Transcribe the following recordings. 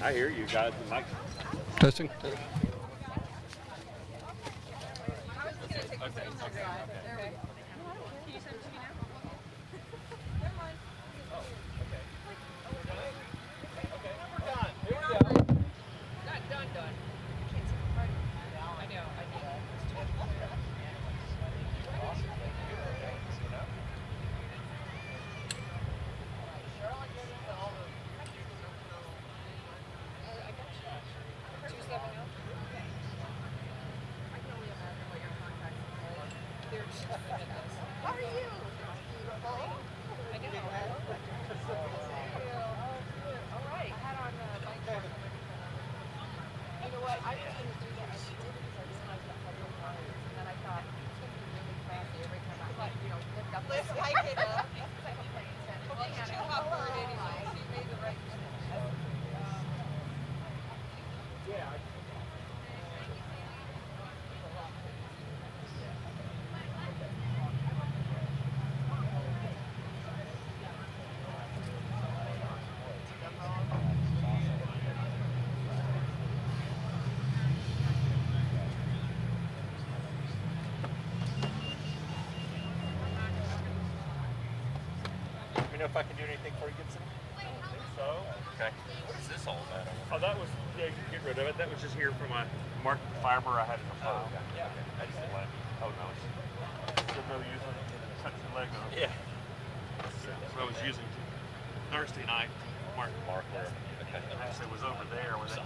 I hear you guys. Mike. Testing. You know if I can do anything for you, Gibson? I don't think so. Okay. What is this all about? Oh, that was, yeah, you can get rid of it. That was just here for my market fiber I had in the file. Okay. Yeah. Okay. I just didn't want to, oh no, it's still no use on touch the leg on. Yeah. So I was using Thursday night to mark where. Okay. Actually, it was over there where that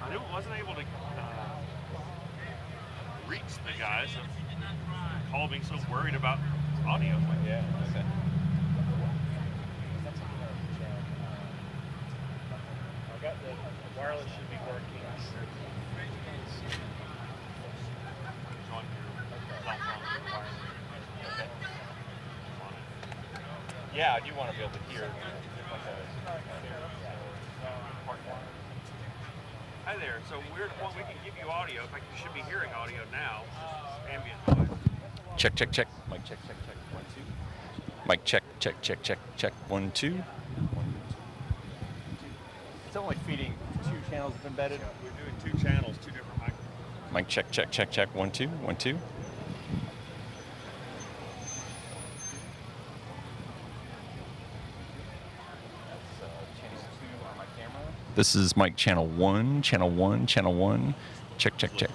I wasn't able to reach the guys. Call being so worried about audio. Yeah. Okay. I got the wireless should be working. Join your cell phone. Okay. Yeah, I do want to be able to hear. Hi there. So we're at a point we can give you audio. In fact, you should be hearing audio now. Ambient noise. Check, check, check. Mic check, check, check. 1, 2. Mic check, check, check, check, check. 1, 2. It's only feeding 2 channels embedded. We're doing 2 channels, 2 different microphones. Mic check, check, check, check. 1, 2. 1, 2. This is mic channel 1, channel 1, channel 1. Check, check, check.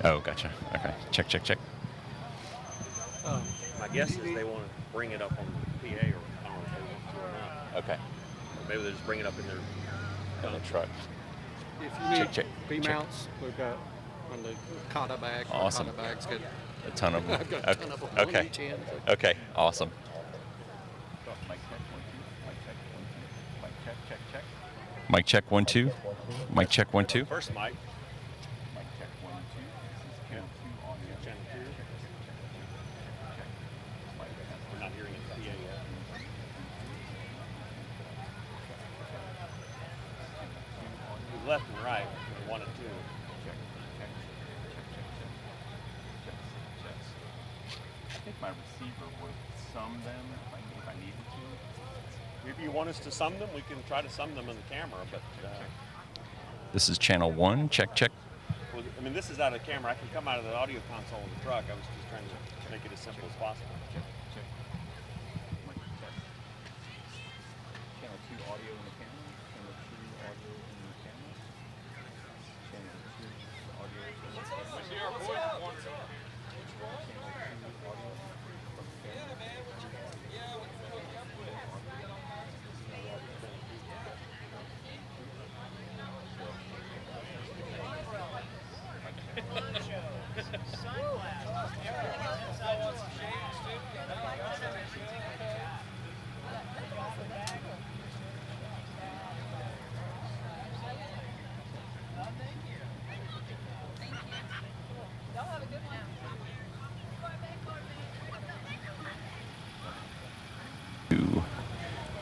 Oh, gotcha. Okay. Check, check, check. My guess is they want to bring it up on the PA, or I don't know if they want to or not. Okay. Or maybe they just bring it up in their truck. If you need check, B-mounts, we've got on the Kata bag. Awesome. Kata bag's good. A ton of them. I've got a ton of them. Okay. On each end, so. Okay. Awesome. Mic check 1, 2. Mic check 1, 2. First mic. We're not hearing it PA yet. Left and right, 1 and 2. I think my receiver would sum them if I needed to. If you want us to sum them, we can try to sum them in the camera, but... This is channel 1. Check, check. Well, I mean, this is out of the camera. I can come out of the audio console of the truck. I was just trying to make it as simple as possible. Check. Channel 2 audio in the camera. Channel 2 audio in the camera. Channel 2 audio in the camera. I see our boys want to.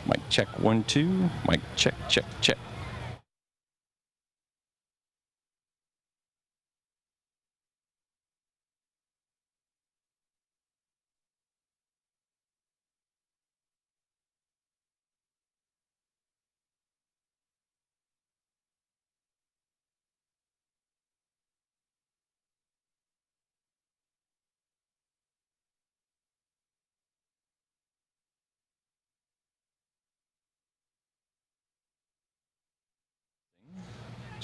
Mic check 1, 2. Mic check, check, check.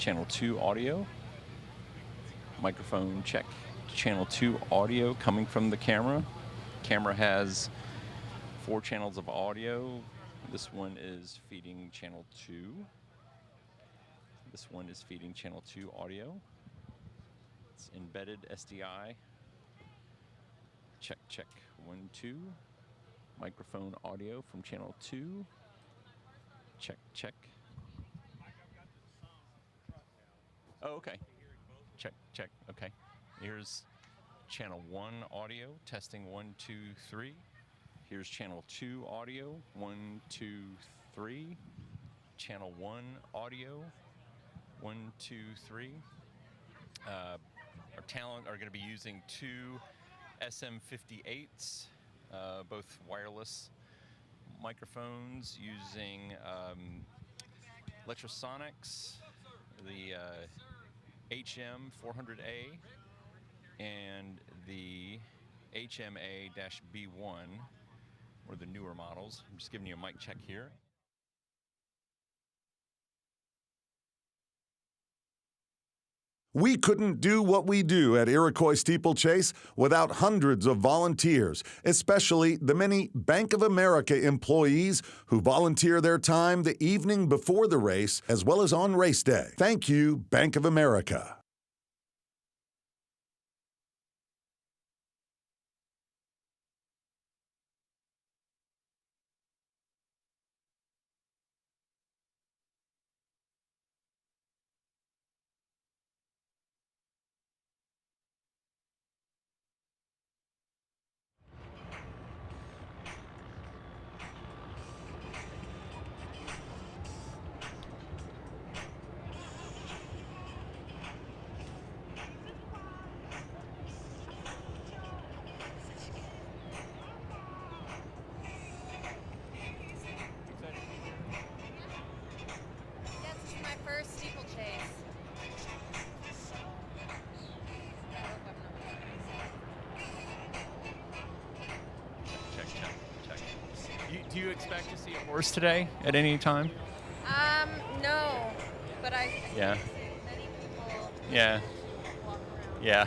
Channel 2 audio. Microphone check. Channel 2 audio coming from the camera. Camera has 4 channels of audio. This one is feeding channel 2. This one is feeding channel 2 audio. It's embedded SDI. Check, check. 1, 2. Microphone audio from channel 2. Check, check. Oh, okay. Check, check. Okay. Here's channel 1 audio, testing 1, 2, 3. Here's channel 2 audio, 1, 2, 3. Channel 1 audio, 1, 2, 3. Our talent are going to be using 2 SM58s, both wireless microphones using Electrosonics, the HM400A, and the HMA-B1, or the newer models. I'm just giving you a mic check here. We couldn't do what we do at Iroquois Steeplechase without hundreds of volunteers, especially the many Bank of America employees who volunteer their time the evening before the race as well as on race day. Thank you, Bank of America. Yes, this is my first steeplechase. Check, check, check. Do you expect to see a horse today at any time? No, but I Yeah. see many people Yeah. walk around. Yeah.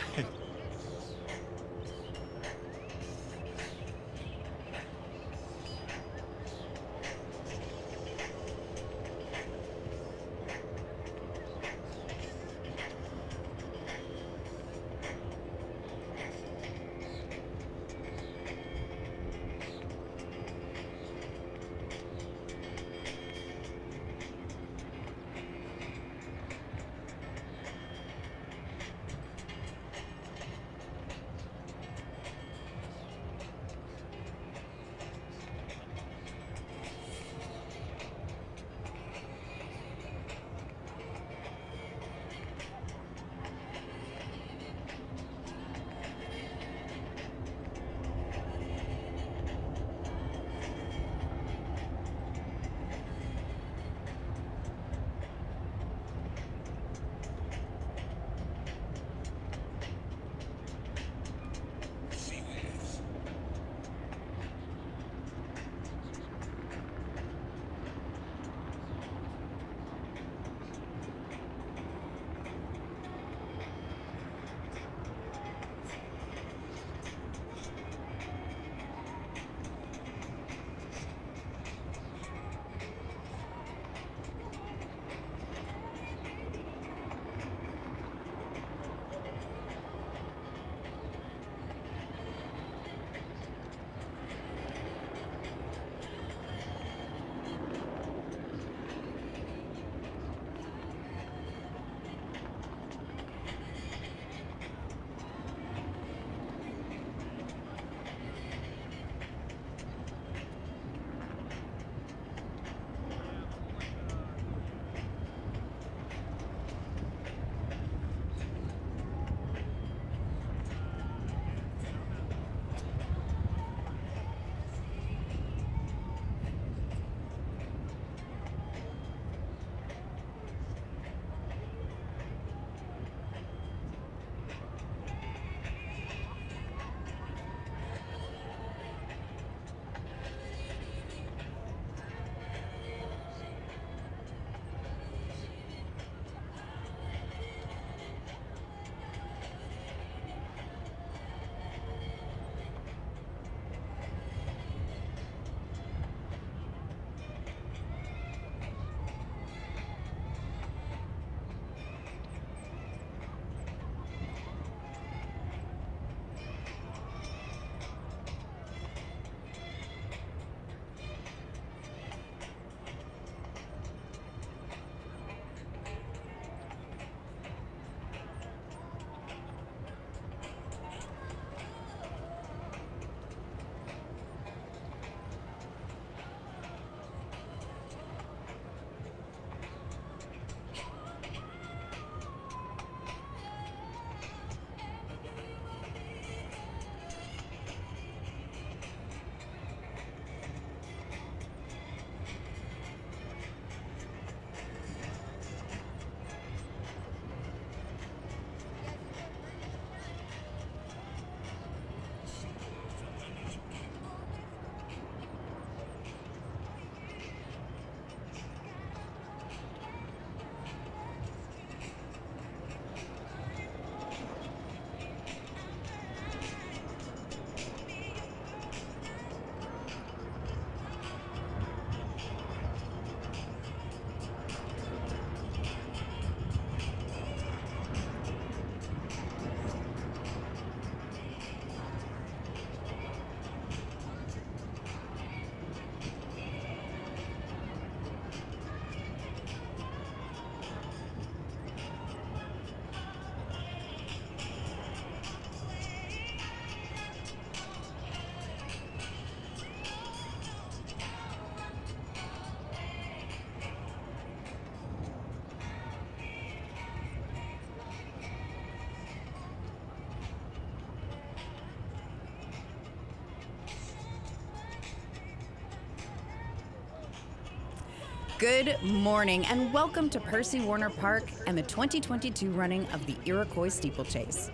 Good morning and welcome to Percy Warner Park and the 2022 running of the Iroquois Steeplechase.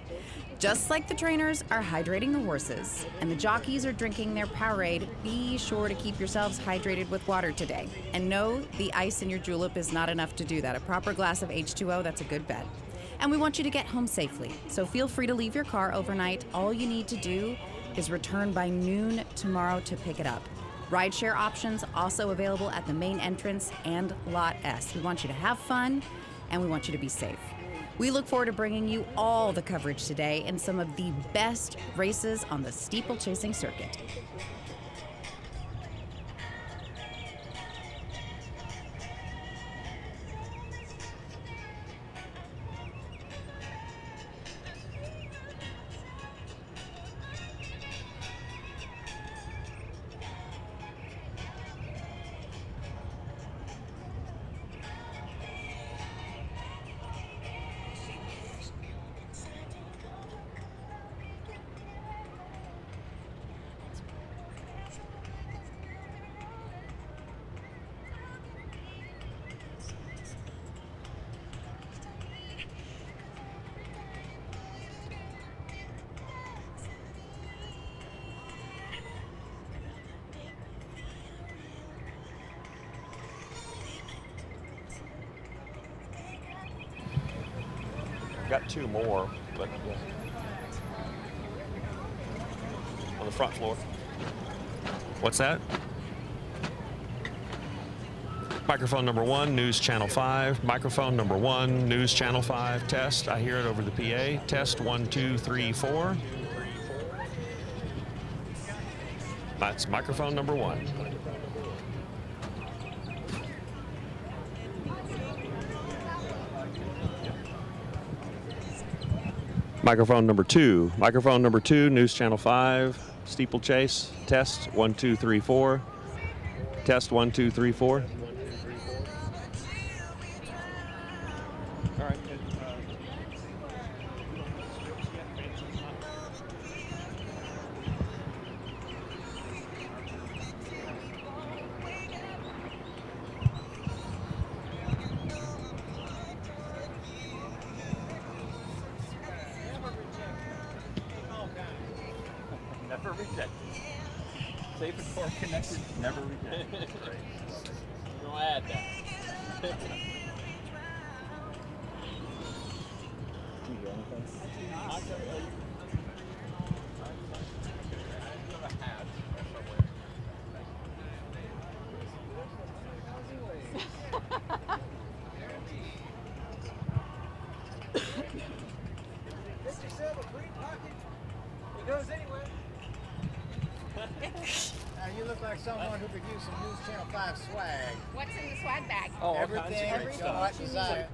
Just like the trainers are hydrating the horses and the jockeys are drinking their Powerade, be sure to keep yourselves hydrated with water today. And no, the ice in your julep is not enough to do that. A proper glass of H2O, that's a good bet. And we want you to get home safely, so feel free to leave your car overnight. All you need to do is return by noon tomorrow to pick it up. Rideshare options also available at the main entrance and Lot S. We want you to have fun and we want you to be safe. We look forward to bringing you all the coverage today in some of the best races on the steeplechasing circuit. Got two more, but yeah. On the front floor. What's that? Microphone number 1, News Channel 5. Microphone number 1, News Channel 5. Test. I hear it over the PA. Test 1, 2, 3, 4. That's microphone number 1. Microphone number 2. Microphone number 2, News Channel 5, Steeplechase. Test 1, 2, 3, 4. Test 1, 2, 3, 4. All right. Never rejected. Safe and core connected, never rejected. Great. We're gonna add that. You look like someone who could use some News Channel 5 swag. What's in the swag bag? Oh, Everything that you might desire.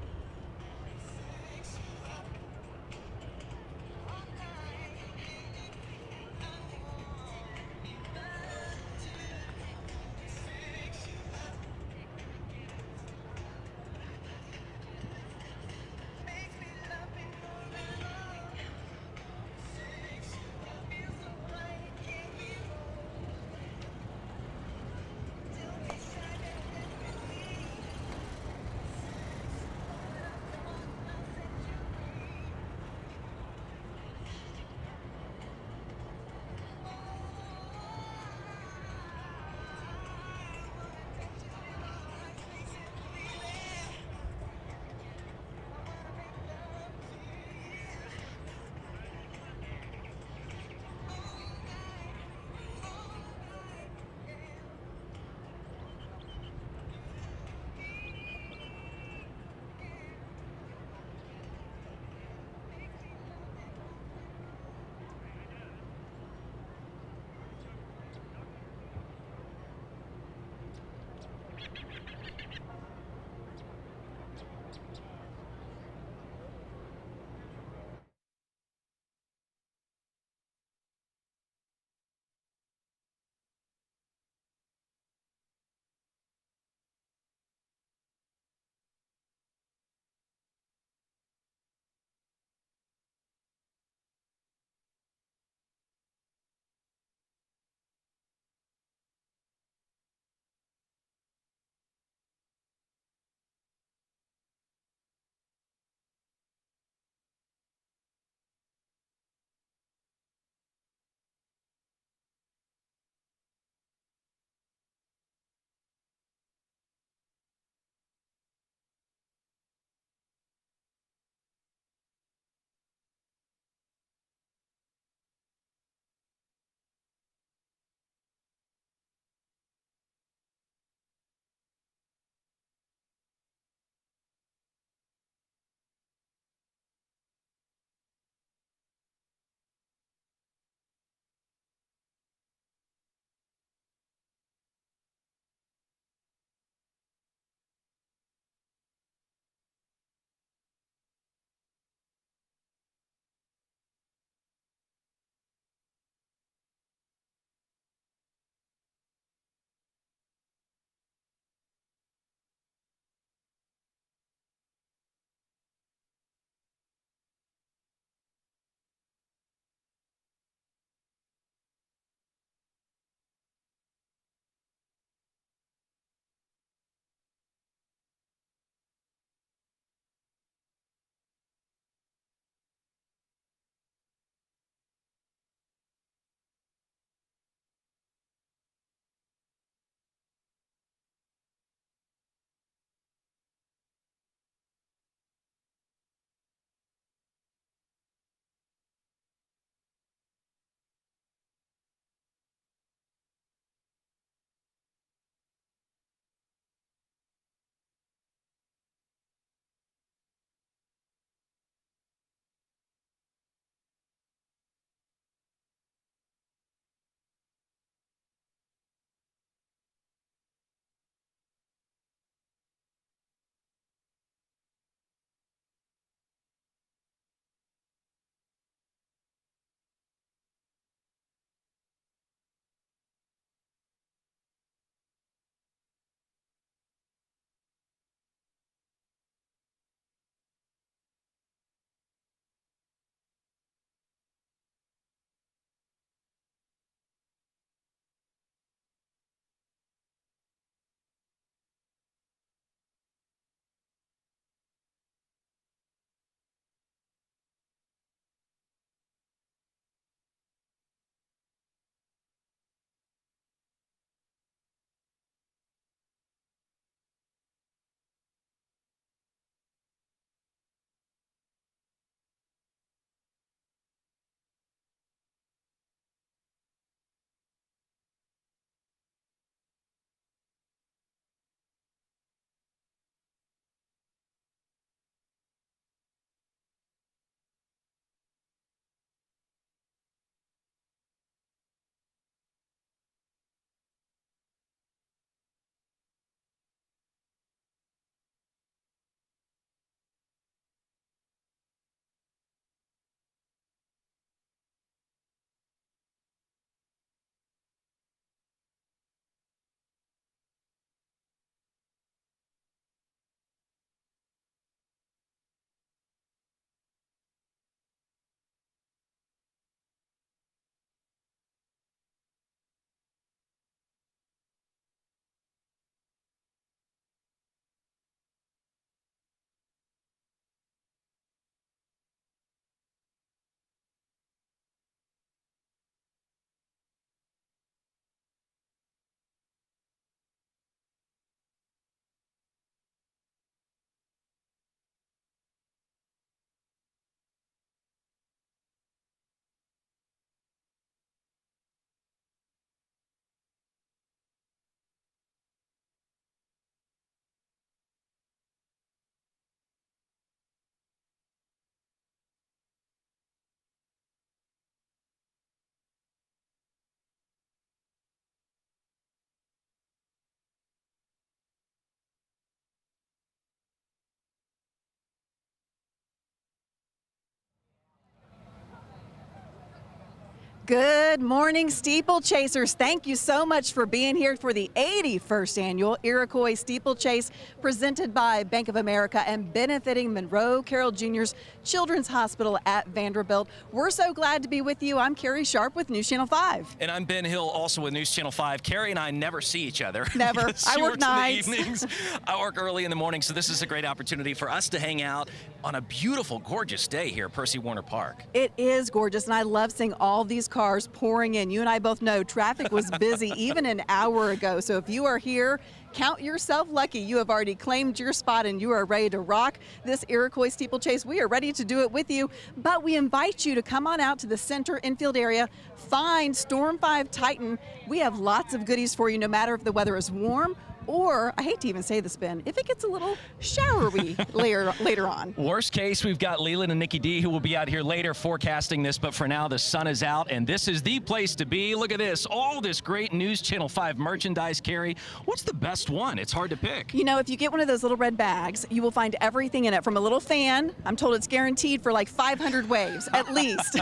Good morning, steeplechasers. Thank you so much for being here for the 81st annual Iroquois Steeplechase presented by Bank of America and benefiting Monroe Carroll Jr.'s Children's Hospital at Vanderbilt. We're so glad to be with you. I'm Carrie Sharp with News Channel 5. And I'm Ben Hill, also with News Channel 5. Carrie and I never see each other. Never. I work nights. In the evenings. I work early in the morning, so this is a great opportunity for us to hang out on a beautiful, gorgeous day here at Percy Warner Park. It is gorgeous, and I love seeing all these cars pouring in. You and I both know traffic was busy even an hour ago. So if you are here, count yourself lucky. You have already claimed your spot and you are ready to rock this Iroquois Steeplechase. We are ready to do it with you, but we invite you to come on out to the center infield area, find Storm 5 Titan. We have lots of goodies for you, no matter if the weather is warm or, I hate to even say this, Ben, if it gets a little showery later on. Worst case, we've got Leland and Nikki D who will be out here later forecasting this, but for now the sun is out and this is the place to be. Look at this, all this great News Channel 5 merchandise, Carrie. What's the best one? It's hard to pick. You know, if you get one of those little red bags, you will find everything in it, from a little fan. I'm told it's guaranteed for like 500 waves, at least.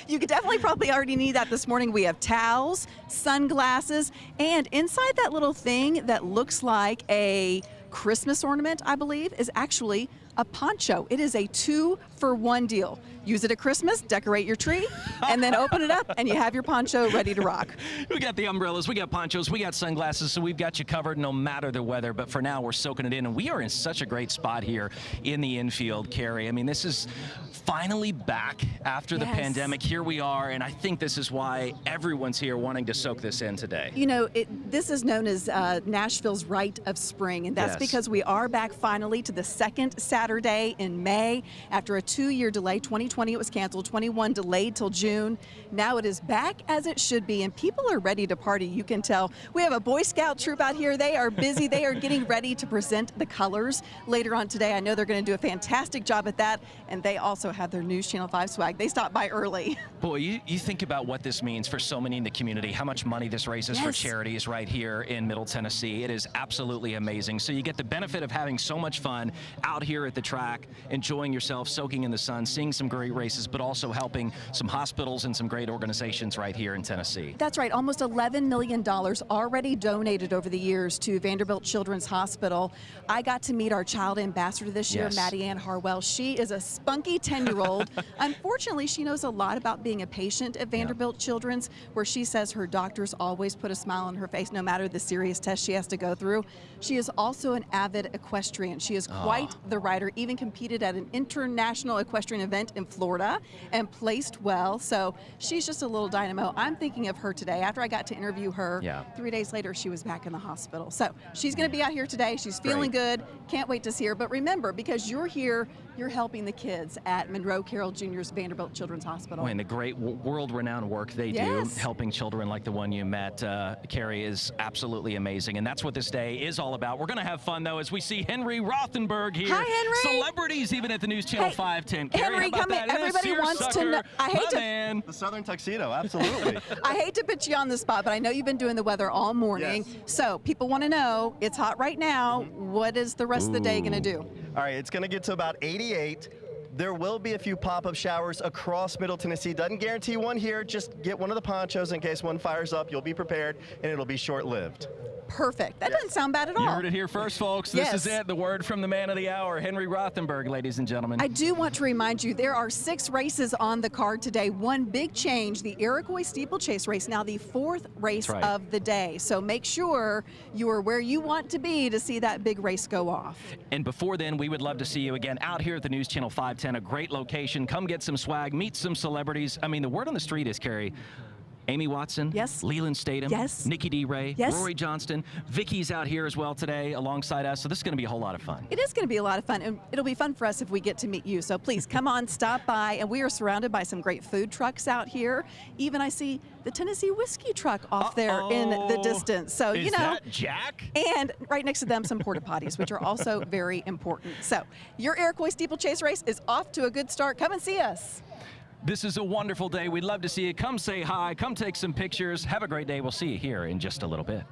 You could definitely probably already need that this morning. We have towels, sunglasses, and inside that little thing that looks like a Christmas ornament, I believe, is actually a poncho. It is a 2-for-1 deal. Use it at Christmas, decorate your tree, and then open it up and you have your poncho ready to rock. We got the umbrellas, we got ponchos, we got sunglasses, so we've got you covered no matter the weather. But for now, we're soaking it in, and we are in such a great spot here in the infield, Carrie. I mean, this is finally back after the pandemic. Here we are, and I think this is why everyone's here wanting to soak this in today. You know, this is known as Nashville's Rite of Spring, and that's because we are back finally to the second Saturday in May. After a 2-year delay, 2020 it was canceled, 21 delayed till June. Now it is back as it should be, and people are ready to party. You can tell. We have a Boy Scout troop out here. They are busy. They are getting ready to present the colors later on today. I know they're going to do a fantastic job at that, and they also have their News Channel 5 swag. They stopped by early. Boy, you think about what this means for so many in the community, how much money this raises for charities right here in Middle Tennessee. It is absolutely amazing. So you get the benefit of having so much fun out here at the track, enjoying yourself, soaking in the sun, seeing some great races, but also helping some hospitals and some great organizations right here in Tennessee. That's right. Almost $11 million already donated over the years to Vanderbilt Children's Hospital. I got to meet our child ambassador this year, Maddie Ann Harwell. She is a spunky 10-year-old. Unfortunately, she knows a lot about being a patient at Vanderbilt Children's, where she says her doctors always put a smile on her face no matter the serious test she has to go through. She is also an avid equestrian. She is quite the rider, even competed at an international equestrian event in Florida and placed well. So she's just a little dynamo. I'm thinking of her today. After I got to interview her, 3 days later, she was back in the hospital. So she's going to be out here today. She's feeling good. Can't wait to see her. But remember, because you're here, you're helping the kids at Monroe Carroll Jr.'s Vanderbilt Children's Hospital. And the great world-renowned work they do, helping children like the one you met, Carrie, is absolutely amazing. And that's what this day is all about. We're going to have fun, though, as we see Henry Rothenberg here. Hi, Henry. Celebrities even at the News Channel 510. Carrie, Henry, come in. Everybody wants to know. I hate to. The Southern Tuxedo, absolutely. I hate to put you on the spot, but I know you've been doing the weather all morning. So people want to know, it's hot right now. What is the rest of the day going to do? All right, it's going to get to about 88. There will be a few pop-up showers across Middle Tennessee. Doesn't guarantee one here. Just get one of the ponchos in case one fires up. You'll be prepared, and it'll be short-lived. Perfect. That doesn't sound bad at all. You heard it here first, folks. This is it. The word from the man of the hour, Henry Rothenberg, ladies and gentlemen. I do want to remind you, there are 6 races on the card today. One big change, the Iroquois Steeplechase race, now the 4th race of the day. So make sure you are where you want to be to see that big race go off. And before then, we would love to see you again out here at the News Channel 510, a great location. Come get some swag, meet some celebrities. I mean, the word on the street is, Carrie, Amy Watson, Leland Statham, Nikki D. Ray, Rory Johnston, Vicky's out here as well today alongside us, so this is going to be a whole lot of fun. It is going to be a lot of fun, and it'll be fun for us if we get to meet you, so please come on, stop by, and we are surrounded by some great food trucks out here. Even I see the Tennessee whiskey truck off there in the distance, so you know. Is that Jack? And right next to them, some porta potties, which are also very important. So your Iroquois Steeplechase race is off to a good start. Come and see us. This is a wonderful day. We'd love to see you. Come say hi. Come take some pictures. Have a great day. We'll see you here in just a little bit.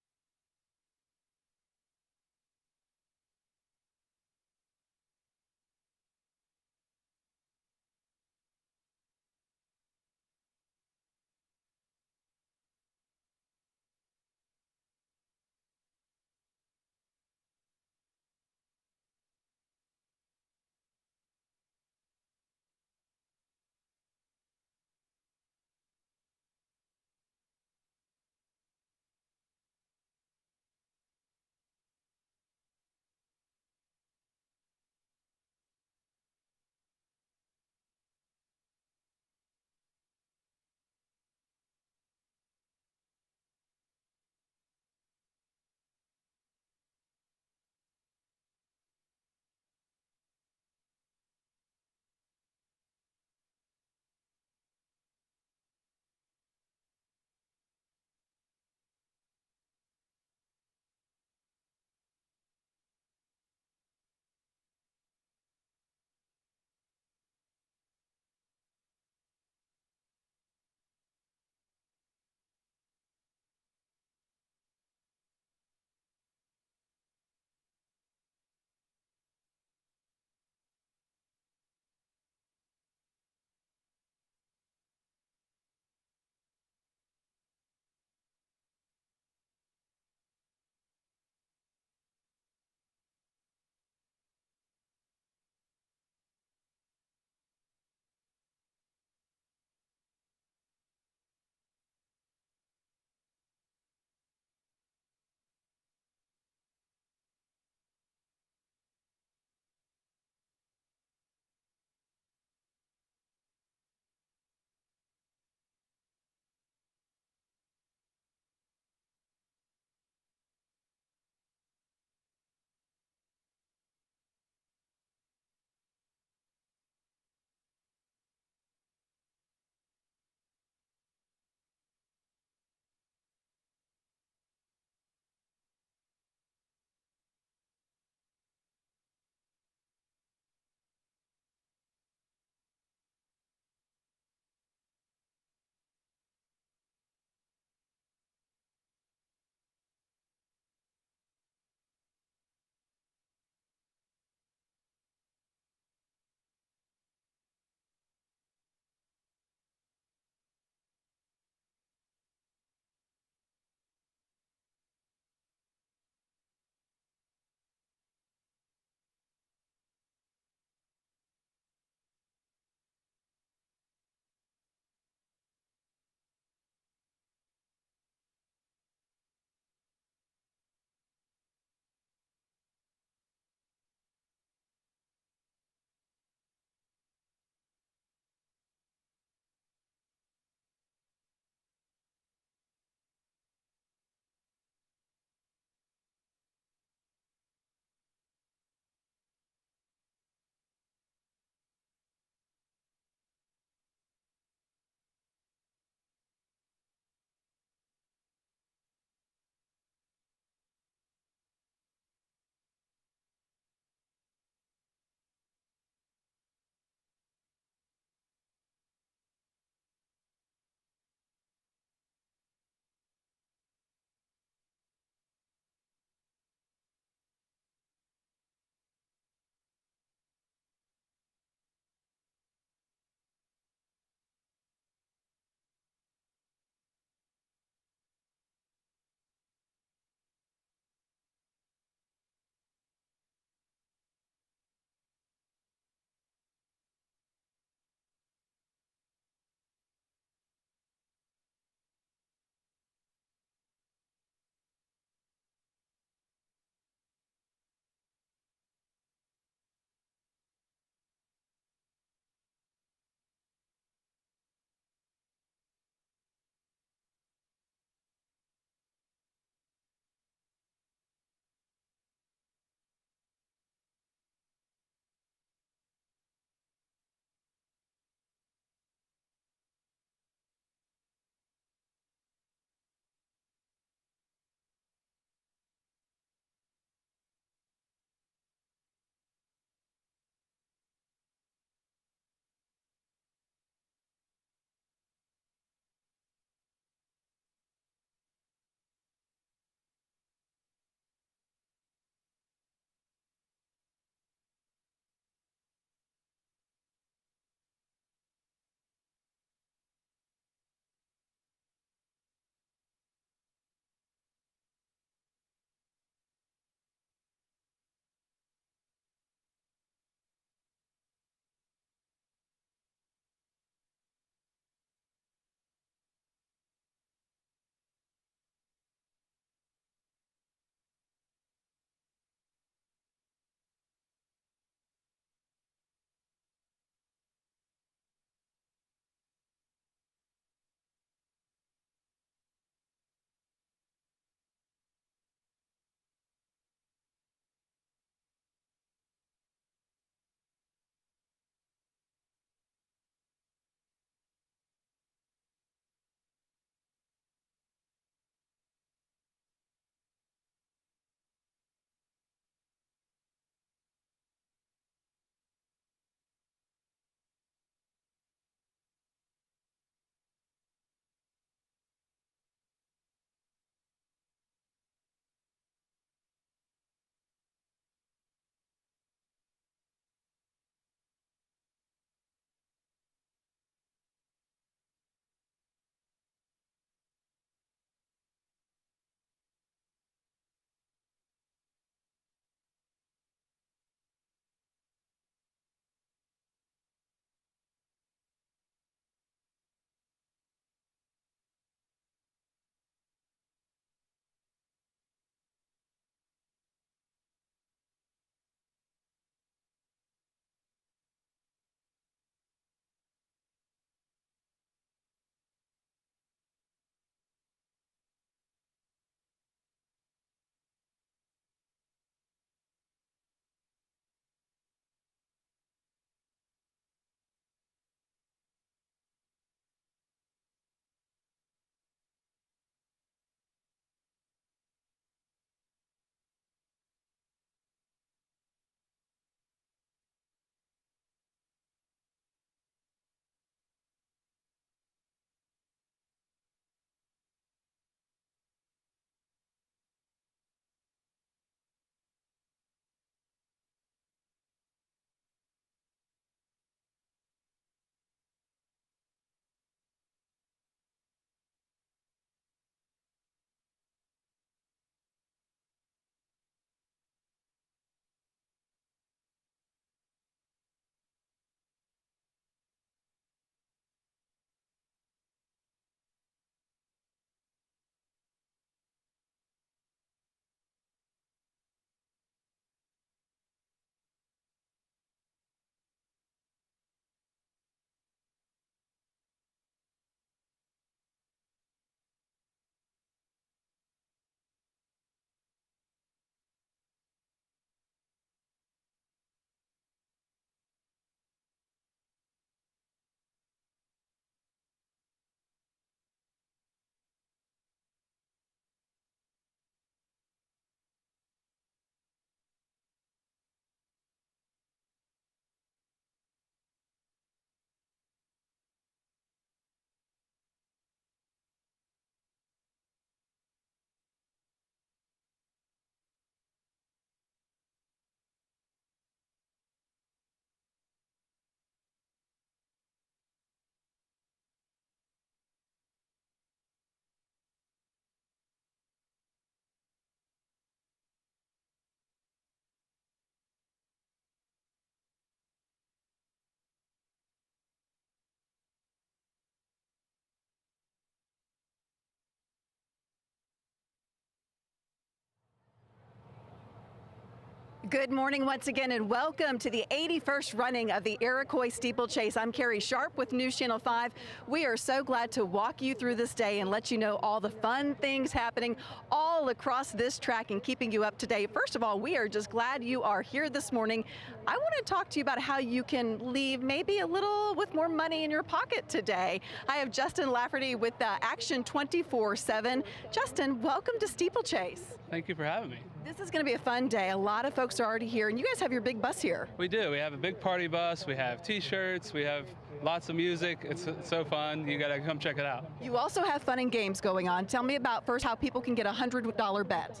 Good morning once again, and welcome to the 81st running of the Iroquois Steeplechase. I'm Carrie Sharp with News Channel 5. We are so glad to walk you through this day and let you know all the fun things happening all across this track and keeping you up to date. First of all, we are just glad you are here this morning. I want to talk to you about how you can leave maybe a little with more money in your pocket today. I have Justin Lafferty with Action 24/7. Justin, welcome to Steeplechase. Thank you for having me. This is going to be a fun day. A lot of folks are already here, and you guys have your big bus here. We do. We have a big party bus. We have T-shirts. We have lots of music. It's so fun. You got to come check it out. You also have fun and games going on. Tell me about first how people can get a $100 bet.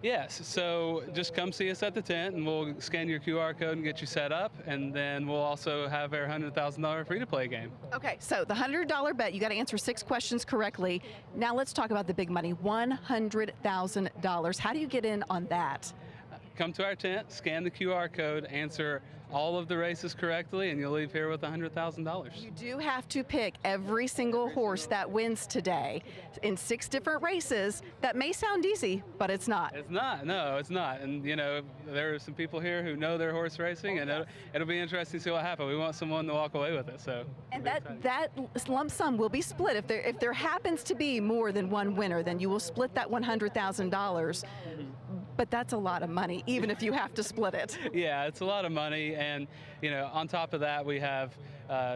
Yes, so just come see us at the tent, and we'll scan your QR code and get you set up, and then we'll also have our $100,000 free-to-play game. Okay, so the $100 bet, you got to answer 6 questions correctly. Now let's talk about the big money, $100,000. How do you get in on that? Come to our tent, scan the QR code, answer all of the races correctly, and you'll leave here with $100,000. You do have to pick every single horse that wins today in 6 different races. That may sound easy, but it's not. It's not. No, it's not. And, you know, there are some people here who know their horse racing, and it'll be interesting to see what happens. We want someone to walk away with it. So. And that lump sum will be split. If there happens to be more than one winner, then you will split that $100,000. But that's a lot of money, even if you have to split it. Yeah, it's a lot of money, and you know, on top of that, we have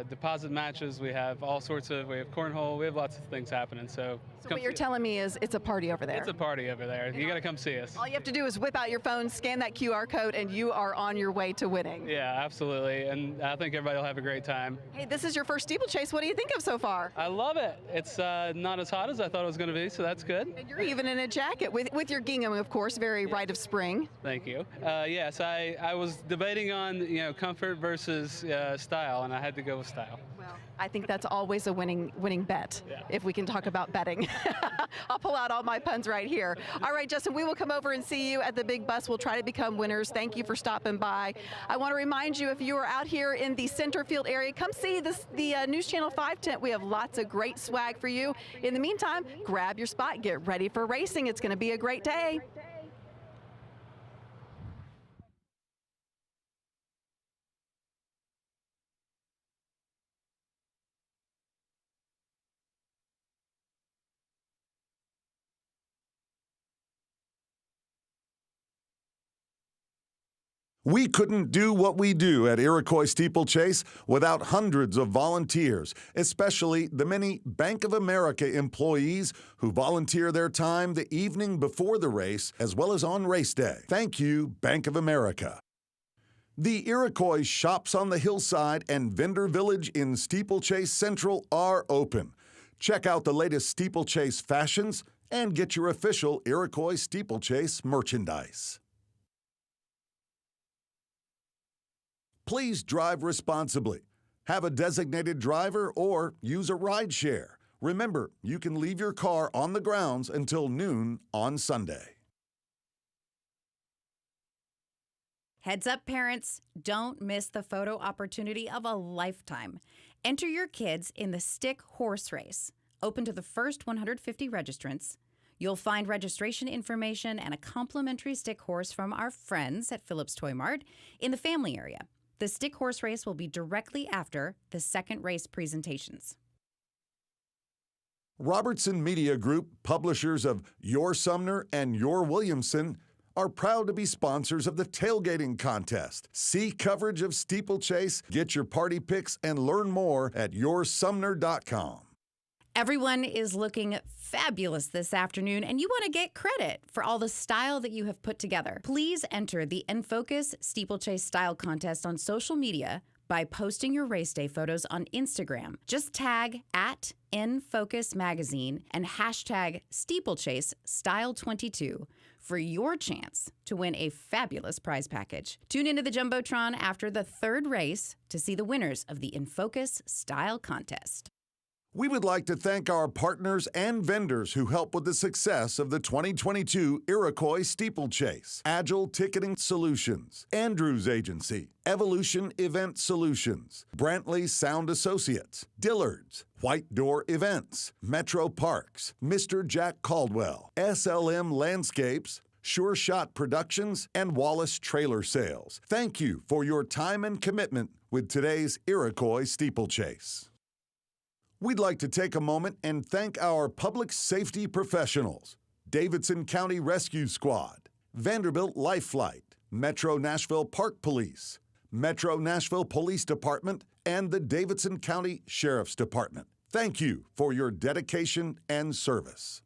deposit matches. We have all sorts of. We have cornhole. We have lots of things happening. So what you're telling me is it's a party over there. It's a party over there. You got to come see us. All you have to do is whip out your phone, scan that QR code, and you are on your way to winning. Yeah, absolutely. And I think everybody will have a great time. Hey, this is your first steeplechase. What do you think of so far? I love it. It's not as hot as I thought it was going to be, so that's good. And you're even in a jacket with your gingham, of course, very rite of spring. Thank you. Yes, I was debating on comfort versus style, and I had to go with style. Well, I think that's always a winning bet, if we can talk about betting. I'll pull out all my puns right here. All right, Justin, we will come over and see you at the big bus. We'll try to become winners. Thank you for stopping by. I want to remind you, if you are out here in the Centerfield area, come see the News Channel 5 tent. We have lots of great swag for you. In the meantime, grab your spot, get ready for racing. It's going to be a great day. We couldn't do what we do at Iroquois Steeplechase without hundreds of volunteers, especially the many Bank of America employees who volunteer their time the evening before the race as well as on race day. Thank you, Bank of America. The Iroquois shops on the hillside and vendor village in Steeplechase Central are open. Check out the latest Steeplechase fashions and get your official Iroquois Steeplechase merchandise. Please drive responsibly. Have a designated driver or use a ride share. Remember, you can leave your car on the grounds until noon on Sunday. Heads up, parents, don't miss the photo opportunity of a lifetime. Enter your kids in the Stick Horse Race, open to the first 150 registrants. You'll find registration information and a complimentary stick horse from our friends at Phillips Toy Mart in the family area. The Stick Horse Race will be directly after the second race presentations. Robertson Media Group, publishers of Your Sumner and Your Williamson, are proud to be sponsors of the tailgating contest. See coverage of Steeplechase, get your party pics, and learn more at yoursumner.com. Everyone is looking fabulous this afternoon, and you want to get credit for all the style that you have put together. Please enter the In Focus Steeplechase Style Contest on social media by posting your race day photos on Instagram. Just tag @InFocusMagazine and hashtag Steeplechase Style 22 for your chance to win a fabulous prize package. Tune into the Jumbotron after the third race to see the winners of the In Focus Style Contest. We would like to thank our partners and vendors who help with the success of the 2022 Iroquois Steeplechase: Agile Ticketing Solutions, Andrews Agency, Evolution Event Solutions, Brantley Sound Associates, Dillard's, White Door Events, Metro Parks, Mr. Jack Caldwell, SLM Landscapes, Sure Shot Productions, and Wallace Trailer Sales. Thank you for your time and commitment with today's Iroquois Steeplechase. We'd like to take a moment and thank our public safety professionals: Davidson County Rescue Squad, Vanderbilt Life Flight, Metro Nashville Park Police, Metro Nashville Police Department, and the Davidson County Sheriff's Department. Thank you for your dedication and service.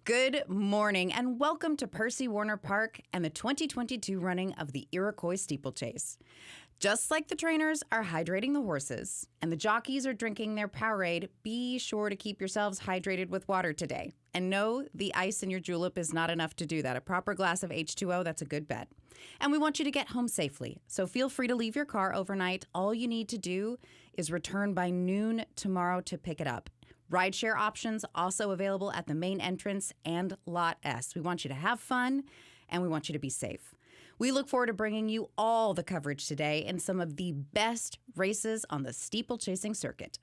Good morning and welcome to Percy Warner Park and the 2022 running of the Iroquois Steeplechase. Just like the trainers are hydrating the horses and the jockeys are drinking their Powerade, be sure to keep yourselves hydrated with water today. And no, the ice in your julep is not enough to do that. A proper glass of H2O, that's a good bet. And we want you to get home safely. So feel free to leave your car overnight. All you need to do is return by noon tomorrow to pick it up. Rideshare options also available at the main entrance and Lot S. We want you to have fun and we want you to be safe. We look forward to bringing you all the coverage today in some of the best races on the steeplechasing circuit.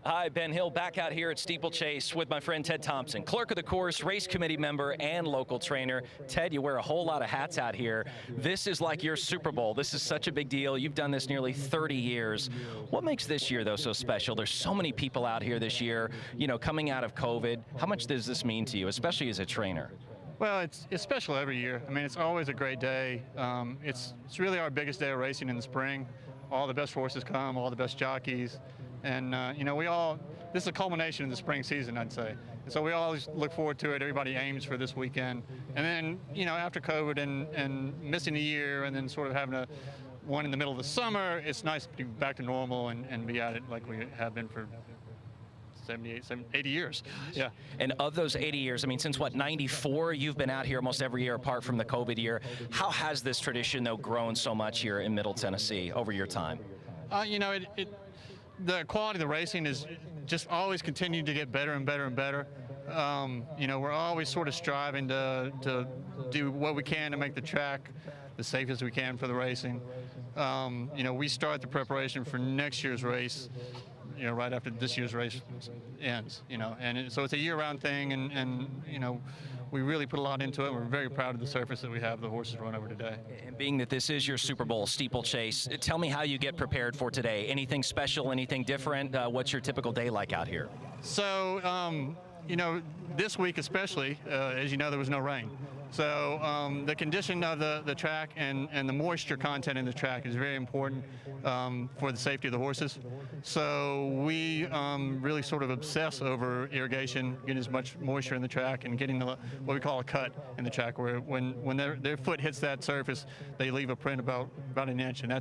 Hi, Ben Hill, back out here at Steeplechase with my friend Ted Thompson, clerk of the course, race committee member, and local trainer. Ted, you wear a whole lot of hats out here. This is like your Super Bowl. This is such a big deal. You've done this nearly 30 years. What makes this year, though, so special? There's so many people out here this year, you know, coming out of COVID. How much does this mean to you, especially as a trainer? Well, it's special every year. I mean, it's always a great day. It's really our biggest day of racing in the spring. All the best horses come, all the best jockeys. And, you know, this is a culmination of the spring season, I'd say. And so we always look forward to it. Everybody aims for this weekend. And then, you know, after COVID and missing a year and then sort of having one in the middle of the summer, it's nice to be back to normal and be at it like we have been for 80 years. Yeah. And of those 80 years, I mean, since what, 94, you've been out here almost every year apart from the COVID year. How has this tradition, though, grown so much here in Middle Tennessee over your time? You know, the quality of the racing is just always continuing to get better and better and better. You know, we're always sort of striving to do what we can to make the track the safest we can for the racing. You know, we start the preparation for next year's race, you know, right after this year's race ends, you know, and so it's a year-round thing, and you know, we really put a lot into it. We're very proud of the surface that we have the horses run over today. And being that this is your Super Bowl steeplechase, tell me how you get prepared for today. Anything special, anything different? What's your typical day like out here? So, you know, this week especially, as you know, there was no rain. So the condition of the track and the moisture content in the track is very important for the safety of the horses. So we really sort of obsess over irrigation, getting as much moisture in the track and getting what we call a cut in the track, where when their foot hits that surface, they leave a print about an inch, and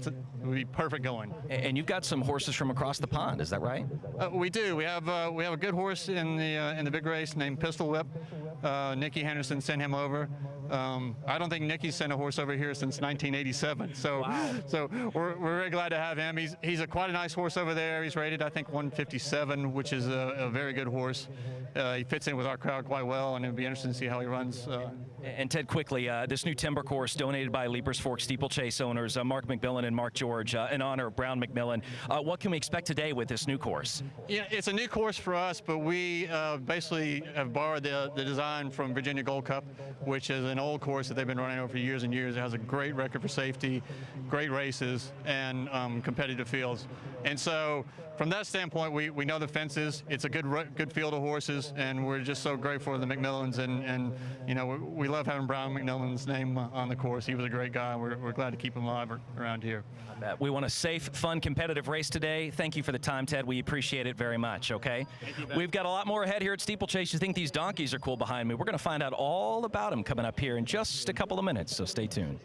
would be perfect going. And you've got some horses from across the pond, is that right? We do. We have a good horse in the big race named Pistol Whip. Nikki Henderson sent him over. I don't think Nicky's sent a horse over here since 1987. So, wow. So we're very glad to have him. He's quite a nice horse over there. He's rated, I think, 157, which is a very good horse. He fits in with our crowd quite well, and it'll be interesting to see how he runs. And Ted, quickly, this new timber course donated by Leapers Fork Steeplechase owners Mark McMillan and Mark George in honor of Brown McMillan. What can we expect today with this new course? Yeah, it's a new course for us, but we basically have borrowed the design from Virginia Gold Cup, which is an old course that they've been running over for years and years. It has a great record for safety, great races, and competitive fields. And so from that standpoint, we know the fences. It's a good field of horses, and we're just so grateful for the McMillans. And you know, we love having Brown McMillan's name on the course. He was a great guy. We're glad to keep him alive around here. We want a safe, fun, competitive race today. Thank you for the time, Ted. We appreciate it very much, okay? Thank you, Ben. We've got a lot more ahead here at Steeplechase. You think these donkeys are cool behind me. We're going to find out all about them coming up here in just a couple of minutes, so stay tuned.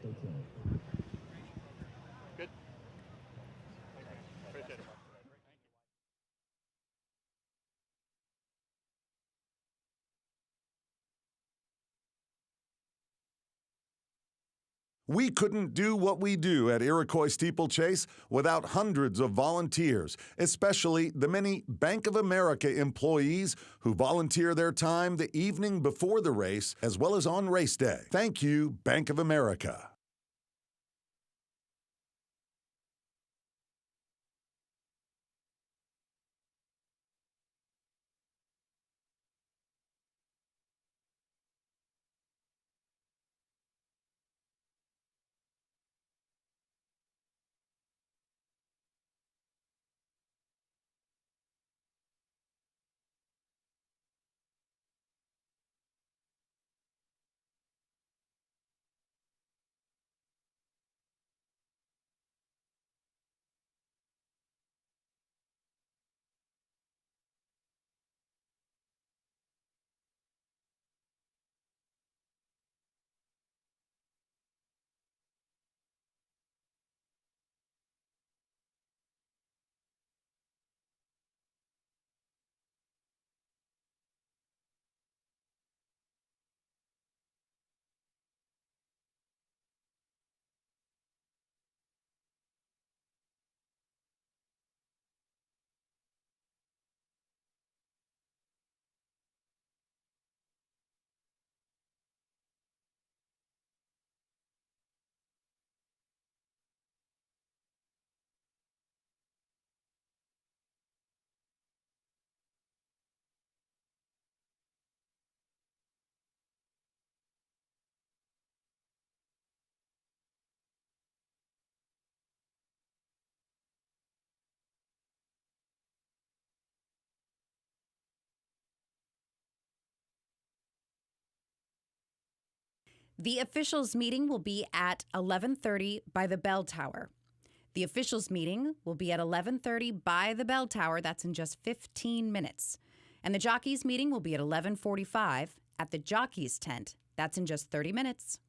Good. Appreciate it. We couldn't do what we do at Iroquois Steeplechase without hundreds of volunteers, especially the many Bank of America employees who volunteer their time the evening before the race as well as on race day. Thank you, Bank of America. The officials meeting will be at 11:30 by the bell tower. The officials meeting will be at 11:30 by the bell tower. That's in just 15 minutes. And the jockeys meeting will be at 11:45 at the jockeys tent. That's in just 30 minutes.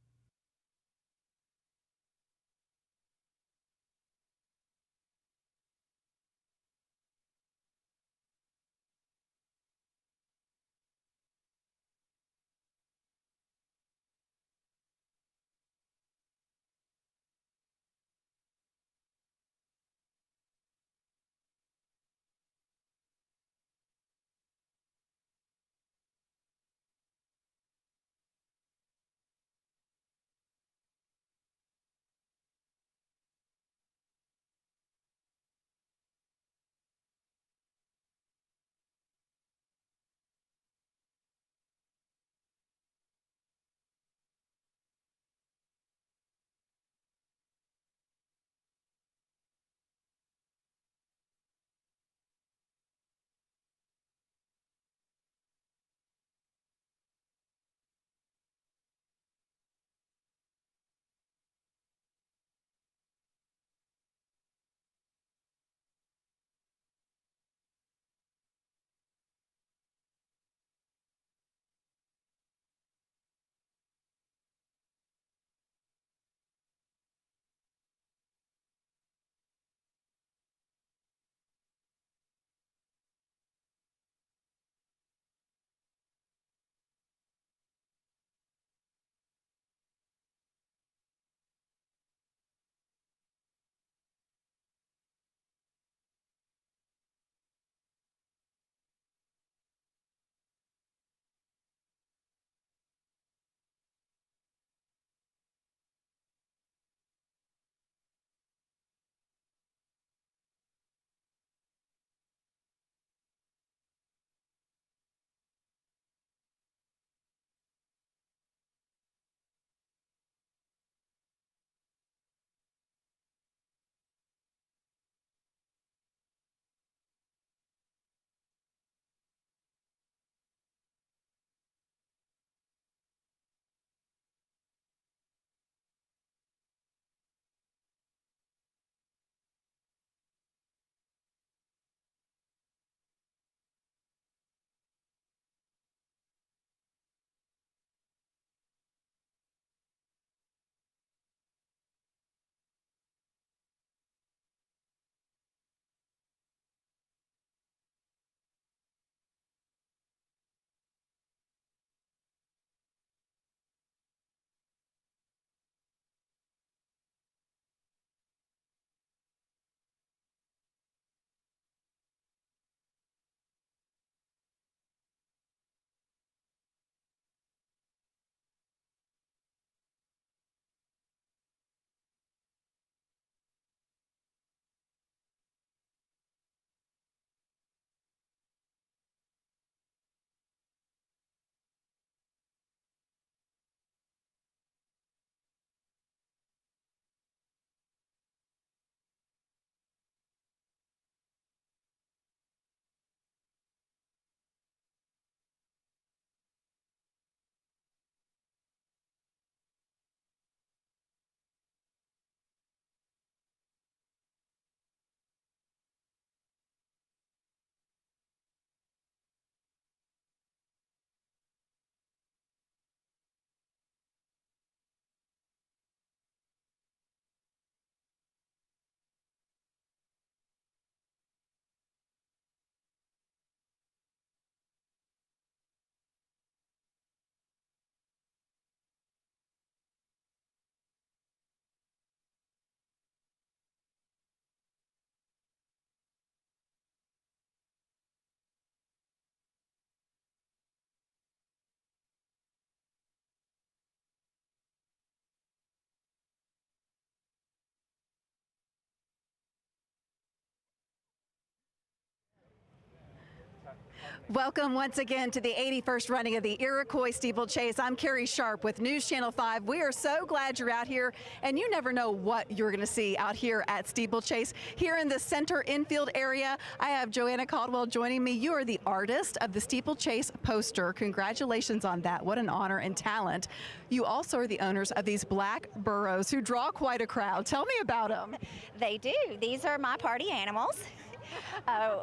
Welcome once again to the 81st running of the Iroquois Steeplechase. I'm Carrie Sharp with News Channel 5. We are so glad you're out here, and you never know what you're going to see out here at Steeplechase. Here in the center infield area, I have Joanna Caldwell joining me. You are the artist of the Steeplechase poster. Congratulations on that. What an honor and talent. You also are the owners of these black burros who draw quite a crowd. Tell me about them. They do. These are my party animals.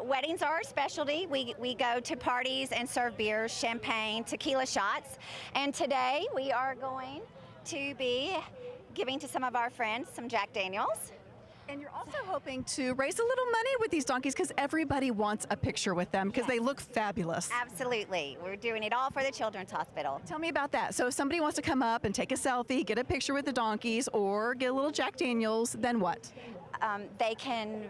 Weddings are our specialty. We go to parties and serve beers, champagne, tequila shots. And today we are going to be giving to some of our friends some Jack Daniels. And you're also hoping to raise a little money with these donkeys because everybody wants a picture with them because they look fabulous. Absolutely. We're doing it all for the Children's Hospital. Tell me about that. So if somebody wants to come up and take a selfie, get a picture with the donkeys, or get a little Jack Daniels, then what? They can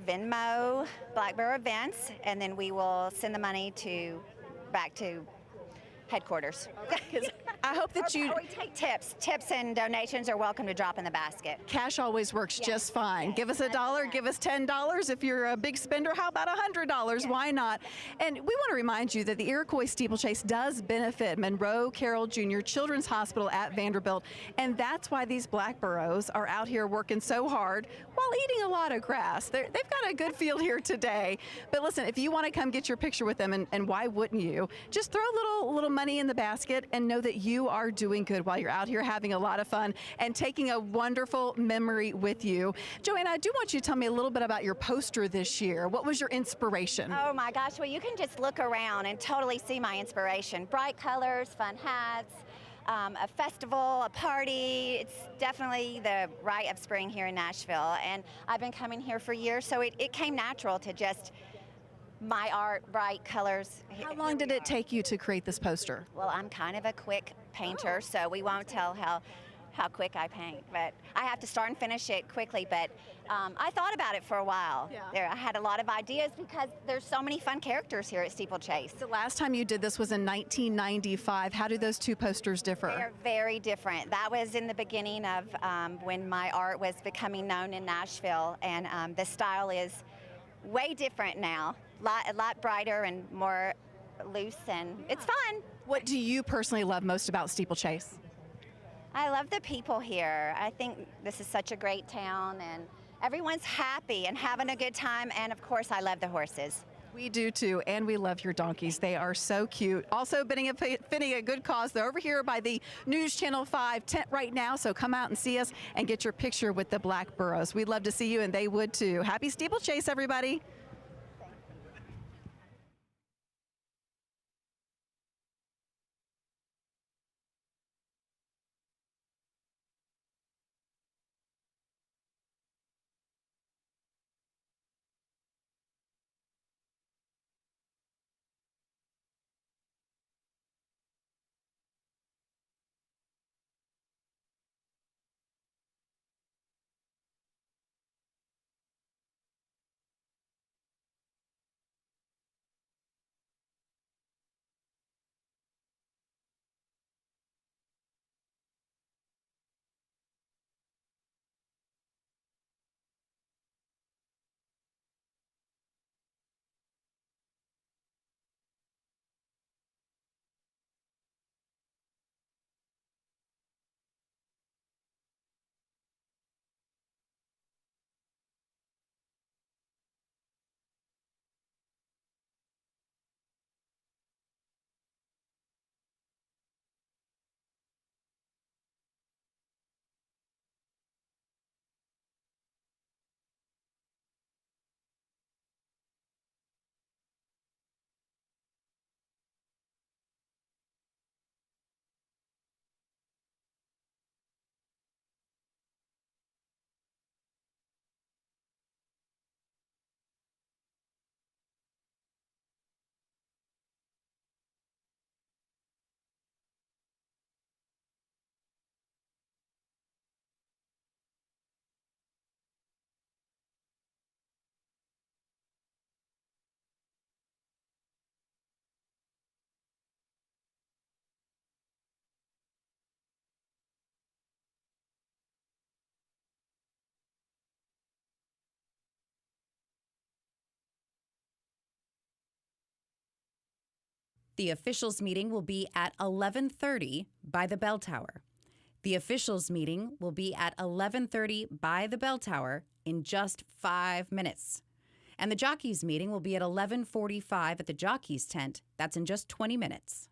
Venmo Black Bear Events, and then we will send the money back to headquarters. I hope that we take tips. Tips and donations are welcome to drop in the basket. Cash always works just fine. Give us $1, give us $10. If you're a big spender, how about $100? Why not? And we want to remind you that the Iroquois Steeplechase does benefit Monroe Carroll Jr. Children's Hospital at Vanderbilt, and that's why these black burros are out here working so hard while eating a lot of grass. They've got a good field here today. But listen, if you want to come get your picture with them, and why wouldn't you? Just throw a little money in the basket and know that you are doing good while you're out here having a lot of fun and taking a wonderful memory with you. Joanna, I do want you to tell me a little bit about your poster this year. What was your inspiration? Oh my gosh, well you can just look around and totally see my inspiration. Bright colors, fun hats, a festival, a party. It's definitely the rite of spring here in Nashville, and I've been coming here for years, so it came natural to just my art, bright colors. How long did it take you to create this poster? Well, I'm kind of a quick painter, so we won't tell how quick I paint, but I have to start and finish it quickly. But I thought about it for a while. I had a lot of ideas because there's so many fun characters here at Steeplechase. The last time you did this was in 1995. How do those two posters differ? They're very different. That was in the beginning of when my art was becoming known in Nashville, and the style is way different now. A lot brighter and more loose, and it's fun. What do you personally love most about Steeplechase? I love the people here. I think this is such a great town, and everyone's happy and having a good time, and of course I love the horses. We do too, and we love your donkeys. They are so cute. Also fitting a good cause. They're over here by the News Channel 5 tent right now, so come out and see us and get your picture with the black burros. We'd love to see you, and they would too. Happy Steeplechase, everybody. The officials meeting will be at 11:30 by the bell tower. The officials meeting will be at 11:30 by the bell tower in just 5 minutes. And the jockeys meeting will be at 11:45 at the jockeys tent. That's in just 20 minutes.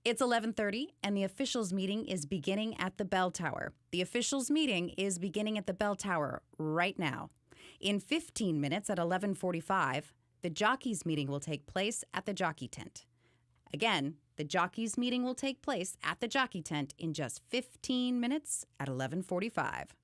It's 11:30 and the officials meeting is beginning at the bell tower. The officials meeting is beginning at the bell tower right now. In 15 minutes at 11:45, the jockeys meeting will take place at the jockey tent. Again, the jockeys meeting will take place at the jockey tent in just 15 minutes at 11:45.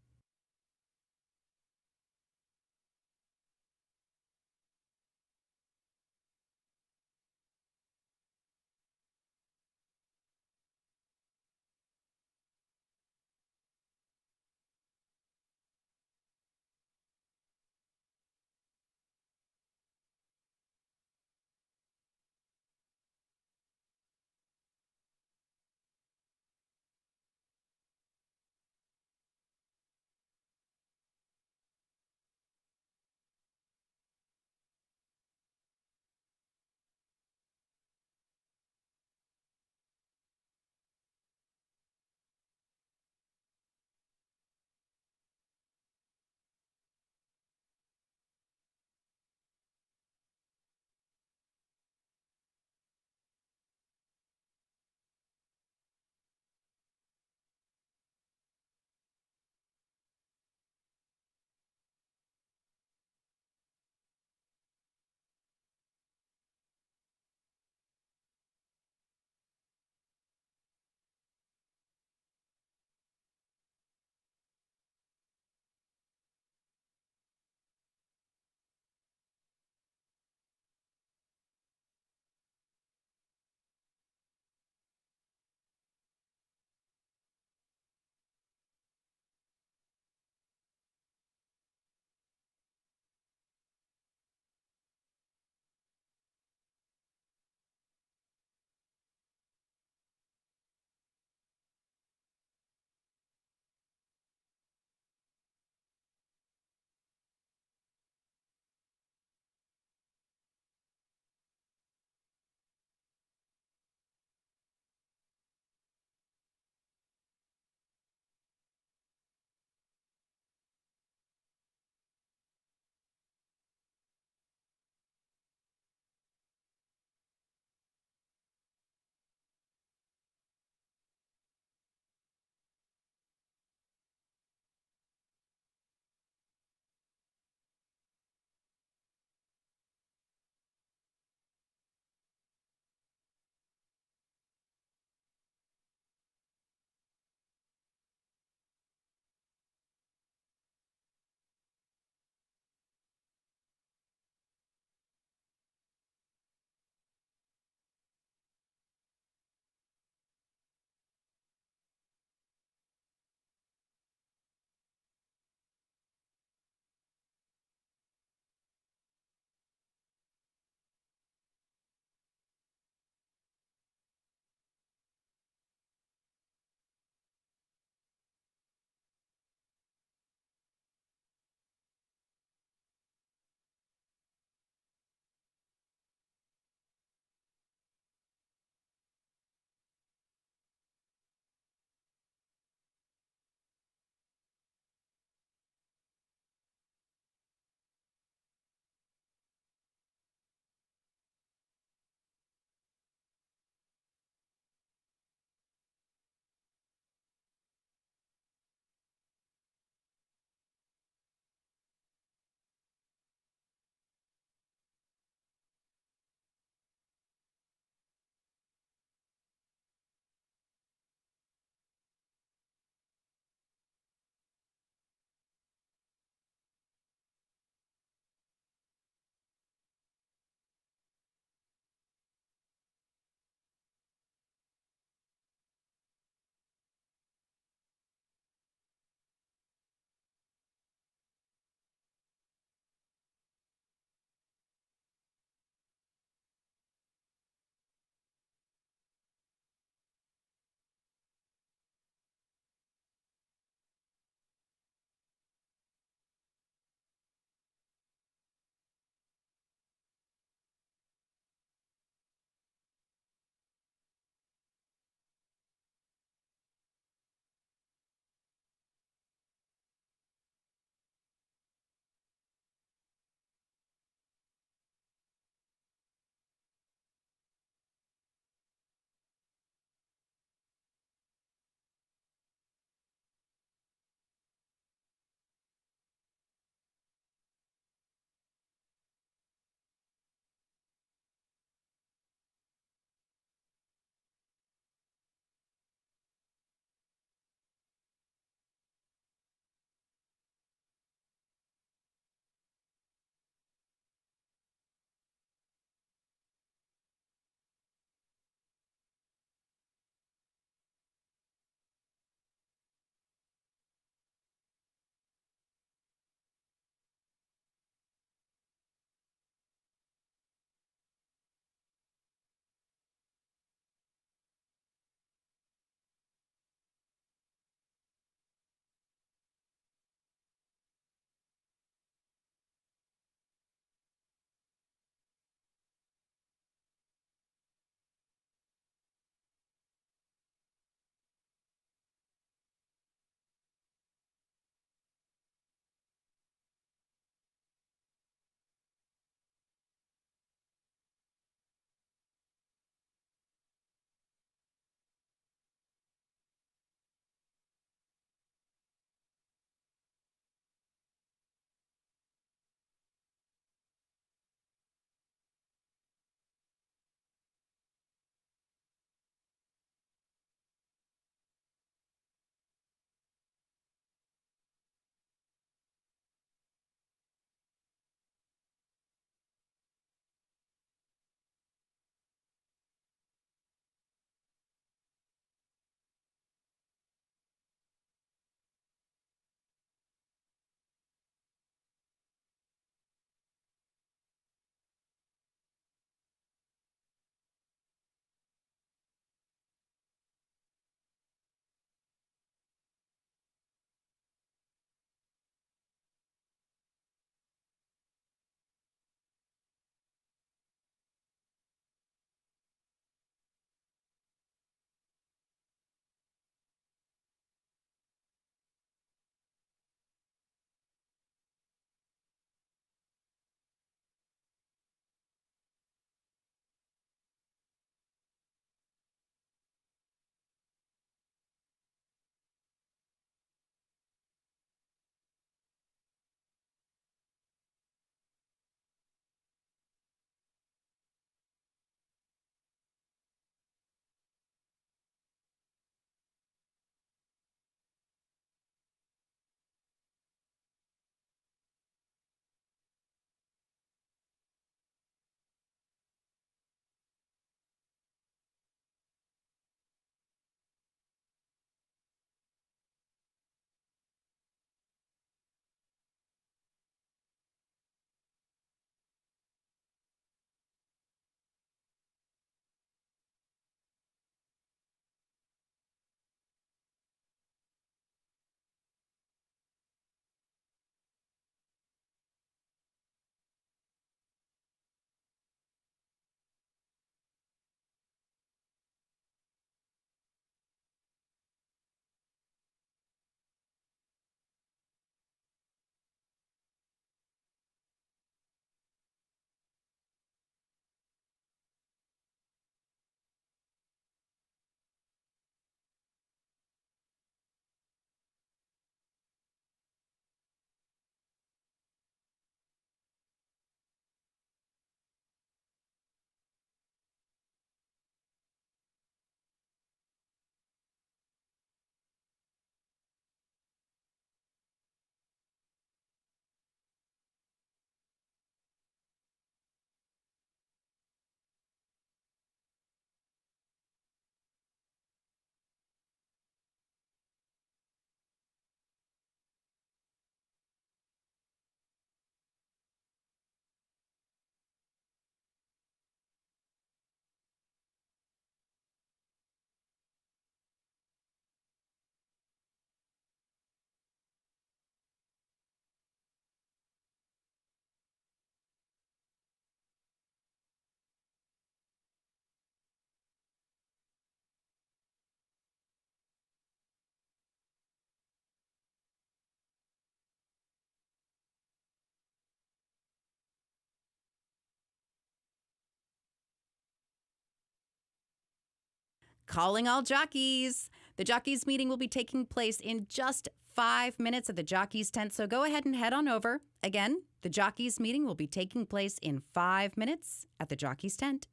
Calling all jockeys. The jockeys meeting will be taking place in just 5 minutes at the jockeys tent, so go ahead and head on over. Again, the jockeys meeting will be taking place in 5 minutes at the jockeys tent.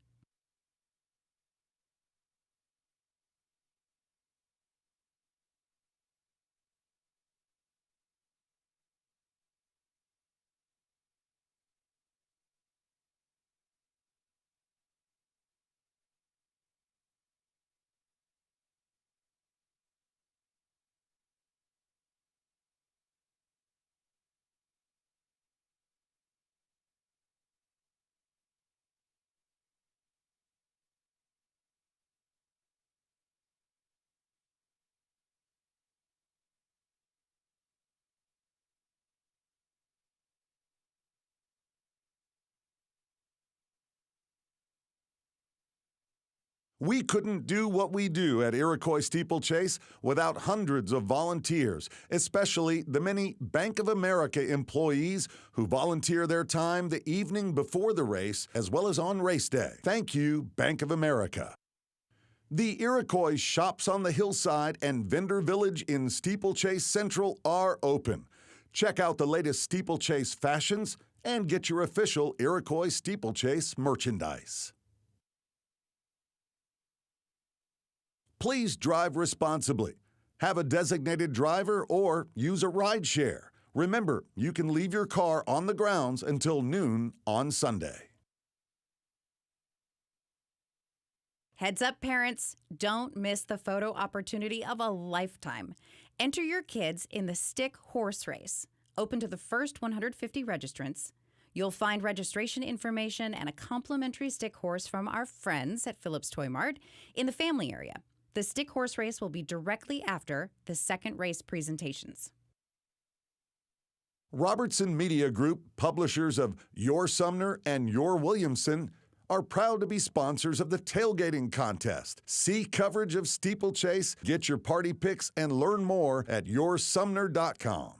We couldn't do what we do at Iroquois Steeplechase without hundreds of volunteers, especially the many Bank of America employees who volunteer their time the evening before the race as well as on race day. Thank you, Bank of America. The Iroquois shops on the hillside and vendor village in Steeplechase Central are open. Check out the latest Steeplechase fashions and get your official Iroquois Steeplechase merchandise. Please drive responsibly. Have a designated driver or use a ride share. Remember, you can leave your car on the grounds until noon on Sunday. Heads up, parents, don't miss the photo opportunity of a lifetime. Enter your kids in the Stick Horse Race, open to the first 150 registrants. You'll find registration information and a complimentary stick horse from our friends at Phillips Toy Mart in the family area. The Stick Horse Race will be directly after the second race presentations. Robertson Media Group, publishers of Your Sumner and Your Williamson, are proud to be sponsors of the tailgating contest. See coverage of Steeplechase, get your party pics, and learn more at yoursumner.com.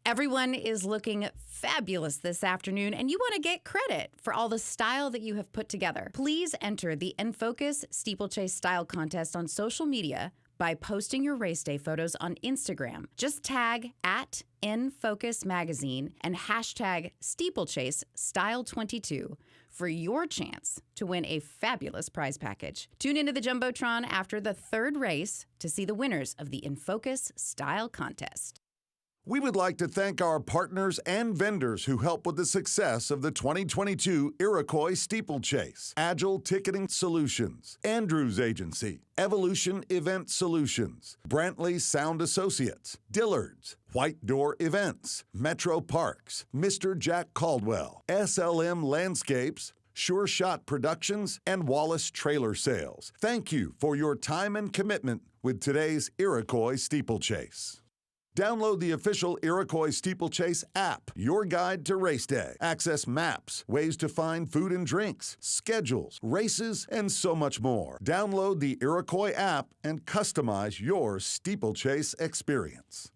Everyone is looking fabulous this afternoon, and you want to get credit for all the style that you have put together. Please enter the Enfocus Steeplechase Style Contest on social media by posting your race day photos on Instagram. Just tag @Enfocus Magazine and hashtag Steeplechase Style22 for your chance to win a fabulous prize package. Tune into the Jumbotron after the third race to see the winners of the Enfocus Style Contest. We would like to thank our partners and vendors who help with the success of the 2022 Iroquois Steeplechase. Agile Ticketing Solutions, Andrews Agency, Evolution Event Solutions, Brantley Sound Associates, Dillard's, White Door Events, Metro Parks, Mr. Jack Caldwell, SLM Landscapes, Sure Shot Productions, and Wallace Trailer Sales. Thank you for your time and commitment with today's Iroquois Steeplechase. Download the official Iroquois Steeplechase app, your guide to race day. Access maps, ways to find food and drinks, schedules, races, and so much more. Download the Iroquois app and customize your steeplechase experience.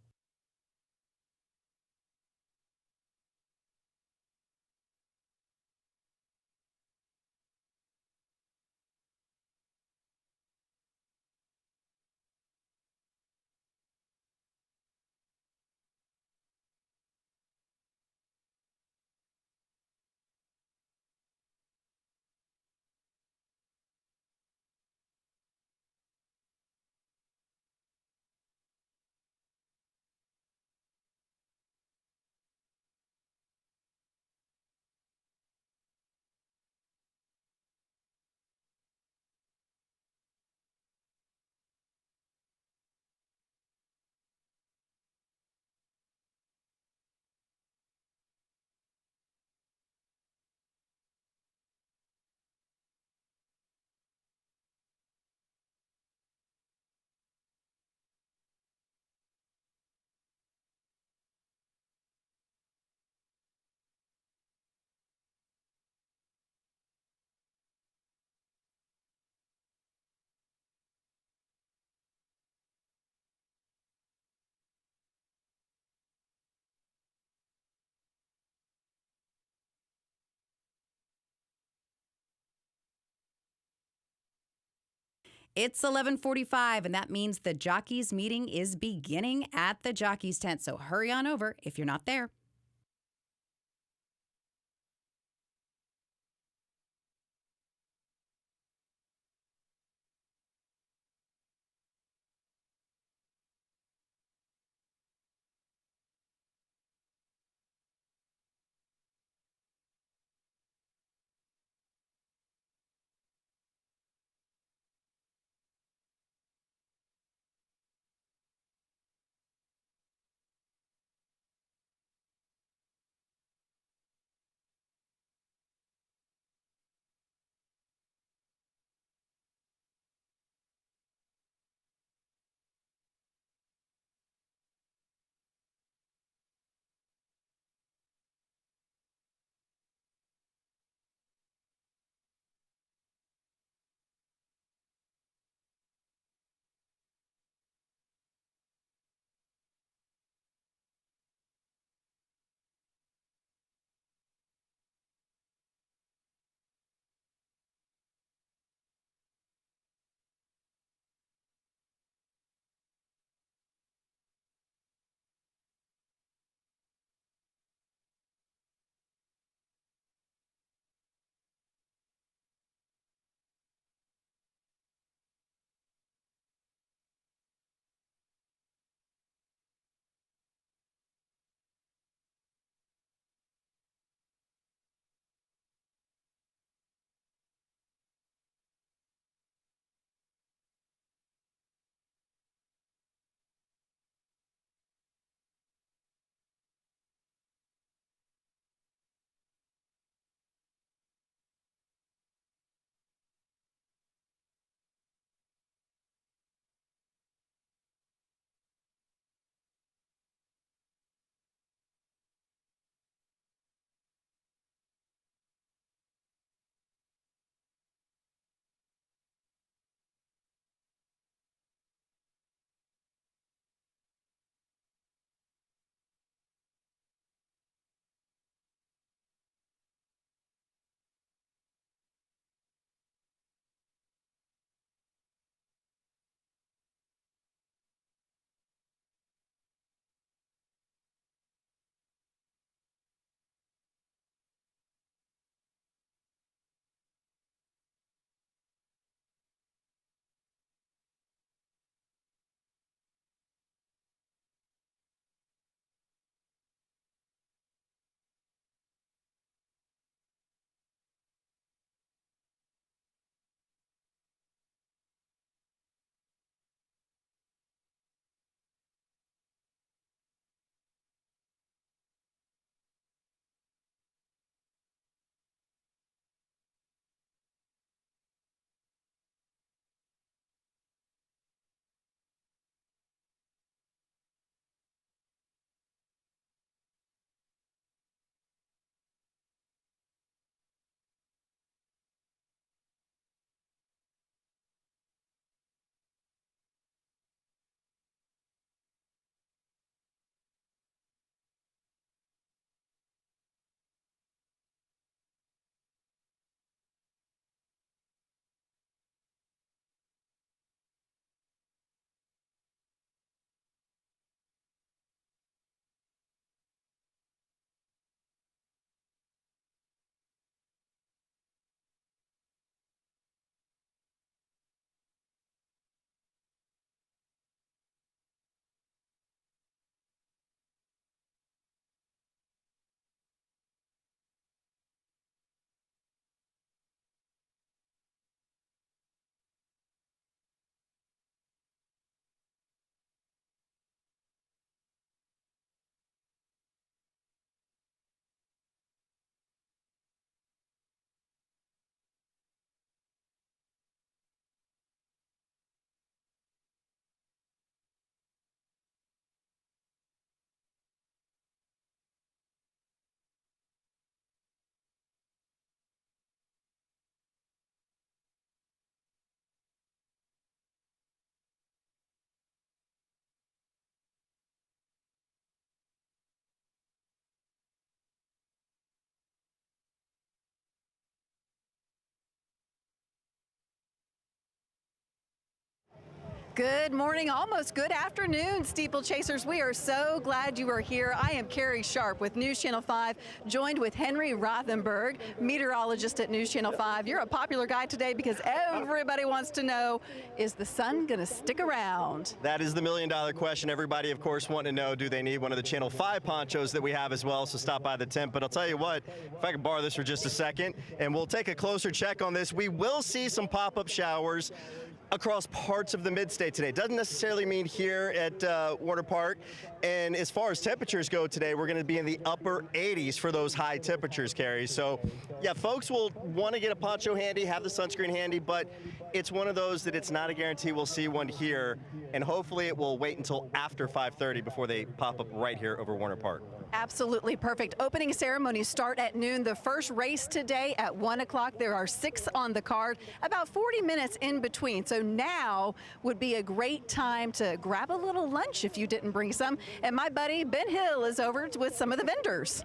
It's 11:45, and that means the jockeys meeting is beginning at the jockeys tent. So hurry on over if you're not there. Good morning, almost good afternoon, steeplechasers. We are so glad you are here. I am Carrie Sharp with News Channel 5, joined with Henry Rothenberg, meteorologist at News Channel 5. You're a popular guy today because everybody wants to know, is the sun going to stick around? That is the million-dollar question. Everybody, of course, wanting to know, do they need one of the Channel 5 ponchos that we have as well? So stop by the tent. But I'll tell you what, if I can borrow this for just a second, and we'll take a closer check on this. We will see some pop-up showers across parts of the mid-state today. Doesn't necessarily mean here at Warner Park. And as far as temperatures go today, we're going to be in the upper 80s for those high temperatures, Carrie. So, yeah, folks will want to get a poncho handy, have the sunscreen handy, but it's one of those that it's not a guarantee we'll see one here. And hopefully it will wait until after 5:30 before they pop up right here over Warner Park. Absolutely perfect. Opening ceremonies start at noon. The first race today at 1 o'clock. There are 6 on the card, about 40 minutes in between. So now would be a great time to grab a little lunch if you didn't bring some. And my buddy Ben Hill is over with some of the vendors.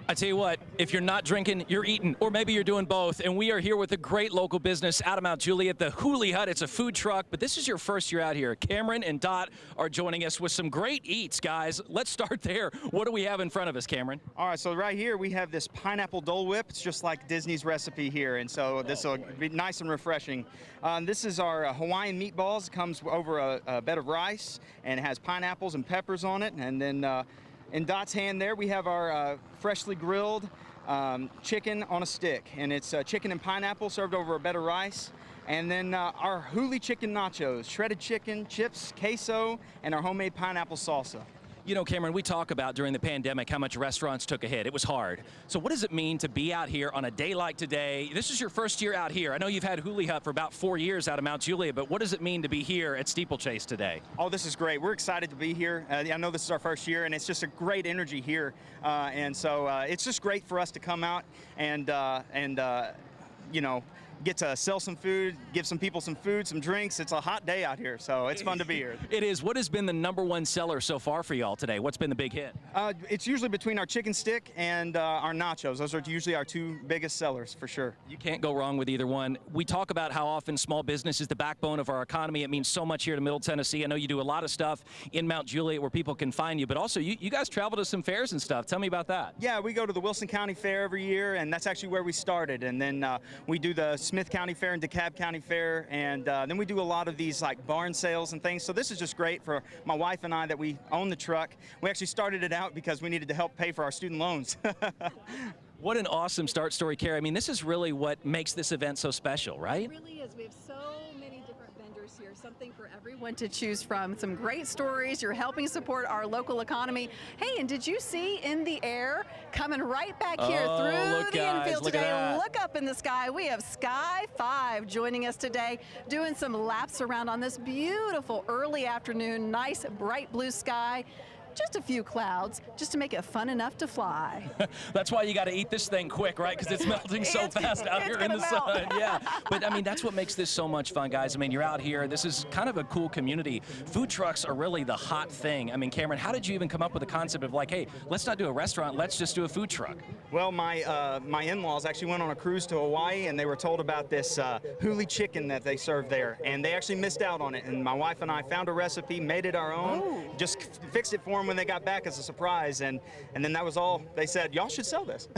I tell you what, if you're not drinking, you're eating, or maybe you're doing both. And we are here with a great local business out of Mount Juliet, the Huli Hut. It's a food truck, but this is your first year out here. Cameron and Dot are joining us with some great eats, guys. Let's start there. What do we have in front of us, Cameron? All right, so right here we have this pineapple Dole Whip. It's just like Disney's recipe here, and so this will be nice and refreshing. This is our Hawaiian meatballs. It comes over a bed of rice and it has pineapples and peppers on it, and then in Dot's hand there, we have our freshly grilled chicken on a stick, and it's chicken and pineapple served over a bed of rice. And then our Huli chicken nachos, shredded chicken, chips, queso, and our homemade pineapple salsa. You know, Cameron, we talk about during the pandemic how much restaurants took a hit. It was hard. So what does it mean to be out here on a day like today? This is your first year out here. I know you've had Huli Hut for about 4 years out of Mount Juliet, but what does it mean to be here at Steeplechase today? Oh, this is great. We're excited to be here. I know this is our first year, and it's just a great energy here. And so it's just great for us to come out and you know, get to sell some food, give some people some food, some drinks. It's a hot day out here, so it's fun to be here. It is. What has been the #1 seller so far for y'all today? What's been the big hit? It's usually between our chicken stick and our nachos. Those are usually our 2 biggest sellers, for sure. You can't go wrong with either one. We talk about how often small business is the backbone of our economy. It means so much here to Middle Tennessee. I know you do a lot of stuff in Mount Juliet where people can find you, but also you guys travel to some fairs and stuff. Tell me about that. Yeah, we go to the Wilson County Fair every year, and that's actually where we started. And then we do the Smith County Fair and DeKalb County Fair, and then we do a lot of these like barn sales and things. So this is just great for my wife and I that we own the truck. We actually started it out because we needed to help pay for our student loans. What an awesome start story, Carrie. I mean, this is really what makes this event so special, right? It really is. We have so many different vendors here, something for everyone to choose from. Some great stories. You're helping support our local economy. Hey, and did you see in the air, coming right back here through the infield today, look up in the sky. We have Sky 5 joining us today, doing some laps around on this beautiful early afternoon, nice bright blue sky. Just a few clouds, just to make it fun enough to fly. That's why you got to eat this thing quick, right? Because it's melting so fast out here in the sun. Yeah, but I mean, that's what makes this so much fun, guys. I mean, you're out here. This is kind of a cool community. Food trucks are really the hot thing. I mean, Cameron, how did you even come up with the concept of like, hey, let's not do a restaurant, let's just do a food truck? Well, my in-laws actually went on a cruise to Hawaii, and they were told about this Huli chicken that they served there, and they actually missed out on it. And my wife and I found a recipe, made it our own, just fixed it for them when they got back as a surprise, and then that was all. They said, y'all should sell this.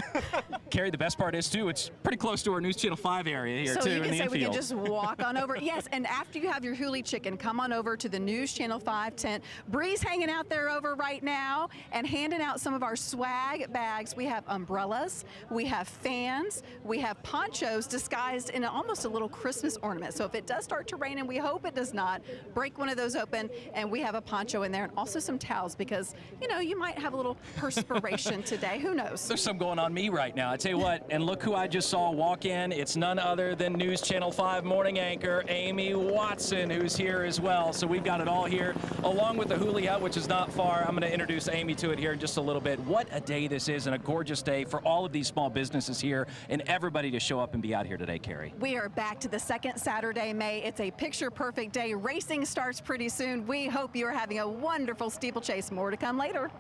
Carrie, the best part is too, it's pretty close to our News Channel 5 area here too, in the infield. So you can say we can just walk on over. Yes, and after you have your Huli chicken, come on over to the News Channel 5 tent. Bree's hanging out there over right now and handing out some of our swag bags. We have umbrellas, we have fans, we have ponchos disguised in almost a little Christmas ornament. So if it does start to rain, and we hope it does not, break one of those open, and we have a poncho in there, and also some towels, because you know, you might have a little perspiration today. Who knows? There's some going on me right now. I tell you what, and look who I just saw walk in. It's none other than News Channel 5 morning anchor Amy Watson, who's here as well. So we've got it all here, along with the Huli Hut, which is not far. I'm going to introduce Amy to it here in just a little bit. What a day this is, and a gorgeous day for all of these small businesses here, and everybody to show up and be out here today, Carrie. We are back to the second Saturday, May. It's a picture-perfect day. Racing starts pretty soon. We hope you are having a wonderful steeplechase. More to come later.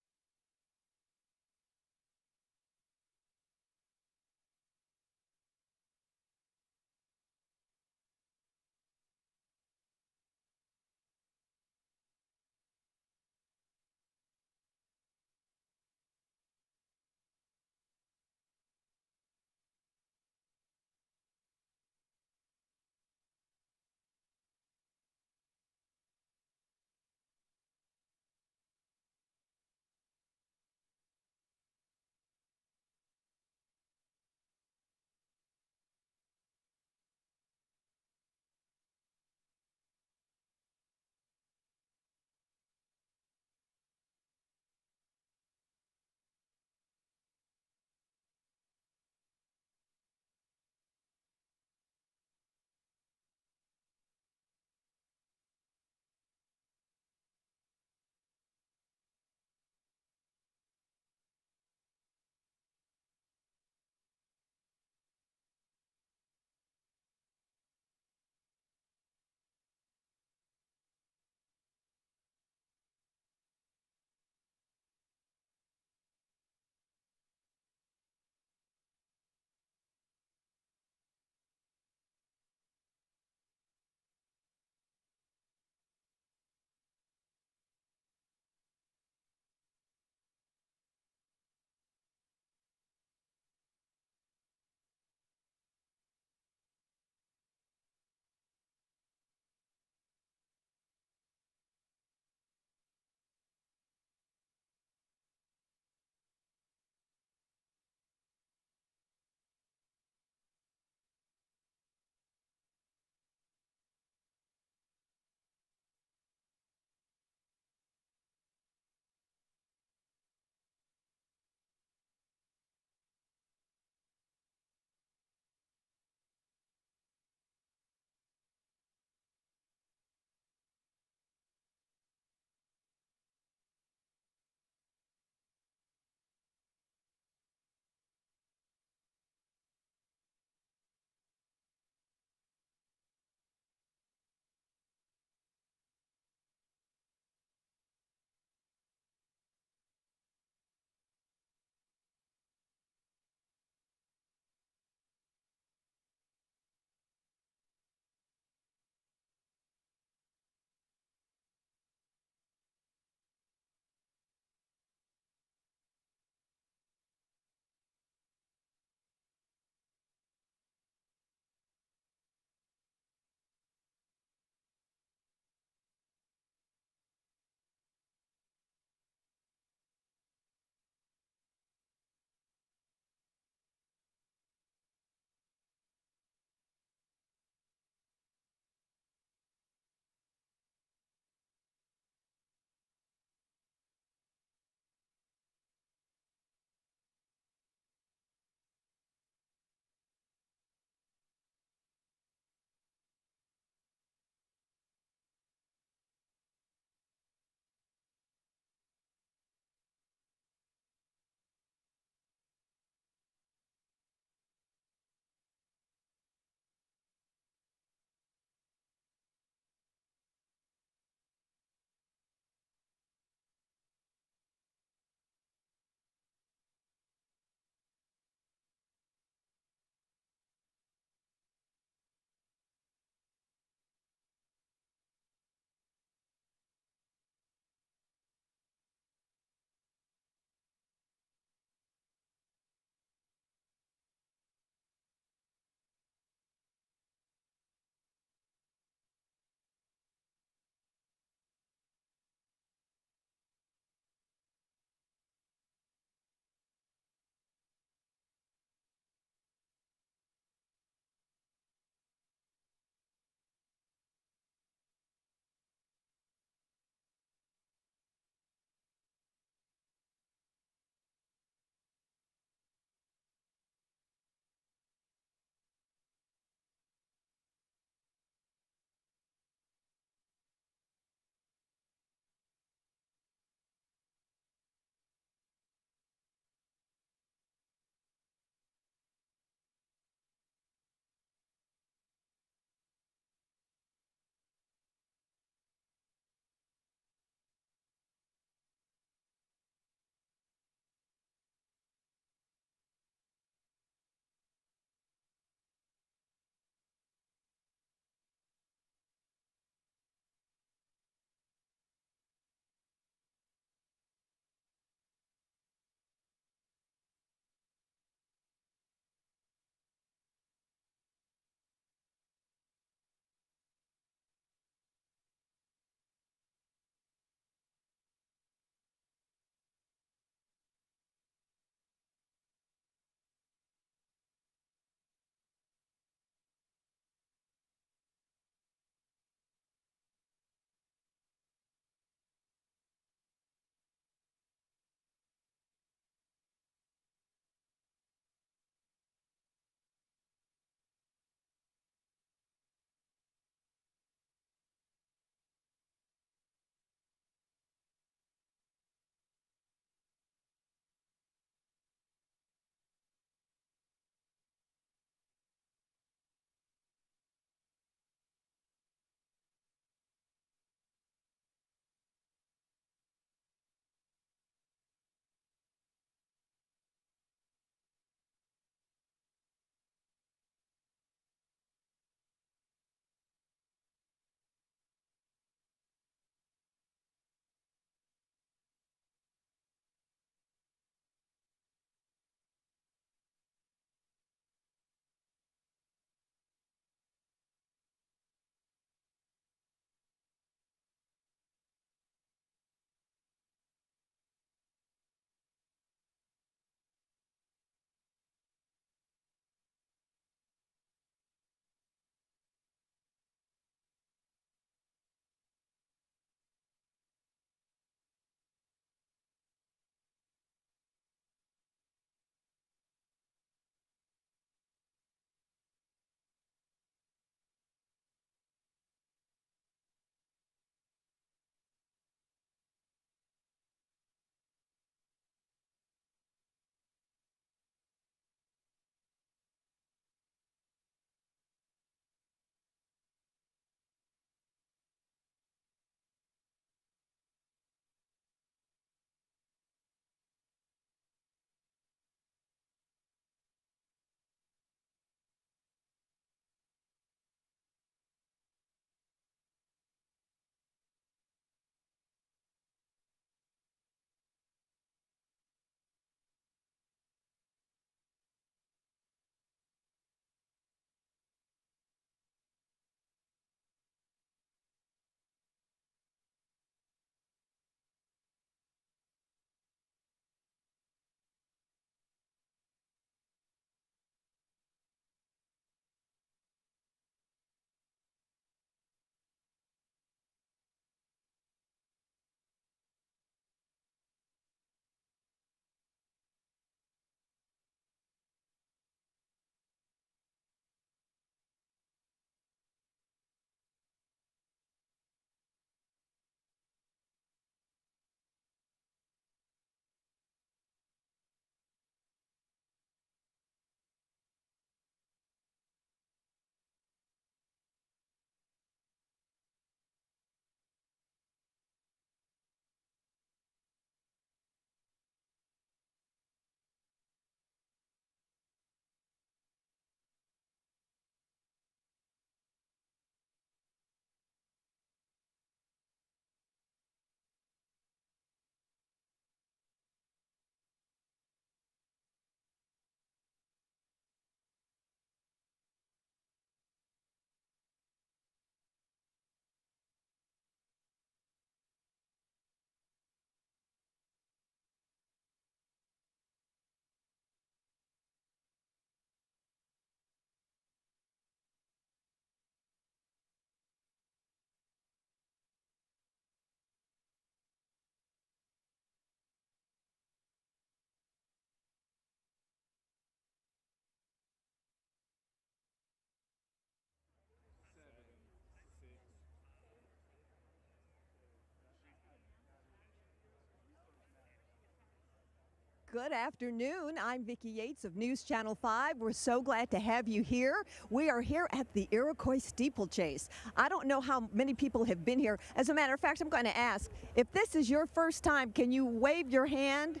Good afternoon. I'm Vicki Yates of News Channel 5. We're so glad to have you here. We are here at the Iroquois Steeplechase. I don't know how many people have been here. As a matter of fact, I'm going to ask, if this is your first time, can you wave your hand?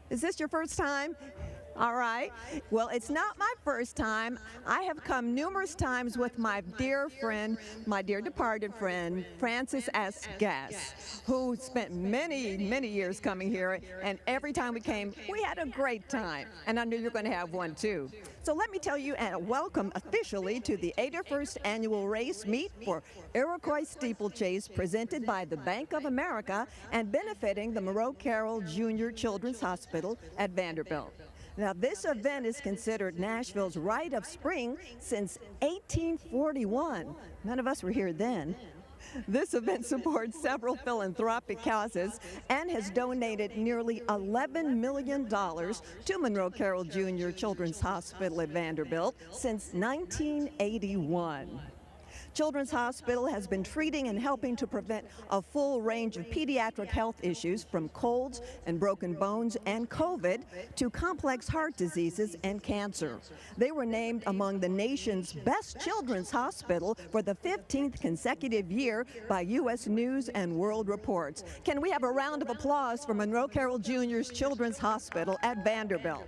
Is this your first time? All right. Well, it's not my first time. I have come numerous times with my dear friend, my dear departed friend, Francis S. Gass, who spent many, many years coming here, and every time we came, we had a great time, and I knew you were going to have one too. So let me tell you and welcome officially to the 81st annual race meet for Iroquois Steeplechase, presented by the Bank of America and benefiting the Monroe Carroll Jr. Children's Hospital at Vanderbilt. Now, this event is considered Nashville's rite of spring since 1841. None of us were here then. This event supports several philanthropic causes and has donated nearly $11 million to Monroe Carroll Jr. Children's Hospital at Vanderbilt since 1981. Children's Hospital has been treating and helping to prevent a full range of pediatric health issues, from colds and broken bones and COVID to complex heart diseases and cancer. They were named among the nation's best children's hospital for the 15th consecutive year by U.S. News and World Reports. Can we have a round of applause for Monroe Carroll Jr.'s Children's Hospital at Vanderbilt?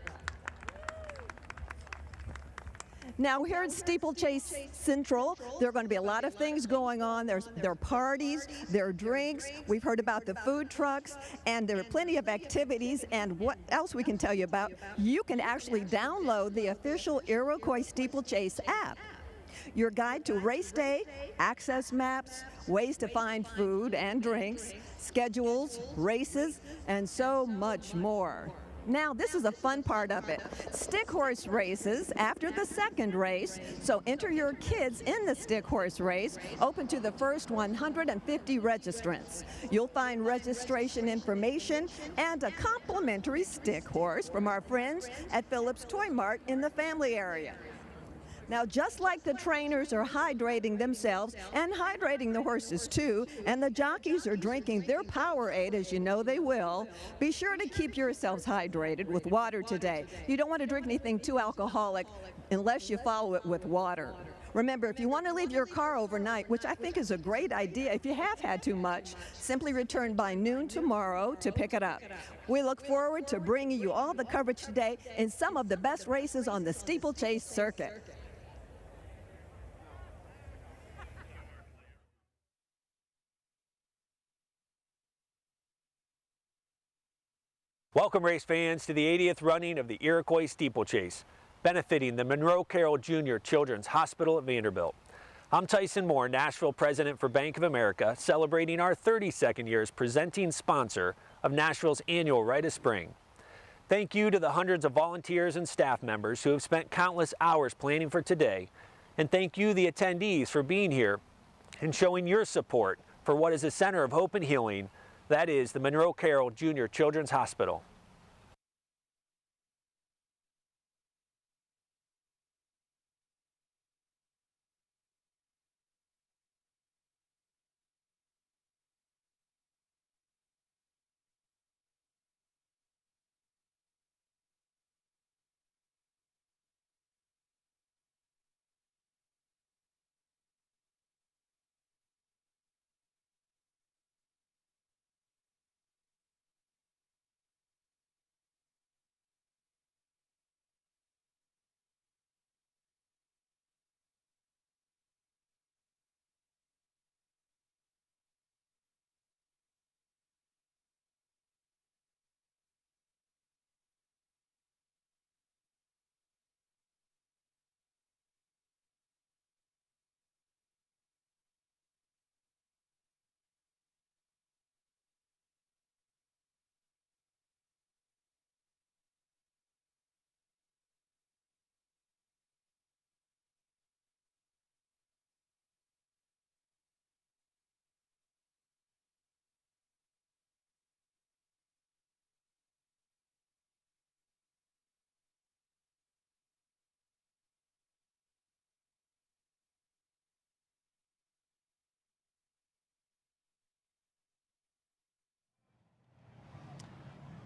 Now, here at Steeplechase Central, there are going to be a lot of things going on. There are parties, there are drinks. We've heard about the food trucks, and there are plenty of activities. And what else we can tell you about? You can actually download the official Iroquois Steeplechase app. Your guide to race day, access maps, ways to find food and drinks, schedules, races, and so much more. Now, this is a fun part of it. Stick horse races after the second race, so enter your kids in the stick horse race, open to the first 150 registrants. You'll find registration information and a complimentary stick horse from our friends at Phillips Toy Mart in the family area. Now, just like the trainers are hydrating themselves and hydrating the horses too, and the jockeys are drinking their Powerade, as you know they will, be sure to keep yourselves hydrated with water today. You don't want to drink anything too alcoholic unless you follow it with water. Remember, if you want to leave your car overnight, which I think is a great idea, if you have had too much, simply return by noon tomorrow to pick it up. We look forward to bringing you all the coverage today in some of the best races on the steeplechase circuit. Welcome, race fans, to the 80th running of the Iroquois Steeplechase, benefiting the Monroe Carroll Jr. Children's Hospital at Vanderbilt. I'm Tyson Moore, Nashville President for Bank of America, celebrating our 32nd year as presenting sponsor of Nashville's annual Rite of Spring. Thank you to the hundreds of volunteers and staff members who have spent countless hours planning for today, and thank you, the attendees, for being here and showing your support for what is a center of hope and healing. That is the Monroe Carroll Jr. Children's Hospital.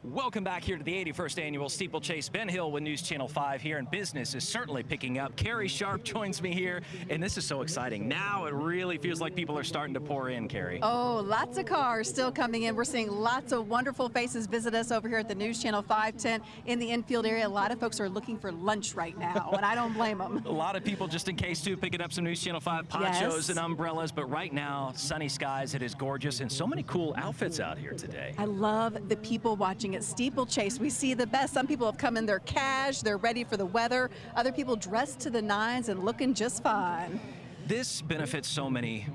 Welcome back here to the 81st Annual Steeplechase. Ben Hill with News Channel 5 here, and business is certainly picking up. Carrie Sharp joins me here, and this is so exciting. Now it really feels like people are starting to pour in, Carrie. Oh, lots of cars still coming in. We're seeing lots of wonderful faces visit us over here at the News Channel 5 tent in the infield area. A lot of folks are looking for lunch right now, and I don't blame them. A lot of people just in case, too, picking up some News Channel 5 ponchos and umbrellas, but right now, sunny skies, it is gorgeous, and so many cool outfits out here today. I love the people watching at Steeplechase. We see the best. Some people have come in their cash, they're ready for the weather. Other people dressed to the nines and looking just fine. This benefits so many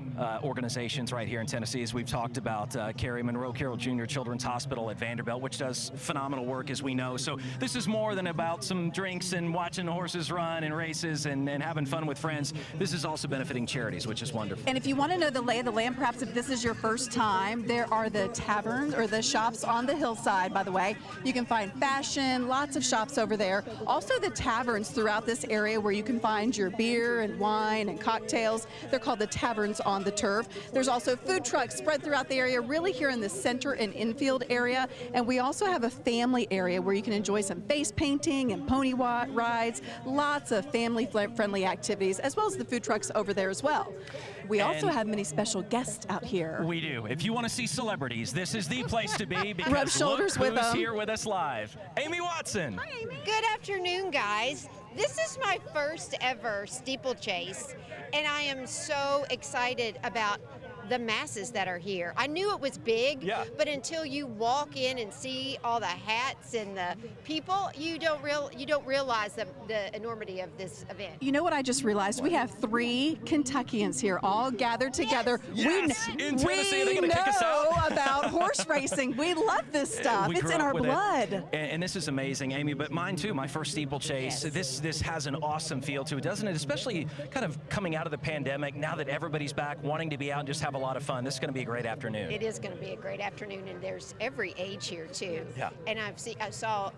organizations right here in Tennessee, as we've talked about. Carrie, Monroe Carroll Jr. Children's Hospital at Vanderbilt, which does phenomenal work, as we know. So this is more than about some drinks and watching the horses run and races and having fun with friends. This is also benefiting charities, which is wonderful. And if you want to know the lay of the land, perhaps if this is your first time, there are the taverns or the shops on the hillside, by the way. You can find fashion, lots of shops over there. Also the taverns throughout this area where you can find your beer and wine and cocktails. They're called the taverns on the turf. There's also food trucks spread throughout the area, really here in the center and infield area. And we also have a family area where you can enjoy some face painting and pony rides, lots of family-friendly activities, as well as the food trucks over there as well. We also have many special guests out here. We do. If you want to see celebrities, this is the place to be, because rub shoulders look with who's them. here with us live. Amy Watson. Hi, Amy. Good afternoon, guys. This is my first ever steeplechase, and I am so excited about the masses that are here. I knew it was big, but until you walk in and see all the hats and the people, you don't realize the enormity of this event. You know what I just realized? We have 3 Kentuckians here, all gathered together. Yes! In Tennessee, they're gonna we kick us out. know about horse racing. We love this stuff. We It's grew in up our with it. blood. And this is amazing, Amy, but mine too, my first steeplechase. This has an awesome feel to it, doesn't it? Especially kind of coming out of the pandemic, now that everybody's back wanting to be out and just have a lot of fun. This is going to be a great afternoon. It is going to be a great afternoon, and there's every age here too. Yeah. And I saw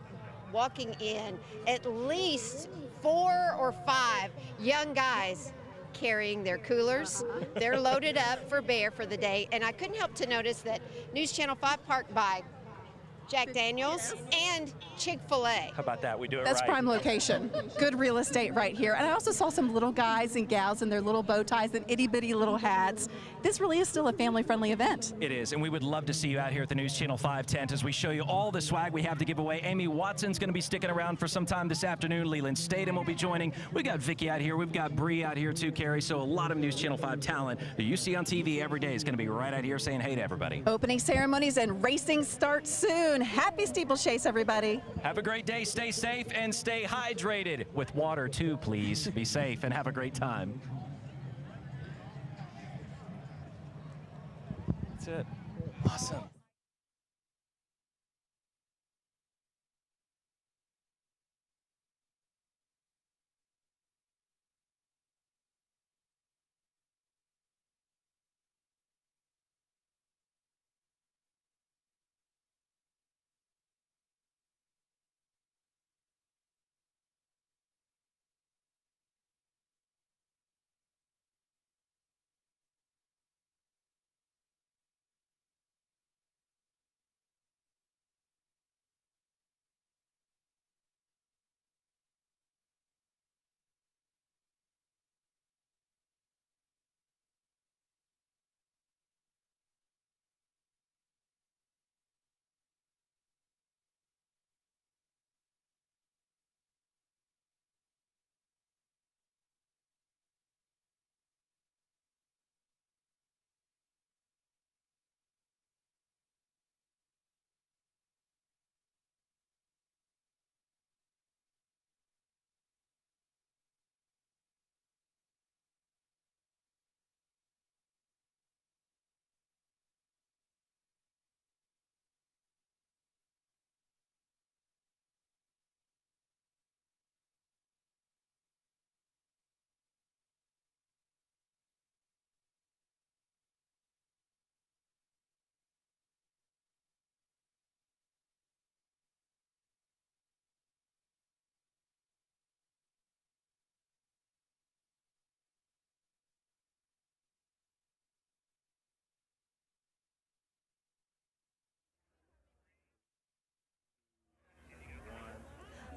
walking in at least 4 or 5 young guys carrying their coolers. They're loaded up for bear for the day, and I couldn't help to notice that News Channel 5 parked by Jack Daniels and Chick-fil-A. How about that? We do it That's right. prime location. Good real estate right here. And I also saw some little guys and gals in their little bow ties and itty-bitty little hats. This really is still a family-friendly event. It is, and we would love to see you out here at the News Channel 5 tent as we show you all the swag we have to give away. Amy Watson's going to be sticking around for some time this afternoon. Leland Statham will be joining. We got Vicky out here. We've got Bree out here too, Carrie. So a lot of News Channel 5 talent that you see on TV every day is going to be right out here saying hey to everybody. Opening ceremonies and racing starts soon. Happy steeplechase, everybody. Have a great day. Stay safe and stay hydrated. With water too, please. Be safe and have a great time. That's it. Awesome.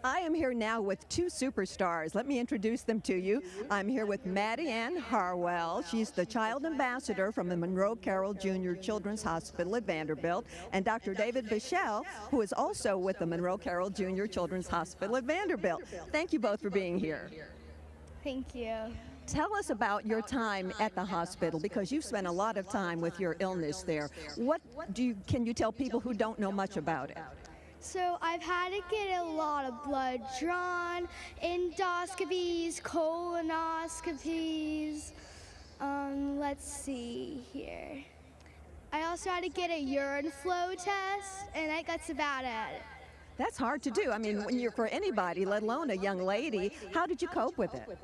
I am here now with two superstars. Let me introduce them to you. I'm here with Maddie Ann Harwell. She's the child ambassador from the Monroe Carroll Jr. Children's Hospital at Vanderbilt, and Dr. David Bichelle, who is also with the Monroe Carroll Jr. Children's Hospital at Vanderbilt. Thank you both for being here. Thank you. Tell us about your time at the hospital, because you've spent a lot of time with your illness there. Can you tell people who don't know much about it? So I've had to get a lot of blood drawn, endoscopies, colonoscopies. Let's see here. I also had to get a urine flow test, and that's about it. That's hard to do. I mean, when you're for anybody, let alone a young lady, how did you cope with it?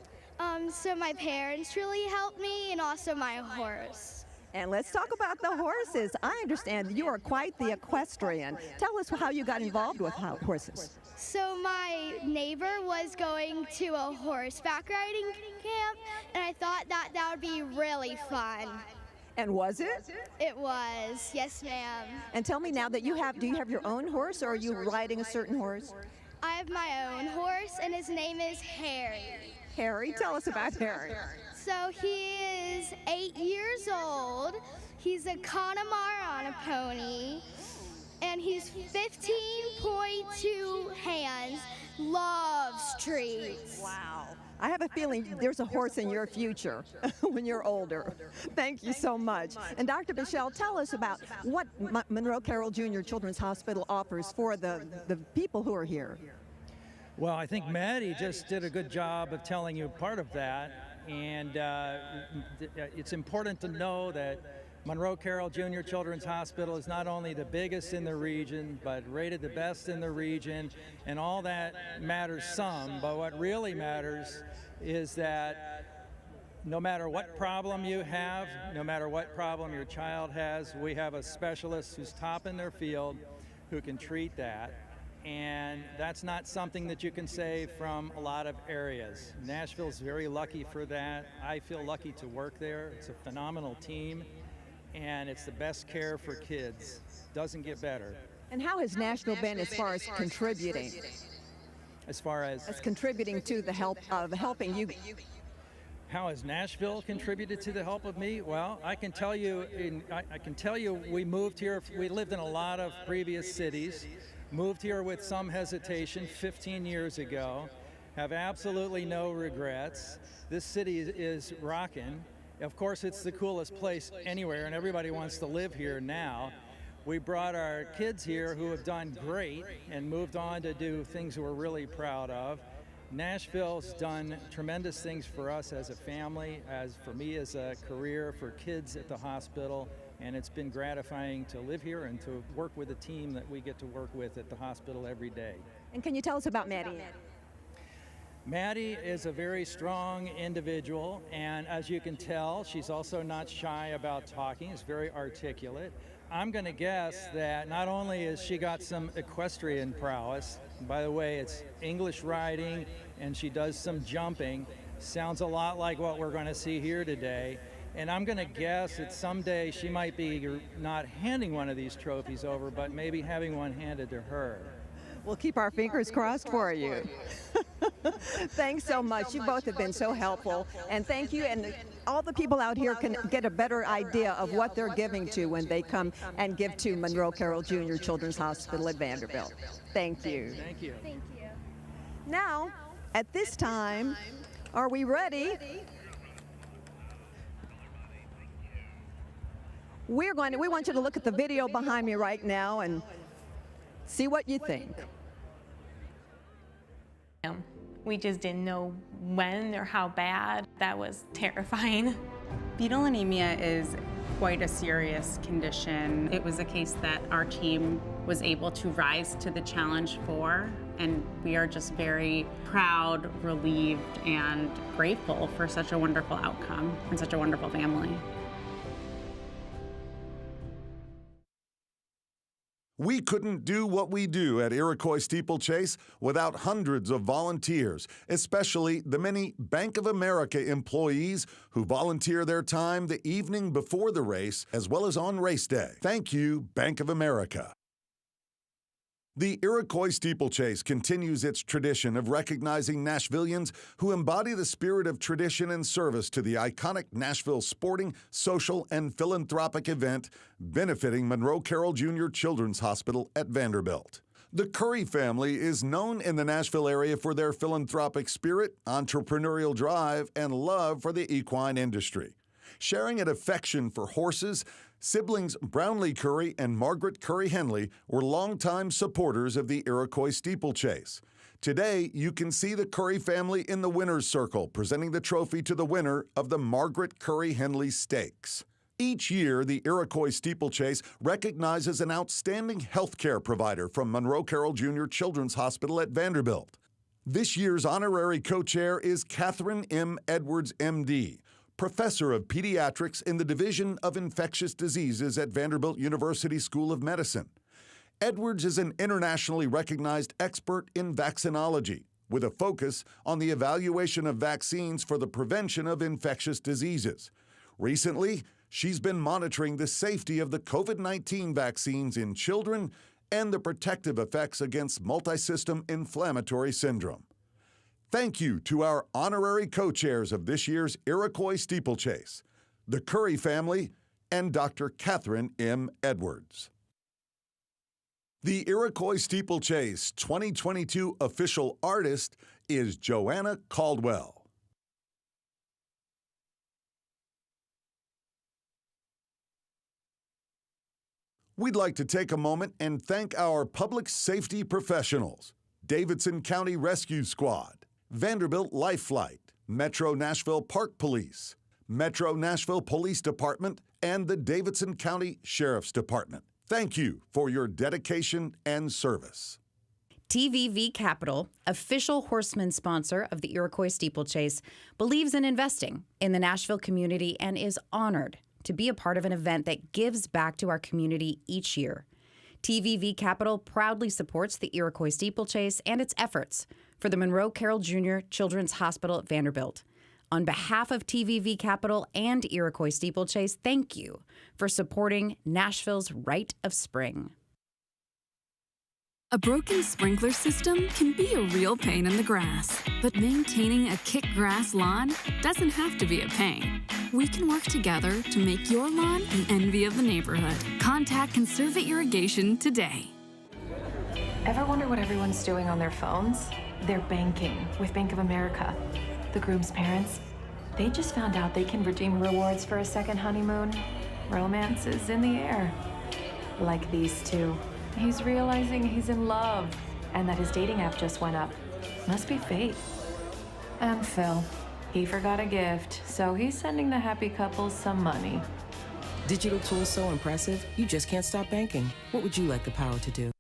So my parents really helped me, and also my horse. And let's talk about the horses. I understand you are quite the equestrian. Tell us how you got involved with horses. So my neighbor was going to a horseback riding camp, and I thought that would be really fun. And was it? It was, yes ma'am. And tell me now that do you have your own horse, or are you riding a certain horse? I have my own horse, and his name is Harry. Harry, tell us about Harry. So he is 8 years old. He's a Connemara on a pony, and he's 15.2 hands, loves treats. Wow. I have a feeling there's a horse in your future when you're older. Thank you so much. And Dr. Bichelle, tell us about what Monroe Carroll Jr. Children's Hospital offers for the people who are here. Well, I think Maddie just did a good job of telling you part of that. And it's important to know that Monroe Carroll Jr. Children's Hospital is not only the biggest in the region, but rated the best in the region. And all that matters some, but what really matters is that no matter what problem you have, no matter what problem your child has, we have a specialist who's top in their field who can treat that. And that's not something that you can say from a lot of areas. Nashville's very lucky for that. I feel lucky to work there. It's a phenomenal team, and it's the best care for kids. Doesn't get better. And how has Nashville been as far as contributing? As far as contributing to the help of helping you. How has Nashville contributed to the help of me? Well, I can tell you we moved here. We lived in a lot of previous cities. Moved here with some hesitation 15 years ago, have absolutely no regrets. This city is rocking. Of course, it's the coolest place anywhere, and everybody wants to live here now. We brought our kids here who have done great and moved on to do things we're really proud of. Nashville's done tremendous things for us as a family, as for me as a career, for kids at the hospital. And it's been gratifying to live here and to work with a team that we get to work with at the hospital every day. And can you tell us about Maddie? Maddie is a very strong individual, and as you can tell, she's also not shy about talking. She's very articulate. I'm going to guess that not only has she got some equestrian prowess, by the way, it's English riding, and she does some jumping. Sounds a lot like what we're going to see here today. And I'm going to guess that someday she might be not handing one of these trophies over, but maybe having one handed to her. We'll keep our fingers crossed for you. Thanks so much. You both have been so helpful. And thank you. And all the people out here can get a better idea of what they're giving to when they come and give to Monroe Carroll Jr. Children's Hospital at Vanderbilt. Thank you. Thank you. Thank you. Now, at this time, are we ready? We want you to look at the video behind me right now and see what you think. We just didn't know when or how bad. That was terrifying. Fetal anemia is quite a serious condition. It was a case that our team was able to rise to the challenge for, and we are just very proud, relieved, and grateful for such a wonderful outcome and such a wonderful family. We couldn't do what we do at Iroquois Steeplechase without hundreds of volunteers, especially the many Bank of America employees who volunteer their time the evening before the race as well as on race day. Thank you, Bank of America. The Iroquois Steeplechase continues its tradition of recognizing Nashvillians who embody the spirit of tradition and service to the iconic Nashville sporting, social, and philanthropic event benefiting Monroe Carroll Jr. Children's Hospital at Vanderbilt. The Curry family is known in the Nashville area for their philanthropic spirit, entrepreneurial drive, and love for the equine industry. Sharing an affection for horses, siblings Brownlee Curry and Margaret Curry Henley were longtime supporters of the Iroquois Steeplechase. Today, you can see the Curry family in the winner's circle, presenting the trophy to the winner of the Margaret Curry Henley Stakes. Each year, the Iroquois Steeplechase recognizes an outstanding healthcare provider from Monroe Carroll Jr. Children's Hospital at Vanderbilt. This year's honorary co-chair is Catherine M. Edwards, M.D., Professor of Pediatrics in the Division of Infectious Diseases at Vanderbilt University School of Medicine. Edwards is an internationally recognized expert in vaccinology, with a focus on the evaluation of vaccines for the prevention of infectious diseases. Recently, she's been monitoring the safety of the COVID-19 vaccines in children and the protective effects against multisystem inflammatory syndrome. Thank you to our honorary co-chairs of this year's Iroquois Steeplechase, the Curry family, and Dr. Catherine M. Edwards. The Iroquois Steeplechase 2022 official artist is Joanna Caldwell. We'd like to take a moment and thank our public safety professionals: Davidson County Rescue Squad, Vanderbilt Life Flight, Metro Nashville Park Police, Metro Nashville Police Department, and the Davidson County Sheriff's Department. Thank you for your dedication and service. TVV Capital, official horseman sponsor of the Iroquois Steeplechase, believes in investing in the Nashville community and is honored to be a part of an event that gives back to our community each year. TVV Capital proudly supports the Iroquois Steeplechase and its efforts for the Monroe Carroll Jr. Children's Hospital at Vanderbilt. On behalf of TVV Capital and Iroquois Steeplechase, thank you for supporting Nashville's Rite of Spring. A broken sprinkler system can be a real pain in the grass, but maintaining a kick-grass lawn doesn't have to be a pain. We can work together to make your lawn an envy of the neighborhood. Contact Conserva Irrigation today. Ever wonder what everyone's doing on their phones? They're banking with Bank of America. The groom's parents, they just found out they can redeem rewards for a second honeymoon. Romance is in the air. Like these two. He's realizing he's in love and that his dating app just went up. Must be fate. And Phil, he forgot a gift, so he's sending the happy couple some money. Digital tools so impressive, you just can't stop banking. What would you like the power to do?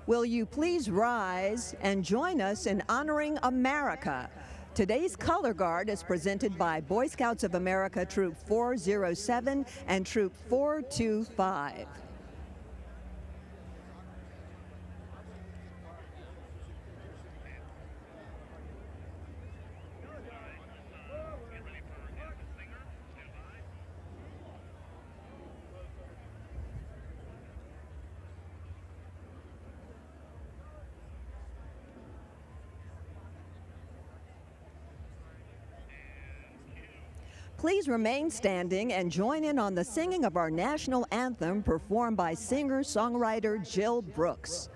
Will you please rise and join us in honoring America? Today's color guard is presented by Boy Scouts of America Troop 407 and Troop 425. Please remain standing and join in on the singing of our national anthem performed by singer-songwriter Jill Brooks.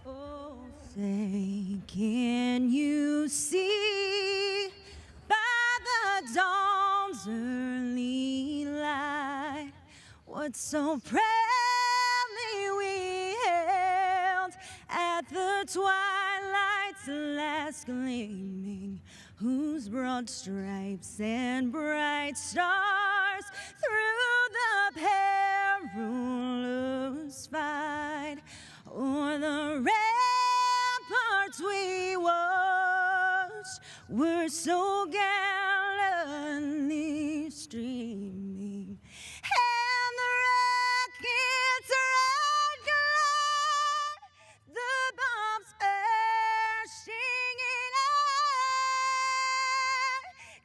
Oh, say, can you see by the dawn's early light what so proudly we hailed at the twilight's last gleaming, whose broad stripes and bright stars through the perilous fight o'er the ramparts we watched were so gallantly streaming, and the rockets' red glare, the bombs bursting in air,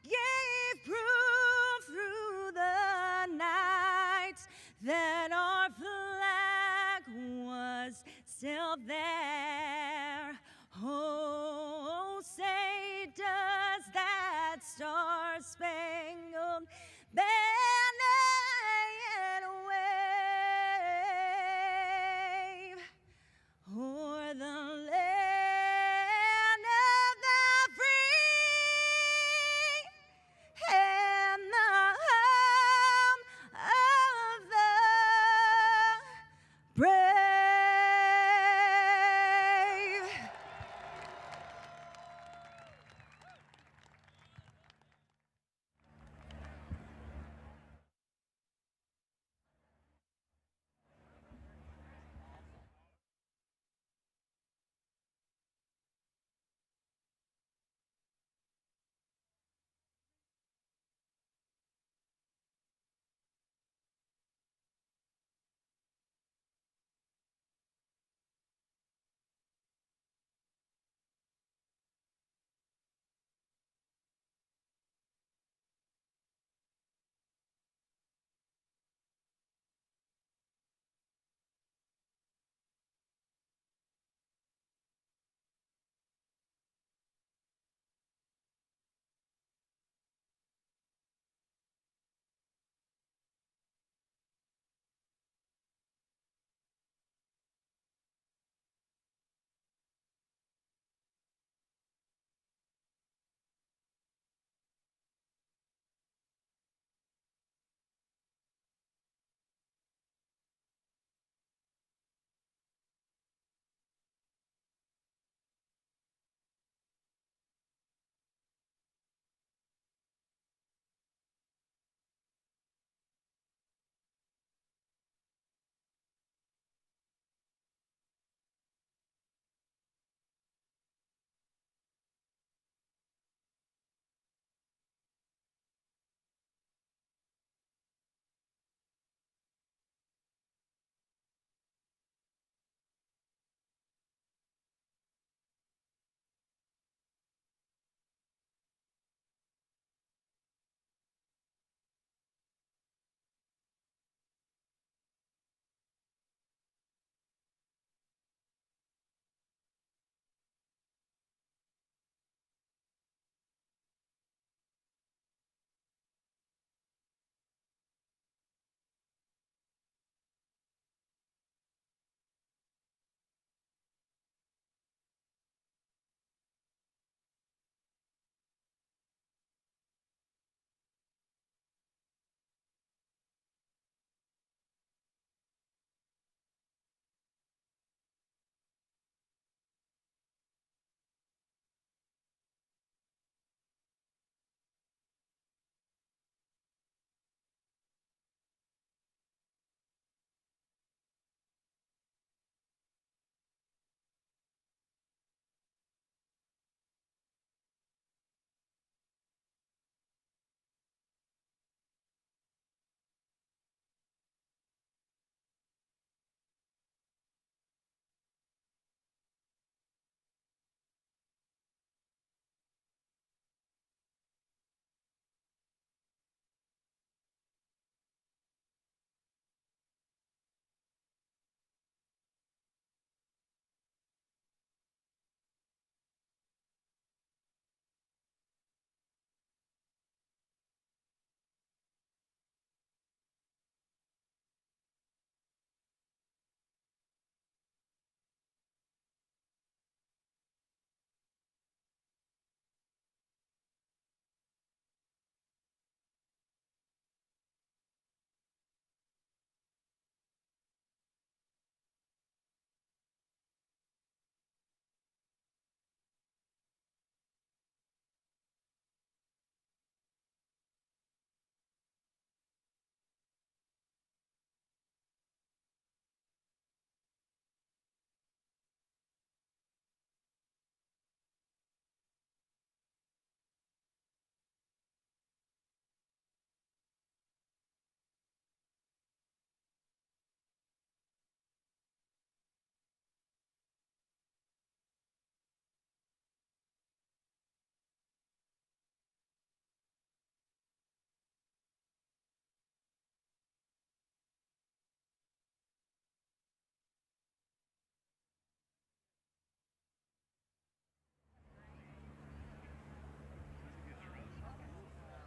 gave proof through the night that our flag was still there. Oh, say does that star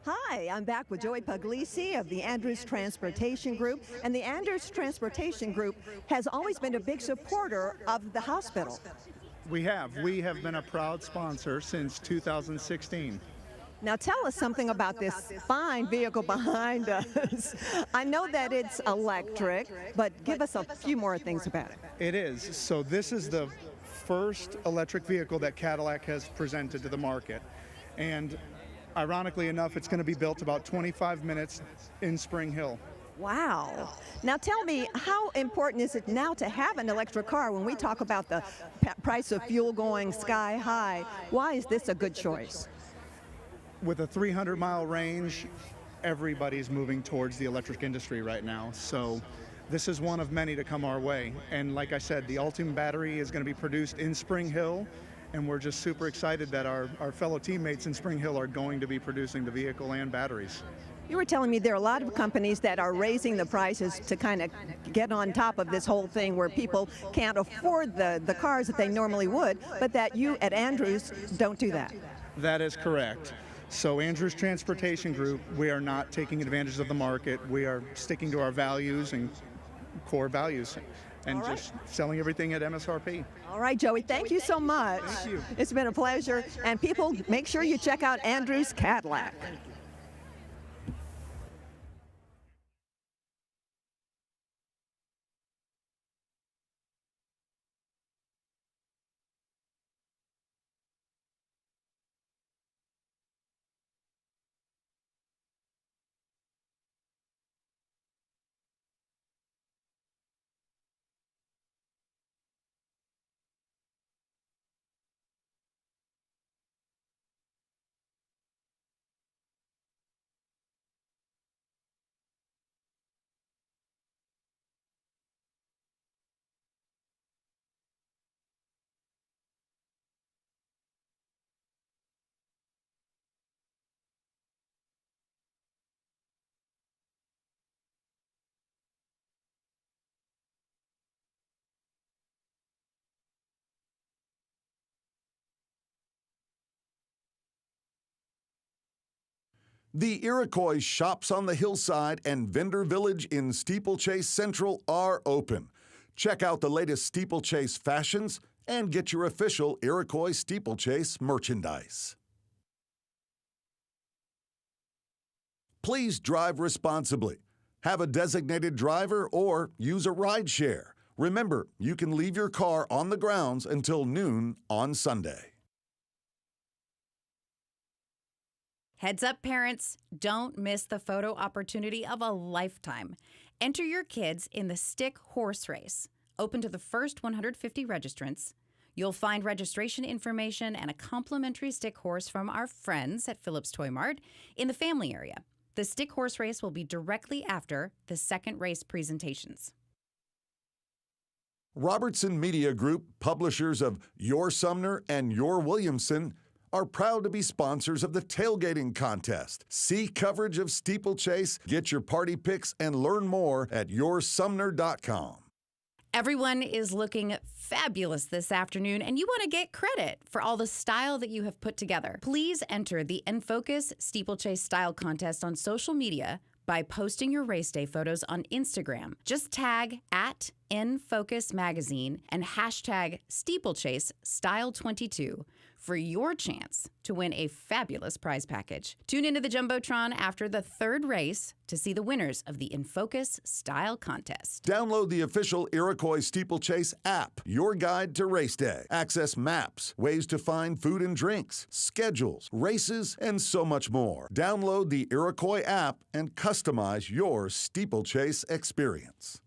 Hi, I'm back with Joey Puglisi of the Andrews Transportation Group. And the Andrews Transportation Group has always been a big supporter of the hospital. We have. We have been a proud sponsor since 2016. Now tell us something about this fine vehicle behind us. I know that it's electric, but give us a few more things about it. It is. So this is the first electric vehicle that Cadillac has presented to the market. And ironically enough, it's going to be built about 25 minutes in Spring Hill. Wow. Now tell me, how important is it now to have an electric car when we talk about the price of fuel going sky high? Why is this a good choice? With a 300-mile range, everybody's moving towards the electric industry right now. So this is one of many to come our way. And like I said, the Ultium battery is going to be produced in Spring Hill, and we're just super excited that our fellow teammates in Spring Hill are going to be producing the vehicle and batteries. You were telling me there are a lot of companies that are raising the prices to kind of get on top of this whole thing where people can't afford the cars that they normally would, but that you at Andrews don't do that. That is correct. So Andrews Transportation Group, we are not taking advantage of the market. We are sticking to our values and core values and just selling everything at MSRP. All right, Joey, thank you so much. Thank you. It's been a pleasure. And people, make sure you check out Andrews Cadillac. The Iroquois shops on the hillside and vendor village in Steeplechase Central are open. Check out the latest Steeplechase fashions and get your official Iroquois Steeplechase merchandise. Please drive responsibly. Have a designated driver or use a ride share. Remember, you can leave your car on the grounds until noon on Sunday. Heads up, parents, don't miss the photo opportunity of a lifetime. Enter your kids in the Stick Horse Race, open to the first 150 registrants. You'll find registration information and a complimentary stick horse from our friends at Phillips Toy Mart in the family area. The Stick Horse Race will be directly after the second race presentations. Robertson Media Group, publishers of Your Sumner and Your Williamson, are proud to be sponsors of the tailgating contest. See coverage of Steeplechase, get your party pics, and learn more at yoursumner.com. Everyone is looking fabulous this afternoon, and you want to get credit for all the style that you have put together. Please enter the Enfocus Steeplechase Style Contest on social media by posting your race day photos on Instagram. Just tag at Enfocus Magazine and hashtag Steeplechase Style 22 for your chance to win a fabulous prize package. Tune into the Jumbotron after the third race to see the winners of the Enfocus Style Contest. Download the official Iroquois Steeplechase app, your guide to race day. Access maps, ways to find food and drinks, schedules, races, and so much more. Download the Iroquois app and customize your steeplechase experience.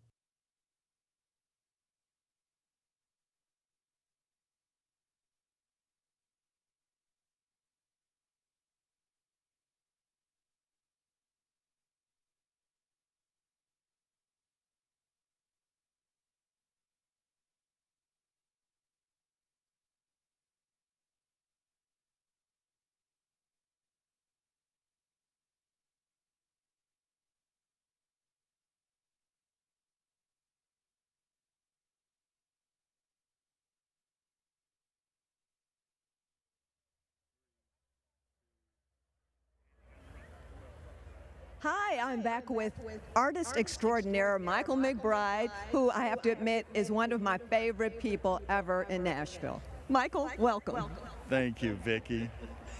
Hi, I'm back with artist extraordinaire Michael McBride, who I have to admit is one of my favorite people ever in Nashville. Michael, welcome. Thank you, Vicki.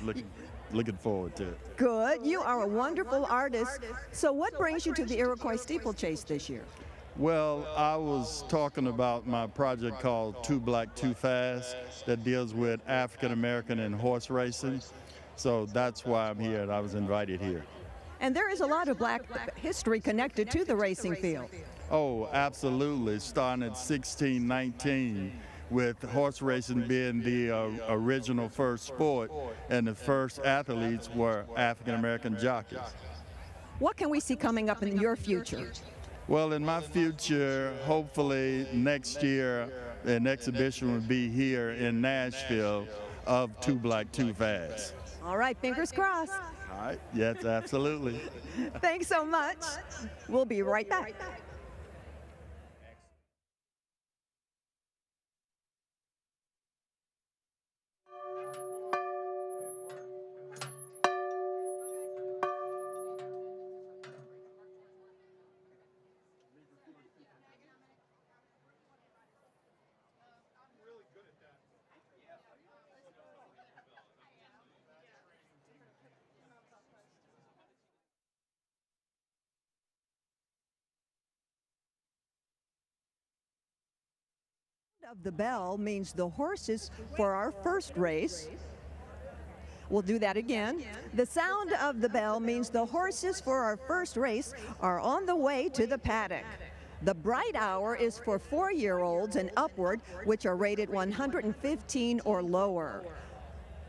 Looking forward to it. Good. You are a wonderful artist. So what brings you to the Iroquois Steeplechase this year? Well, I was talking about my project called Too Black, Too Fast that deals with African American and horse racing. So that's why I'm here, and I was invited here. And there is a lot of black history connected to the racing field. Oh, absolutely. Starting at 1619 with horse racing being the original first sport, and the first athletes were African American jockeys. What can we see coming up in your future? Well, in my future, hopefully next year, an exhibition will be here in Nashville of Too Black, Too Fast. All right, fingers crossed. All right, yes, absolutely. Thanks so much. We'll be right back. Of the bell means the horses for our first race. We'll do that again. The sound of the bell means the horses for our first race are on the way to the paddock. The bright hour is for 4-year-olds and upward, which are rated 115 or lower.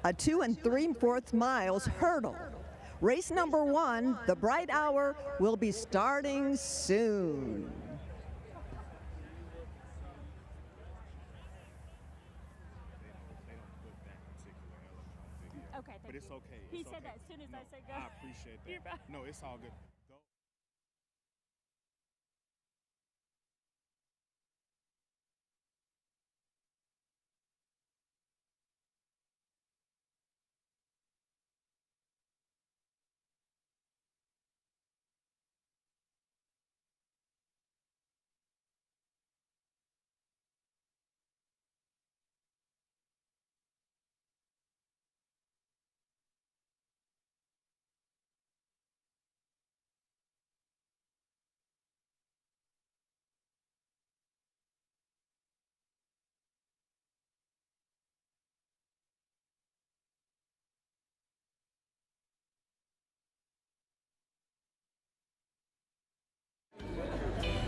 A 2 3/4 miles hurdle. Race number 1, the bright hour, will be starting soon. Okay, thank you. But it's okay. He said that as soon as I said go. I appreciate that. No, it's all good.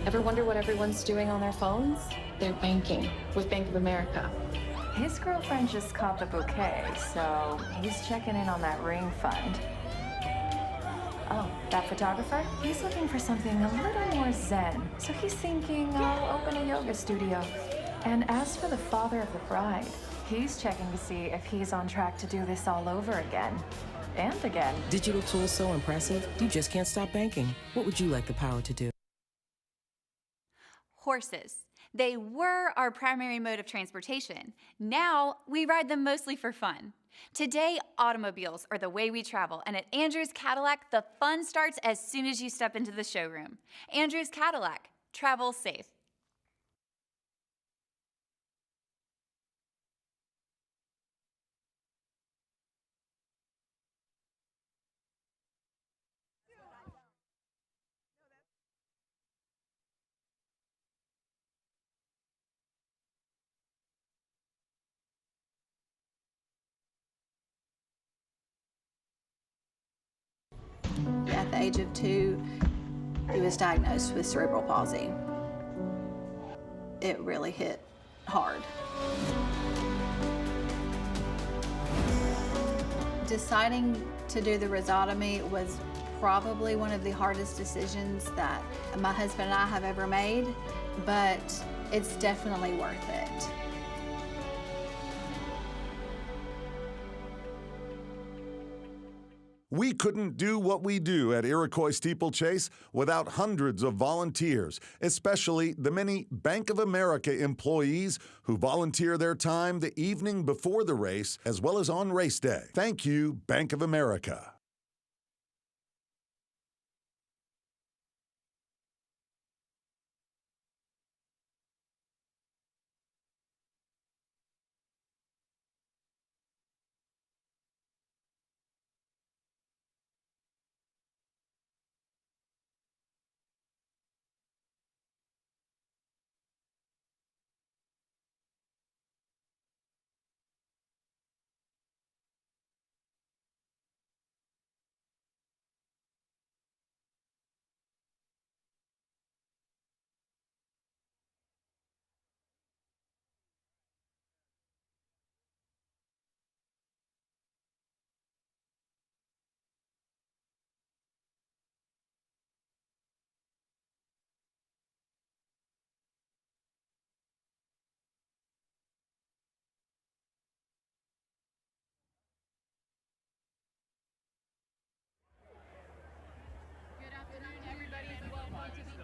Ever wonder what everyone's doing on their phones? They're banking with Bank of America. His girlfriend just caught the bouquet, so he's checking in on that ring fund. Oh, that photographer? He's looking for something a little more zen, so he's thinking I'll open a yoga studio. And as for the father of the bride, he's checking to see if he's on track to do this all over again. And again. Digital tools so impressive, you just can't stop banking. What would you like the power to do? Horses. They were our primary mode of transportation. Now, we ride them mostly for fun. Today, automobiles are the way we travel, and at Andrews Cadillac, the fun starts as soon as you step into the showroom. Andrews Cadillac. Travel safe. At the age of 2, he was diagnosed with cerebral palsy. It really hit hard. Deciding to do the rhizotomy was probably one of the hardest decisions that my husband and I have ever made, but it's definitely worth it. We couldn't do what we do at Iroquois Steeplechase without hundreds of volunteers, especially the many Bank of America employees who volunteer their time the evening before the race as well as on race day. Thank you, Bank of America.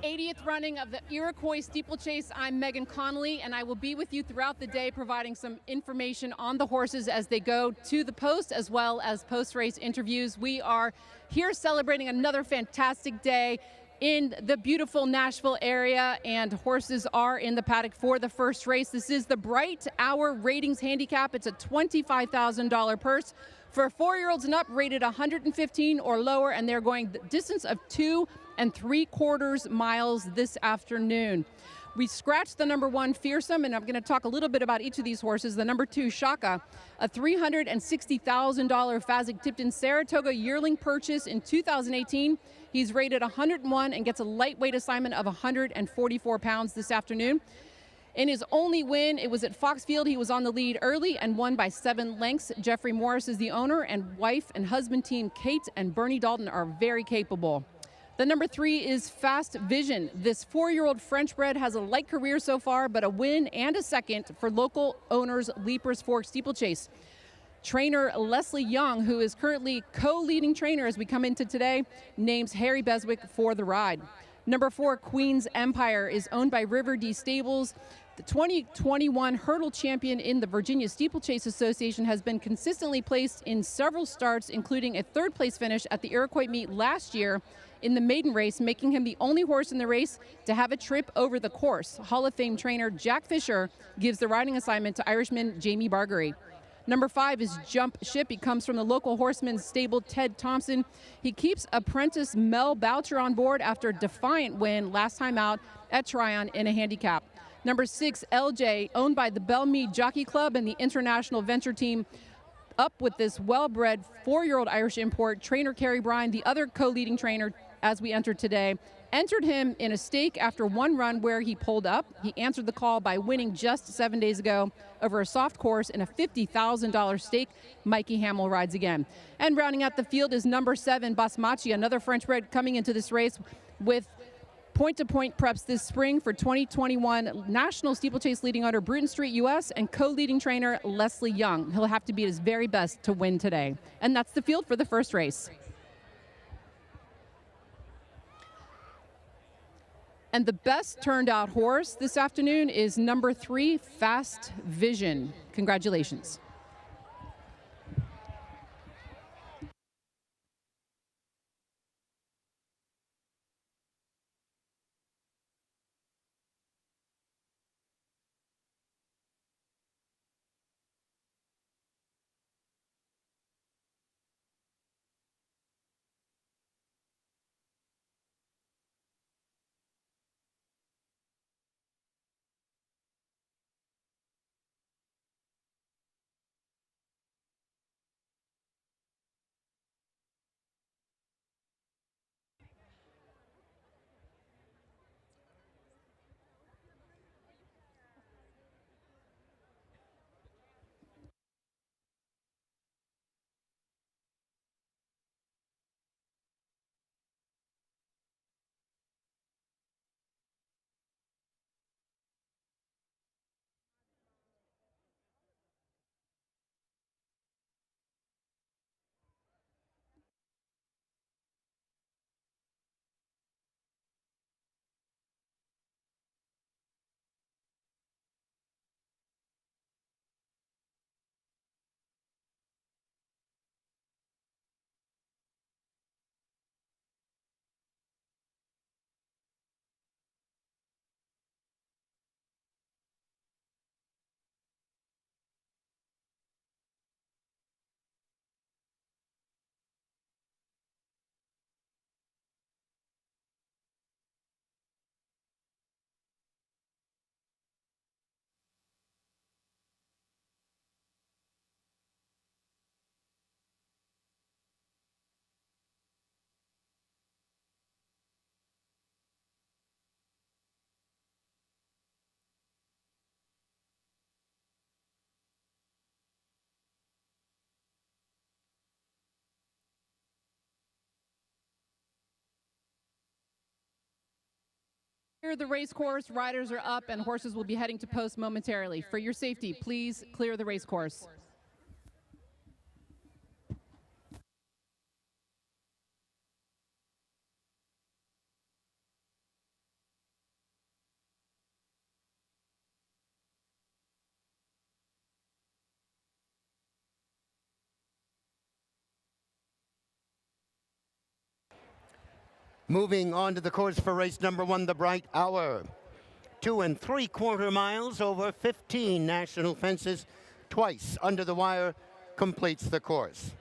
80th running of the Iroquois Steeplechase. I'm Megan Connolly, and I will be with you throughout the day providing some information on the horses as they go to the post, as well as post-race interviews. We are here celebrating another fantastic day in the beautiful Nashville area, and horses are in the paddock for the first race. This is the Bright Hour Ratings Handicap. It's a $25,000 purse for 4-year-olds and up, rated 115 or lower, and they're going the distance of 2 3/4 miles this afternoon. We scratched the number 1 Fearsome, and I'm going to talk a little bit about each of these horses. The number 2 Shaka, a $360,000 Fasig-Tipton Saratoga yearling purchase in 2018. He's rated 101 and gets a lightweight assignment of 144 pounds this afternoon. In his only win, it was at Foxfield. He was on the lead early and won by 7 lengths. Jeffrey Morris is the owner, and wife and husband team Kate and Bernie Dalton are very capable. The number 3 is Fast Vision. This 4-year-old French bred has a light career so far, but a win and a second for local owners Leapers Fork Steeplechase. Trainer Leslie Young, who is currently co-leading trainer as we come into today, names Harry Beswick for the ride. Number 4, Queen's Empire, is owned by River D Stables. The 2021 hurdle champion in the Virginia Steeplechase Association has been consistently placed in several starts, including a 3rd place finish at the Iroquois meet last year in the maiden race, making him the only horse in the race to have a trip over the course. Hall of Fame trainer Jack Fisher gives the riding assignment to Irishman Jamie Bargery. Number 5 is Jump Ship. He comes from the local horseman's stable, Ted Thompson. He keeps apprentice Mel Boucher on board after a defiant win last time out at Tryon in a handicap. Number 6, LJ, owned by the Belmead Jockey Club and the International Venture Team, up with this well-bred 4-year-old Irish import. Trainer Kerry Bryan, the other co-leading trainer as we entered today, entered him in a stake after one run where he pulled up. He answered the call by winning just 7 days ago over a soft course in a $50,000 stake. Mikey Hamill rides again. And rounding out the field is number 7, Basmachi, another French bred coming into this race with point-to-point preps this spring for 2021 National Steeplechase leading owner Bruton Street US and co-leading trainer Leslie Young. He'll have to be at his very best to win today. And that's the field for the first race. And the best turned out horse this afternoon is number 3, Fast Vision. Congratulations. Clear the race course. Riders are up and horses will be heading to post momentarily. For your safety, please clear the race course. Moving on to the course for race number 1, the Bright Hour. 2 3/4 miles over 15 national fences, twice under the wire, completes the course.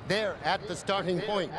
There at the starting point.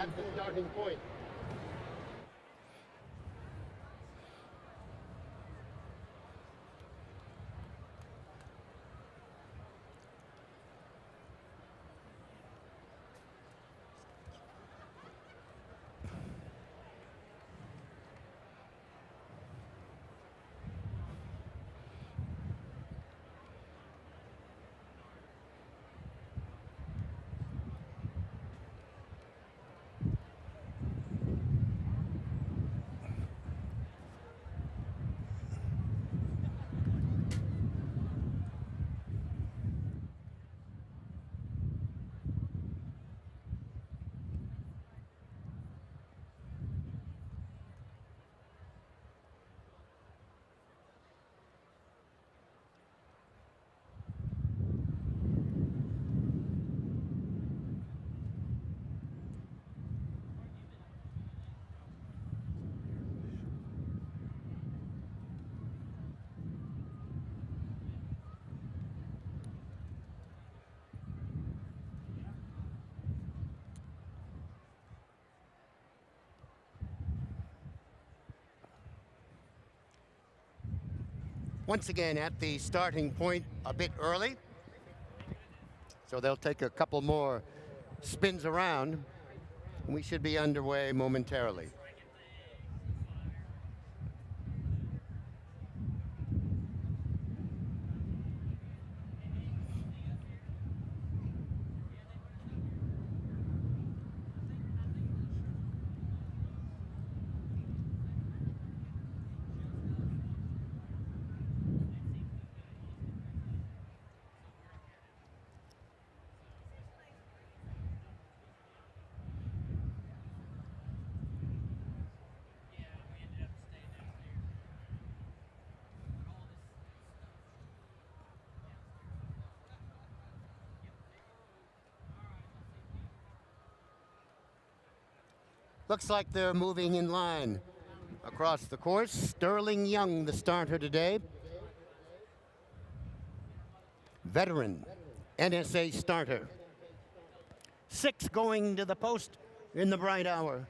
Once again at the starting point a bit early. So they'll take a couple more spins around. We should be underway momentarily. Looks like they're moving in line across the course. Sterling Young, the starter today. Veteran NSA starter. 6 going to the post in the Bright Hour.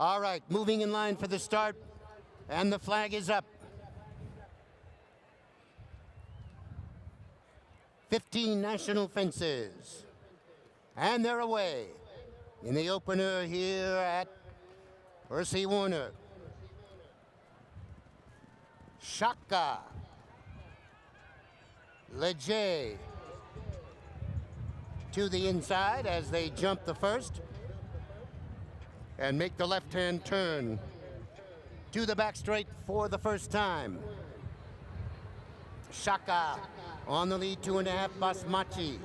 All right, moving in line for the start, and the flag is up. 15 national fences, and they're away in the opener here at Percy Warner. Shaka, Leger to the inside as they jump the first and make the left-hand turn to the back straight for the first time. Shaka on the lead, 2.5, Basmachi.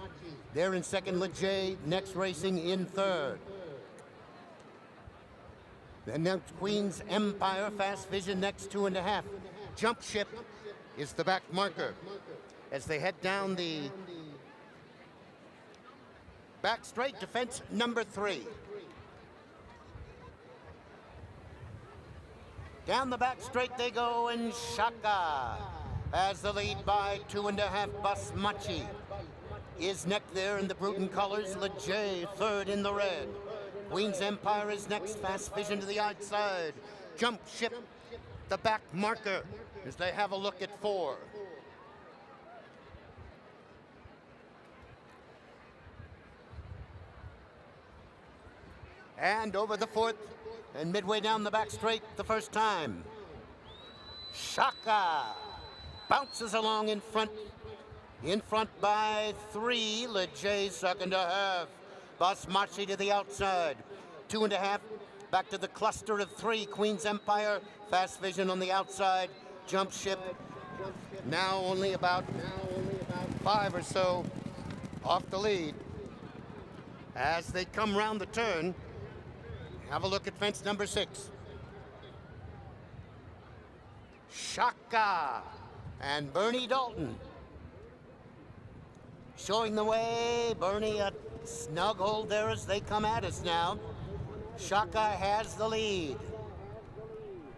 There in second, Leger, next racing in third. Then next, Queen's Empire, Fast Vision next, 2.5. Jump Ship is the back marker. as they head down the back straight to fence number 3. Down the back straight they go, and Shaka has the lead by 2.5. Basmachi is next there in the Bruton colors. Leger third in the red. Queen's Empire is next. Fast Vision to the outside. Jump Ship, the back marker, as they have a look at 4. And over the 4th, and midway down the back straight the first time. Shaka bounces along in front by 3. Leger 2.5. Basmachi to the outside. 2.5. Back to the cluster of 3. Queen's Empire. Fast Vision on the outside. Jump Ship. Now only about 5 or so off the lead. As they come round the turn, have a look at fence number 6. Shaka and Bernie Dalton showing the way. Bernie a snug hold there as they come at us now. Shaka has the lead.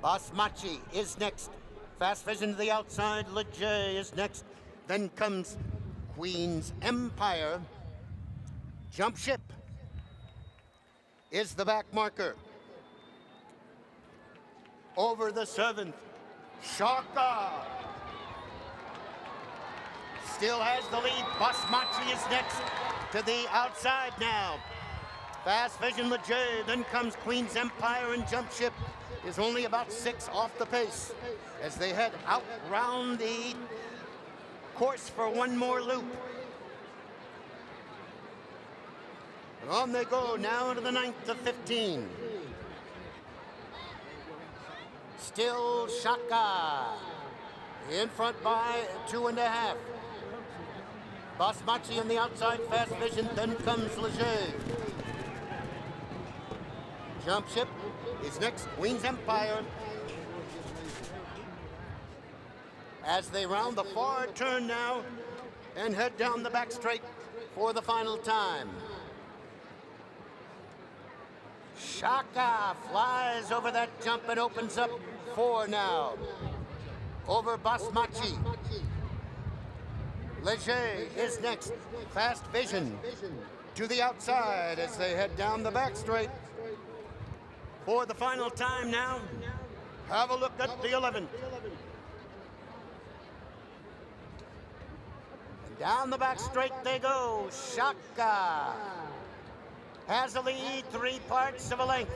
Basmachi is next. Fast Vision to the outside. Leger is next. Then comes Queen's Empire. Jump Ship is the back marker. Over the 7th, Shaka still has the lead. Basmachi is next to the outside now. Fast Vision, Leger, then comes Queen's Empire, and Jump Ship is only about 6 off the pace as they head out round the course for one more loop. And on they go now to the 9th of 15. Still Shaka in front by 2.5. Basmachi on the outside, Fast Vision, then comes Leger. Jump Ship is next. Queen's Empire. As they round the far turn now and head down the back straight for the final time. Shaka flies over that jump and opens up 4 now. Over Basmachi. Leger is next. Fast Vision to the outside as they head down the back straight for the final time now. Have a look at the 11th. And down the back straight they go. Shaka has a lead 3 parts of a length.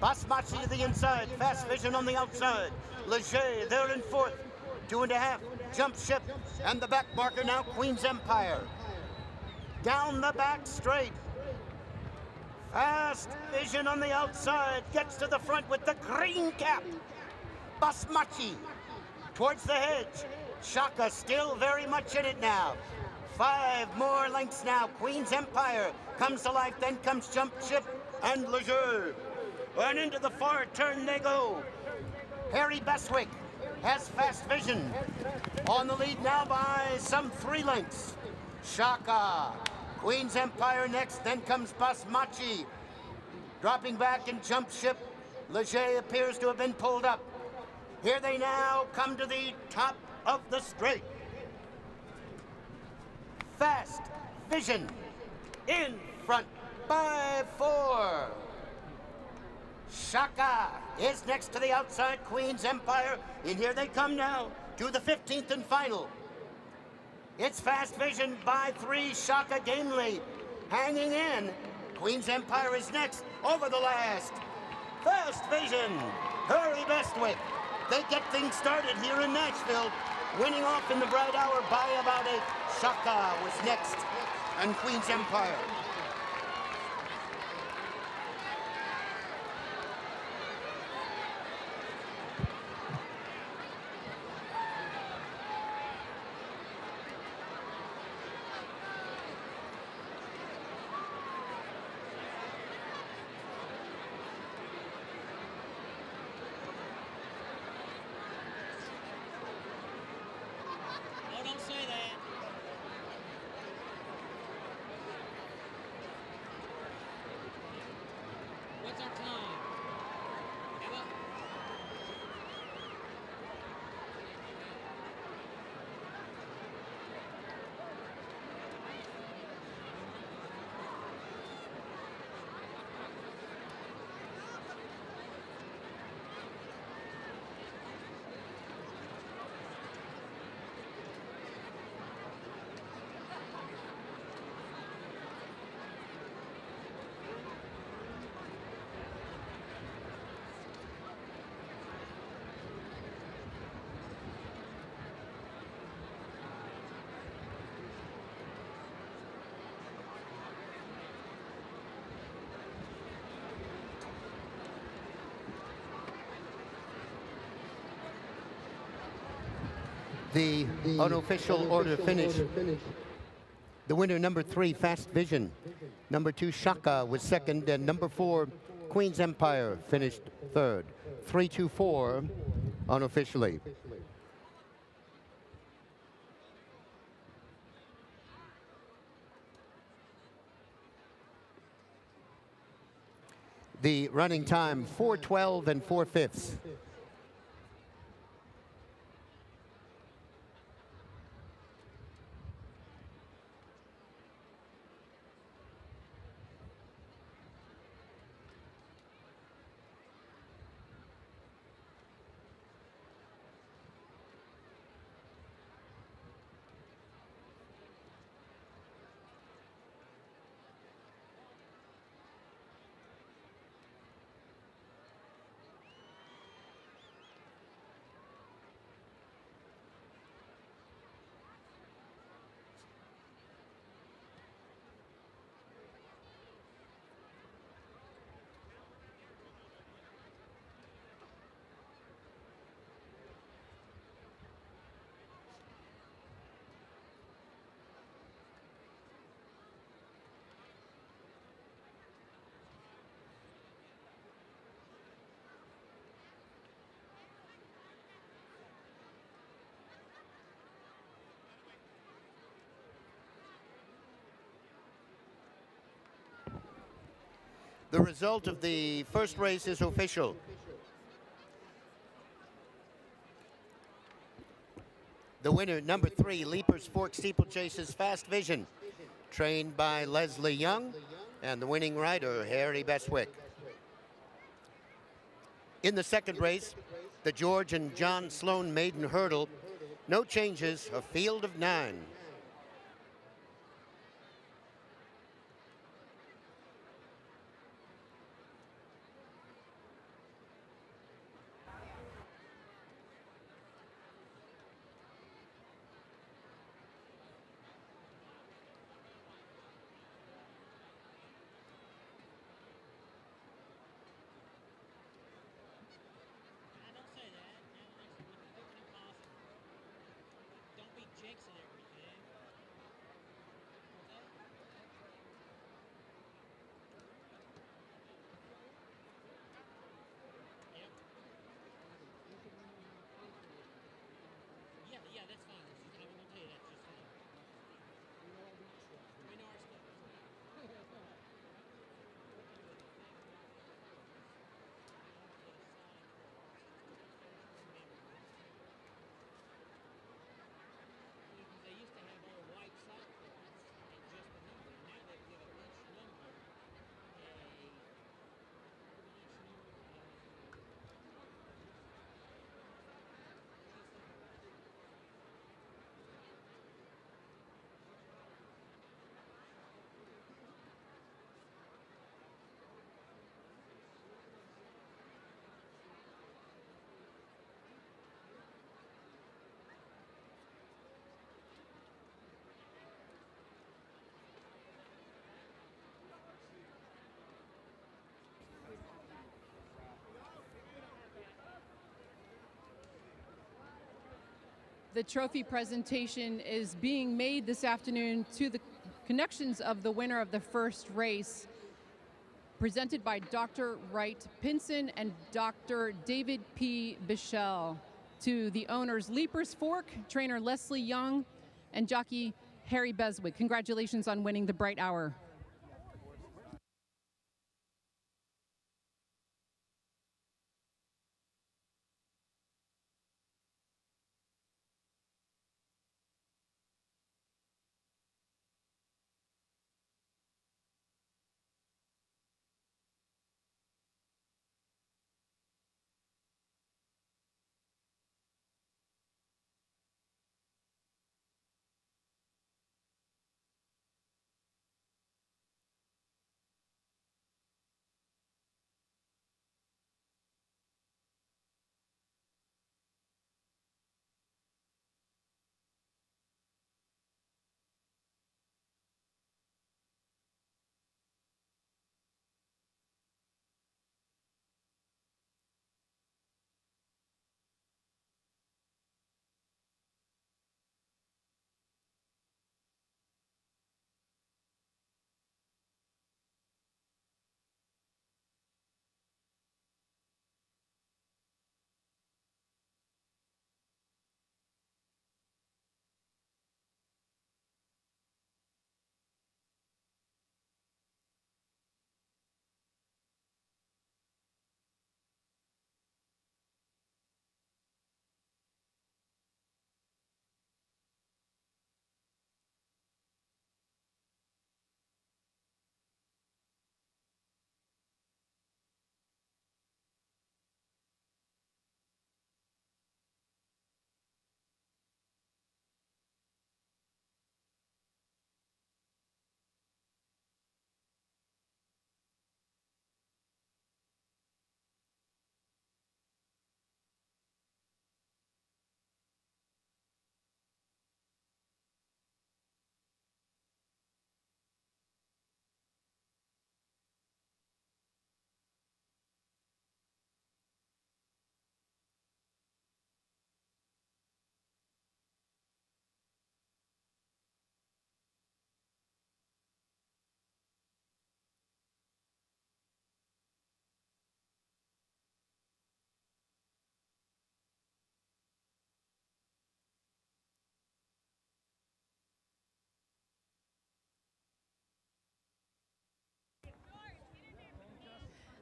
Basmachi to the inside. Fast Vision on the outside. Leger there in 4th. 2.5. Jump Ship. And the back marker now, Queen's Empire. Down the back straight. Fast Vision on the outside. Gets to the front with the green cap. Basmachi towards the hedge. Shaka still very much in it now. 5 more lengths now. Queen's Empire comes to life. Then comes Jump Ship and Leger. And into the far turn they go. Harry Beswick has Fast Vision on the lead now by some 3 lengths. Shaka, Queen's Empire next, then comes Basmachi. Dropping back in Jump Ship, Leger appears to have been pulled up. Here they now come to the top of the straight. Fast Vision in front by 4. Shaka is next to the outside. Queen's Empire. And here they come now to the 15th and final. It's Fast Vision by 3. Shaka game lead. Hanging in. Queen's Empire is next over the last. Fast Vision. Harry Bestwick. They get things started here in Nashville. Winning off in the bright hour by about 8. Shaka was next. And Queen's Empire. Oh, don't say The unofficial order finish. The winner, number 3, Fast Vision. Number 2, Shaka was second, and number 4, Queen's Empire finished third. 3, 2, 4 unofficially. The running time, 4:12 and 4/5. The result of the first race is official. The winner, number 3, Leapers Fork Steeplechase's Fast Vision, trained by Leslie Young, and the winning rider, Harry Beswick. In the second race, the George and John Sloan Maiden Hurdle, no changes, a field of 9. The trophy presentation is being made this afternoon to the connections of the winner of the first race, presented by Dr. Wright Pinson and Dr. David P. Bichelle, to the owners Leapers Fork, trainer Leslie Young, and jockey Harry Beswick. Congratulations on winning the Bright Hour.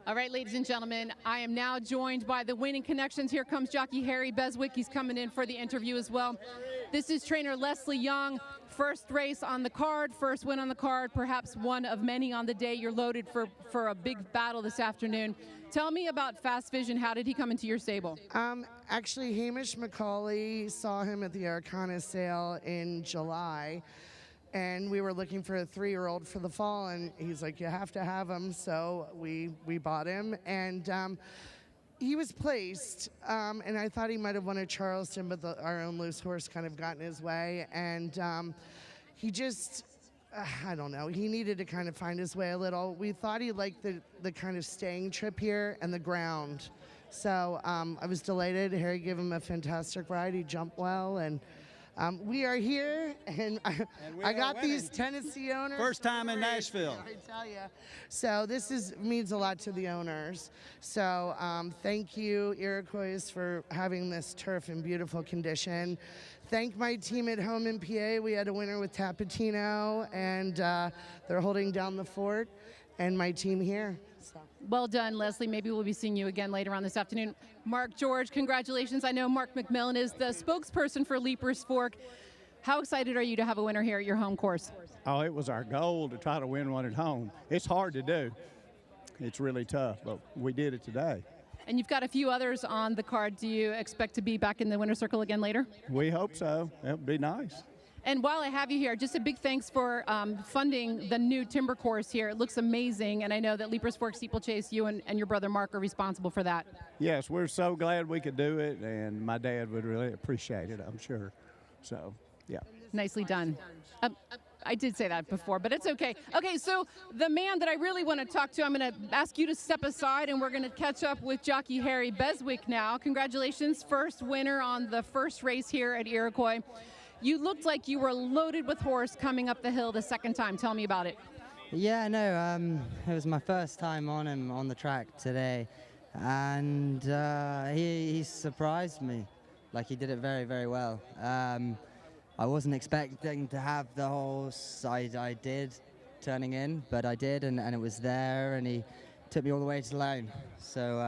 All right, ladies and gentlemen, I am now joined by the winning connections. Here comes jockey Harry Beswick. He's coming in for the interview as well. This is trainer Leslie Young. First race on the card, first win on the card, perhaps one of many on the day. You're loaded for a big battle this afternoon. Tell me about Fast Vision. How did he come into your stable? Actually, Hamish McCauley saw him at the Arcana sale in July. And we were looking for a 3-year-old for the fall, and he's like, you have to have him. So we bought him, and he was placed, and I thought he might have won at Charleston, but our own loose horse kind of got in his way, and he just, I don't know, he needed to kind of find his way a little. We thought he liked the kind of staying trip here and the ground. So I was delighted. Harry gave him a fantastic ride. He jumped well, and we are here, and I got these Tennessee owners. First time in Nashville. I tell you. So this means a lot to the owners. So thank you, Iroquois, for having this turf in beautiful condition. Thank my team at home in PA. We had a winner with Tapatino, and they're holding down the fort, and my team here. So. Well done, Leslie. Maybe we'll be seeing you again later on this afternoon. Mark George, congratulations. I know Mark McMillan is the spokesperson for Leapers Fork. How excited are you to have a winner here at your home course? Oh, it was our goal to try to win one at home. It's hard to do. It's really tough, but we did it today. And you've got a few others on the card. Do you expect to be back in the winner's circle again later? We hope so. That would be nice. And while I have you here, just a big thanks for funding the new timber course here. It looks amazing, and I know that Leapers Fork Steeplechase, you and your brother Mark are responsible for that. Yes, we're so glad we could do it, and my dad would really appreciate it, I'm sure. So, yeah. Nicely done. I did say that before, but it's okay. Okay, so the man that I really want to talk to, I'm going to ask you to step aside, and we're going to catch up with jockey Harry Beswick now. Congratulations, first winner on the first race here at Iroquois. You looked like you were loaded with horse coming up the hill the second time. Tell me about it. Yeah, no, it was my first time on him on the track today, and he surprised me. Like, he did it very, very well. I wasn't expecting to have the horse I did turning in, but I did, and it was there, and he took me all the way to the lane. So,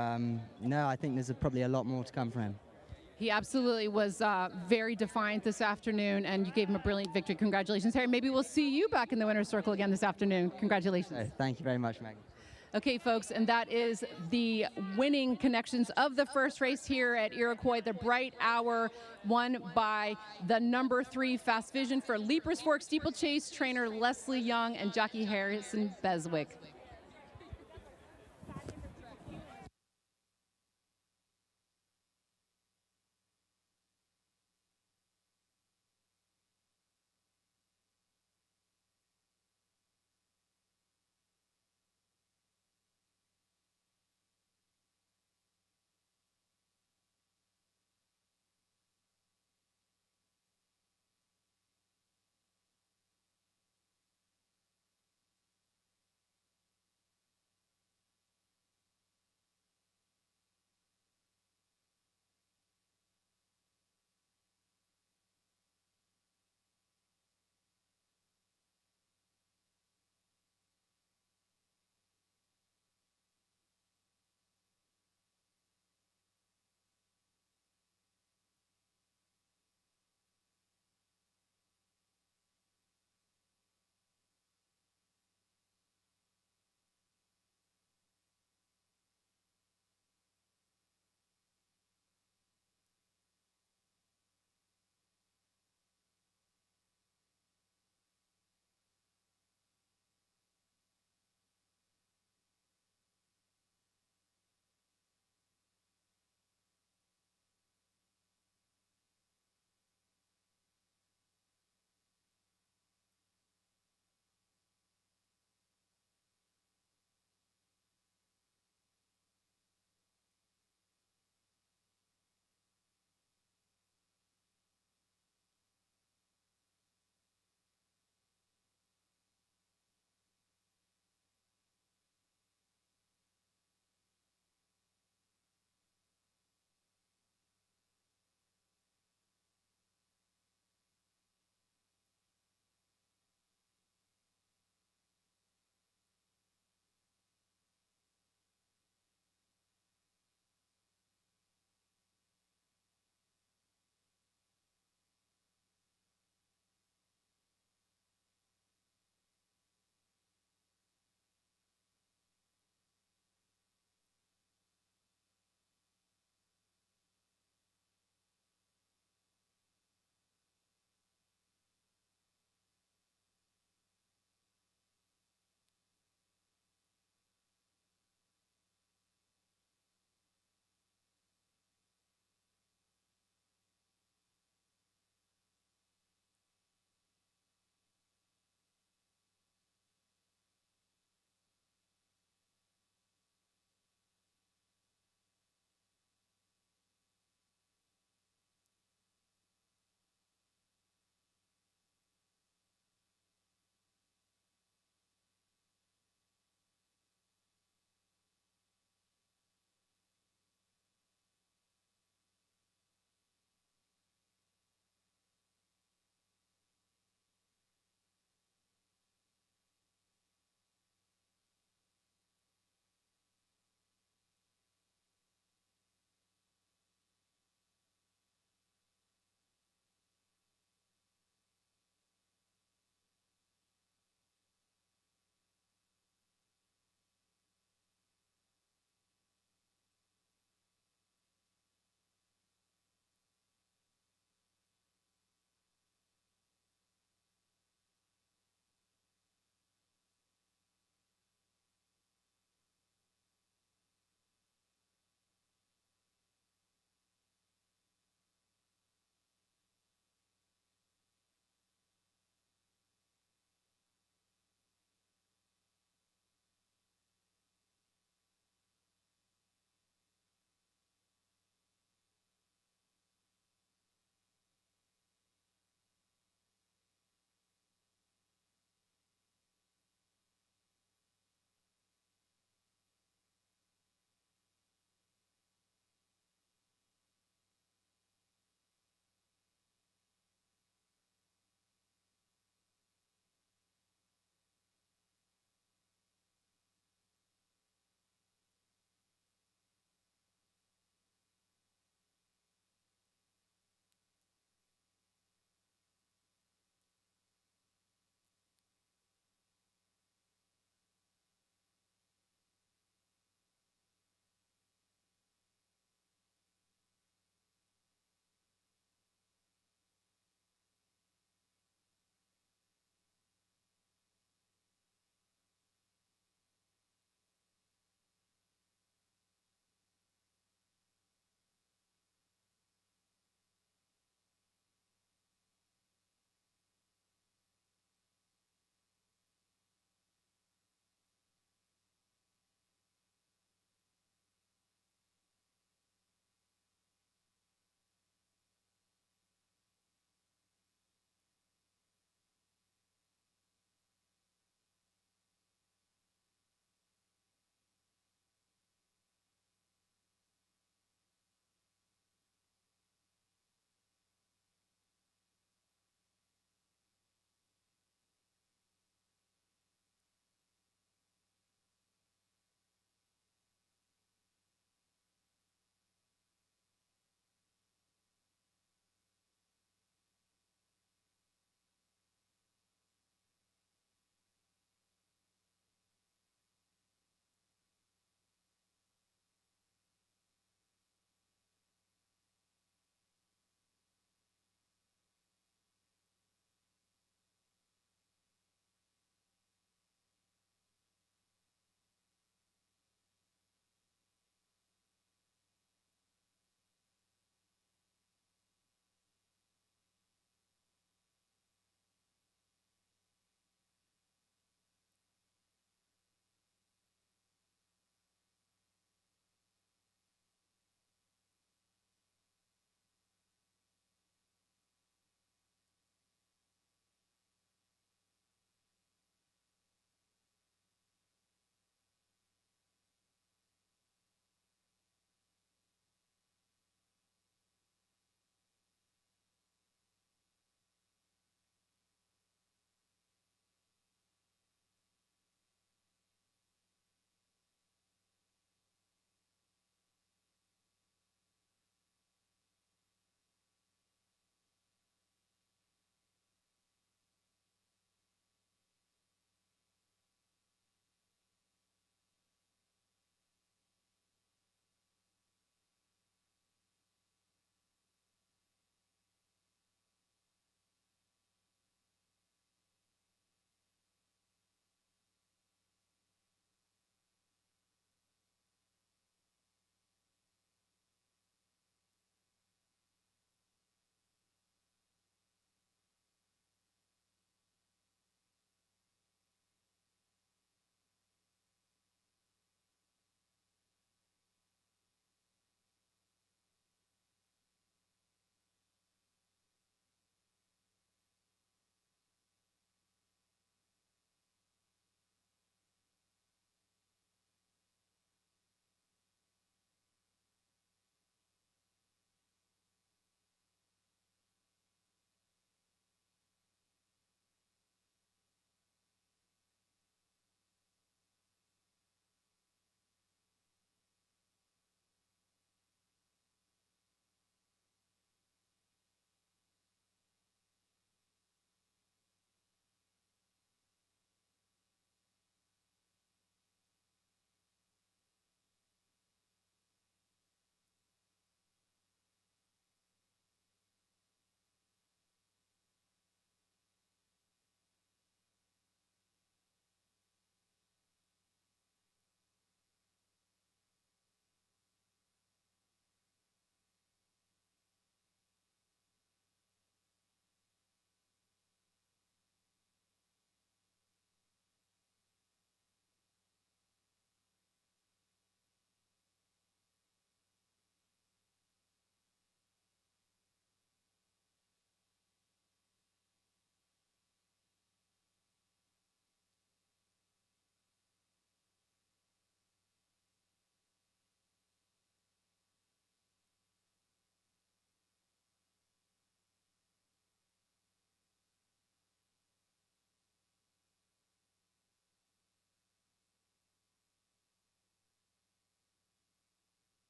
no, I think there's probably a lot more to come from him. He absolutely was very defiant this afternoon, and you gave him a brilliant victory. Congratulations, Harry. Maybe we'll see you back in the winner's circle again this afternoon. Congratulations. Thank you very much, Megan. Okay, folks, and that is the winning connections of the first race here at Iroquois, the Bright Hour, won by the number 3 Fast Vision for Leapers Fork Steeplechase trainer Leslie Young and jockey Harrison Beswick.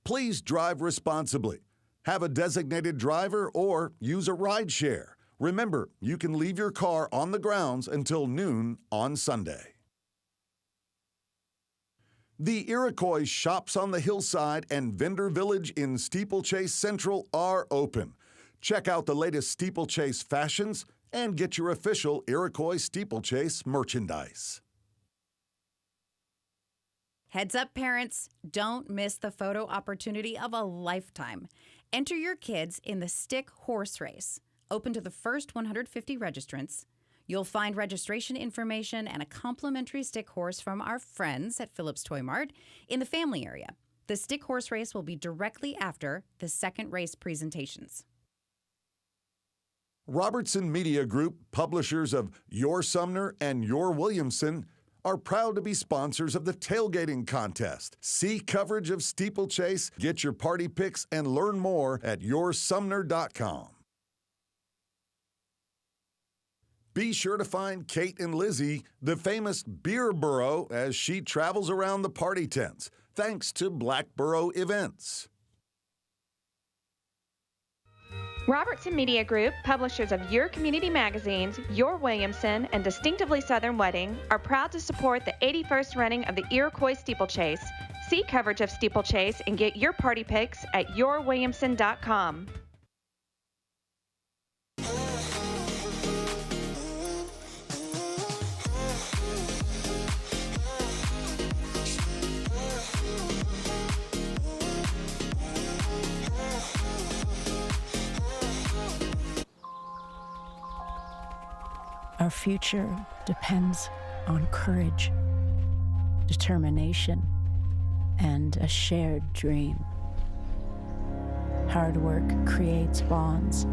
Please drive responsibly. Have a designated driver or use a ride share. Remember, you can leave your car on the grounds until noon on Sunday. The Iroquois Shops on the Hillside and Vendor Village in Steeplechase Central are open. Check out the latest steeplechase fashions and get your official Iroquois Steeplechase merchandise. Heads up, parents, don't miss the photo opportunity of a lifetime. Enter your kids in the Stick Horse Race, open to the first 150 registrants. You'll find registration information and a complimentary stick horse from our friends at Phillips Toy Mart in the family area. The Stick Horse Race will be directly after the second race presentations. Robertson Media Group, publishers of Your Sumner and Your Williamson, are proud to be sponsors of the tailgating contest. See coverage of Steeplechase, get your party pics, and learn more at yoursumner.com. Be sure to find Kate and Lizzie, the famous Beer Burro, as she travels around the party tents, thanks to Blackboro Events. Robertson Media Group, publishers of your community magazines, Your Williamson, and Distinctively Southern Wedding, are proud to support the 81st running of the Iroquois Steeplechase. See coverage of Steeplechase and get your party pics at yourwilliamson.com. Our future depends on courage, determination, and a shared dream. Hard work creates bonds.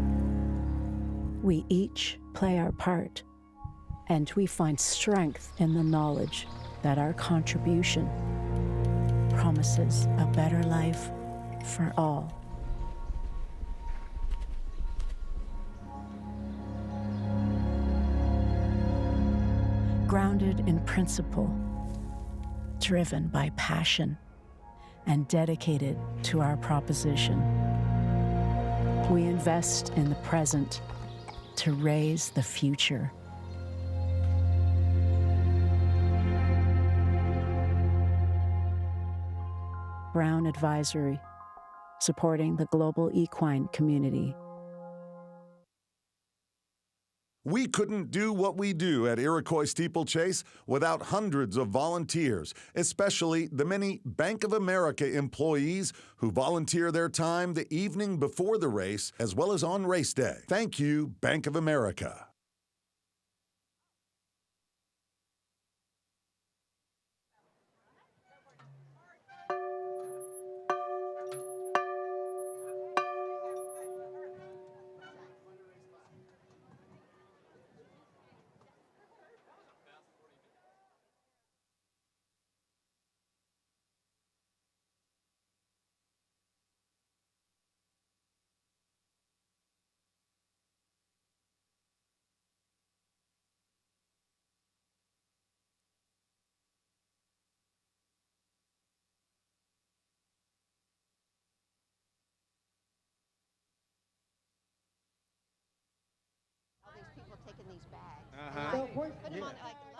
We each play our part, and we find strength in the knowledge that our contribution promises a better life for all. Grounded in principle, driven by passion, and dedicated to our proposition. We invest in the present to raise the future. Brown Advisory, supporting the global equine community. We couldn't do what we do at Iroquois Steeplechase without hundreds of volunteers, especially the many Bank of America employees who volunteer their time the evening before the race as well as on race day. Thank you, Bank of America.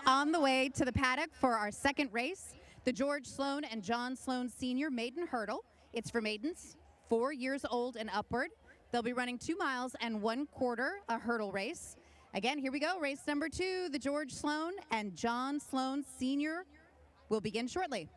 On the way to the paddock for our second race, the George Sloan and John Sloan Sr. Maiden Hurdle. It's for maidens 4 years old and upward. They'll be running 2 miles and 1/4, a hurdle race. Again, here we go. Race number 2, the George Sloan and John Sloan Sr. will begin shortly.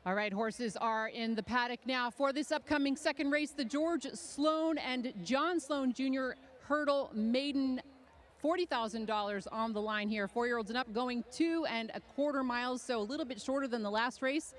All right, horses are in the paddock now for this upcoming second race, the George Sloan and John Sloan Jr. Hurdle Maiden. $40,000 on the line here. 4-year-olds and up going 2.25 miles, so a little bit shorter than the last race.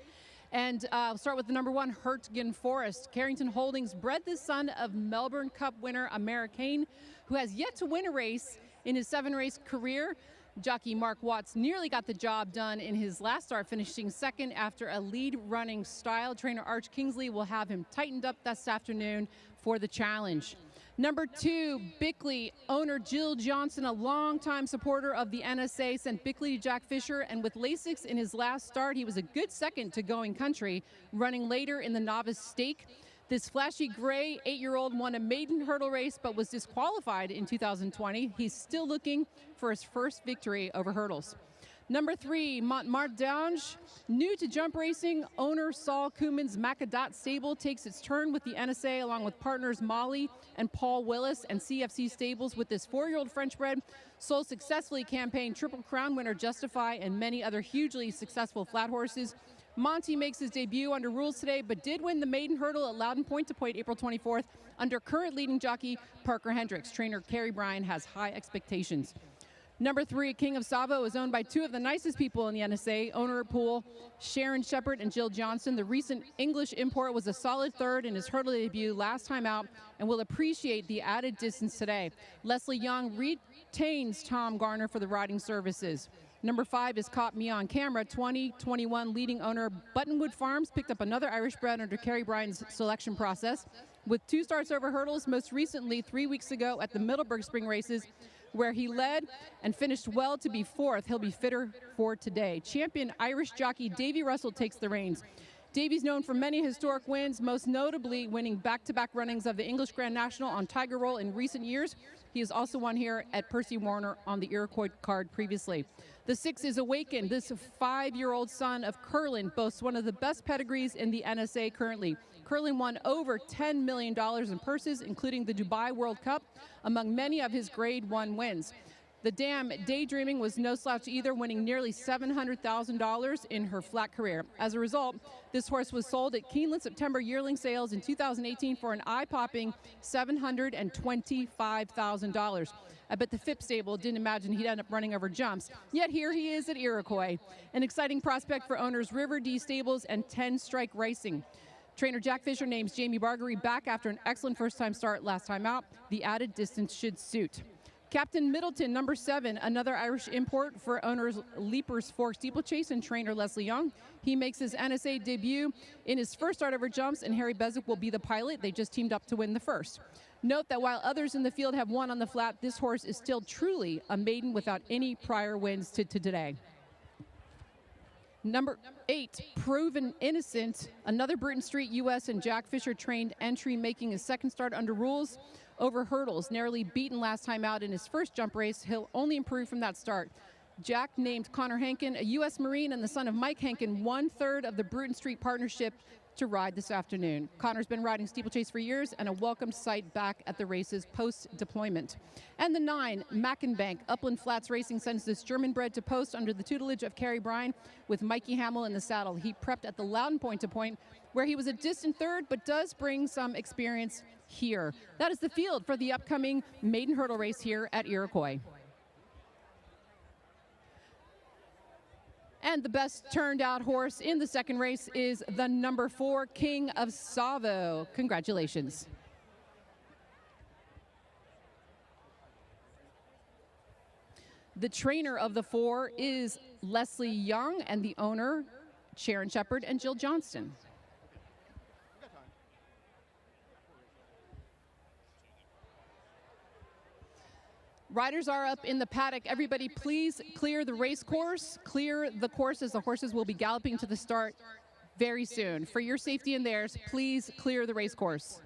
And I'll start with the number 1, Hertgen Forest. Carrington Holdings bred the son of Melbourne Cup winner Americane, who has yet to win a race in his 7-race career. Jockey Mark Watts nearly got the job done in his last start, finishing second after a lead running style. Trainer Arch Kingsley will have him tightened up this afternoon for the challenge. Number 2, Bickley. Owner Jill Johnson, a longtime supporter of the NSA, sent Bickley to Jack Fisher, and with Lasix in his last start, he was a good second to Going Country, running later in the novice stake. This flashy gray 8-year-old won a maiden hurdle race but was disqualified in 2020. He's still looking for his first victory over hurdles. Number 3, Montmardange. New to jump racing, owner Saul Koeman's Macadot stable takes its turn with the NSA along with partners Molly and Paul Willis and CFC stables with this 4-year-old French bred. Saul successfully campaigned Triple Crown winner Justify and many other hugely successful flat horses. Monty makes his debut under rules today, but did win the maiden hurdle at Loudon Point to Point April 24th under current leading jockey Parker Hendricks. Trainer Kerry Bryan has high expectations. Number 3, King of Savo, is owned by 2 of the nicest people in the NSA, owner pool Sharon Shepard and Jill Johnson. The recent English import was a solid third in his hurdle debut last time out and will appreciate the added distance today. Leslie Young retains Tom Garner for the riding services. Number 5 is Caught Me on Camera. 2021 leading owner Buttonwood Farms picked up another Irish bred under Kerry Bryan's selection process. With 2 starts over hurdles, most recently 3 weeks ago at the Middleburg Spring Races, where he led and finished well to be 4th. He'll be fitter for today. Champion Irish jockey Davy Russell takes the reins. Davy's known for many historic wins, most notably winning back-to-back runnings of the English Grand National on Tiger Roll in recent years. He has also won here at Percy Warner on the Iroquois card previously. The 6 is Awakened. This 5-year-old son of Curlin boasts one of the best pedigrees in the NSA currently. Curlin won over $10 million in purses, including the Dubai World Cup, among many of his Grade 1 wins. The Dam Daydreaming was no slouch either, winning nearly $700,000 in her flat career. As a result, this horse was sold at Keeneland September yearling sales in 2018 for an eye-popping $725,000. I bet the Phipps stable didn't imagine he'd end up running over jumps. Yet here he is at Iroquois, an exciting prospect for owners River D Stables and 10 Strike Racing. Trainer Jack Fisher names Jamie Bargery back after an excellent first-time start last time out. The added distance should suit. Captain Middleton, number 7, another Irish import for owners Leapers Fork Steeplechase and trainer Leslie Young. He makes his NSA debut in his first start over jumps, and Harry Bezic will be the pilot. They just teamed up to win the first. Note that while others in the field have won on the flat, this horse is still truly a maiden without any prior wins to today. Number 8, Proven Innocent, another Bruton Street U.S. and Jack Fisher trained entry, making his second start under rules over hurdles. Narrowly beaten last time out in his first jump race, he'll only improve from that start. Jack named Connor Hankin, a U.S. Marine and the son of Mike Hankin, 1/3 of the Bruton Street partnership to ride this afternoon. Connor's been riding steeplechase for years and a welcomed sight back at the races post-deployment. And the 9, Mackenbank. Upland Flats Racing sends this German bred to post under the tutelage of Kerry Bryan with Mikey Hamill in the saddle. He prepped at the Loudon Point to Point, where he was a distant 3rd, but does bring some experience here. That is the field for the upcoming maiden hurdle race here at Iroquois. And the best turned out horse in the second race is the number 4, King of Savo. Congratulations. The trainer of the 4 is Leslie Young, and the owner, Sharon Shepard and Jill Johnston. Riders are up in the paddock. Everybody please clear the race course. Clear the course as the horses will be galloping to the start very soon. For your safety and theirs, please clear the race course.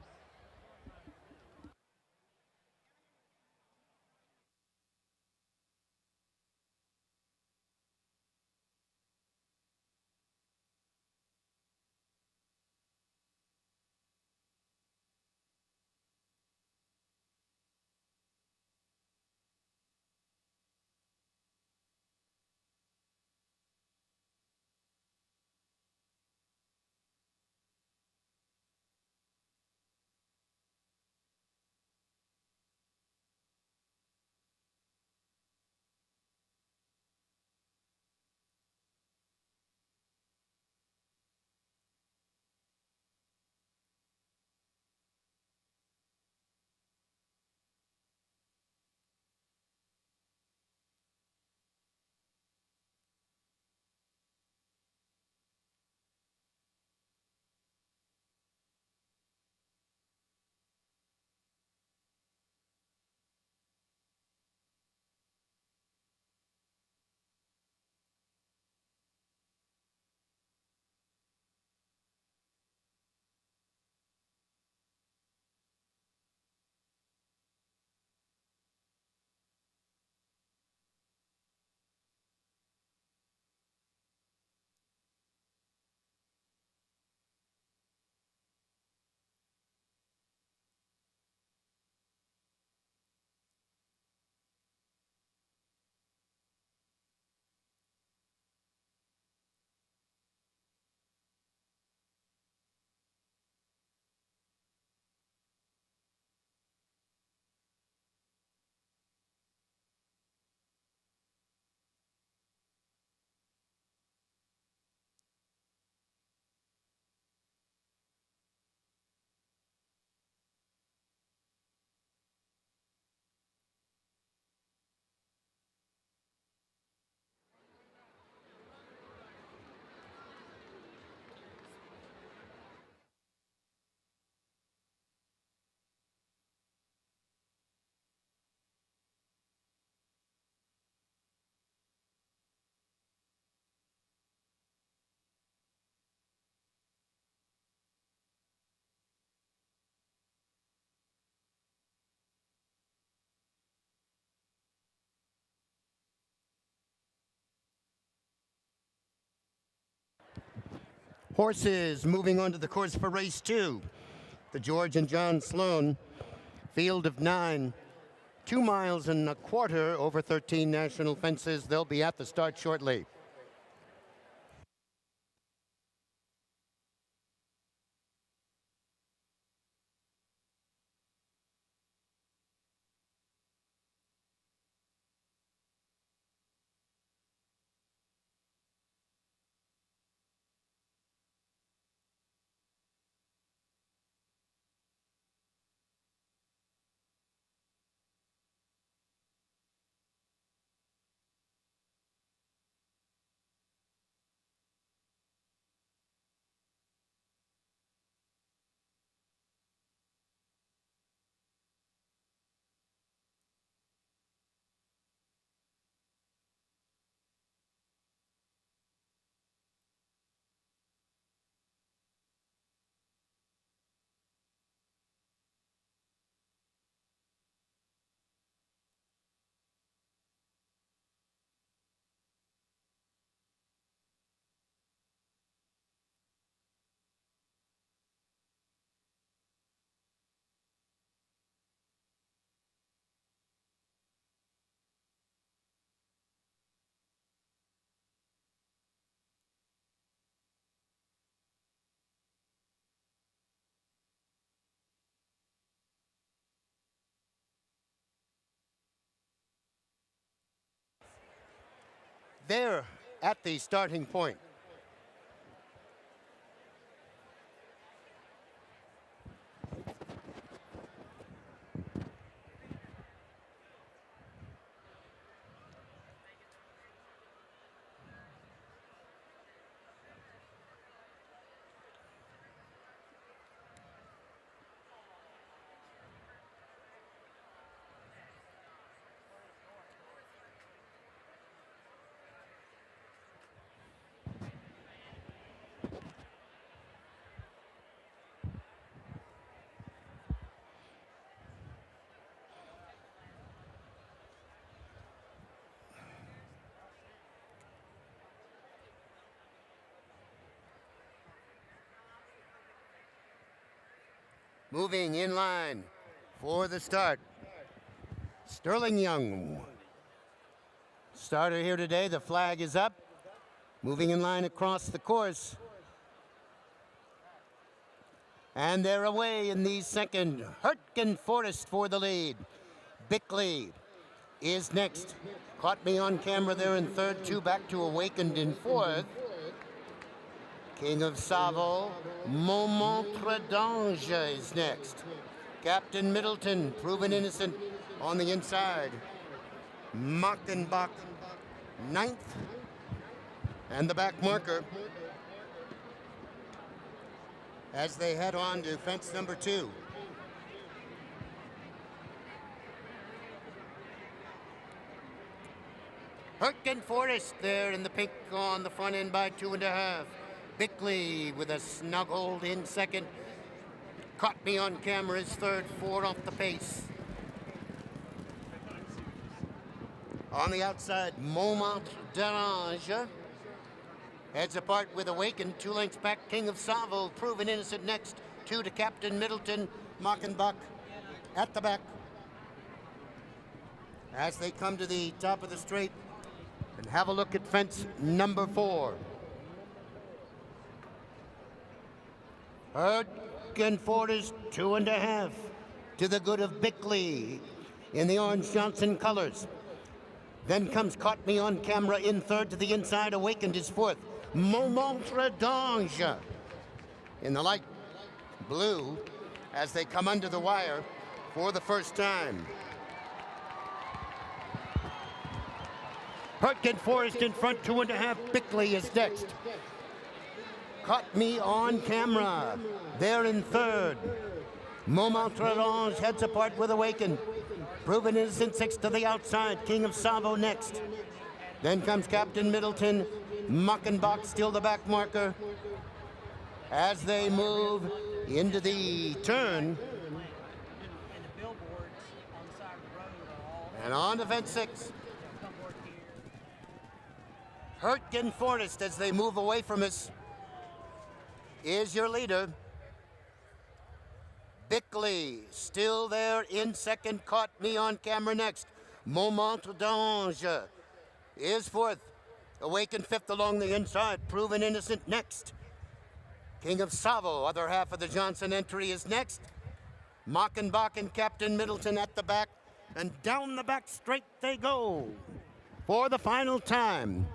Horses moving on to the course for race 2. The George and John Sloan field of 9. 2 miles and a quarter over 13 national fences. They'll be at the start shortly. They're at the starting point. Moving in line for the start, Sterling Young. Starter here today, the flag is up. Moving in line across the course. And they're away in the second. Hurtgen Forrest for the lead. Bickley is next. Caught me on camera there in third, 2 back to Awakened in fourth. King of Savo, Montmartre d'Ange is next. Captain Middleton, proven innocent on the inside. Machenbach, 9th. And the back marker as they head on to fence number 2. Hurtgen Forrest there in the pink on the front end by 2.5. Bickley with a snug hold in second. Caught me on camera is third, 4 off the pace. On the outside, Montmartre d'Ange heads apart with Awakened, 2 lengths back. King of Savo, proven innocent next. 2 to Captain Middleton. Machenbach at the back. As they come to the top of the straight and have a look at fence number 4. Hurtgen Forrest, 2.5 to the good of Bickley in the Orange Johnson colors. Then comes Caught Me on Camera in third to the inside. Awakened is fourth. Montmartre d'Ange in the light blue as they come under the wire for the first time. Hurtgen Forrest in front, 2.5. Bickley is next. Caught Me on Camera there in third. Montmartre d'Ange heads apart with Awakened. Proven innocent, 6 to the outside. King of Savo next. Then comes Captain Middleton. Machenbach still the back marker. As they move into the turn. And on to fence 6. Hurtgen Forrest as they move away from us. is your leader. Bickley still there in second, caught me on camera next. Moment d'Ange is fourth. Awakened fifth along the inside, Proven Innocent next. King of Savo, other half of the Johnson entry, is next. Mockenbach and Captain Middleton at the back, and down the back straight they go for the final time.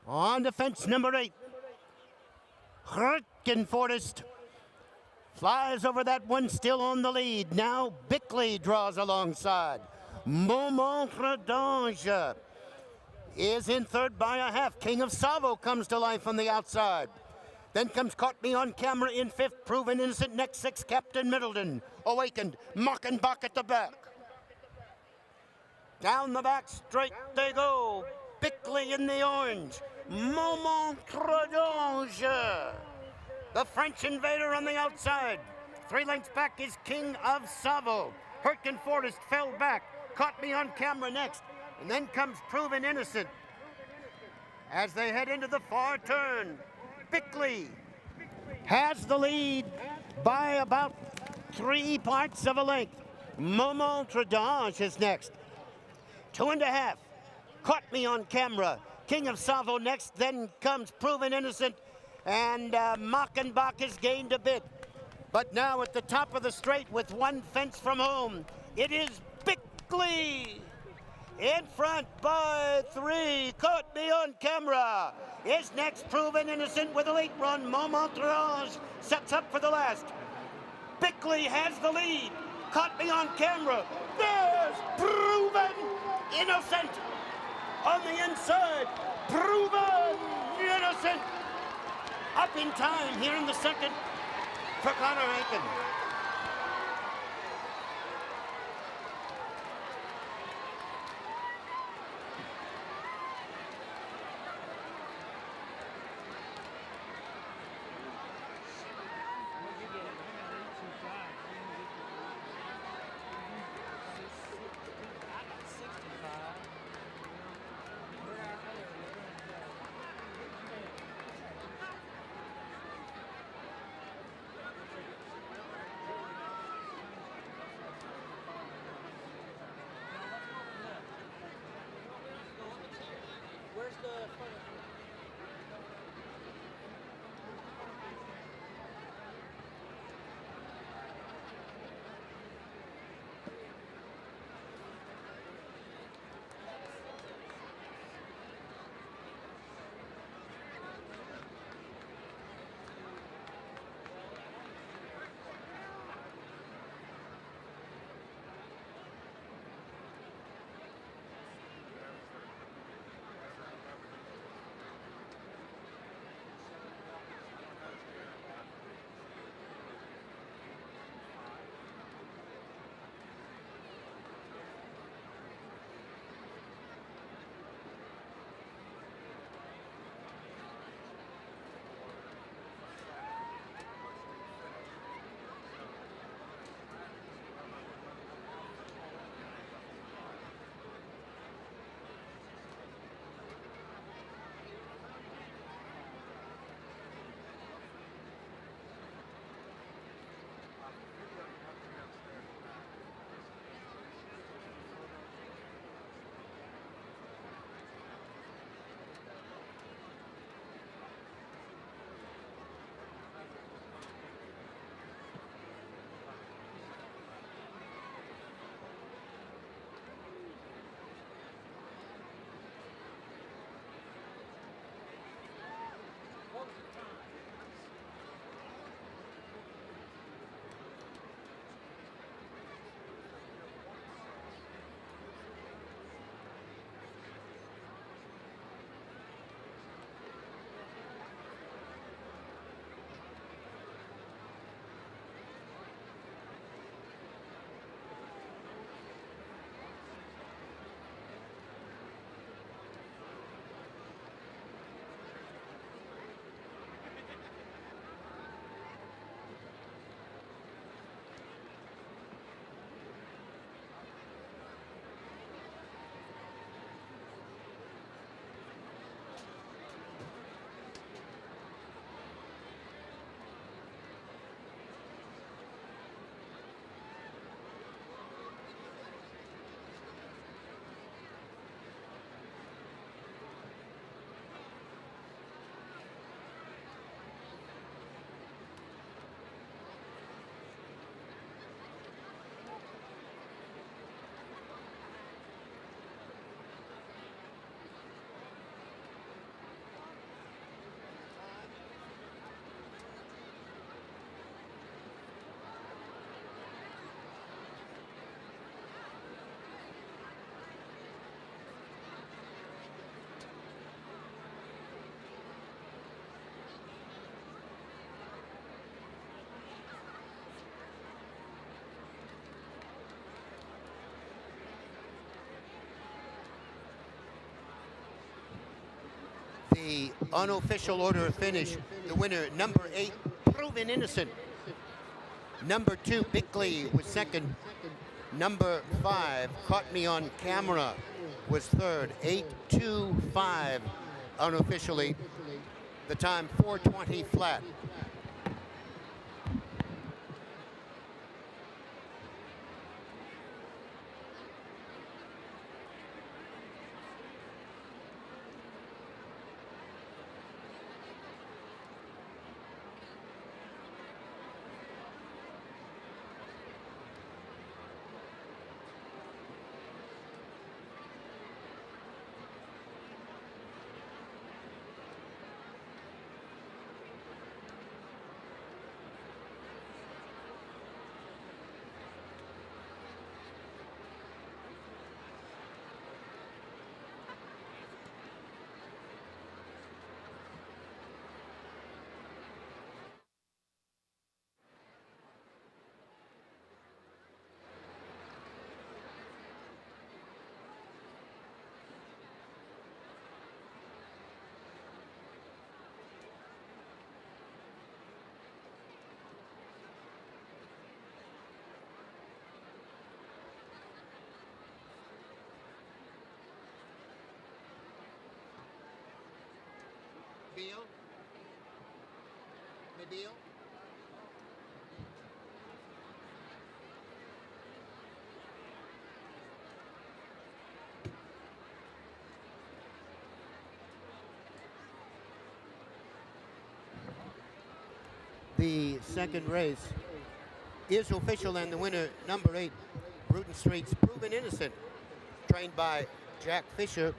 On to fence number 8. Forest flies over that one, still on the lead. Now Bickley draws alongside. Moment d'Ange is in third by a half. King of Savo comes to life on the outside. Then comes Caught Me on Camera in fifth. Proven Innocent next, sixth. Captain Middleton. Awakened. Mockenbach at the back. Down the back straight they go. Bickley in the orange. Moment d'Ange. The French invader on the outside. 3 lengths back is King of Savo. Hurtgen Forest fell back. Caught Me on Camera next. And then comes Proven Innocent. As they head into the far turn, Bickley has the lead by about 3 parts of a length. Moment d'Ange is next. 2.5. Caught Me on Camera. King of Savo next. Then comes Proven Innocent. And Mockenbach has gained a bit. But now at the top of the straight with 1 fence from home, it is Bickley. In front by 3, Caught Me on Camera is next. Proven Innocent with a late run. Moment d'Ange sets up for the last. Bickley has the lead. Caught Me on Camera. There's Proven Innocent on the inside. Proven Innocent up in time here in the second for Connor Aiken. the unofficial order of finish, the winner, number 8, Proven Innocent. Number 2, Bickley was second. Number 5, Caught Me on Camera, was third. 8-2-5 unofficially. The time 4:20 flat. Mobile. The second race is official, and the winner, number 8, Bruton Street's Proven Innocent, trained by Jack Fisher,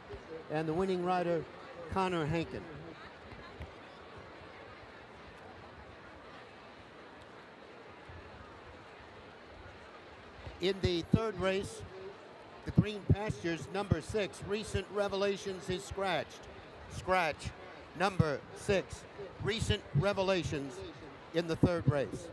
and the winning rider, Connor Hankin. In the third race, the Green Pastures, number 6, Recent Revelations, is scratched. Scratch, number 6, Recent Revelations in the third race.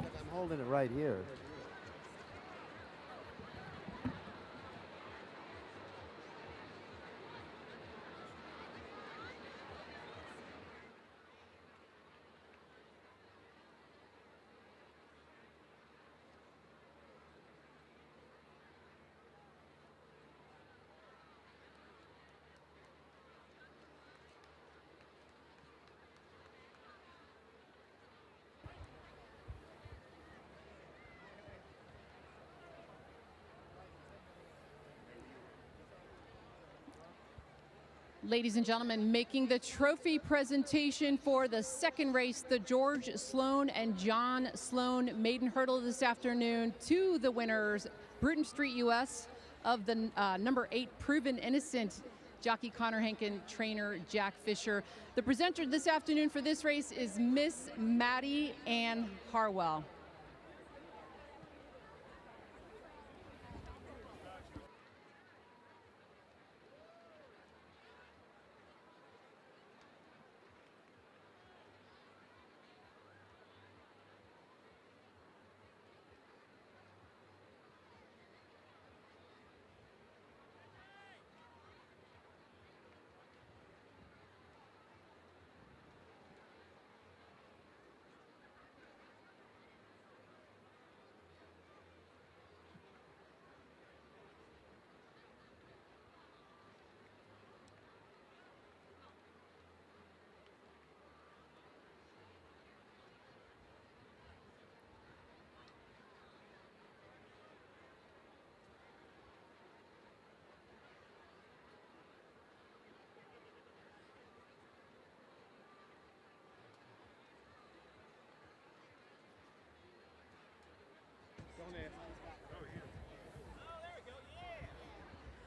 I'm holding it right here. Ladies and gentlemen, making the trophy presentation for the second race, the George Sloan and John Sloan Maiden Hurdle this afternoon, to the winners, Bruton Street US of the number 8 Proven Innocent, jockey Connor Hankin, trainer Jack Fisher. The presenter this afternoon for this race is Miss Maddie Ann Harwell.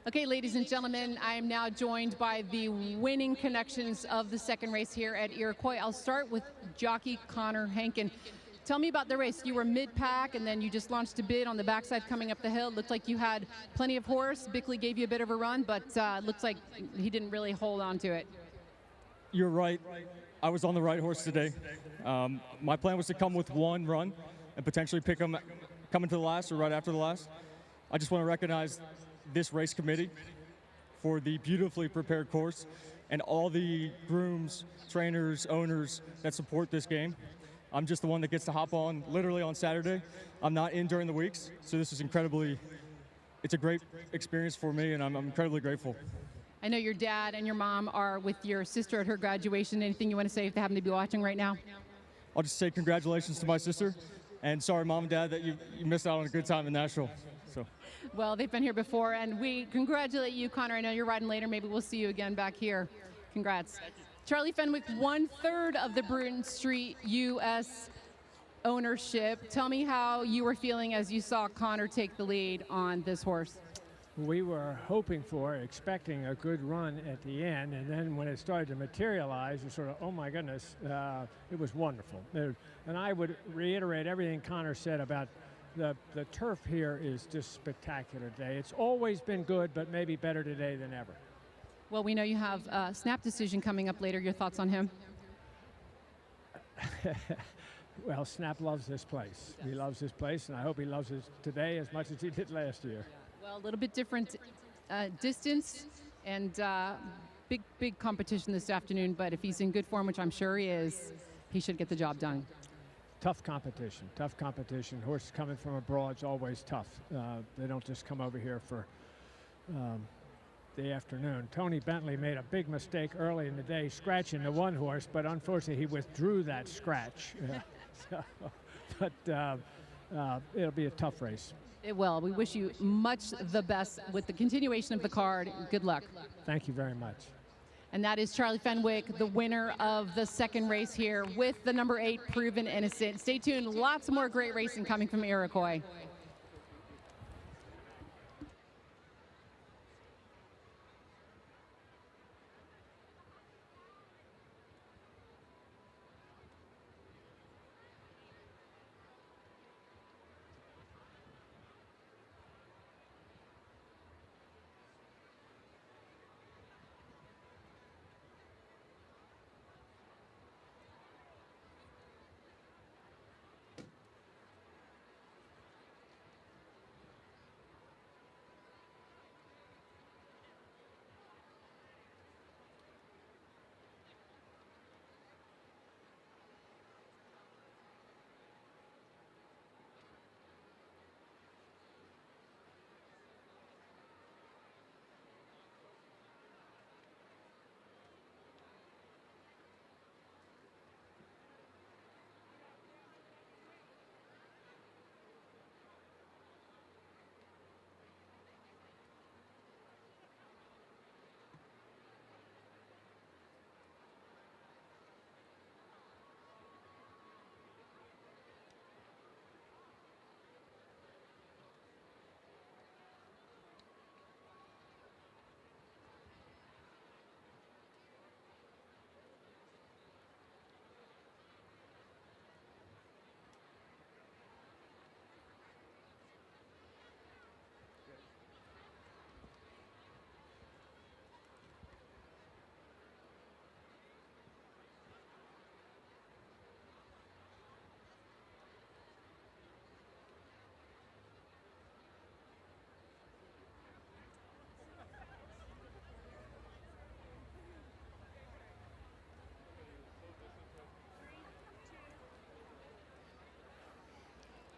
Okay, ladies and gentlemen, I am now joined by the winning connections of the second race here at Iroquois. I'll start with jockey Connor Hankin. Tell me about the race. You were mid-pack, and then you just launched a bid on the backside coming up the hill. Looked like you had plenty of horse. Bickley gave you a bit of a run, but looks like he didn't really hold on to it. You're right. I was on the right horse today. My plan was to come with one run and potentially pick him coming to the last or right after the last. I just want to recognize this race committee for the beautifully prepared course and all the grooms, trainers, owners that support this game. I'm just the one that gets to hop on literally on Saturday. I'm not in during the weeks, so this is it's a great experience for me, and I'm incredibly grateful. I know your dad and your mom are with your sister at her graduation. Anything you want to say if they happen to be watching right now? I'll just say congratulations to my sister, and sorry, Mom and Dad, that you missed out on a good time in Nashville. So. Well, they've been here before, and we congratulate you, Connor. I know you're riding later. Maybe we'll see you again back here. Congrats. Charlie Fenwick, 1/3 of the Bruton Street U.S. ownership. Tell me how you were feeling as you saw Connor take the lead on this horse. We were hoping for, expecting a good run at the end, and then when it started to materialize, it sort of, oh my goodness, it was wonderful. And I would reiterate everything Connor said about the turf here is just spectacular today. It's always been good, but maybe better today than ever. Well, we know you have a snap decision coming up later. Your thoughts on him? Well, Snap loves this place. He loves this place, and I hope he loves it today as much as he did last year. Well, a little bit different distance and big competition this afternoon, but if he's in good form, which I'm sure he is, he should get the job done. Tough competition, tough competition. Horses coming from abroad is always tough. They don't just come over here for the afternoon. Tony Bentley made a big mistake early in the day scratching the one horse, but unfortunately he withdrew that scratch. But it'll be a tough race. It will. We wish you much the best with the continuation of the card. Good luck. Thank you very much. And that is Charlie Fenwick, the winner of the second race here with the number 8 Proven Innocent. Stay tuned. Lots more great racing coming from Iroquois.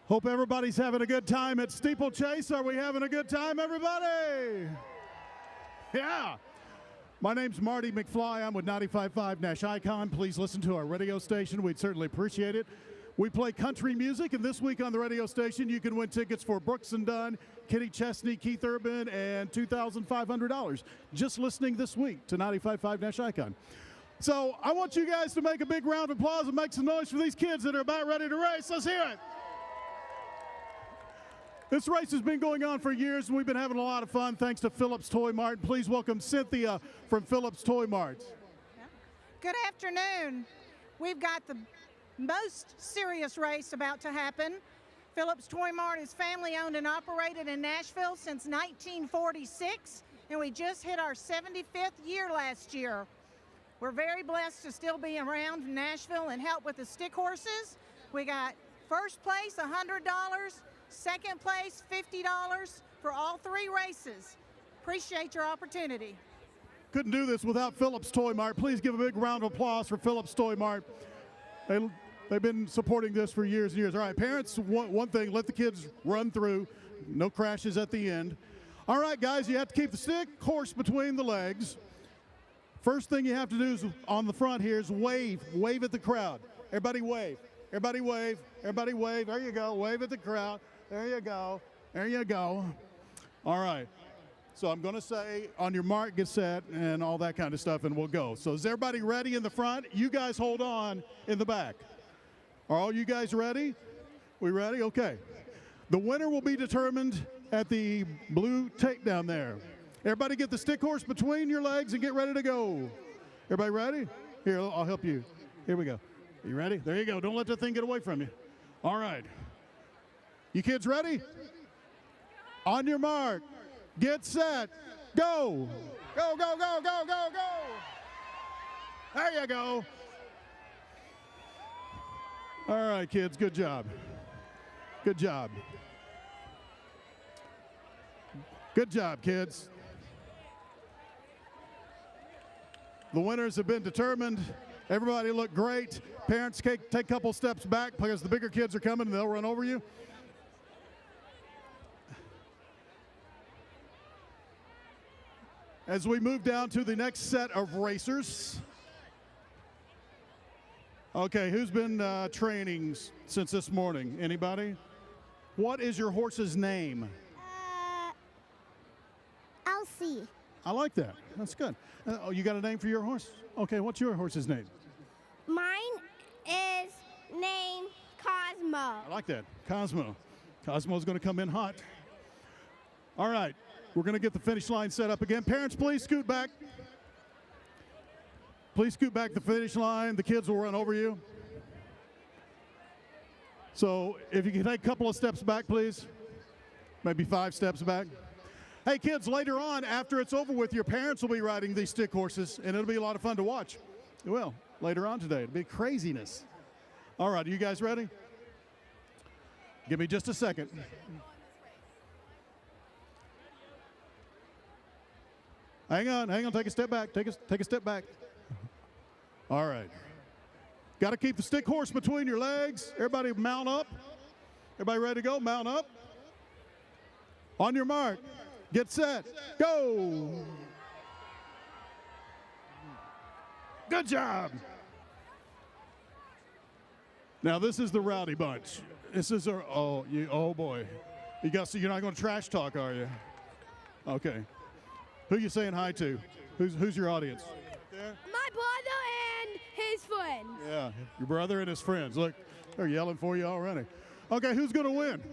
Hope everybody's having a good time at Steeplechase. Are we having a good time, everybody? Yeah. My name's Marty McFly. I'm with 95.5 Nash Icon. Please listen to our radio station. We'd certainly appreciate it. We play country music, and this week on the radio station, you can win tickets for Brooks and Dunn, Kenny Chesney, Keith Urban, and $2,500 just listening this week to 95.5 Nash Icon. So I want you guys to make a big round of applause and make some noise for these kids that are about ready to race. Let's hear it. This race has been going on for years, and we've been having a lot of fun thanks to Phillips Toy Mart. Please welcome Cynthia from Phillips Toy Mart. Good afternoon. We've got the most serious race about to happen. Phillips Toy Mart is family owned and operated in Nashville since 1946, and we just hit our 75th year last year. We're very blessed to still be around Nashville and help with the stick horses. We got first place $100, second place $50 for all 3 races. Appreciate your opportunity. Couldn't do this without Phillips Toy Mart. Please give a big round of applause for Phillips Toy Mart. They've been supporting this for years and years. All right, parents, one thing, let the kids run through. No crashes at the end. All right, guys, you have to keep the stick horse between the legs. First thing you have to do is on the front here is wave. Wave at the crowd. Everybody wave. Everybody wave. Everybody wave. There you go. Wave at the crowd. There you go. There you go. All right. So I'm going to say on your mark, get set, and all that kind of stuff, and we'll go. So is everybody ready in the front? You guys hold on in the back. Are all you guys ready? We ready? Okay. The winner will be determined at the blue tape down there. Everybody get the stick horse between your legs and get ready to go. Everybody ready? Here, I'll help you. Here we go. You ready? There you go. Don't let that thing get away from you. All right. You kids ready? On your mark. Get set. Go. Go, go, go, go, go, go. There you go. All right, kids. Good job. Good job. Good job, kids. The winners have been determined. Everybody looked great. Parents, take a couple steps back because the bigger kids are coming and they'll run over you. As we move down to the next set of racers. Okay, who's been training since this morning? Anybody? What is your horse's name? Elsie. I like that. That's good. Oh, you got a name for your horse? Okay, what's your horse's name? Mine is named Cosmo. I like that. Cosmo. Cosmo's going to come in hot. All right, we're going to get the finish line set up again. Parents, please scoot back. Please scoot back the finish line. The kids will run over you. So if you can take a couple of steps back, please. Maybe 5 steps back. Hey, kids, later on, after it's over with, your parents will be riding these stick horses, and it'll be a lot of fun to watch. It will, later on today. It'll be craziness. All right, are you guys ready? Give me just a second. Hang on, take a step back, take a step back. All right. Got to keep the stick horse between your legs. Everybody mount up. Everybody ready to go? Mount up. On your mark. Get set. Go. Good job. Now this is the rowdy bunch. This is our, oh boy. You're not going to trash talk, are you? Okay. Who you saying hi to? Who's your audience? My brother and his friends. Yeah, your brother and his friends. Look, they're yelling for you already. Okay, who's going to win?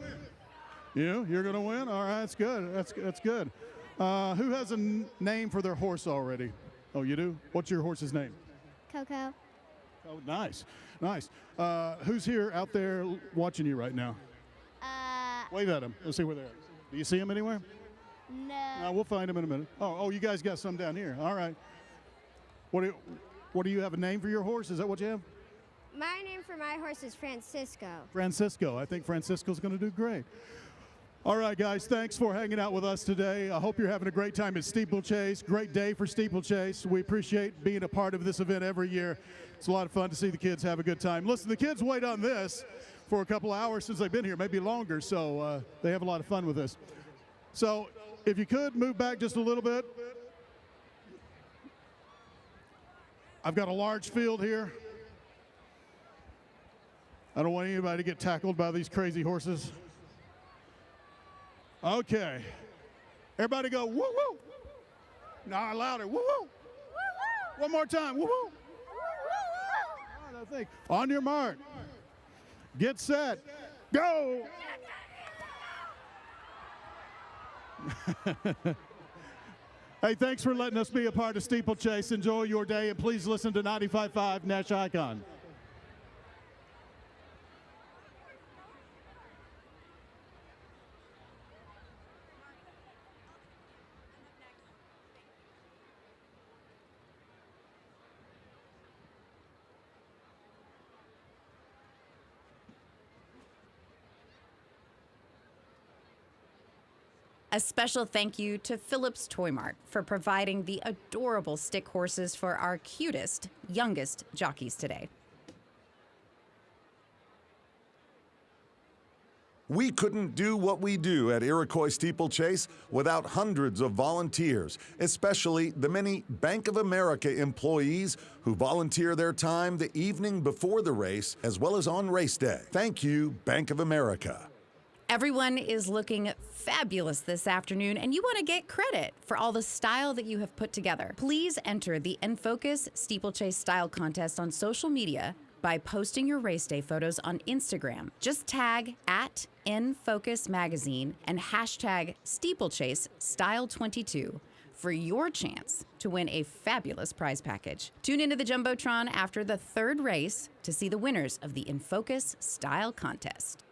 You're going to win? All right, that's good. That's good. Who has a name for their horse already? Oh, you do? What's your horse's name? Coco. Oh, nice. Who's here out there watching you right now? Wave at them. Let's see where they're at. Do you see them anywhere? No. We'll find them in a minute. Oh, you guys got some down here. All right. What do you have a name for your horse? Is that what you have? My name for my horse is Francisco. Francisco. I think Francisco's going to do great. All right, guys, thanks for hanging out with us today. I hope you're having a great time at Steeplechase. Great day for Steeplechase. We appreciate being a part of this event every year. It's a lot of fun to see the kids have a good time. Listen, the kids wait on this for a couple of hours since they've been here, maybe longer, so they have a lot of fun with this. So if you could move back just a little bit. I've got a large field here. I don't want anybody to get tackled by these crazy horses. Okay. Everybody go, woo woo. No, louder, woo woo. One more time, woo woo. On your mark. Get set. Go. Hey, thanks for letting us be a part of Steeplechase. Enjoy your day, and please listen to 95.5 Nash Icon. A special thank you to Phillips Toy Mart for providing the adorable stick horses for our cutest, youngest jockeys today. We couldn't do what we do at Iroquois Steeplechase without hundreds of volunteers, especially the many Bank of America employees who volunteer their time the evening before the race as well as on race day. Thank you, Bank of America. Everyone is looking fabulous this afternoon, and you want to get credit for all the style that you have put together. Please enter the Enfocus Steeplechase Style Contest on social media by posting your race day photos on Instagram. Just tag @Enfocus Magazine and hashtag Steeplechase Style 22 for your chance to win a fabulous prize package. Tune into the Jumbotron after the third race to see the winners of the Enfocus Style Contest.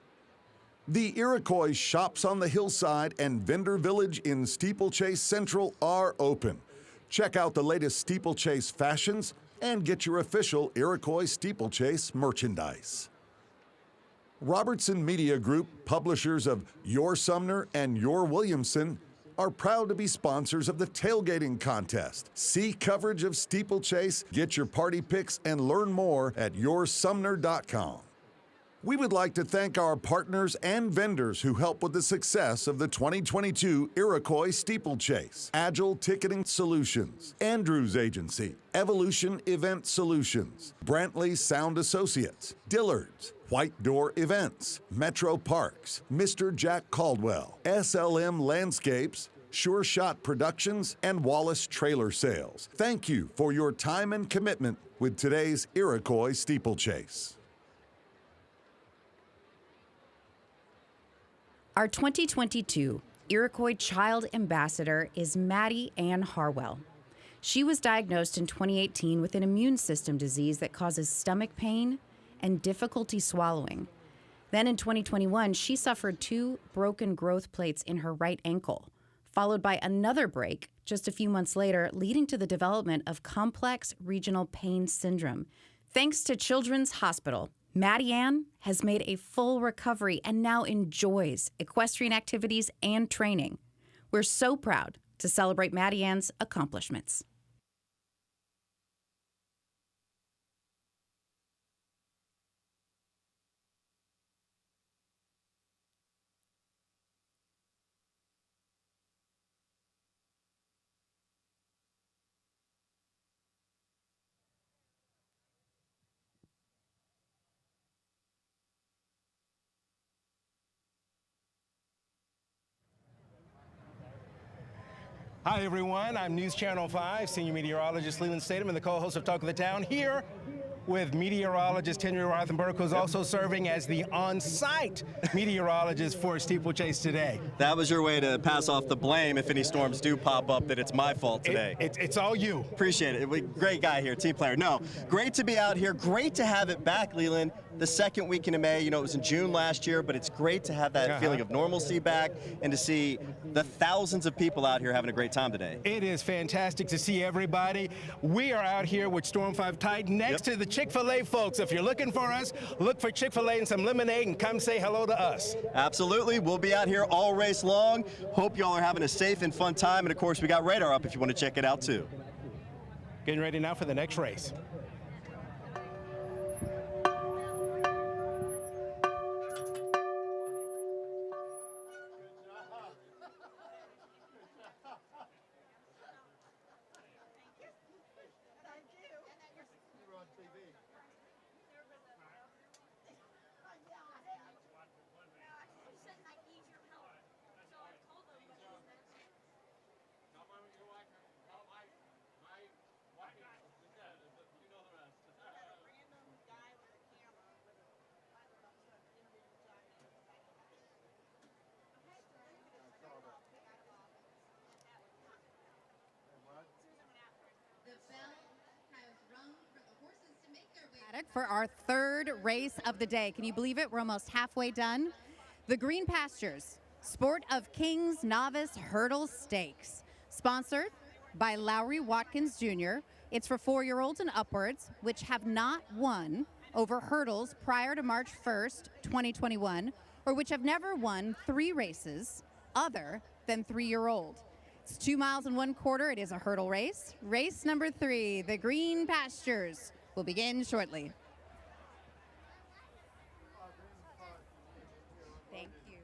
The Iroquois shops on the hillside and vendor village in Steeplechase Central are open. Check out the latest steeplechase fashions and get your official Iroquois Steeplechase merchandise. Robertson Media Group, publishers of Your Sumner and Your Williamson, are proud to be sponsors of the tailgating contest. See coverage of Steeplechase, get your party pics, and learn more at yoursumner.com. We would like to thank our partners and vendors who help with the success of the 2022 Iroquois Steeplechase. Agile Ticketing Solutions, Andrews Agency, Evolution Event Solutions, Brantley Sound Associates, Dillard's, White Door Events, Metro Parks, Mr. Jack Caldwell, SLM Landscapes, Sure Shot Productions, and Wallace Trailer Sales. Thank you for your time and commitment with today's Iroquois Steeplechase. Our 2022 Iroquois Child Ambassador is Maddie Ann Harwell. She was diagnosed in 2018 with an immune system disease that causes stomach pain and difficulty swallowing. Then in 2021, she suffered 2 broken growth plates in her right ankle, followed by another break just a few months later, leading to the development of complex regional pain syndrome. Thanks to Children's Hospital, Maddie Ann has made a full recovery and now enjoys equestrian activities and training. We're so proud to celebrate Maddie Ann's accomplishments. Hi, everyone. I'm News Channel 5 senior meteorologist Leland Statham and the co-host of Talk of the Town here with meteorologist Henry Rothenberg, who's also serving as the on-site meteorologist for Steeplechase today. That was your way to pass off the blame if any storms do pop up that it's my fault today. It's all you. Appreciate it. Great guy here, team player. No, great to be out here. Great to have it back, Leland. The second weekend of May, you know, it was in June last year, but it's great to have that feeling of normalcy back and to see the thousands of people out here having a great time today. It is fantastic to see everybody. We are out here with Storm 5 Tide next to the Chick-fil-A folks. If you're looking for us, look for Chick-fil-A and some lemonade and come say hello to us. Absolutely. We'll be out here all race long. Hope y'all are having a safe and fun time. And of course, we got radar up if you want to check it out too. Getting ready now for the next race. For our third race of the day. Can you believe it? We're almost halfway done. The Green Pastures Sport of Kings Novice Hurdle Stakes, sponsored by Lowry Watkins Jr. It's for 4-year-olds and upwards, which have not won over hurdles prior to March 1st, 2021, or which have never won 3 races other than 3-year-old. It's 2 miles and 1/4. It is a hurdle race. Race number 3, the Green Pastures, will begin shortly. Thank you.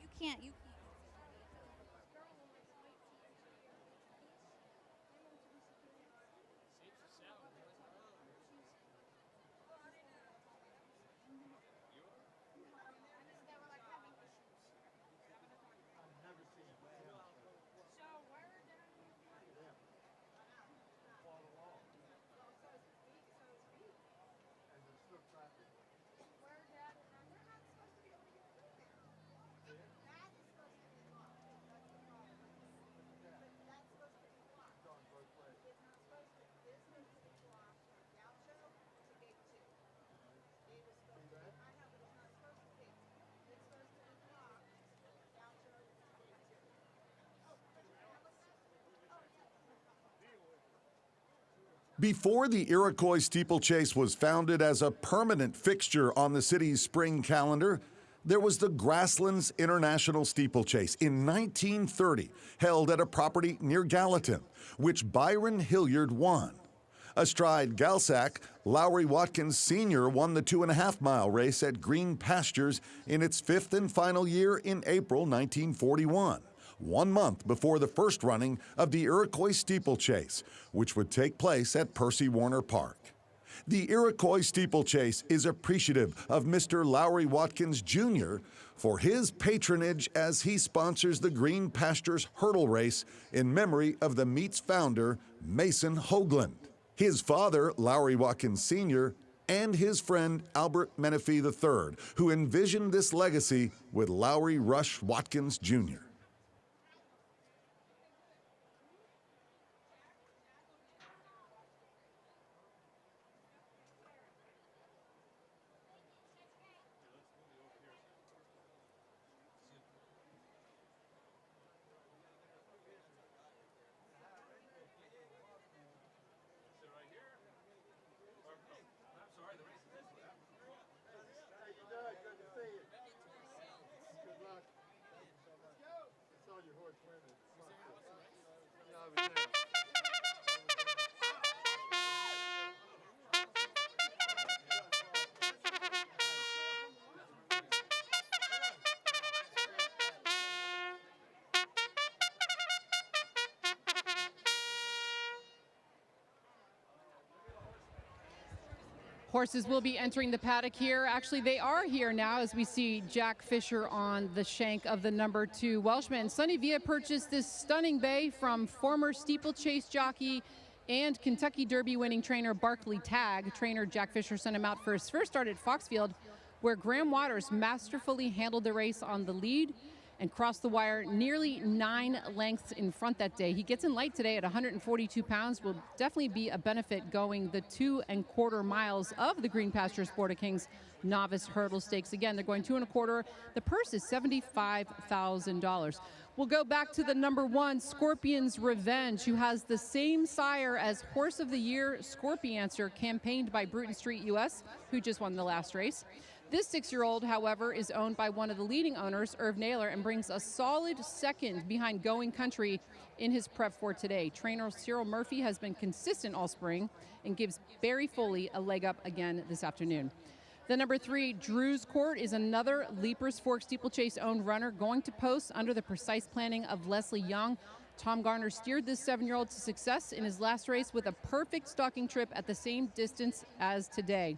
You can't. Before the Iroquois Steeplechase was founded as a permanent fixture on the city's spring calendar, there was the Grasslands International Steeplechase in 1930, held at a property near Gallatin, which Byron Hilliard won. Astride Galsack, Lowry Watkins Sr. won the 2.5-mile race at Green Pastures in its 5th and final year in April 1941. 1 month before the first running of the Iroquois Steeplechase, which would take place at Percy Warner Park. The Iroquois Steeplechase is appreciative of Mr. Lowry Watkins Jr. for his patronage as he sponsors the Green Pastures Hurdle Race in memory of the meet's founder, Mason Hoagland, his father, Lowry Watkins Sr., and his friend Albert Menifee III, who envisioned this legacy with Lowry Rush Watkins Jr. Horses will be entering the paddock here. Actually, they are here now as we see Jack Fisher on the shank of the number 2 Welshman. Sonny Villa purchased this stunning bay from former steeplechase jockey and Kentucky Derby winning trainer Barkley Tagg. Trainer Jack Fisher sent him out for his first start at Foxfield, where Graham Waters masterfully handled the race on the lead and crossed the wire nearly 9 lengths in front that day. He gets in light today at 142 pounds, will definitely be a benefit going the 2.25 miles of the Green Pastures Sport of Kings Novice Hurdle Stakes. Again, they're going 2.25. The purse is $75,000. We'll go back to the number 1, Scorpion's Revenge, who has the same sire as Horse of the Year Scorpiancer, campaigned by Bruton Street US, who just won the last race. This 6-year-old, however, is owned by one of the leading owners, Irv Naylor, and brings a solid second behind Going Country in his prep for today. Trainer Cyril Murphy has been consistent all spring and gives Barry Foley a leg up again this afternoon. The number 3, Drew's Court, is another Leapers Fork Steeplechase-owned runner going to post under the precise planning of Leslie Young. Tom Garner steered this 7-year-old to success in his last race with a perfect stalking trip at the same distance as today.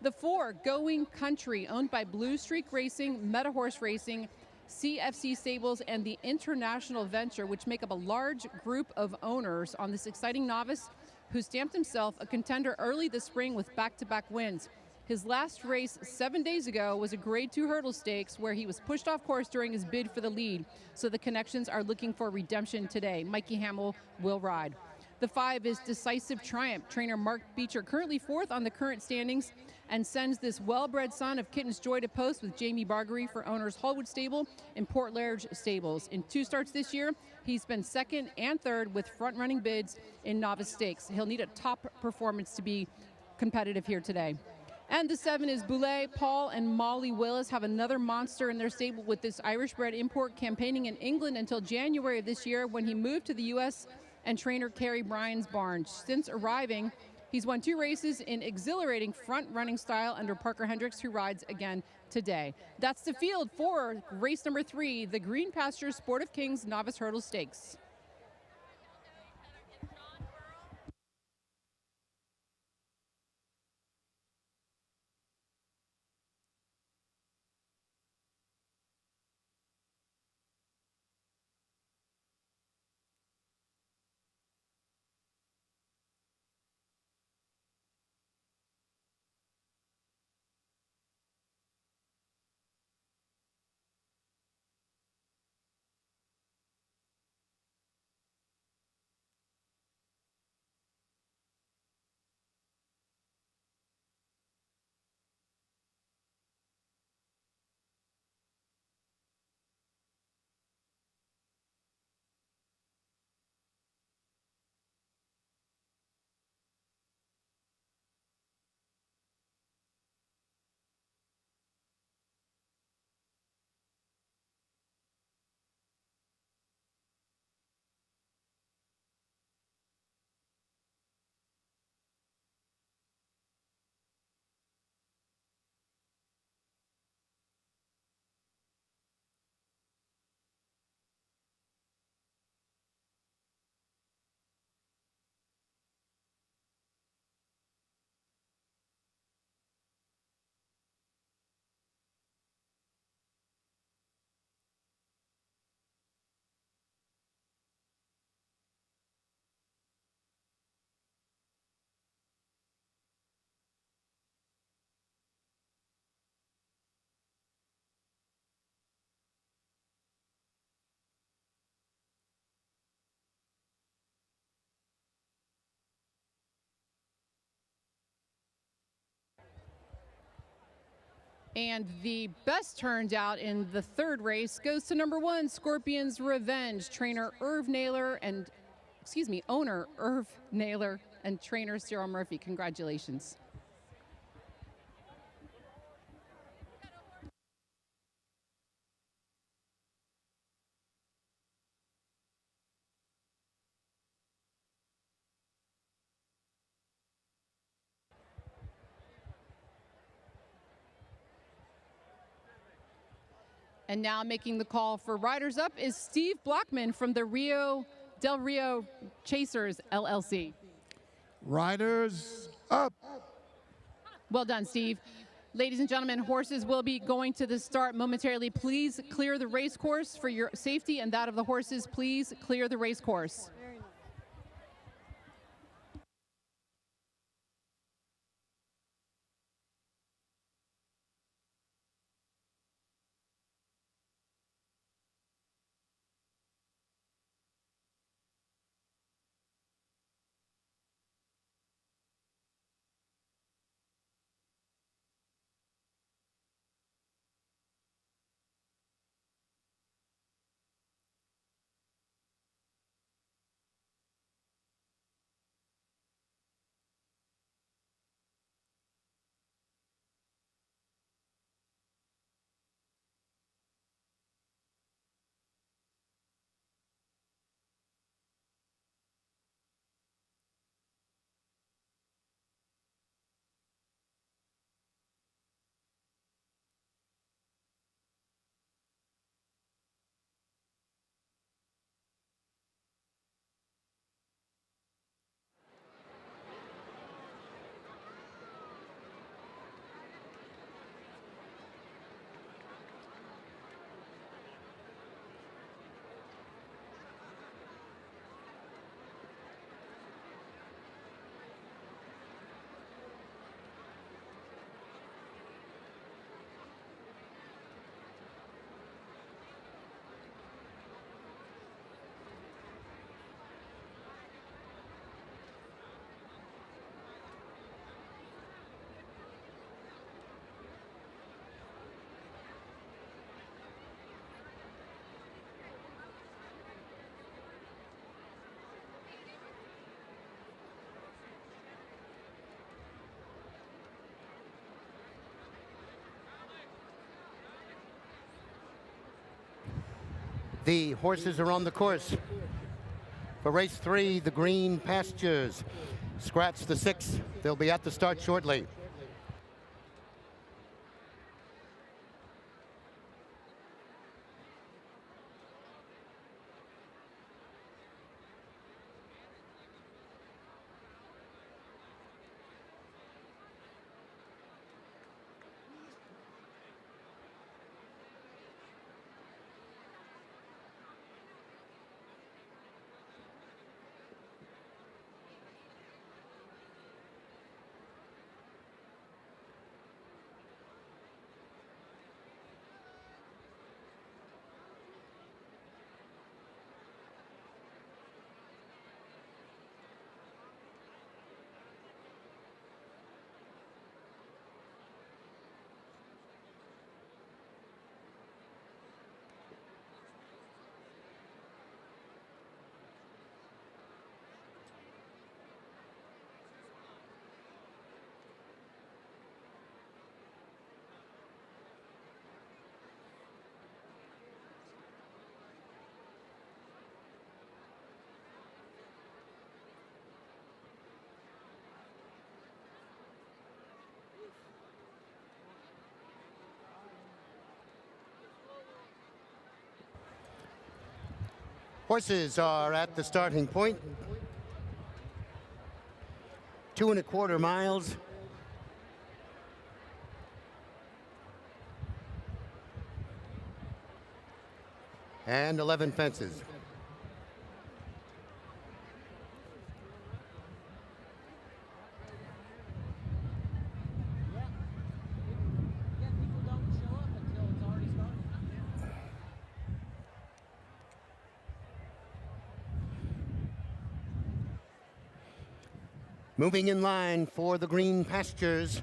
The 4, Going Country, owned by Blue Streak Racing, Meta Horse Racing, CFC Stables, and the International Venture, which make up a large group of owners on this exciting novice who stamped himself a contender early this spring with back-to-back wins. His last race 7 days ago was a Grade 2 hurdle stakes where he was pushed off course during his bid for the lead, so the connections are looking for redemption today. Mikey Hamill will ride. The 5 is Decisive Triumph. Trainer Mark Beecher currently 4th on the current standings and sends this well-bred son of Kitten's Joy to post with Jamie Bargery for owners Hallwood Stable and Port Large Stables. In 2 starts this year, he's been 2nd and 3rd with front-running bids in novice stakes. He'll need a top performance to be competitive here today. And the 7 is Boulay. Paul and Molly Willis have another monster in their stable with this Irish-bred import campaigning in England until January of this year when he moved to the U.S. and trainer Kerry Bryan's barn. Since arriving, he's won 2 races in exhilarating front-running style under Parker Hendricks, who rides again today. That's the field for race number 3, the Green Pastures Sport of Kings Novice Hurdle Stakes. And the best turned out in the 3rd race goes to number 1, Scorpion's Revenge. Owner Irv Naylor and trainer Cyril Murphy. Congratulations. And now making the call for riders up is Steve Blockman from the Rio Del Rio Chasers LLC. Riders up. Well done, Steve. Ladies and gentlemen, horses will be going to the start momentarily. Please clear the race course for your safety and that of the horses. Please clear the race course. The horses are on the course. For race 3, the Green Pastures. Scratch the 6. They'll be at the start shortly. Horses are at the starting point. 2 1/4 miles. And 11 fences. Moving in line for the Green Pastures.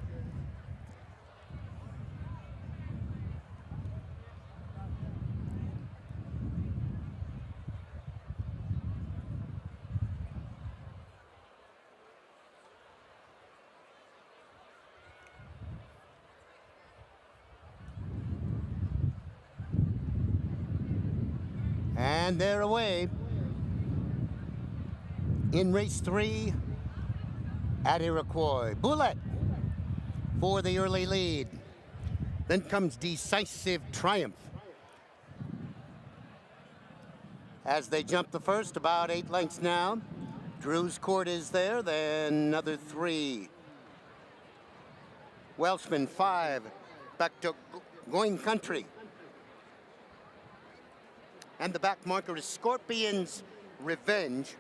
And they're away in race 3 at Iroquois. Bullet for the early lead. Then comes Decisive Triumph. As they jump the first, about 8 lengths now. Drew's Court is there, then another 3. Welshman 5, back to Going Country. And the back marker is Scorpion's Revenge,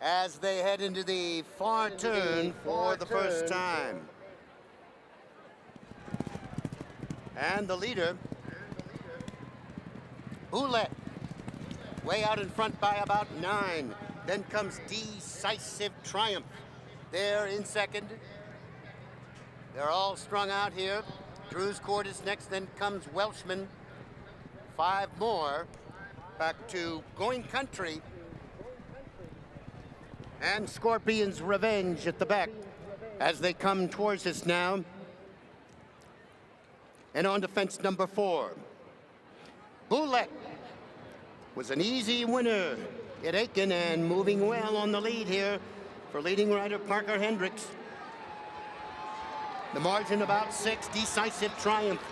as they head into the far turn for the first time. And the leader, Bullet, way out in front by about 9. Then comes Decisive Triumph. They're in second. They're all strung out here. Drew's Court is next, then comes Welshman. 5 more, back to Going Country. And Scorpion's Revenge at the back as they come towards us now. And on to fence number 4. Bullet was an easy winner at Aiken and moving well on the lead here for leading rider Parker Hendricks. The margin about 6, Decisive Triumph.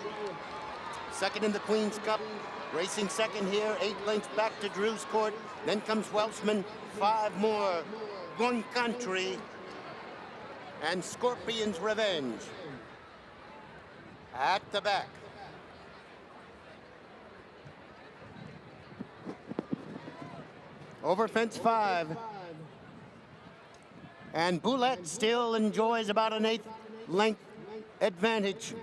Second in the Queen's Cup, racing second here, 8 lengths back to Drew's Court. Then comes Welshman, 5 more. Going Country and Scorpion's Revenge at the back. Over fence 5. And Bullet still enjoys about an 8th length advantage.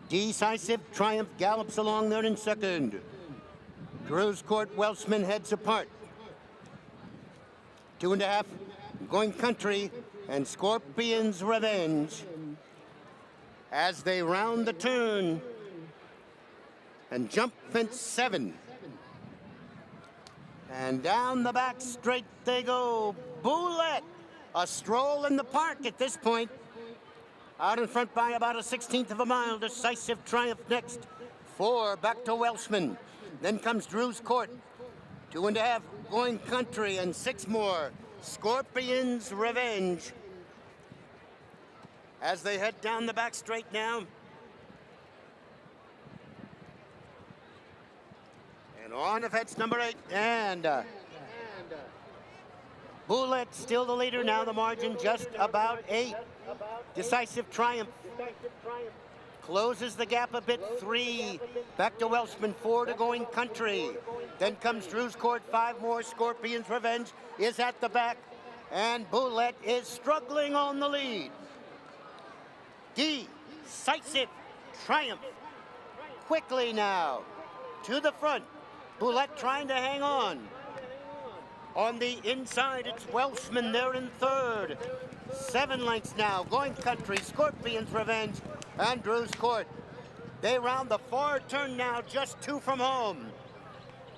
Decisive Triumph gallops along there in second. Drew's Court, Welshman heads apart. 2 1/2, Going Country and Scorpion's Revenge as they round the turn and jump fence 7. And down the back straight they go. Bullet, a stroll in the park at this point. Out in front by about a 16th of a mile. Decisive Triumph next. 4 back to Welshman. Then comes Drew's Court. 2.5 Going Country, and 6 more Scorpion's Revenge. As they head down the back straight now. And on of heads number 8. And Bullet still the leader now, the margin just about 8. Decisive Triumph closes the gap a bit, 3 back to Welshman, 4 to Going Country. Then comes Drew's Court, 5 more. Scorpion's Revenge is at the back, and Bullet is struggling on the lead. Decisive Triumph quickly now to the front. Bullet trying to hang on. On the inside, it's Welshman there in 3rd. 7 lengths now. Going Country, Scorpion's Revenge, and Drew's Court. They round the far turn now, just 2 from home.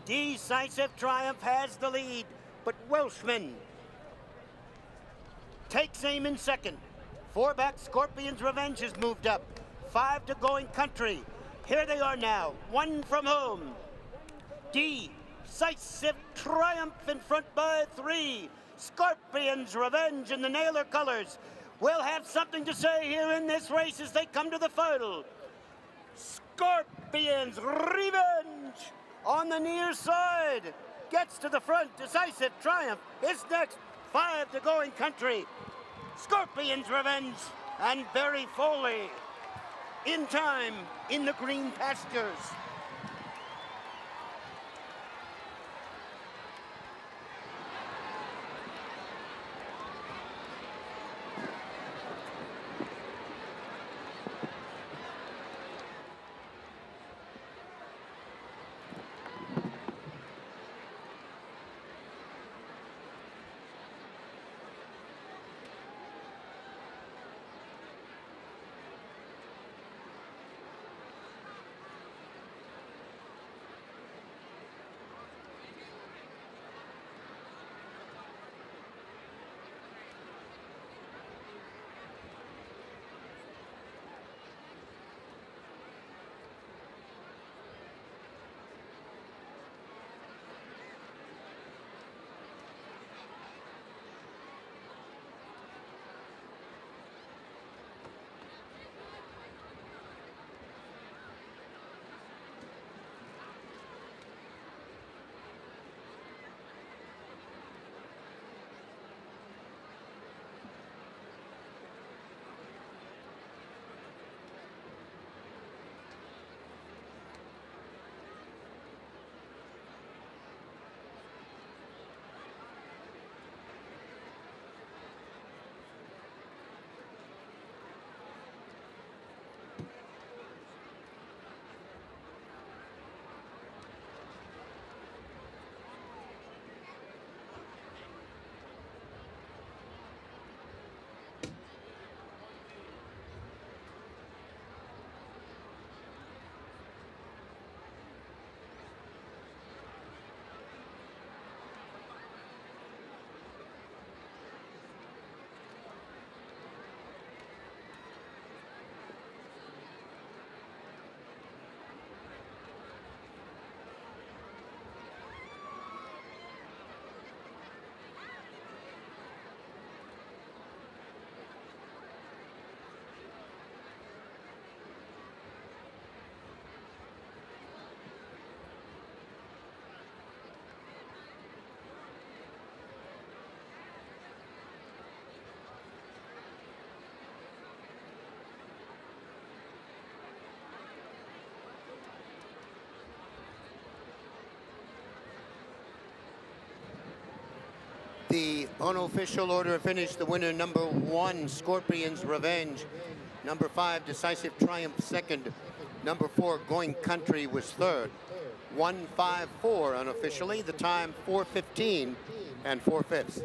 Decisive Triumph has the lead, but Welshman takes aim in 2nd. 4 back, Scorpion's Revenge has moved up. 5 to Going Country. Here they are now, 1 from home. Decisive Triumph in front by 3. Scorpion's Revenge in the Nailer colors will have something to say here in this race as they come to the final. Scorpion's Revenge on the near side gets to the front. Decisive Triumph is next. 5 to Going Country. Scorpion's Revenge and Barry Foley in time in the green pastures. The unofficial order of finish, the winner, number 1, Scorpion's Revenge. Number 5, Decisive Triumph, 2nd. Number 4, Going Country was 3rd. 1:54 unofficially, the time 4:15 and 4/5.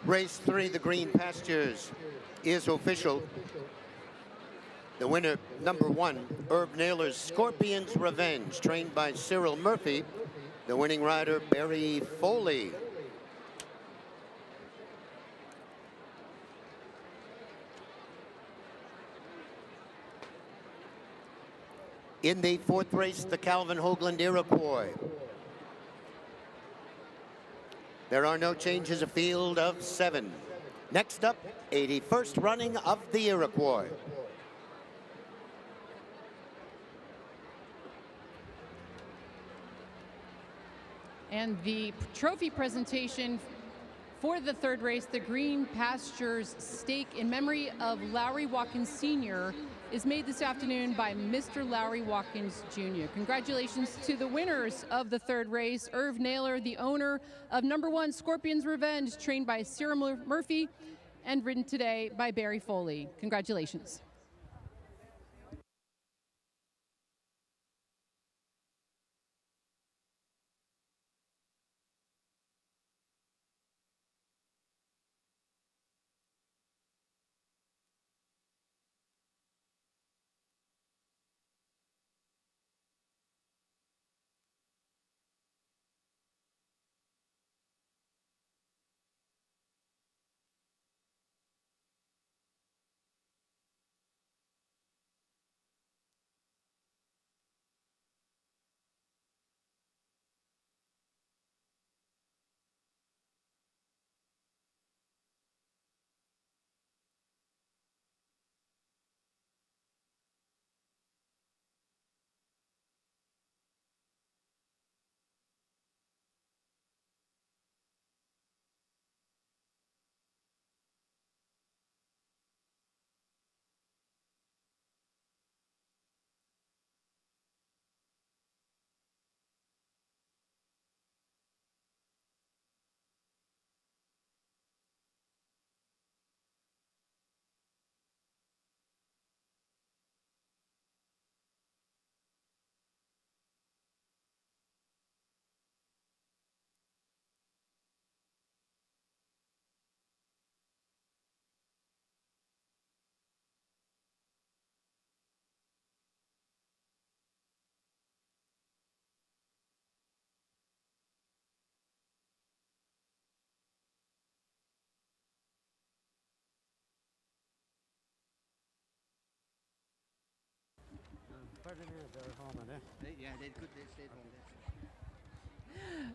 Race 3, the Green Pastures, is official. The winner, number 1, Herb Naylor's Scorpion's Revenge, trained by Cyril Murphy. The winning rider, Barry Foley. In the 4th race, the Calvin Hoagland Iroquois. There are no changes, a field of 7. Next up, 81st running of the Iroquois. And the trophy presentation for the 3rd race, the Green Pastures Stake in memory of Lowry Watkins Sr., is made this afternoon by Mr. Lowry Watkins Jr. Congratulations to the winners of the 3rd race. Herb Naylor, the owner of number 1 Scorpion's Revenge, trained by Cyril Murphy and ridden today by Barry Foley. Congratulations.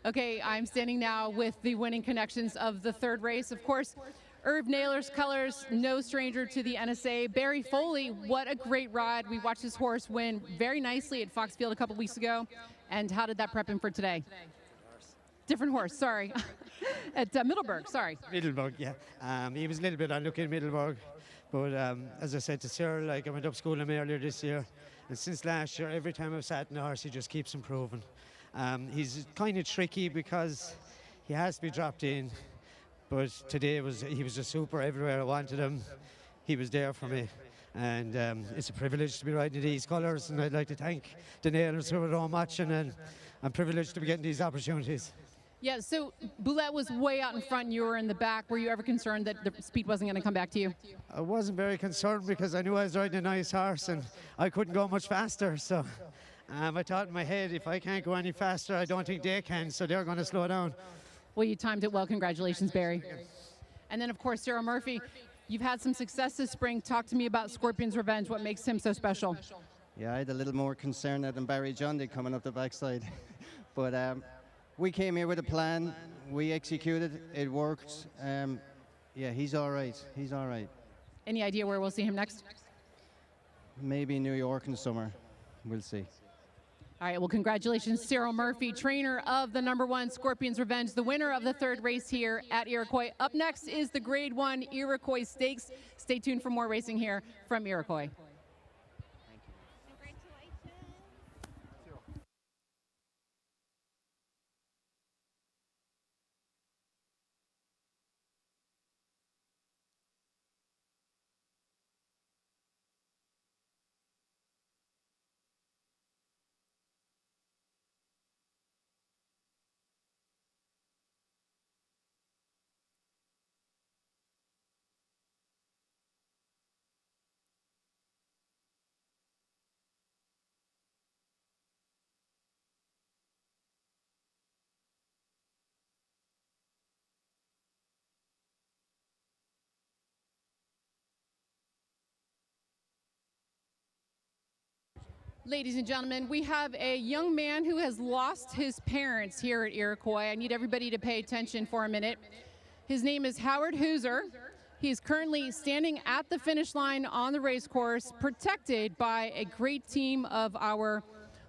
Okay, I'm standing now with the winning connections of the 3rd race. Of course, Herb Naylor's colors, no stranger to the NSA. Barry Foley, what a great ride. We watched this horse win very nicely at Foxfield a couple weeks ago. And how did that prep him for today? Different horse, sorry. At Middleburg, sorry. Middleburg, yeah. He was a little bit unlucky in Middleburg. But as I said to Cyril, like, I went up school him earlier this year. And since last year, every time I've sat in the horse, he just keeps improving. He's kind of tricky because he has to be dropped in. But today he was just super everywhere I wanted him. He was there for me. And it's a privilege to be riding these colours. And I'd like to thank the Nailers who are all watching. And I'm privileged to be getting these opportunities. Yeah, so Boulette was way out in front and you were in the back. Were you ever concerned that the speed wasn't going to come back to you? I wasn't very concerned because I knew I was riding a nice horse and I couldn't go much faster. So I thought in my head, if I can't go any faster, I don't think they can, so they're going to slow down. Well, you timed it well. Congratulations, Barry. And then, of course, Cyril Murphy, you've had some success this spring. Talk to me about Scorpion's Revenge. What makes him so special? Yeah, I had a little more concern than Barry John did coming up the backside. But we came here with a plan. We executed. It worked. Yeah, he's all right. He's all right. Any idea where we'll see him next? Maybe New York in the summer. We'll see. All right, well, congratulations, Cyril Murphy, trainer of the #1 Scorpion's Revenge, the winner of the 3rd race here at Iroquois. Up next is the Grade 1 Iroquois Stakes. Stay tuned for more racing here from Iroquois. Ladies and gentlemen, we have a young man who has lost his parents here at Iroquois. I need everybody to pay attention for a minute. His name is Howard Hooser. He's currently standing at the finish line on the race course, protected by a great team of our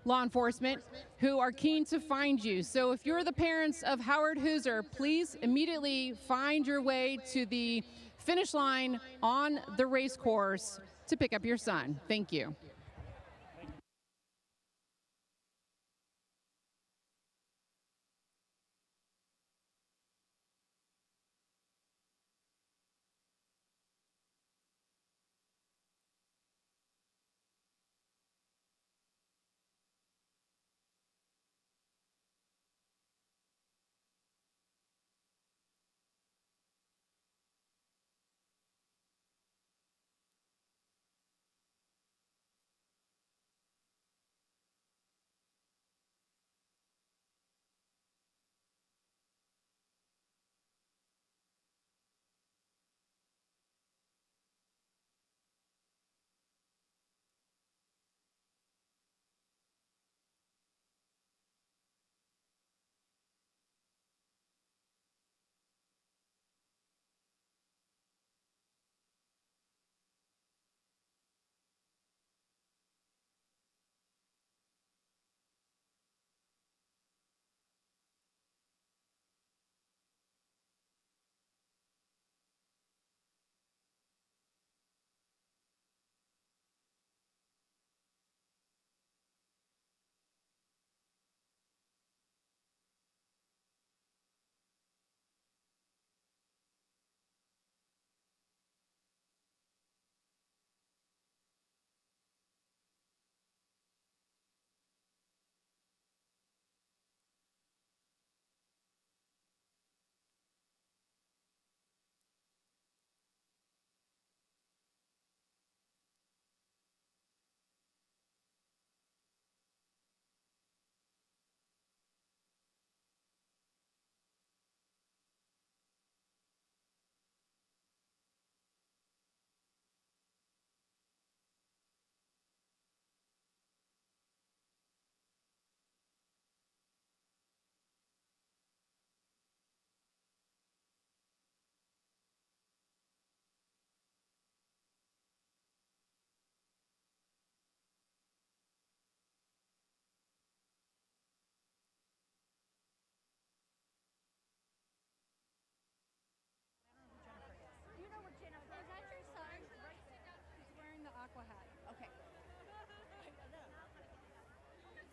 law enforcement who are keen to find you. So if you're the parents of Howard Hooser, please immediately find your way to the finish line on the race course to pick up your son. Thank you.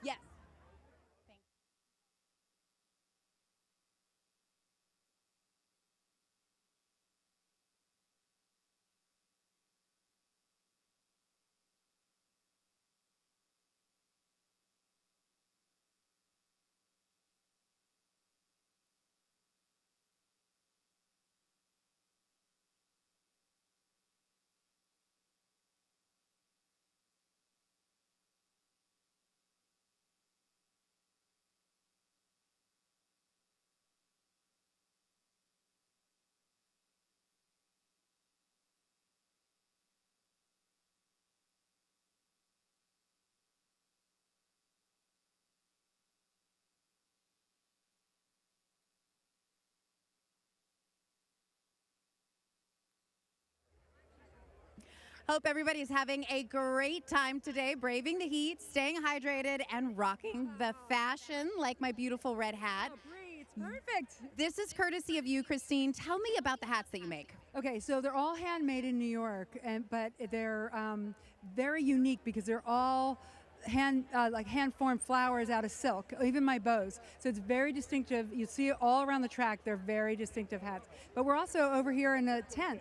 Yes. Hope everybody's having a great time today, braving the heat, staying hydrated, and rocking the fashion like my beautiful red hat. It's perfect. This is courtesy of you, Christine. Tell me about the hats that you make. Okay, so they're all handmade in New York, but they're very unique because they're all hand-formed flowers out of silk, even my bows. So it's very distinctive. You see it all around the track. They're very distinctive hats. But we're also over here in a tent.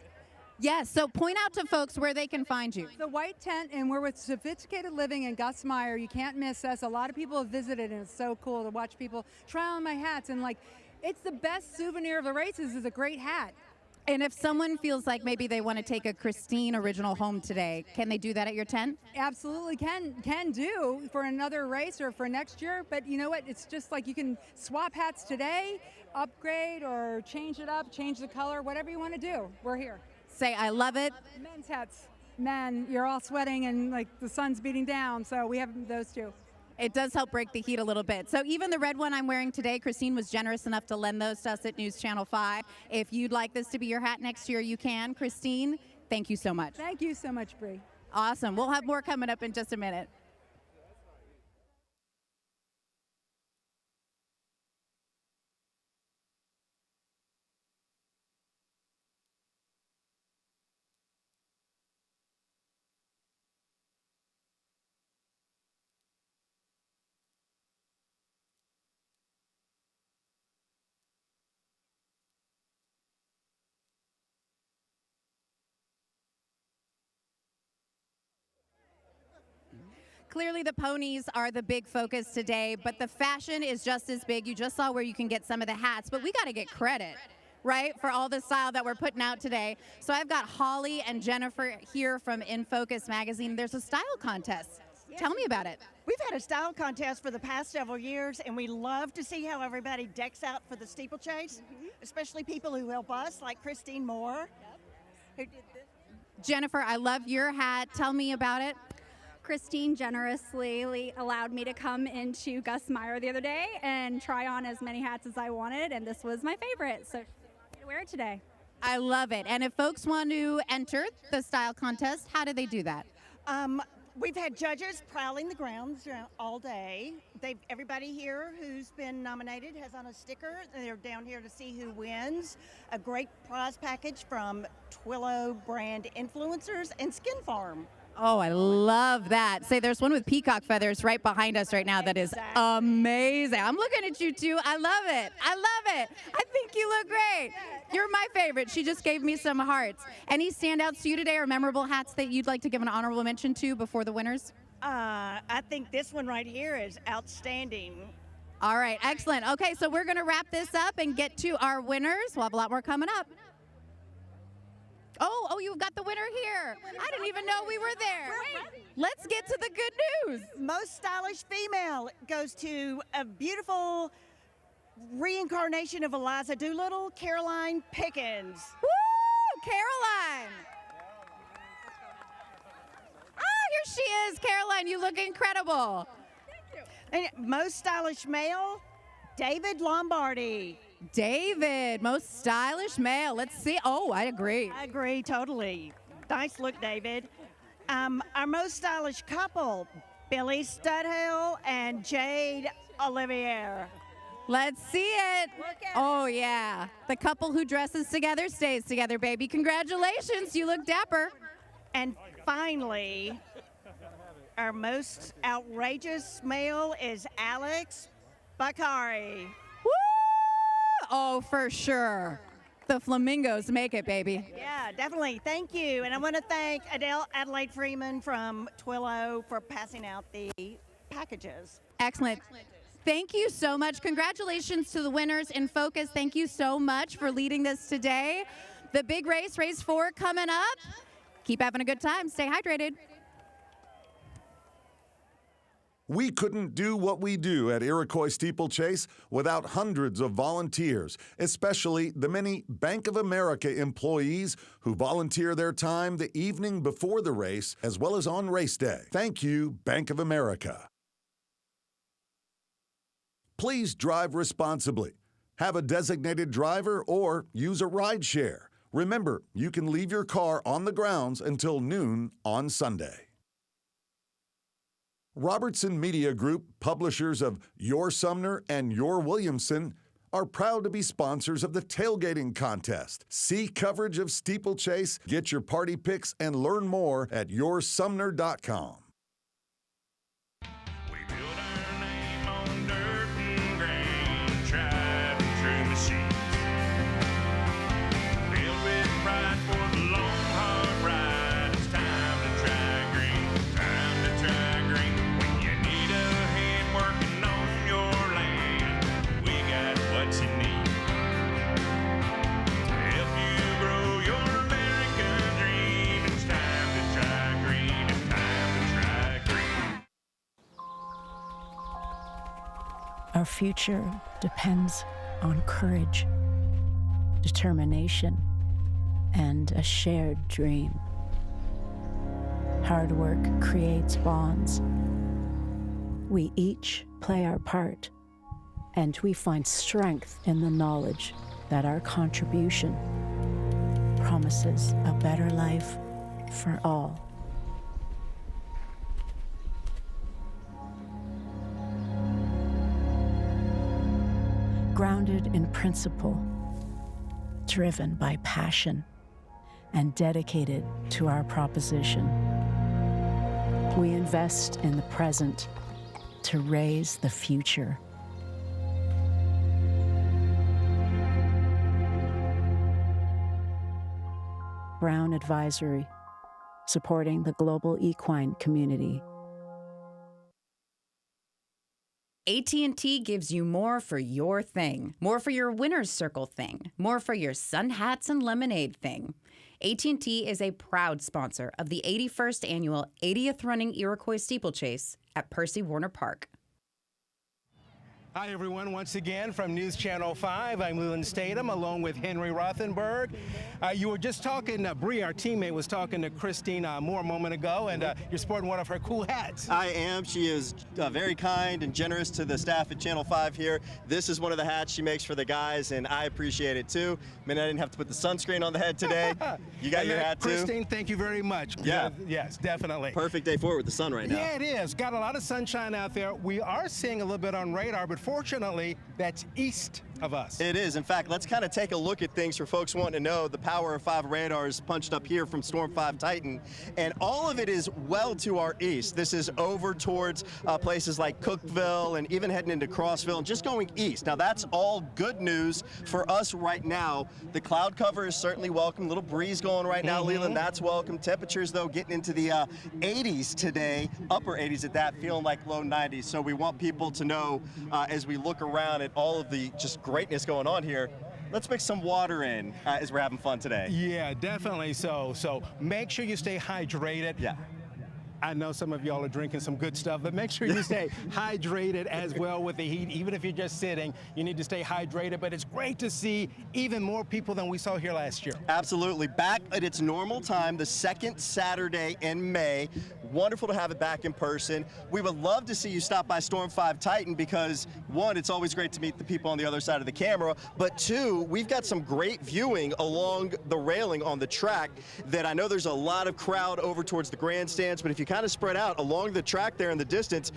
Yes, so point out to folks where they can find you. The White Tent, and we're with Sophisticated Living in Gus Meyer. You can't miss us. A lot of people have visited, and it's so cool to watch people try on my hats. And it's the best souvenir of the races is a great hat. And if someone feels like maybe they want to take a Christine original home today, can they do that at your tent? Absolutely can do for another race or for next year. But you know what? It's just like you can swap hats today, upgrade or change it up, change the color, whatever you want to do. We're here. Say, I love it. Men's hats. men, you're all sweating and like the sun's beating down. So we have those two. It does help break the heat a little bit. So even the red one I'm wearing today, Christine was generous enough to lend those to us at News Channel 5. If you'd like this to be your hat next year, you can. Christine, thank you so much. Thank you so much, Bree. Awesome. We'll have more coming up in just a minute. Clearly the ponies are the big focus today, but the fashion is just as big. You just saw where you can get some of the hats, but we got to get credit, right, for all the style that we're putting out today. So I've got Holly and Jennifer here from In Focus magazine. There's a style contest. Tell me about it. We've had a style contest for the past several years, and we love to see how everybody decks out for the steeplechase, especially people who help us, like Christine Moore, who did this. Jennifer, I love your hat. Tell me about it. Christine generously allowed me to come into Gus Meyer the other day and try on as many hats as I wanted, and this was my favorite, so I wear it today. I love it. And if folks want to enter the style contest, how do they do that? We've had judges prowling the grounds all day. Everybody here who's been nominated has on a sticker. They're down here to see who wins. A great prize package from Twillo brand influencers and Skin Farm. Oh, I love that. Say, there's one with peacock feathers right behind us right now that is amazing. I'm looking at you two. I love it. I love it. I think you look great. You're my favorite. She just gave me some hearts. Any standouts to you today or memorable hats that you'd like to give an honorable mention to before the winners? I think this one right here is outstanding. All right, excellent. Okay, so we're going to wrap this up and get to our winners. We'll have a lot more coming up. Oh, you've got the winner here. I didn't even know we were there. Let's get to the good news. Most stylish female goes to a beautiful reincarnation of Eliza Doolittle, Caroline Pickens. Woo, Caroline. Here she is, Caroline. You look incredible. And most stylish male, David Lombardi. David, most stylish male. Let's see. Oh, I agree. I agree totally. Nice look, David. Our most stylish couple, Billy Studhill and Jade Olivier. Let's see it. Oh, yeah. The couple who dresses together stays together, baby. Congratulations. You look dapper. And finally, our most outrageous male is Alex Bakari. Oh, for sure. The flamingos make it, baby. Yeah, definitely. Thank you. And I want to thank Adelaide Freeman from Twillo for passing out the packages. Excellent. Thank you so much. Congratulations to the winners in Focus. Thank you so much for leading this today. The big race, race 4, coming up. Keep having a good time. Stay hydrated. We couldn't do what we do at Iroquois Steeplechase without hundreds of volunteers, especially the many Bank of America employees who volunteer their time the evening before the race as well as on race day. Thank you, Bank of America. Please drive responsibly. Have a designated driver or use a ride share. Remember, you can leave your car on the grounds until noon on Sunday. Robertson Media Group, publishers of Your Sumner and Your Williamson, are proud to be sponsors of the tailgating contest. See coverage of Steeplechase, get your party pics, and learn more at yoursumner.com. Our future depends on courage, determination, and a shared dream. Hard work creates bonds. We each play our part, and we find strength in the knowledge that our contribution promises a better life for all. Grounded in principle, driven by passion, and dedicated to our proposition, we invest in the present to raise the future. Brown Advisory, supporting the global equine community. AT&T gives you more for your thing, more for your winner's circle thing, more for your sun hats and lemonade thing. AT&T is a proud sponsor of the 81st annual 80th running Iroquois Steeplechase at Percy Warner Park. Hi, everyone. Once again, from News Channel 5, I'm Leland Statham, along with Henry Rothenberg. You were just talking, Bree, our teammate, was talking to Christine Moore a moment ago, and you're sporting one of her cool hats. I am. She is very kind and generous to the staff at Channel 5 here. This is one of the hats she makes for the guys, and I appreciate it, too. I mean, I didn't have to put the sunscreen on the head today. You got your hat, too? Christine, thank you very much. Yeah. Yes, definitely. Perfect day for it with the sun right now. Yeah, it is. Got a lot of sunshine out there. We are seeing a little bit on radar, but fortunately, that's east of us. It is. In fact, let's kind of take a look at things for folks wanting to know. The Power of 5 radar is punched up here from Storm 5 Titan, and all of it is well to our east. This is over towards places like Cookville and even heading into Crossville and just going east. Now, that's all good news for us right now. The cloud cover is certainly welcome. Little breeze going right now, Leland. That's welcome. Temperatures, though, getting into the 80s today, upper 80s at that, feeling like low 90s. So we want people to know as we look around at all of the just greatness going on here, let's mix some water in as we're having fun today. Yeah, definitely so. So make sure you stay hydrated. Yeah. I know some of y'all are drinking some good stuff, but make sure you stay hydrated as well with the heat. Even if you're just sitting, you need to stay hydrated. But it's great to see even more people than we saw here last year. Absolutely. Back at its normal time, the second Saturday in May. Wonderful to have it back in person. We would love to see you stop by Storm 5 Titan because, one, it's always great to meet the people on the other side of the camera, but two, we've got some great viewing along the railing on the track that I know there's a lot of crowd over towards the grandstands, but if you kind of spread out along the track there in the distance,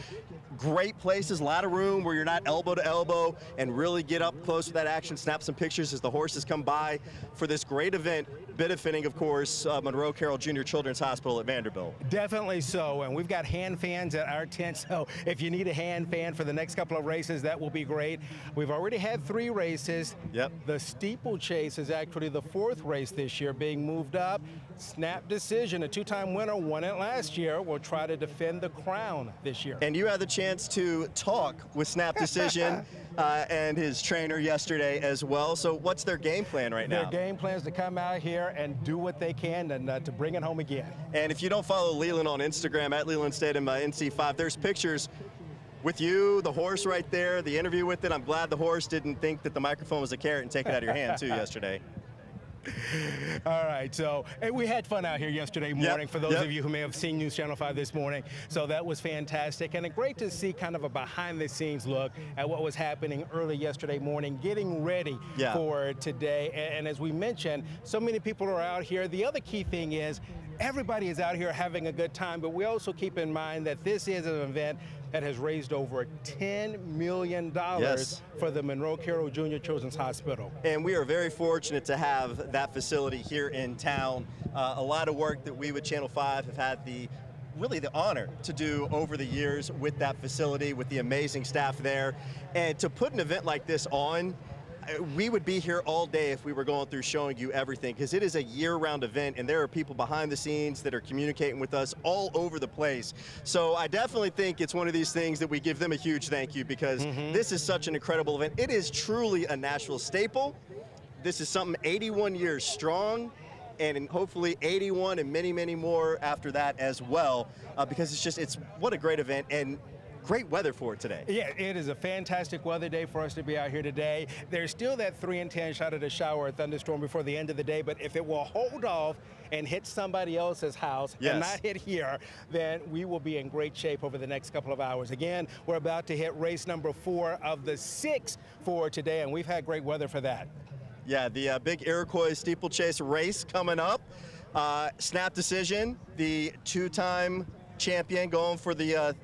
great places, a lot of room where you're not elbow to elbow and really get up close with that action, snap some pictures as the horses come by for this great event, benefiting, of course, Monroe Carroll Jr. Children's Hospital at Vanderbilt. Definitely so, and we've got hand fans at our tent, so if you need a hand fan for the next couple of races, that will be great. We've already had 3 races. Yep. The Steeplechase is actually the 4th race this year, being moved up. Snap Decision, a 2-time winner, won it last year, will try to defend the crown this year. And you had the chance to talk with Snap Decision and his trainer yesterday as well. So what's their game plan right now? Their game plan is to come out here and do what they can and to bring it home again. And if you don't follow Leland on Instagram, at Leland Statham NC5, there's pictures with you, the horse right there, the interview with it. I'm glad the horse didn't think that the microphone was a carrot and take it out of your hand too yesterday. All right, so we had fun out here yesterday morning for those of you who may have seen News Channel 5 this morning. So that was fantastic and great to see kind of a behind-the-scenes look at what was happening early yesterday morning, getting ready for today. And as we mentioned, so many people are out here. The other key thing is everybody is out here having a good time, but we also keep in mind that this is an event that has raised over $10 million for the Monroe Carroll Jr. Children's Hospital. And we are very fortunate to have that facility here in town. A lot of work that we with Channel 5 have had really the honor to do over the years with that facility, with the amazing staff there. And to put an event like this on, we would be here all day if we were going through showing you everything, because it is a year-round event and there are people behind the scenes that are communicating with us all over the place. So I definitely think it's one of these things that we give them a huge thank you, because this is such an incredible event. It is truly a Nashville staple. This is something 81 years strong, and hopefully 81 and many, many more after that as well, because it's what a great event. And great weather for it today. Yeah, it is a fantastic weather day for us to be out here today. There's still that 3 in 10 shot at a shower or thunderstorm before the end of the day, but if it will hold off and hit somebody else's house and not hit here, then we will be in great shape over the next couple of hours. Again, we're about to hit race number 4 of the 6 for today, and we've had great weather for that. Yeah, the big Iroquois Steeplechase race coming up. Snap decision, the 2-time champion going for the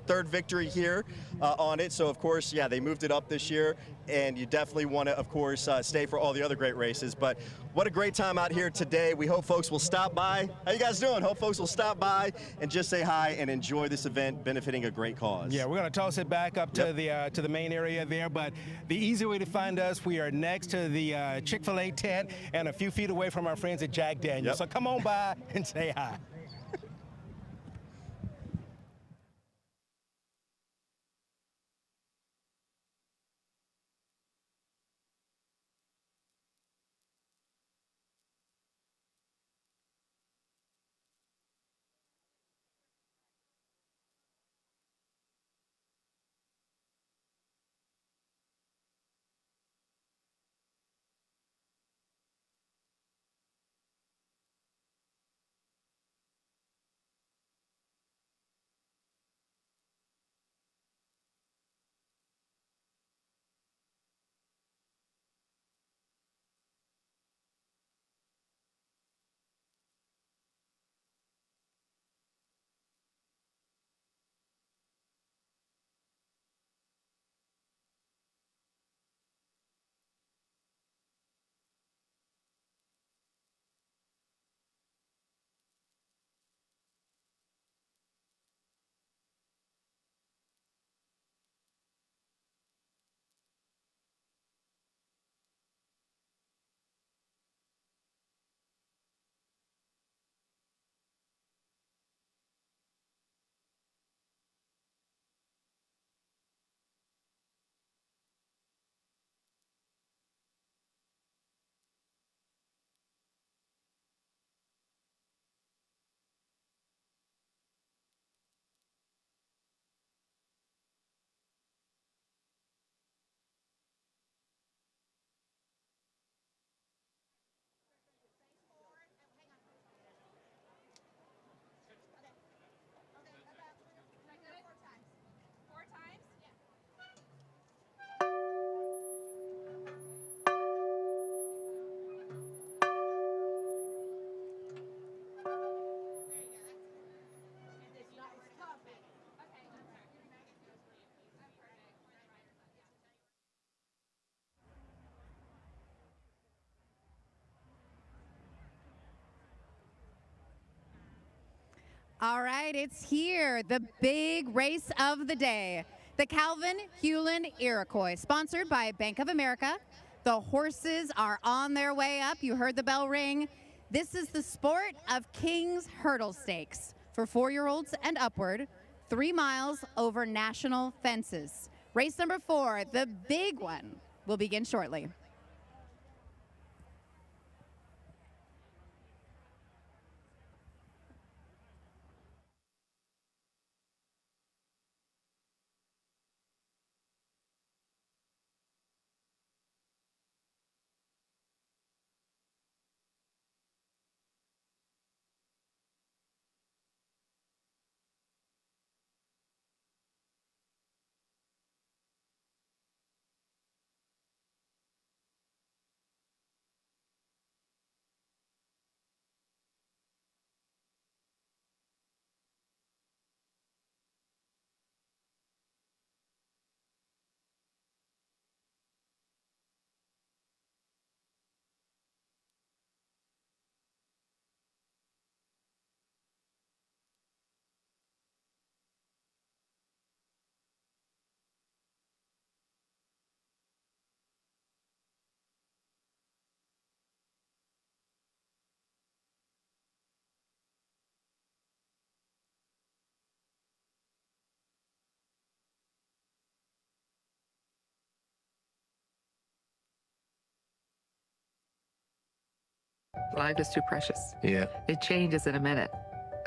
3rd victory here on it. So, of course, yeah, they moved it up this year, and you definitely want to, of course, stay for all the other great races. But what a great time out here today. We hope folks will stop by. How you guys doing? Hope folks will stop by and just say hi and enjoy this event benefiting a great cause. Yeah, we're going to toss it back up to the main area there, but the easy way to find us, we are next to the Chick-fil-A tent and a few feet away from our friends at Jack Daniels. So come on by and say hi. All right, it's here, the big race of the day. The Calvin Hewlin Iroquois, sponsored by Bank of America. The horses are on their way up. You heard the bell ring. This is the Sport of Kings Hurdle Stakes for 4-year-olds and upward, 3 miles over national fences. Race number 4, the big one, will begin shortly. Life is too precious. Yeah. It changes in a minute.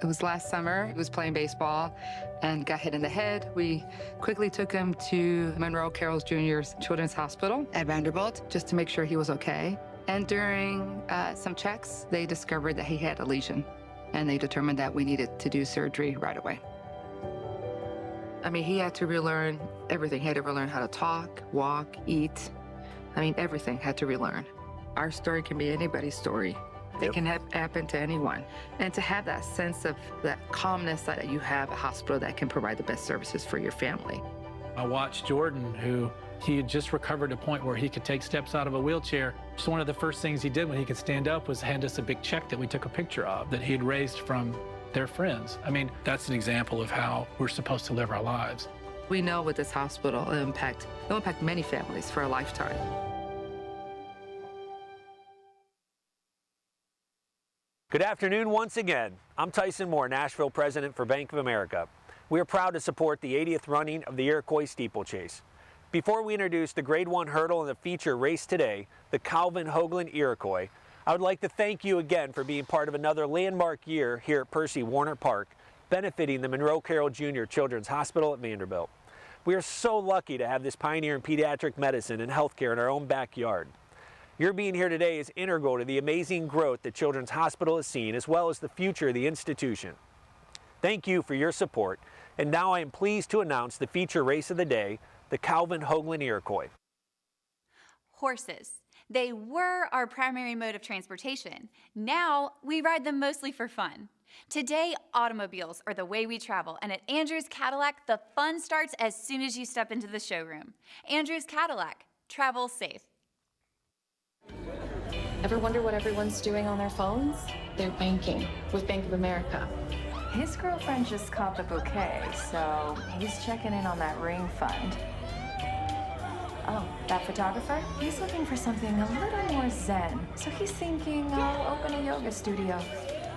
It was last summer. He was playing baseball and got hit in the head. We quickly took him to Monroe Carroll Jr.'s Children's Hospital at Vanderbilt just to make sure he was okay. And during some checks, they discovered that he had a lesion, and they determined that we needed to do surgery right away. I mean, he had to relearn everything. He had to relearn how to talk, walk, eat. I mean, everything had to relearn. Our story can be anybody's story. It can happen to anyone. And to have that sense of that calmness that you have a hospital that can provide the best services for your family. I watched Jordan, who he had just recovered to a point where he could take steps out of a wheelchair. So one of the first things he did when he could stand up was hand us a big check that we took a picture of that he had raised from their friends. I mean, that's an example of how we're supposed to live our lives. We know with this hospital, it'll impact many families for a lifetime. Good afternoon once again. I'm Tyson Moore, Nashville President for Bank of America. We are proud to support the 80th running of the Iroquois Steeplechase. Before we introduce the Grade 1 hurdle and the feature race today, the Calvin Hoagland Iroquois, I would like to thank you again for being part of another landmark year here at Percy Warner Park, benefiting the Monroe Carroll Jr. Children's Hospital at Vanderbilt. We are so lucky to have this pioneer in pediatric medicine and healthcare in our own backyard. Your being here today is integral to the amazing growth that Children's Hospital has seen, as well as the future of the institution. Thank you for your support, and now I am pleased to announce the feature race of the day, the Calvin Hoagland Iroquois. Horses. They were our primary mode of transportation. Now, we ride them mostly for fun. Today, automobiles are the way we travel, and at Andrews Cadillac, the fun starts as soon as you step into the showroom. Andrews Cadillac. Travel safe. Ever wonder what everyone's doing on their phones? They're banking with Bank of America. His girlfriend just copped a bouquet, so he's checking in on that ring fund. Oh, that photographer? He's looking for something a little more zen, so he's thinking I'll open a yoga studio.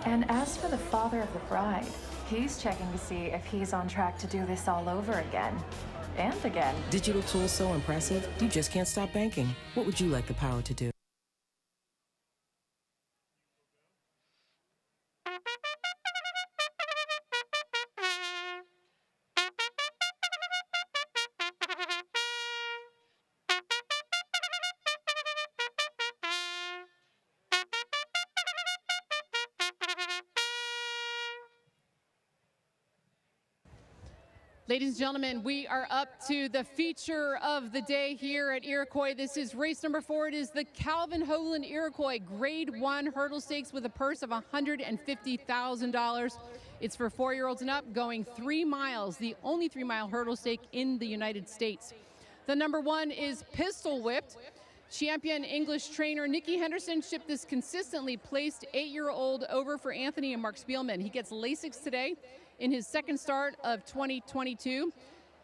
And as for the father of the bride, he's checking to see if he's on track to do this all over again. And again. Digital tools so impressive, you just can't stop banking. What would you like the power to do? Ladies and gentlemen, we are up to the feature of the day here at Iroquois. This is race number 4. It is the Calvin Hoagland Iroquois Grade 1 Hurdle Stakes with a purse of $150,000. It's for 4-year-olds and up, going 3 miles, the only 3-mile hurdle stake in the United States. The number 1 is Pistol Whipped. Champion English trainer Nikki Henderson shipped this consistently placed 8-year-old over for Anthony and Mark Spielman. He gets Lasix today in his second start of 2022.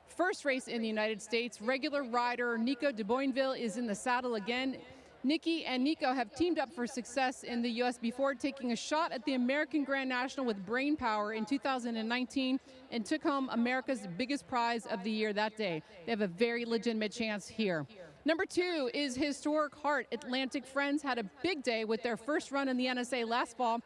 First race in the United States. Regular rider Nico de Boinville is in the saddle again. Nikki and Nico have teamed up for success in the U.S. before, taking a shot at the American Grand National with Brain Power in 2019 and took home America's biggest prize of the year that day. They have a very legitimate chance here. Number 2 is Historic Heart. Atlantic Friends had a big day with their first run in the NSA last fall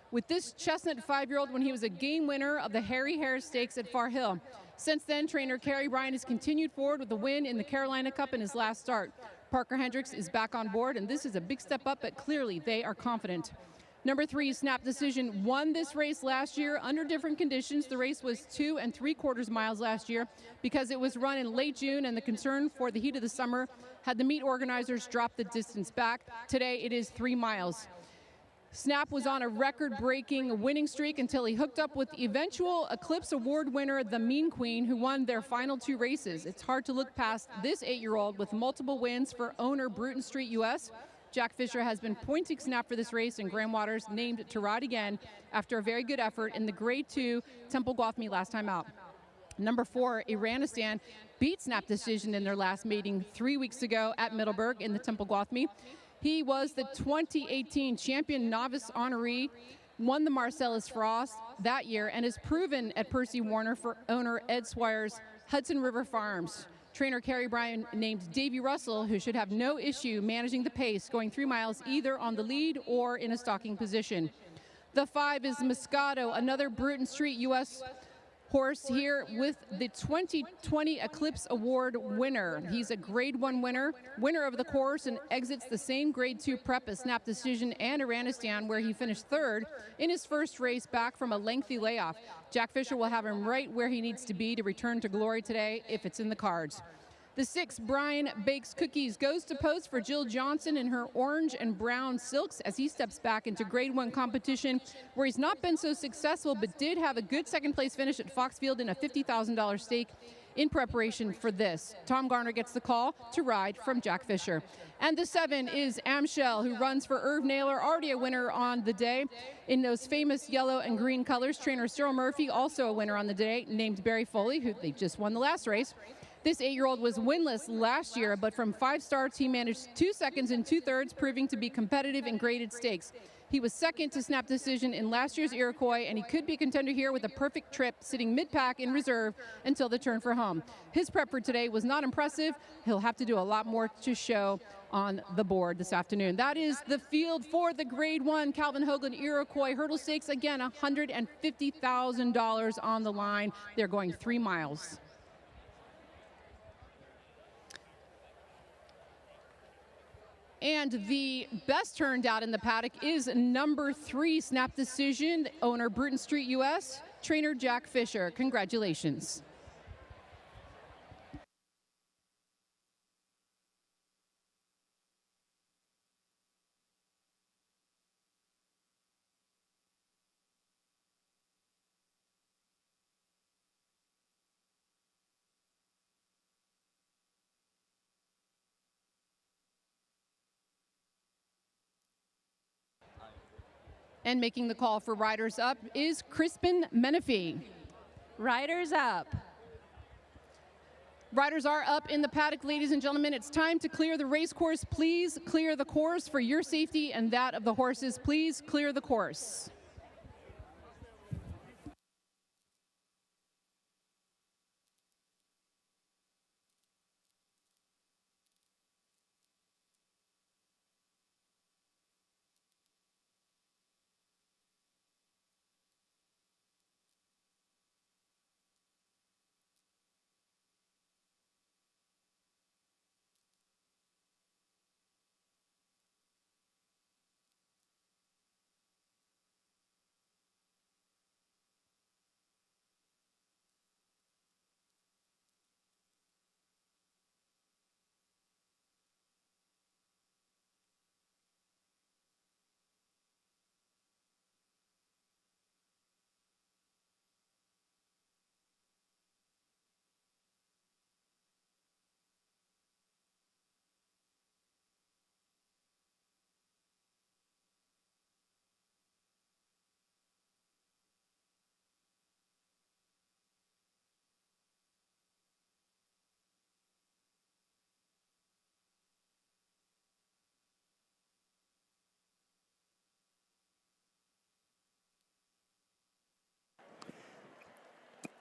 with this chestnut 5-year-old when he was a game winner of the Harry Harris Stakes at Far Hill. Since then, trainer Kerry Bryan has continued forward with the win in the Carolina Cup in his last start. Parker Hendricks is back on board, and this is a big step up, but clearly they are confident. Number 3, Snap Decision, won this race last year under different conditions. The race was 2 3/4 miles last year because it was run in late June, and the concern for the heat of the summer had the meet organizers drop the distance back. Today it is 3 miles. Snap was on a record-breaking winning streak until he hooked up with the eventual Eclipse Award winner, the Mean Queen, who won their final 2 races. It's hard to look past this 8-year-old with multiple wins for owner Bruton Street US. Jack Fisher has been pointing Snap for this race, and Graham Waters named to ride again after a very good effort in the Grade 2 Temple Golf Meet last time out. Number 4, Iranistan beat Snap Decision in their last meeting 3 weeks ago at Middleburg in the Temple Golf Meet. He was the 2018 champion novice honoree, won the Marcellus Frost that year, and is proven at Percy Warner for owner Ed Swire's Hudson River Farms. Trainer Kerry Bryan named Davey Russell, who should have no issue managing the pace, going 3 miles either on the lead or in a stalking position. The 5 is Moscato, another Bruton Street U.S. horse here with the 2020 Eclipse Award winner. He's a Grade 1 winner of the course, and exits the same Grade 2 prep as Snap Decision and Iranistan, where he finished third in his first race back from a lengthy layoff. Jack Fisher will have him right where he needs to be to return to glory today if it's in the cards. The 6, Brian Bakes Cookies, goes to post for Jill Johnson in her orange and brown silks as he steps back into Grade 1 competition, where he's not been so successful but did have a good second place finish at Foxfield in a $50,000 stake in preparation for this. Tom Garner gets the call to ride from Jack Fisher. And the 7 is Amshell, who runs for Irv Naylor, already a winner on the day in those famous yellow and green colors. Trainer Cyril Murphy, also a winner on the day, named Barry Foley, who they just won the last race. This 8-year-old was winless last year, but from 5 starts, he managed 2 seconds and 2/3, proving to be competitive in graded stakes. He was second to Snap Decision in last year's Iroquois, and he could be a contender here with a perfect trip, sitting mid-pack in reserve until the turn for home. His prep for today was not impressive. He'll have to do a lot more to show on the board this afternoon. That is the field for the Grade 1 Calvin Hoagland Iroquois Hurdle Stakes. Again, $150,000 on the line. They're going 3 miles. And the best turned out in the paddock is number 3, Snap Decision, owner Bruton Street US, trainer Jack Fisher. Congratulations. And making the call for riders up is Crispin Menifee. Riders up. Riders are up in the paddock, ladies and gentlemen. It's time to clear the race course. Please clear the course for your safety and that of the horses. Please clear the course.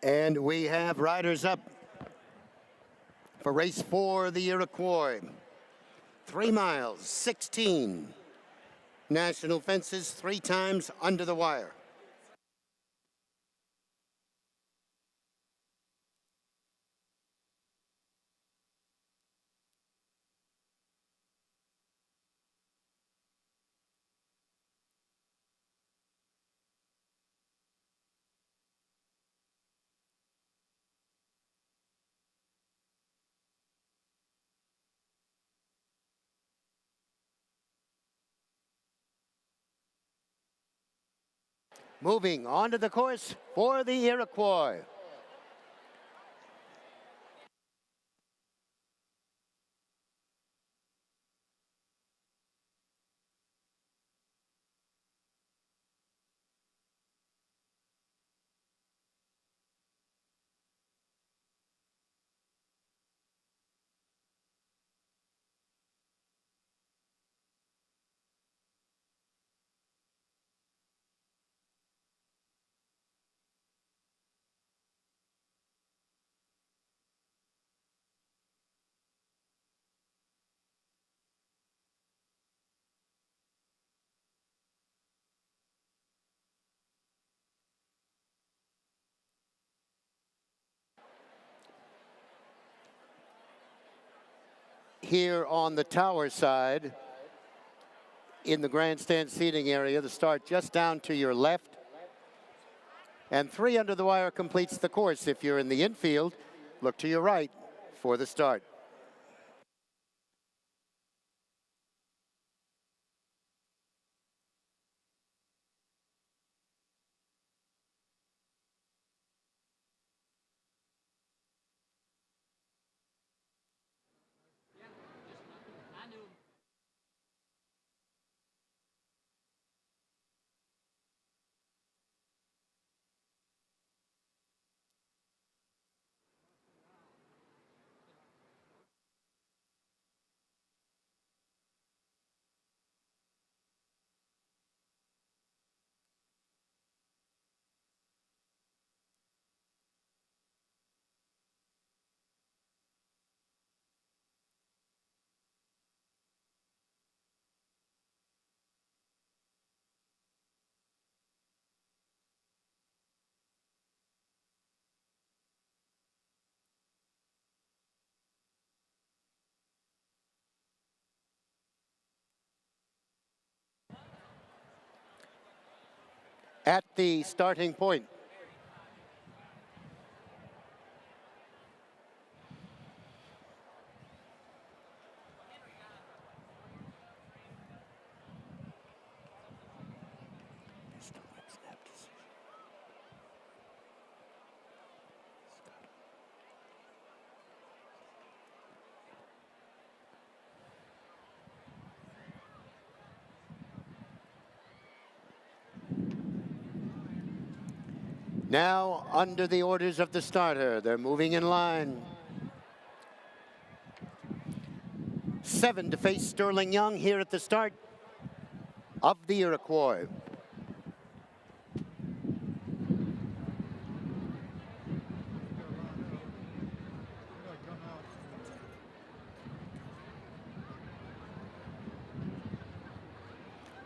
And we have riders up for race 4, the Iroquois. 3 miles, 16 national fences, 3 times under the wire. Moving onto the course for the Iroquois. here on the tower side in the grandstand seating area. The start just down to your left. And 3 under the wire completes the course. If you're in the infield, look to your right for the start. At the starting point, now under the orders of the starter. They're moving in line. 7 to face Sterling Young here at the start of the Iroquois.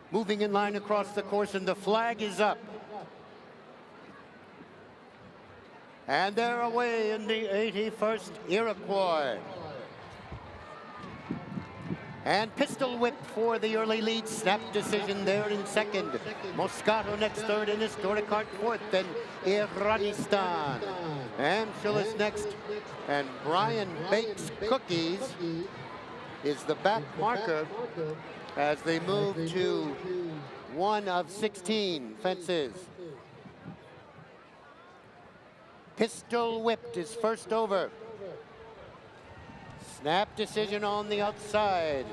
Moving in line across the course, and the flag is up. And they're away in the 81st Iroquois. And pistol whip for the early lead. Snap decision there in second. Moscato next third, and Historicart fourth, then Iranistan. Amschel is next, and Brian Bakes Cookies is the back marker as they move to 1 of 16 fences. Pistol Whipped is first over. Snap decision on the outside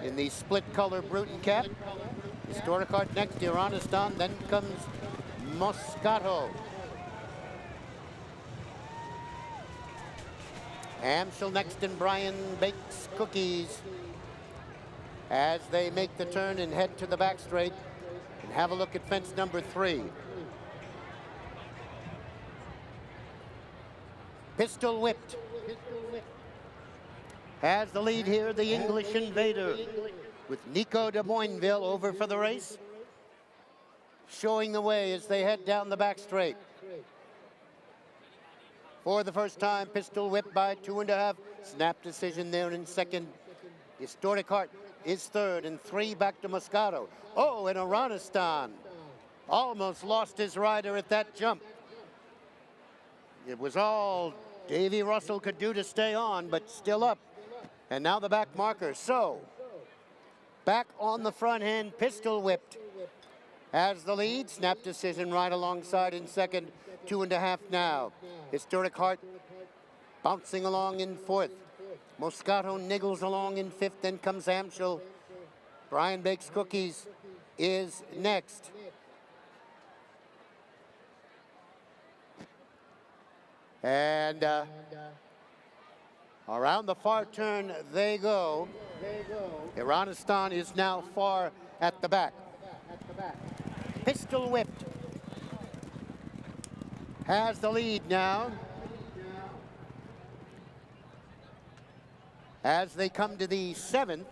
in the split color Bruton cap. Historicart next, Iranistan, then comes Moscato. Amschel next, and Brian Bakes Cookies as they make the turn and head to the back straight. And have a look at fence number 3. Pistol Whipped has the lead here, the English Invader, with Nico de Boinville over for the race, showing the way as they head down the back straight. For the first time, Pistol Whipped by 2.5. Snap decision there in second. Historicart is third, and 3 back to Moscato. Oh, and Iranistan almost lost his rider at that jump. It was all Davy Russell could do to stay on, but still up. And now the back marker. So, back on the front end, Pistol Whipped has the lead. Snap decision right alongside in second. 2.5 now. Historicart bouncing along in fourth. Moscato niggles along in fifth. Then comes Amschel. Brian Bakes Cookies is next. And around the far turn they go. Iranistan is now far at the back. Pistol Whipped has the lead now as they come to the 7th.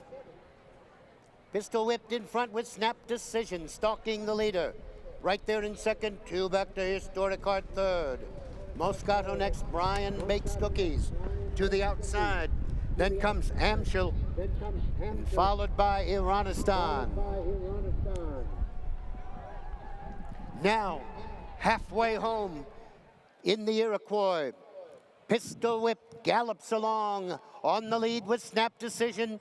Pistol Whipped in front with Snap Decision, stalking the leader. Right there in second, 2 back to Historicart third. Moscato next, Brian Bakes Cookies to the outside. Then comes Amschel, and followed by Iranistan. Now, halfway home in the Iroquois, Pistol Whip gallops along on the lead with Snap Decision,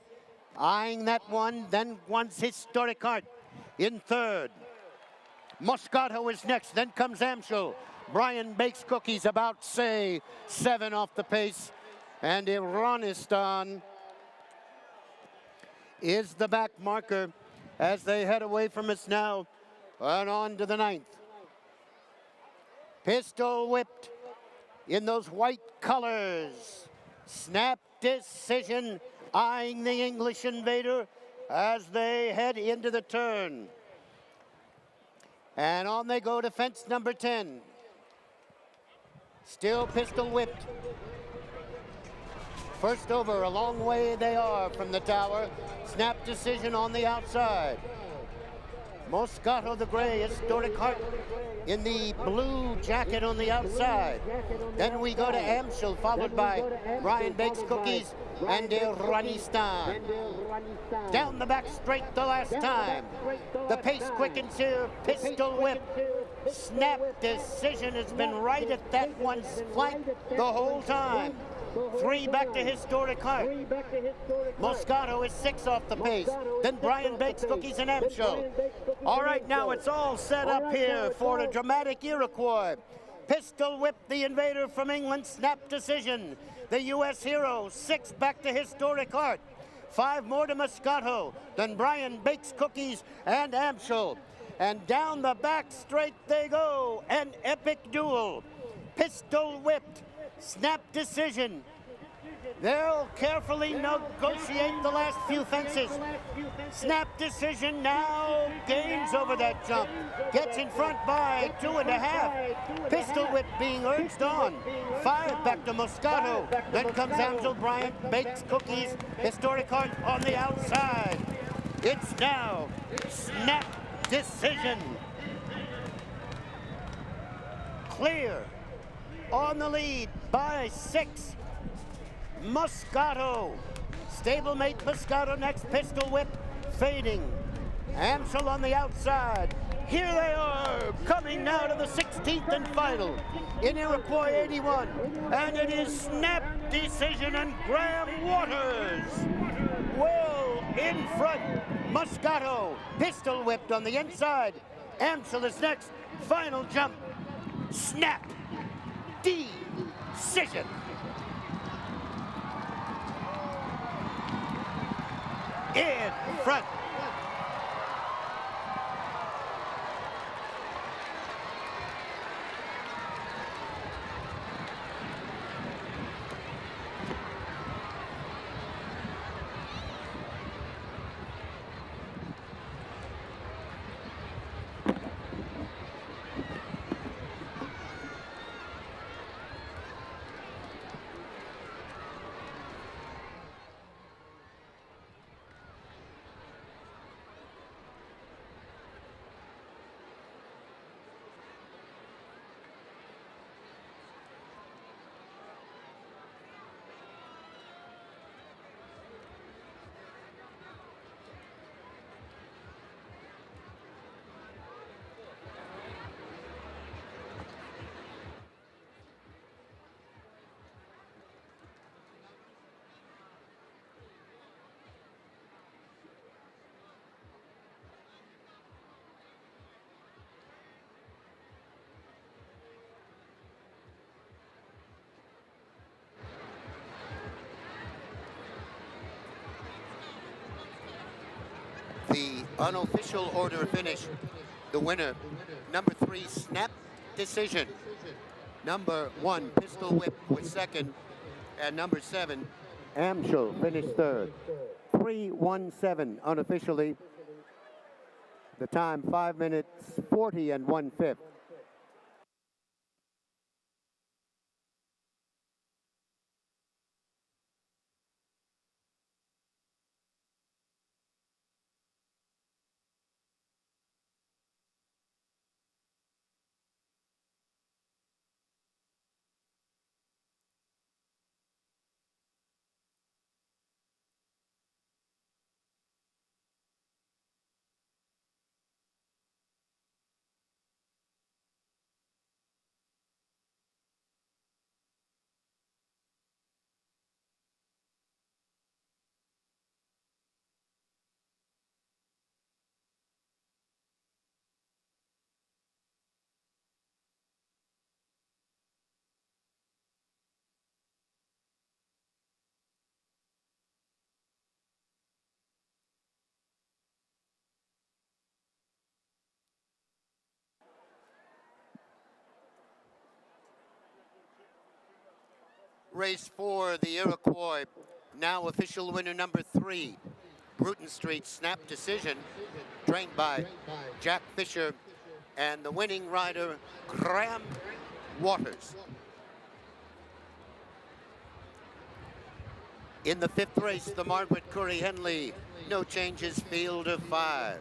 eyeing that one, then one's Historic Art in third. Moscato is next, then comes Amschel. Brian Bakes Cookies about, say, 7 off the pace. And Iranistan is the back marker as they head away from us now and on to the 9th. Pistol Whipped in those white colors. Snap Decision eyeing the English Invader as they head into the turn. And on they go to fence number 10. Still Pistol Whipped. First over, a long way they are from the tower. Snap Decision on the outside. Moscato the gray, Historic Heart in the blue jacket on the outside. Then we go to Amschel, followed by Brian Bakes Cookies and Iranistan. Down the back straight the last time. The pace quickens here, Pistol Whip. Snap Decision has been right at that one's flank the whole time. 3 back to Historic Heart. Moscato is 6 off the pace. Then Brian Bakes Cookies and Amschel. All right, now it's all set up here for a dramatic Iroquois. Pistol Whip, the Invader from England, Snap Decision. The U.S. hero, 6 back to Historic Heart. 5 more to Moscato. Then Brian Bakes Cookies and Amschel. And down the back straight they go. An epic duel. Pistol Whipped. Snap Decision. They'll carefully negotiate the last few fences. Snap Decision now gains over that jump. Gets in front by 2.5. Pistol Whip being urged on. 5 back to Moscato. Then comes Amschel, Bryant, Bakes Cookies, Historic Heart on the outside. It's now Snap Decision. Clear. On the lead by 6. Moscato. Stablemate Moscato next. Pistol Whip fading. Amschel on the outside. Here they are, coming now to the 16th and final in Iroquois 81. And it is Snap Decision and Graham Waters. Well in front. Moscato. Pistol Whipped on the inside. Amschel is next. Final jump. Snap Decision. In front. The unofficial order finish. The winner, number 3, Snap Decision. Number 1, Pistol Whip was second. And number 7, Amschel finished third. 3:17 unofficially. The time 5 minutes 40 1/5. race 4, the Iroquois. Now official winner number 3, Bruton Street Snap Decision, trained by Jack Fisher, and the winning rider, Graham Waters. In the 5th race, the Margaret Curry Henley, no changes, field of 5.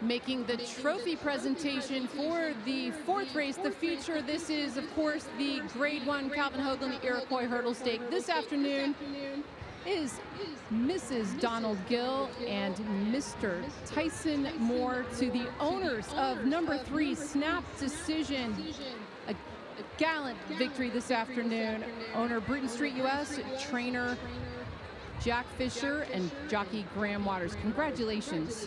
Making the trophy presentation for the 4th race, the feature. This is, of course, the Grade 1 Calvin Hoagland Iroquois Hurdle Stake. This afternoon is Mrs. Donald Gill and Mr. Tyson Moore, to the owners of number 3 Snap Decision. A gallant victory this afternoon. Owner Bruton Street US, trainer Jack Fisher, and jockey Graham Waters. Congratulations.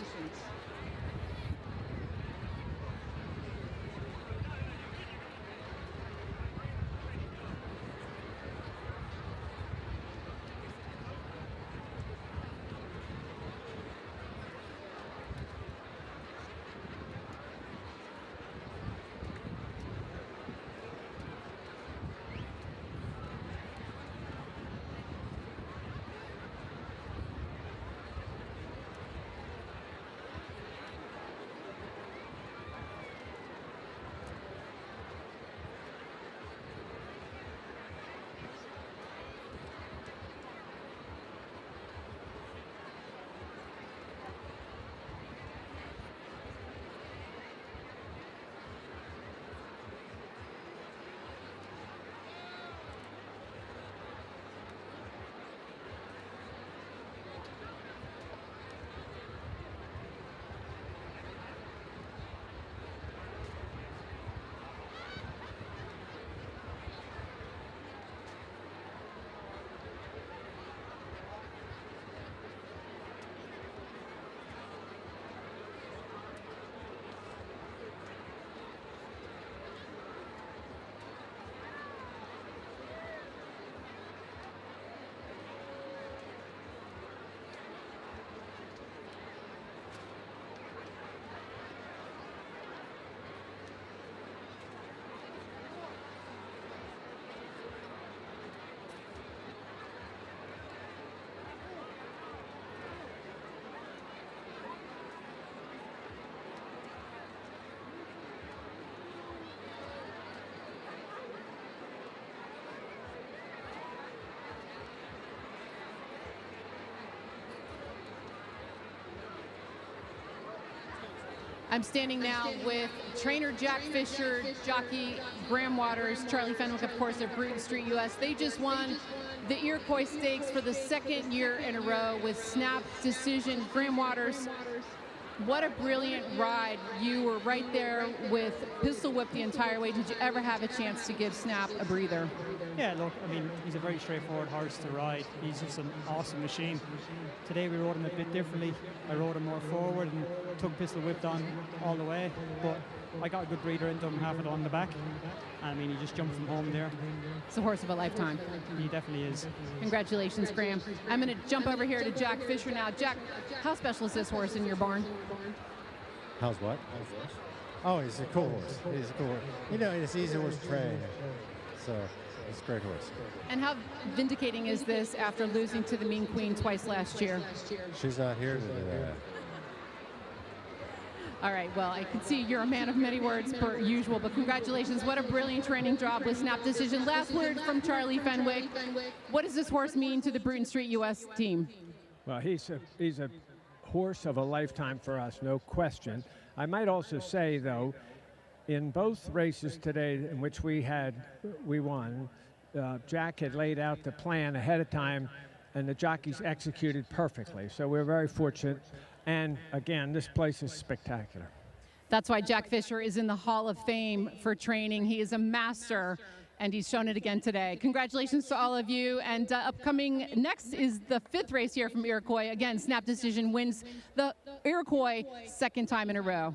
I'm standing now with trainer Jack Fisher, jockey Graham Waters, Charlie Fenwick, of course, of Bruton Street US. They just won the Iroquois Stakes for the second year in a row with snap decision. Graham Waters, what a brilliant ride. You were right there with Pistol Whip the entire way. Did you ever have a chance to give Snap a breather? Yeah, look, I mean, he's a very straightforward horse to ride. He's just an awesome machine. Today we rode him a bit differently. I rode him more forward and took Pistol Whip on all the way, but I got a good breather into him, half it on the back. I mean, he just jumped from home there. It's a horse of a lifetime. He definitely is. Congratulations, Graham. I'm going to jump over here to Jack Fisher now. Jack, how special is this horse in your barn? How's what? Oh, he's a cool horse. He's a cool horse. You know, it's easy horse to train. So it's a great horse. And how vindicating is this after losing to the Mean Queen twice last year? She's not here to do that. All right, well, I can see you're a man of many words per usual, but congratulations. What a brilliant training job with Snap Decision. Last word from Charlie Fenwick. What does this horse mean to the Bruton Street US team? Well, he's a horse of a lifetime for us, no question. I might also say, though, in both races today in which we won, Jack had laid out the plan ahead of time, and the jockeys executed perfectly. So we're very fortunate. And again, this place is spectacular. That's why Jack Fisher is in the Hall of Fame for training. He is a master, and he's shown it again today. Congratulations to all of you. And upcoming next is the 5th race here from Iroquois. Again, Snap Decision wins the Iroquois second time in a row.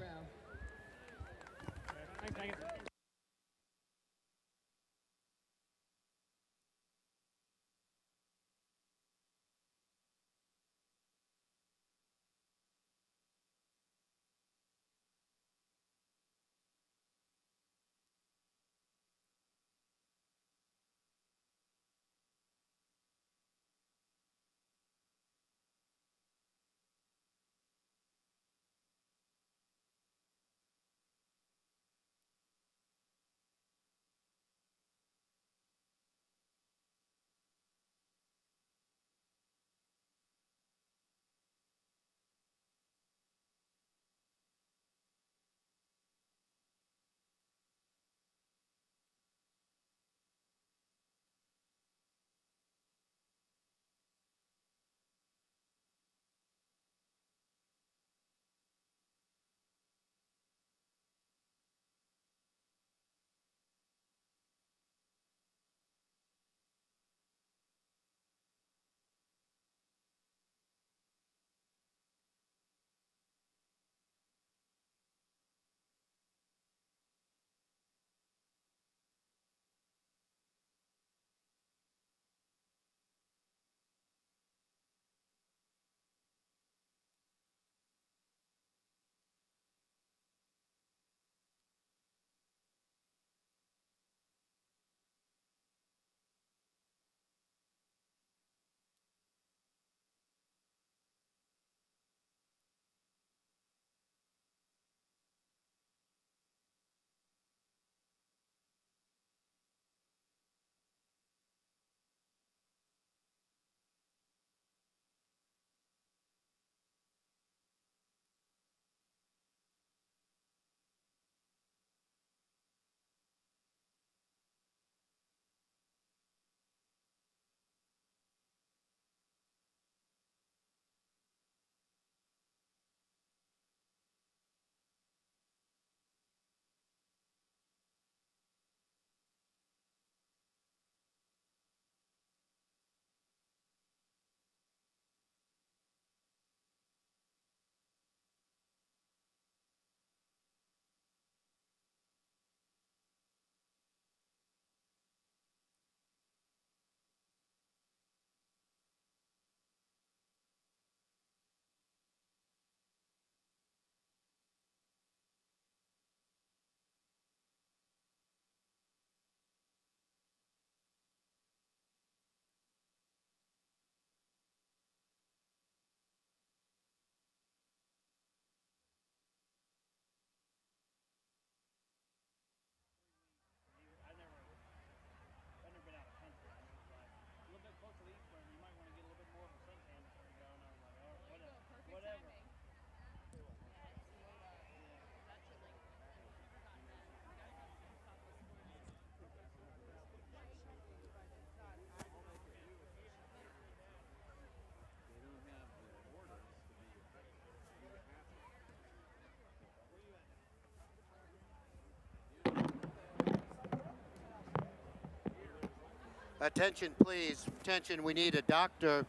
Attention, please. Attention, we need a doctor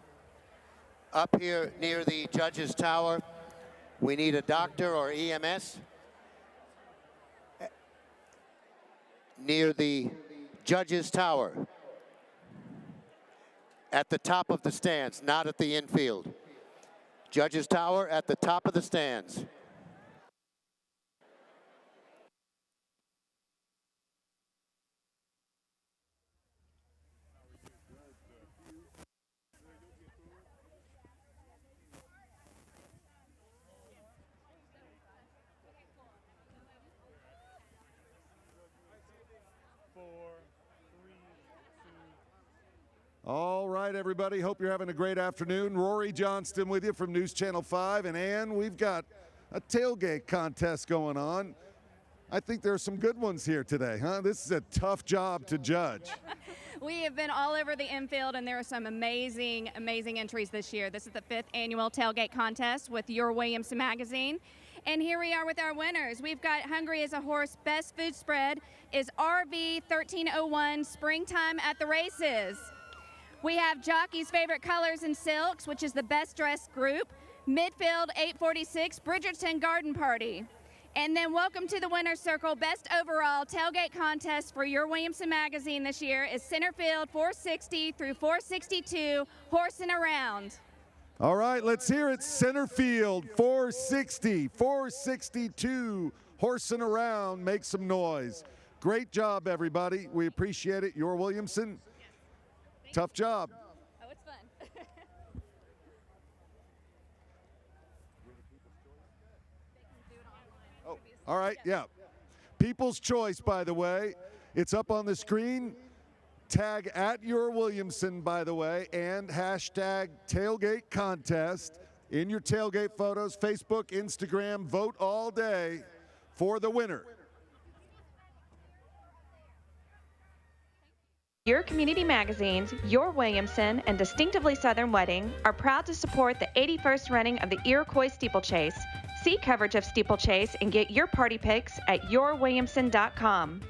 up here near the judge's tower. We need a doctor or EMS near the judge's tower at the top of the stands, not at the infield. Judge's tower at the top of the stands. All right, everybody. Hope you're having a great afternoon. Rory Johnston with you from News Channel 5. And Ann, we've got a tailgate contest going on. I think there are some good ones here today, huh? This is a tough job to judge. We have been all over the infield, and there are some amazing, amazing entries this year. This is the 5th annual tailgate contest with Your Williamson magazine. And here we are with our winners. We've got Hungry as a Horse. Best food spread is RV 1301 Springtime at the Races. We have Jockey's Favorite Colors and Silks, which is the best dressed group. Midfield 846 Bridgerton Garden Party. And then welcome to the winner's circle. Best overall tailgate contest for Your Williamson magazine this year is Centerfield 460 through 462 Horsing Around. All right, let's hear it. Centerfield 460, 462 Horsing Around. Make some noise. Great job, everybody. We appreciate it. Your Williamson. Tough job. Oh, it's fun. Oh, all right, yeah. People's Choice, by the way. It's up on the screen. Tag at Your Williamson, by the way, and hashtag tailgate contest in your tailgate photos, Facebook, Instagram. Vote all day for the winner. Your community magazines, Your Williamson and Distinctively Southern Wedding are proud to support the 81st running of the Iroquois Steeplechase. See coverage of Steeplechase and get your party pics at yourwilliamson.com.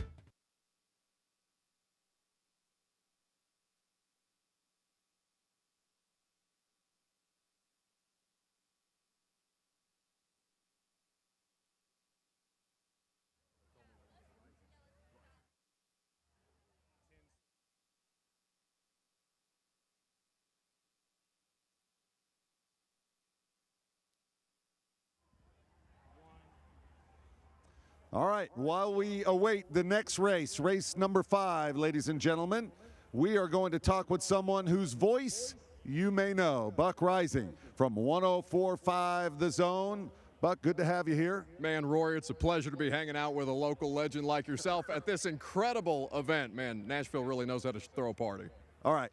All right, while we await the next race, race number 5, ladies and gentlemen, we are going to talk with someone whose voice you may know. Buck Rising from 104.5 The Zone. Buck, good to have you here. Man, Rory, it's a pleasure to be hanging out with a local legend like yourself at this incredible event. Man, Nashville really knows how to throw a party. All right,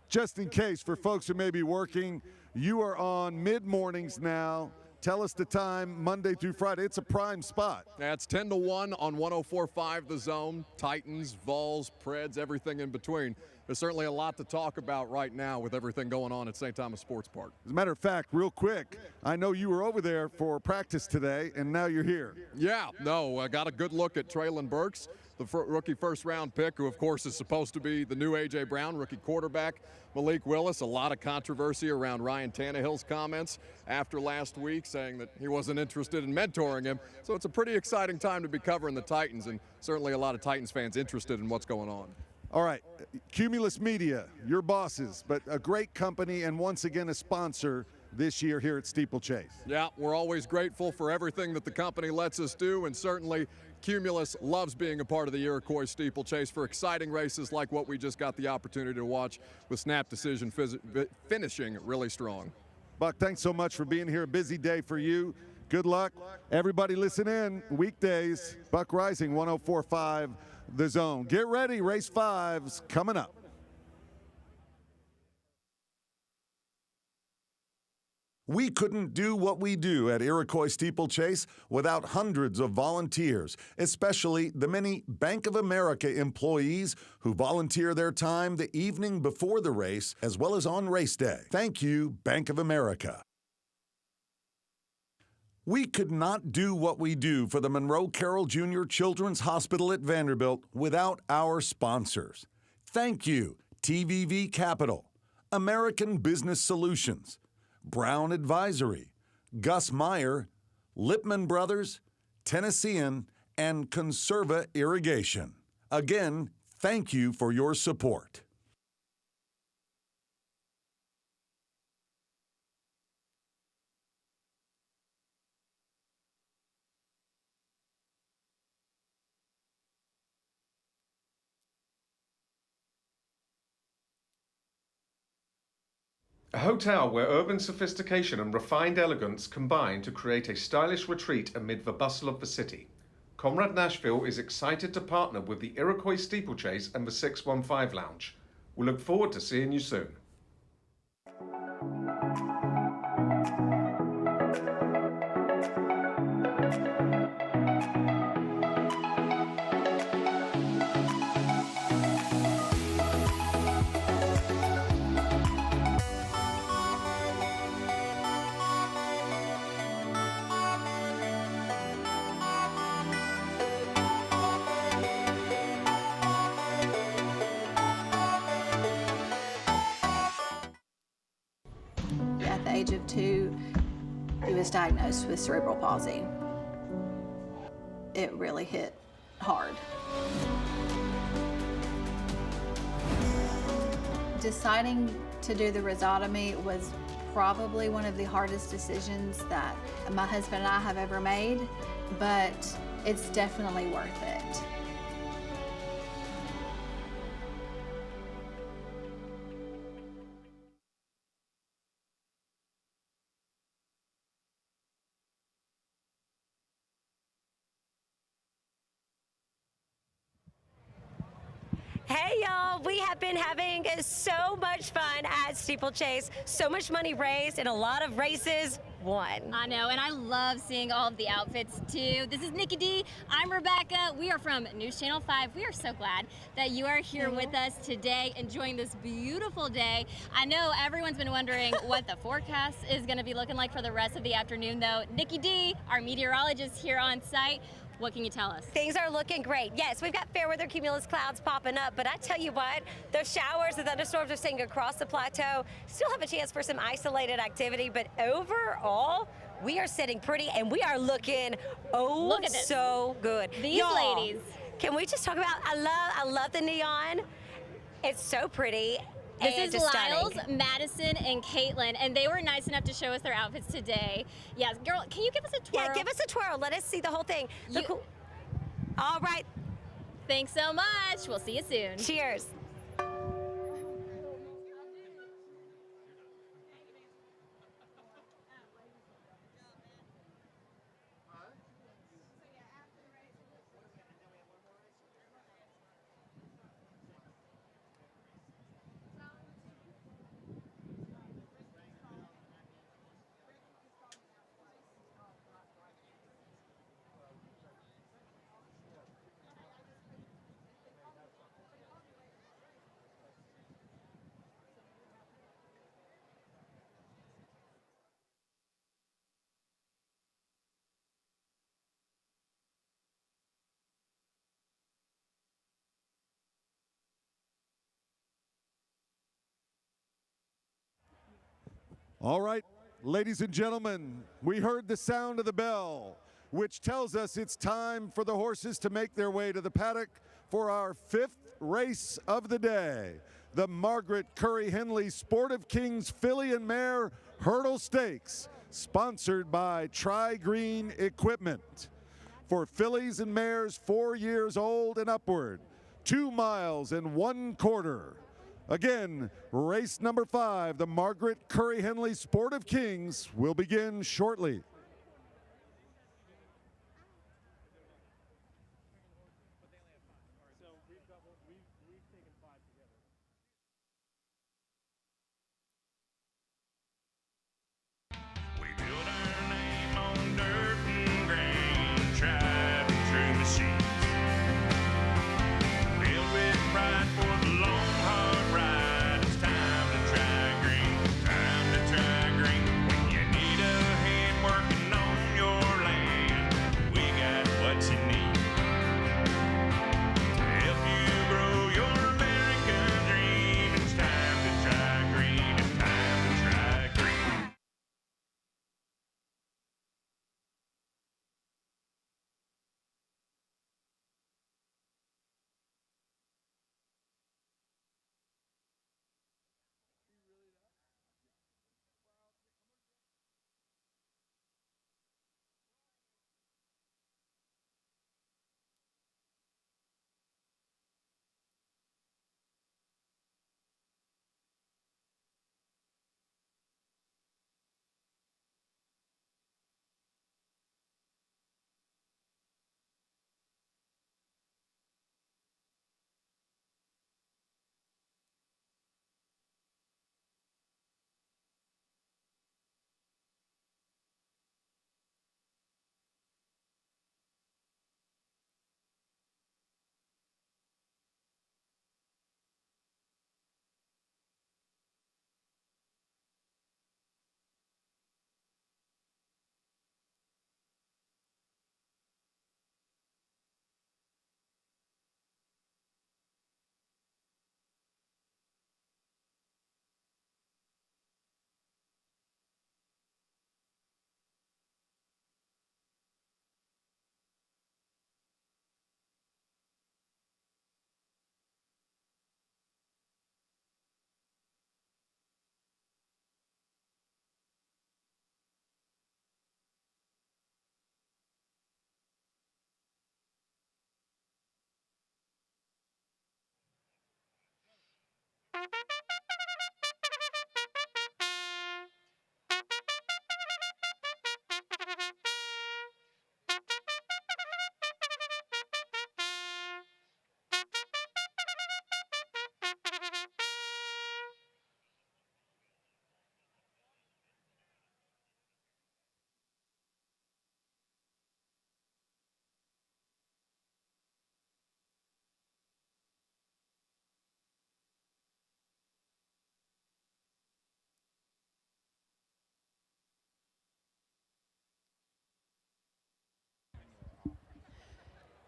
just in case for folks who may be working, you are on mid-mornings now. Tell us the time, Monday through Friday. It's a prime spot. Yeah, it's 10 to 1 on 104.5 The Zone. Titans, Vols, Preds, everything in between. There's certainly a lot to talk about right now with everything going on at St. Thomas Sports Park. As a matter of fact, real quick, I know you were over there for practice today, and now you're here. Yeah, no, I got a good look at Traylon Burks, the rookie first-round pick, who, of course, is supposed to be the new A.J. Brown, rookie quarterback. Malik Willis, a lot of controversy around Ryan Tannehill's comments after last week, saying that he wasn't interested in mentoring him. So it's a pretty exciting time to be covering the Titans, and certainly a lot of Titans fans interested in what's going on. All right, Cumulus Media, your bosses, but a great company and once again a sponsor this year here at Steeplechase. Yeah, we're always grateful for everything that the company lets us do, and certainly Cumulus loves being a part of the Iroquois Steeplechase for exciting races like what we just got the opportunity to watch with Snap Decision finishing really strong. Buck, thanks so much for being here. A busy day for you. Good luck. Everybody listen in. Weekdays, Buck Rising, 104.5 The Zone. Get ready, race 5's coming up. We couldn't do what we do at Iroquois Steeplechase without hundreds of volunteers, especially the many Bank of America employees who volunteer their time the evening before the race as well as on race day. Thank you, Bank of America. We could not do what we do for the Monroe Carroll Jr. Children's Hospital at Vanderbilt without our sponsors. Thank you, TVV Capital, American Business Solutions, Brown Advisory, Gus Meyer, Lipman Brothers, Tennessean, and Conserva Irrigation. Again, thank you for your support. A hotel where urban sophistication and refined elegance combine to create a stylish retreat amid the bustle of the city. Conrad Nashville is excited to partner with the Iroquois Steeplechase and the 615 Lounge. We look forward to seeing you soon. At the age of 2, he was diagnosed with cerebral palsy. It really hit hard. Deciding to do the rhizotomy was probably one of the hardest decisions that my husband and I have ever made, but it's definitely worth it. Hey y'all, we have been having so much fun at Steeplechase, so much money raised and a lot of races won. I know, and I love seeing all of the outfits too. This is Nikki D, I'm Rebecca. We are from News Channel 5. We are so glad that you are here with us today, enjoying this beautiful day. I know everyone's been wondering what the forecast is gonna be looking like for the rest of the afternoon though. Nikki D, our meteorologist here on site, what can you tell us? Things are looking great. Yes, we've got fair weather cumulus clouds popping up, but I tell you what, those showers, the thunderstorms are staying across the plateau. Still have a chance for some isolated activity, but overall, we are sitting pretty and we are looking Look at this. So good. These ladies. Can we just talk about, I love the neon. It's so pretty. This and is just Lyles, stunning. Madison, and Caitlin, and they were nice enough to show us their outfits today. Yes, girl, can you give us a twirl? Yeah, give us a twirl. Let us see the whole thing. Cool. All right. Thanks so much. We'll see you soon. Cheers. All right, ladies and gentlemen, we heard the sound of the bell, which tells us it's time for the horses to make their way to the paddock for our 5th race of the day, the Margaret Curry Henley Sport of Kings Filly and Mare Hurdle Stakes, sponsored by Tri-Green Equipment. For fillies and mares 4 years old and upward, 2 miles and 1/4. Again, race number 5, the Margaret Curry Henley Sport of Kings, will begin shortly. Working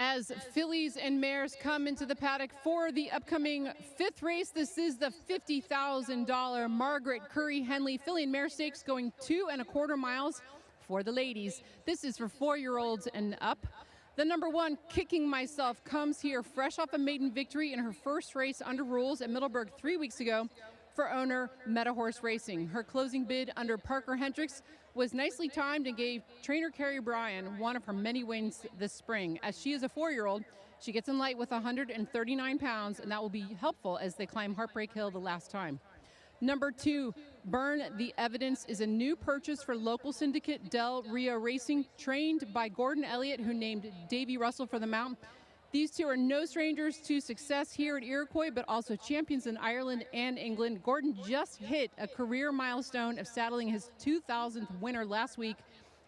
As fillies and mares come into the paddock for the upcoming 5th race. This is the $50,000 Margaret Curry Henley Filly and Mare Stakes, going 2 1/4 miles for the ladies. This is for 4-year-olds and up. The number 1, Kicking Myself, comes here fresh off a maiden victory in her first race under rules at Middleburg 3 weeks ago for owner Meta Horse Racing. Her closing bid under Parker Hendricks was nicely timed and gave trainer Carrie Bryan one of her many wins this spring. As she is a 4-year-old, she gets in light with 139 pounds, and that will be helpful as they climb Heartbreak Hill the last time. Number 2, Burn the Evidence, is a new purchase for local syndicate Del Rio Racing, trained by Gordon Elliott, who named Davy Russell for the mount. These two are no strangers to success here at Iroquois, but also champions in Ireland and England. Gordon just hit a career milestone of saddling his 2000th winner last week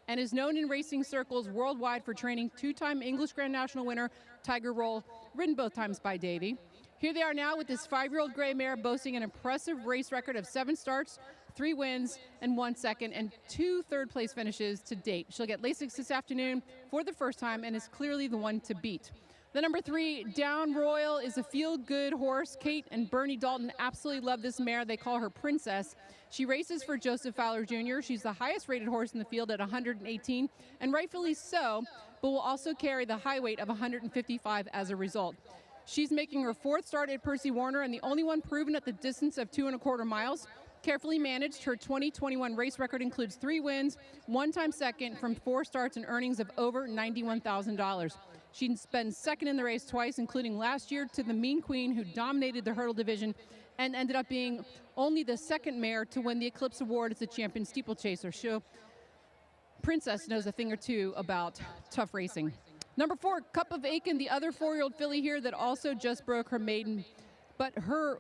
and is known in racing circles worldwide for training 2-time English Grand National winner Tiger Roll, ridden both times by Davy. Here they are now with this 5-year-old gray mare boasting an impressive race record of 7 starts, 3 wins, and 1 second, and 2 third-place finishes to date. She'll get Lasix this afternoon for the first time and is clearly the one to beat. The number 3, Down Royal, is a feel-good horse. Kate and Bernie Dalton absolutely love this mare. They call her Princess. She races for Joseph Fowler Jr. She's the highest-rated horse in the field at 118, and rightfully so, but will also carry the high weight of 155 as a result. She's making her 4th start at Percy Warner and the only one proven at the distance of 2 1/4 miles. Carefully managed, her 2021 race record includes 3 wins, 1-time second from 4 starts and earnings of over $91,000. She's been second in the race twice, including last year to the Mean Queen, who dominated the hurdle division and ended up being only the 2nd mare to win the Eclipse Award as the champion steeplechaser. So Princess knows a thing or two about tough racing. Number 4, Cup of Aiken, the other 4-year-old filly here that also just broke her maiden, but her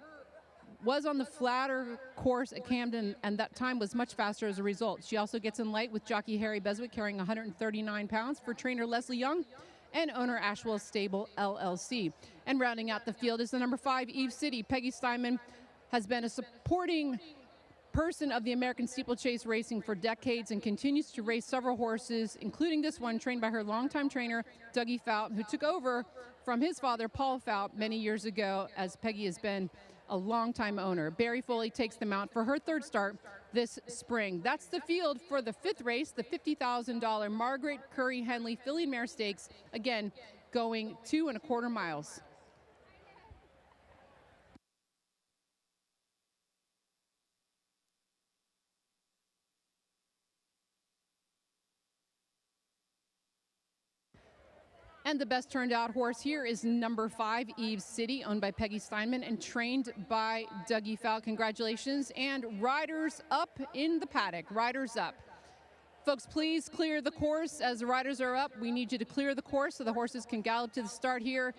was on the flatter course at Camden, and that time was much faster as a result. She also gets in light with jockey Harry Beswick carrying 139 pounds for trainer Leslie Young and owner Ashwell Stable LLC. And rounding out the field is the number 5, Eve City. Peggy Steinman has been a supporting person of the American Steeplechase racing for decades and continues to race several horses, including this one trained by her longtime trainer, Dougie Fout, who took over from his father, Paul Fout, many years ago, as Peggy has been a longtime owner. Barry Foley takes the mount for her 3rd start this spring. That's the field for the 5th race, the $50,000 Margaret Curry Henley Filly and Mare Stakes, again, going 2 1/4 miles. And the best turned out horse here is number 5, Eve City, owned by Peggy Steinman and trained by Dougie Fout. Congratulations. And riders up in the paddock. Riders up. Folks, please clear the course. As the riders are up, we need you to clear the course so the horses can gallop to the start here.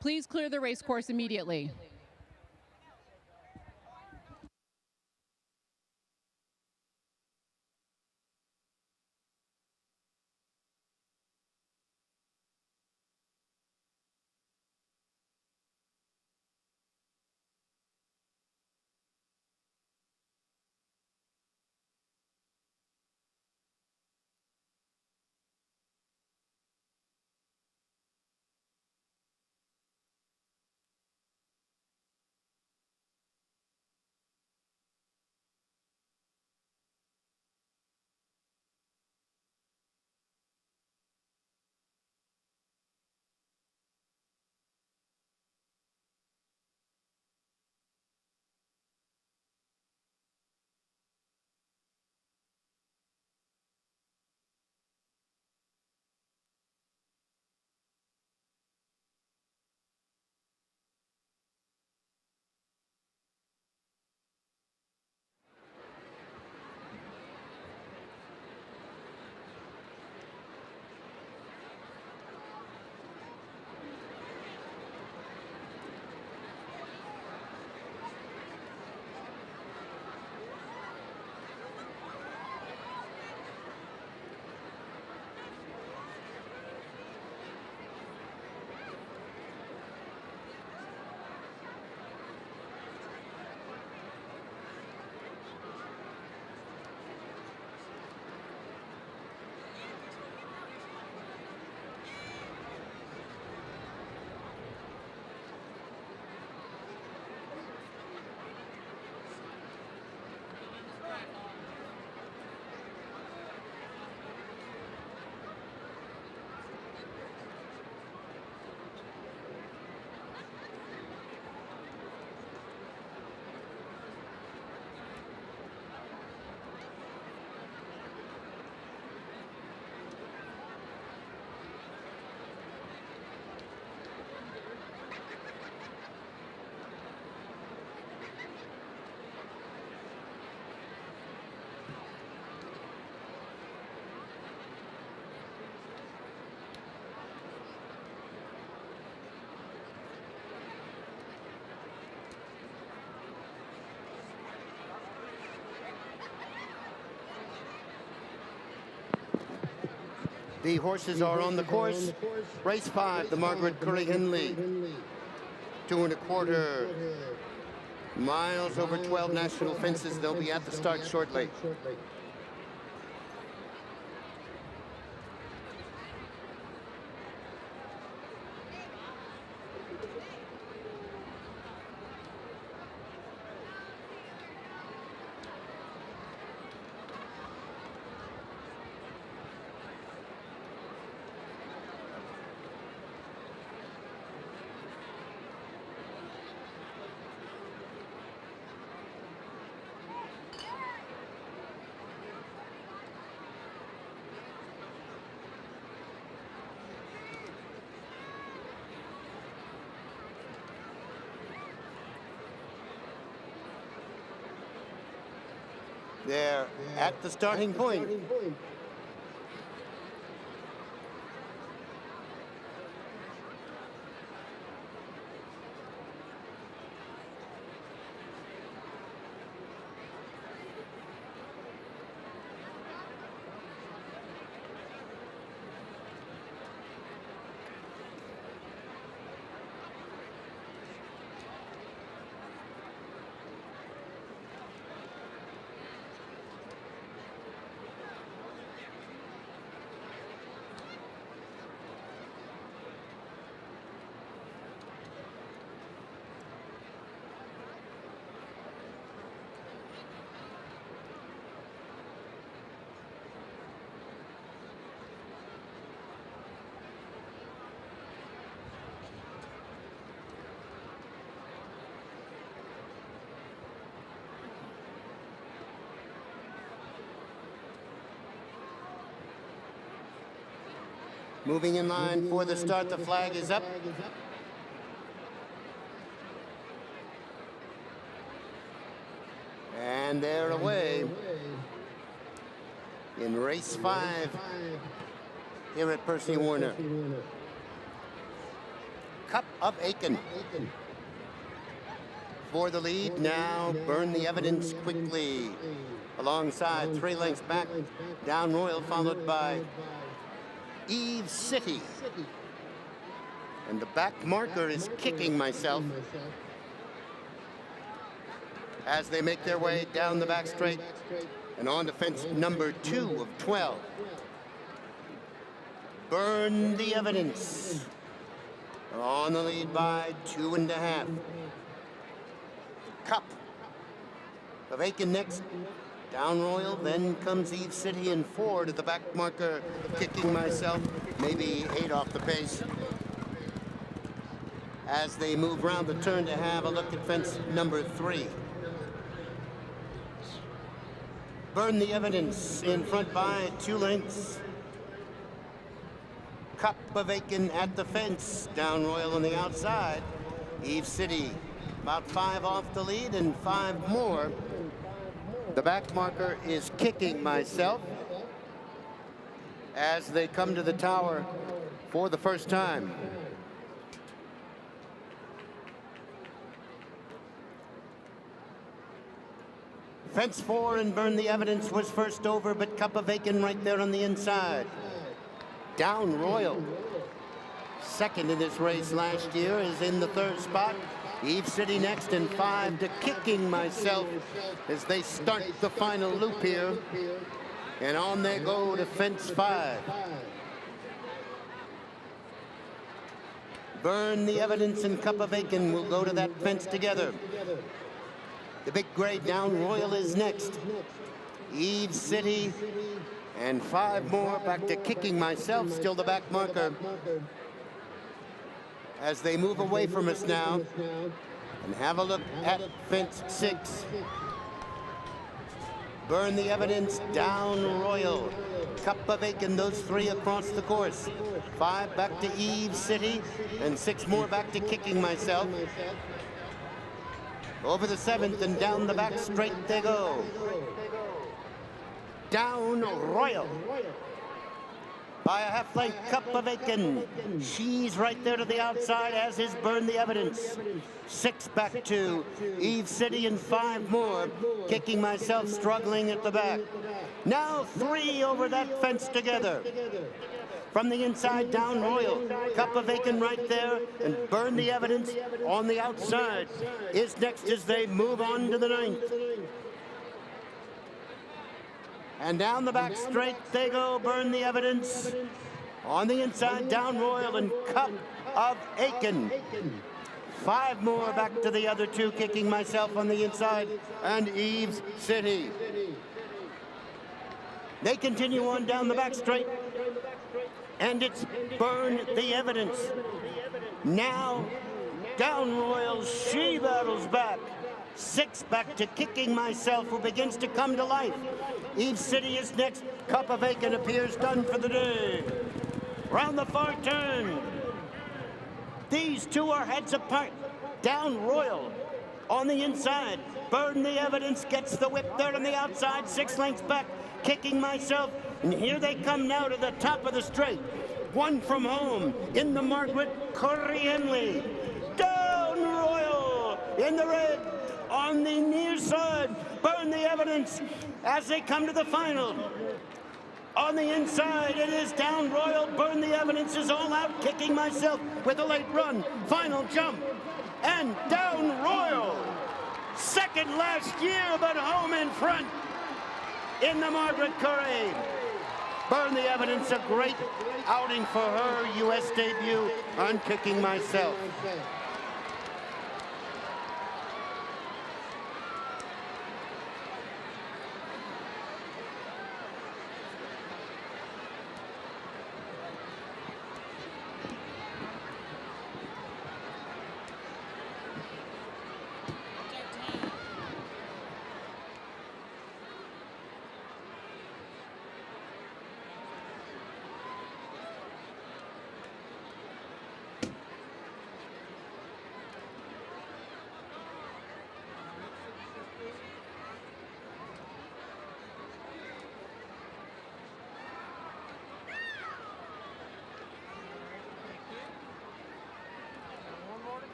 Please clear the race course immediately. The horses are on the course. Race 5, the Margaret Curry Henley. 2 1/4 miles over 12 national fences. They'll be at the start shortly. They're at the starting point. Moving in line for the start, the flag is up. And they're away in race 5 here at Percy Warner. Cup of Aiken for the lead. Now Burn the Evidence quickly alongside, 3 lengths back. Down Royal followed by Eve City. And the back marker is Kicking Myself as they make their way down the back straight and on to fence number 2 of 12. Burn the Evidence on the lead by 2 1/2. Cup of Aiken next. Down Royal, then comes Eve City in 4 to the back marker, Kicking Myself, maybe 8 off the pace. As they move round the turn to have a look at fence number 3. Burn the Evidence in front by 2 lengths. Cup of Aiken at the fence. Down Royal on the outside. Eve City about 5 off the lead and 5 more. The back marker is Kicking Myself as they come to the tower for the first time. Fence 4 and Burn the Evidence was first over, but Cup of Aiken right there on the inside. Down Royal, second in this race last year, is in the 3rd spot. Eve City next and 5 to Kicking Myself as they start the final loop here. And on they go to fence 5. Burn the Evidence and Cup of Aiken will go to that fence together. The big gray Down Royal is next. Eve City and 5 more back to Kicking Myself, still the back marker. As they move away from us now and have a look at fence 6. Burn the Evidence, Down Royal, Cup of Aiken, those 3 across the course. 5 back to Eve City and 6 more back to Kicking Myself. Over the 7th and down the back straight they go. Down Royal. By a half length, Cup of Aiken. She's right there to the outside, as is Burn the Evidence. 6 back to Eve City and 5 more. Kicking Myself struggling at the back. Now 3 over that fence together. from the inside down Royal. Cup of Aiken right there, and Burn the Evidence on the outside is next as they move on to the 9th. And down the back straight they go, Burn the Evidence. On the inside, down Royal and Cup of Aiken. 5 more back to the other 2, Kicking Myself on the inside, and Eve's City. They continue on down the back straight, and it's Burn the Evidence. Now, down Royal, she battles back. 6 back to Kicking Myself, who begins to come to life. Eve City is next. Cup of Aiken appears done for the day. Round the far turn. These 2 are heads apart. Down Royal on the inside. Burn the Evidence gets the whip there on the outside. 6 lengths back. Kicking Myself. And here they come now to the top of the straight. 1 from home in the Margaret Curry Henley. Down Royal in the red on the near side. Burn the Evidence as they come to the final. On the inside, it is Down Royal. Burn the Evidence is all out. Kicking Myself with a late run. Final jump. And Down Royal. Second last year, but home in front in the Margaret Curry. Burn the Evidence, a great outing for her U.S. debut on Kicking Myself.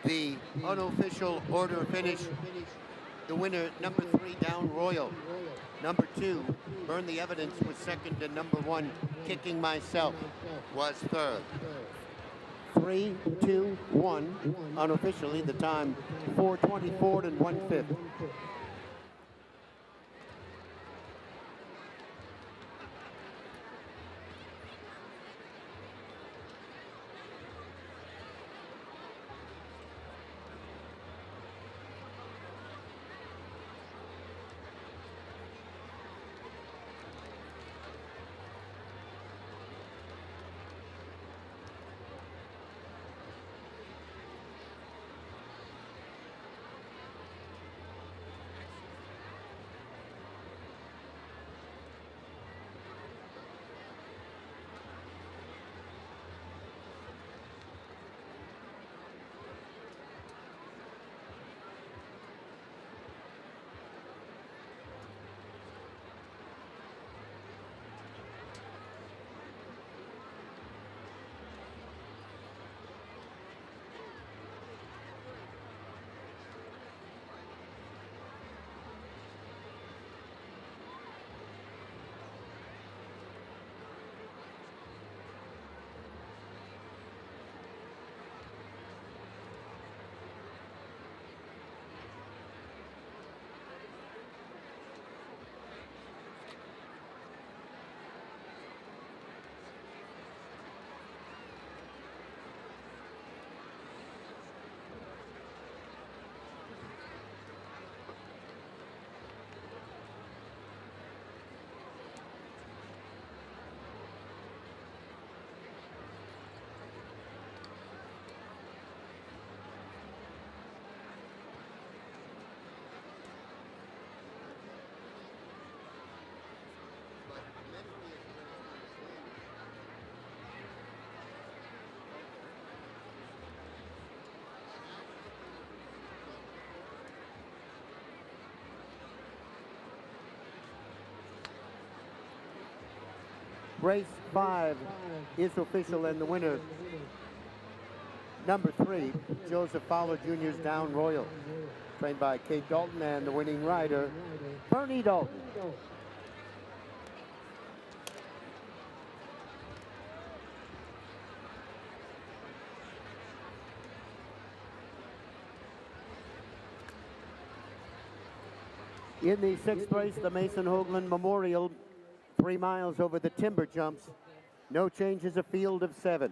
The unofficial order finish, the winner, number 3, Down Royal. Number 2, Burn the Evidence, was second, and number 1, Kicking Myself, was third. 3, 2, 1, unofficially the time 4:24 and 1/5. Race 5 is official, and the winner, number 3, Joseph Fowler Jr.'s Down Royal, trained by Kate Dalton, and the winning rider, Bernie Dalton. In the 6th race, the Mason Hoagland Memorial, 3 miles over the timber jumps. No changes, a field of 7.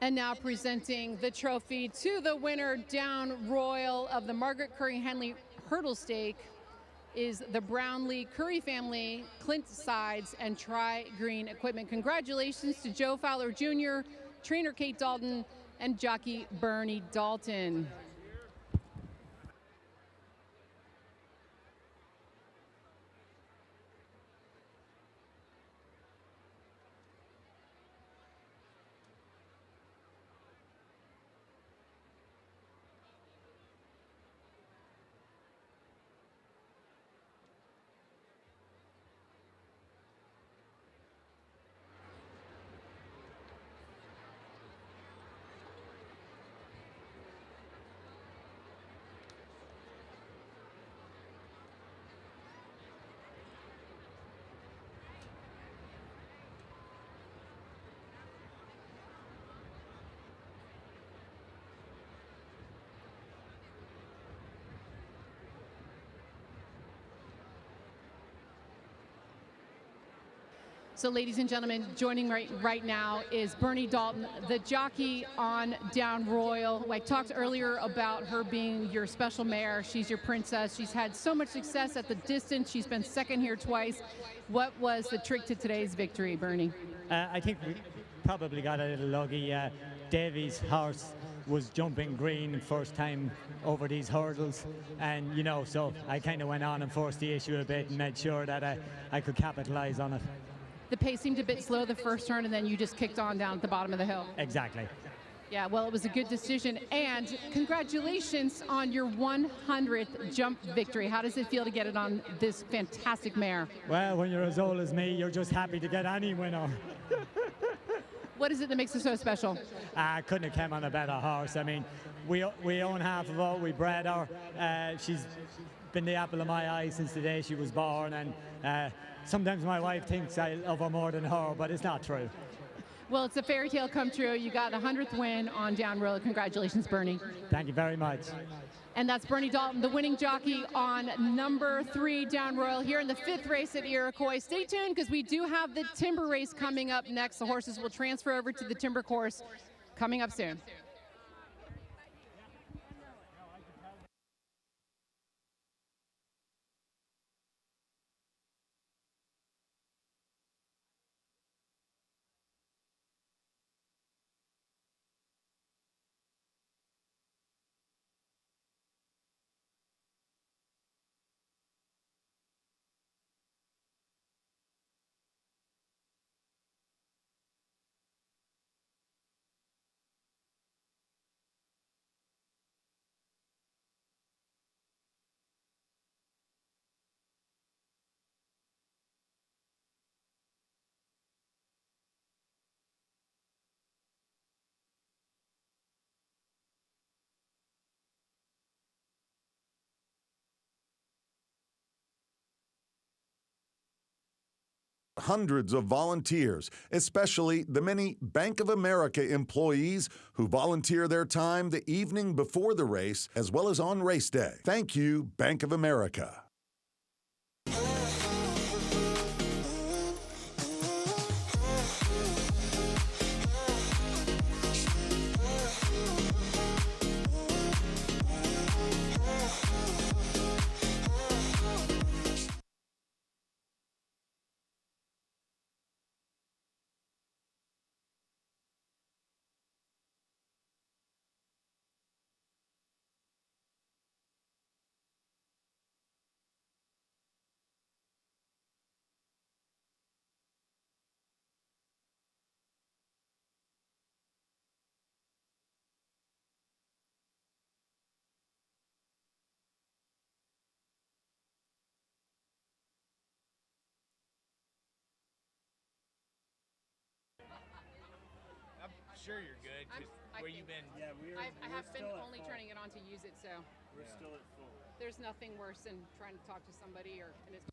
And now presenting the trophy to the winner, Down Royal of the Margaret Curry Henley Hurdle Stake, is the Brownlee Curry family, Clint Sides, and Tri Green Equipment. Congratulations to Joe Fowler Jr., trainer Kate Dalton, and jockey Bernie Dalton. So ladies and gentlemen, joining right now is Bernie Dalton, the jockey on Down Royal. I talked earlier about her being your special mare. She's your princess. She's had so much success at the distance. She's been second here twice. What was the trick to today's victory, Bernie? I think we probably got a little lucky. Davy's horse was jumping green first time over these hurdles, and you know, so I kind of went on and forced the issue a bit and made sure that I could capitalize on it. The pace seemed a bit slow the first turn, and then you just kicked on down at the bottom of the hill. Exactly. Yeah, well, it was a good decision, and congratulations on your 100th jump victory. How does it feel to get it on this fantastic mare? Well, when you're as old as me, you're just happy to get any winner. What is it that makes her so special? I couldn't have come on a better horse. I mean, we own half of her. We bred her. She's been the apple of my eye since the day she was born, and sometimes my wife thinks I love her more than her, but it's not true. Well, it's a fairy tale come true. You got the 100th win on Down Royal. Congratulations, Bernie. Thank you very much. And that's Bernie Dalton, the winning jockey on number 3 Down Royal here in the 5th race at Iroquois. Stay tuned because we do have the timber race coming up next. The horses will transfer over to the timber course coming up soon. Hundreds of volunteers, especially the many Bank of America employees who volunteer their time the evening before the race as well as on race day. Thank you, Bank of America. sure you're good. 'Cause where you been? Yeah, I have been only turning it on to use it, so We're still at full. there's nothing worse than trying to talk to somebody and it's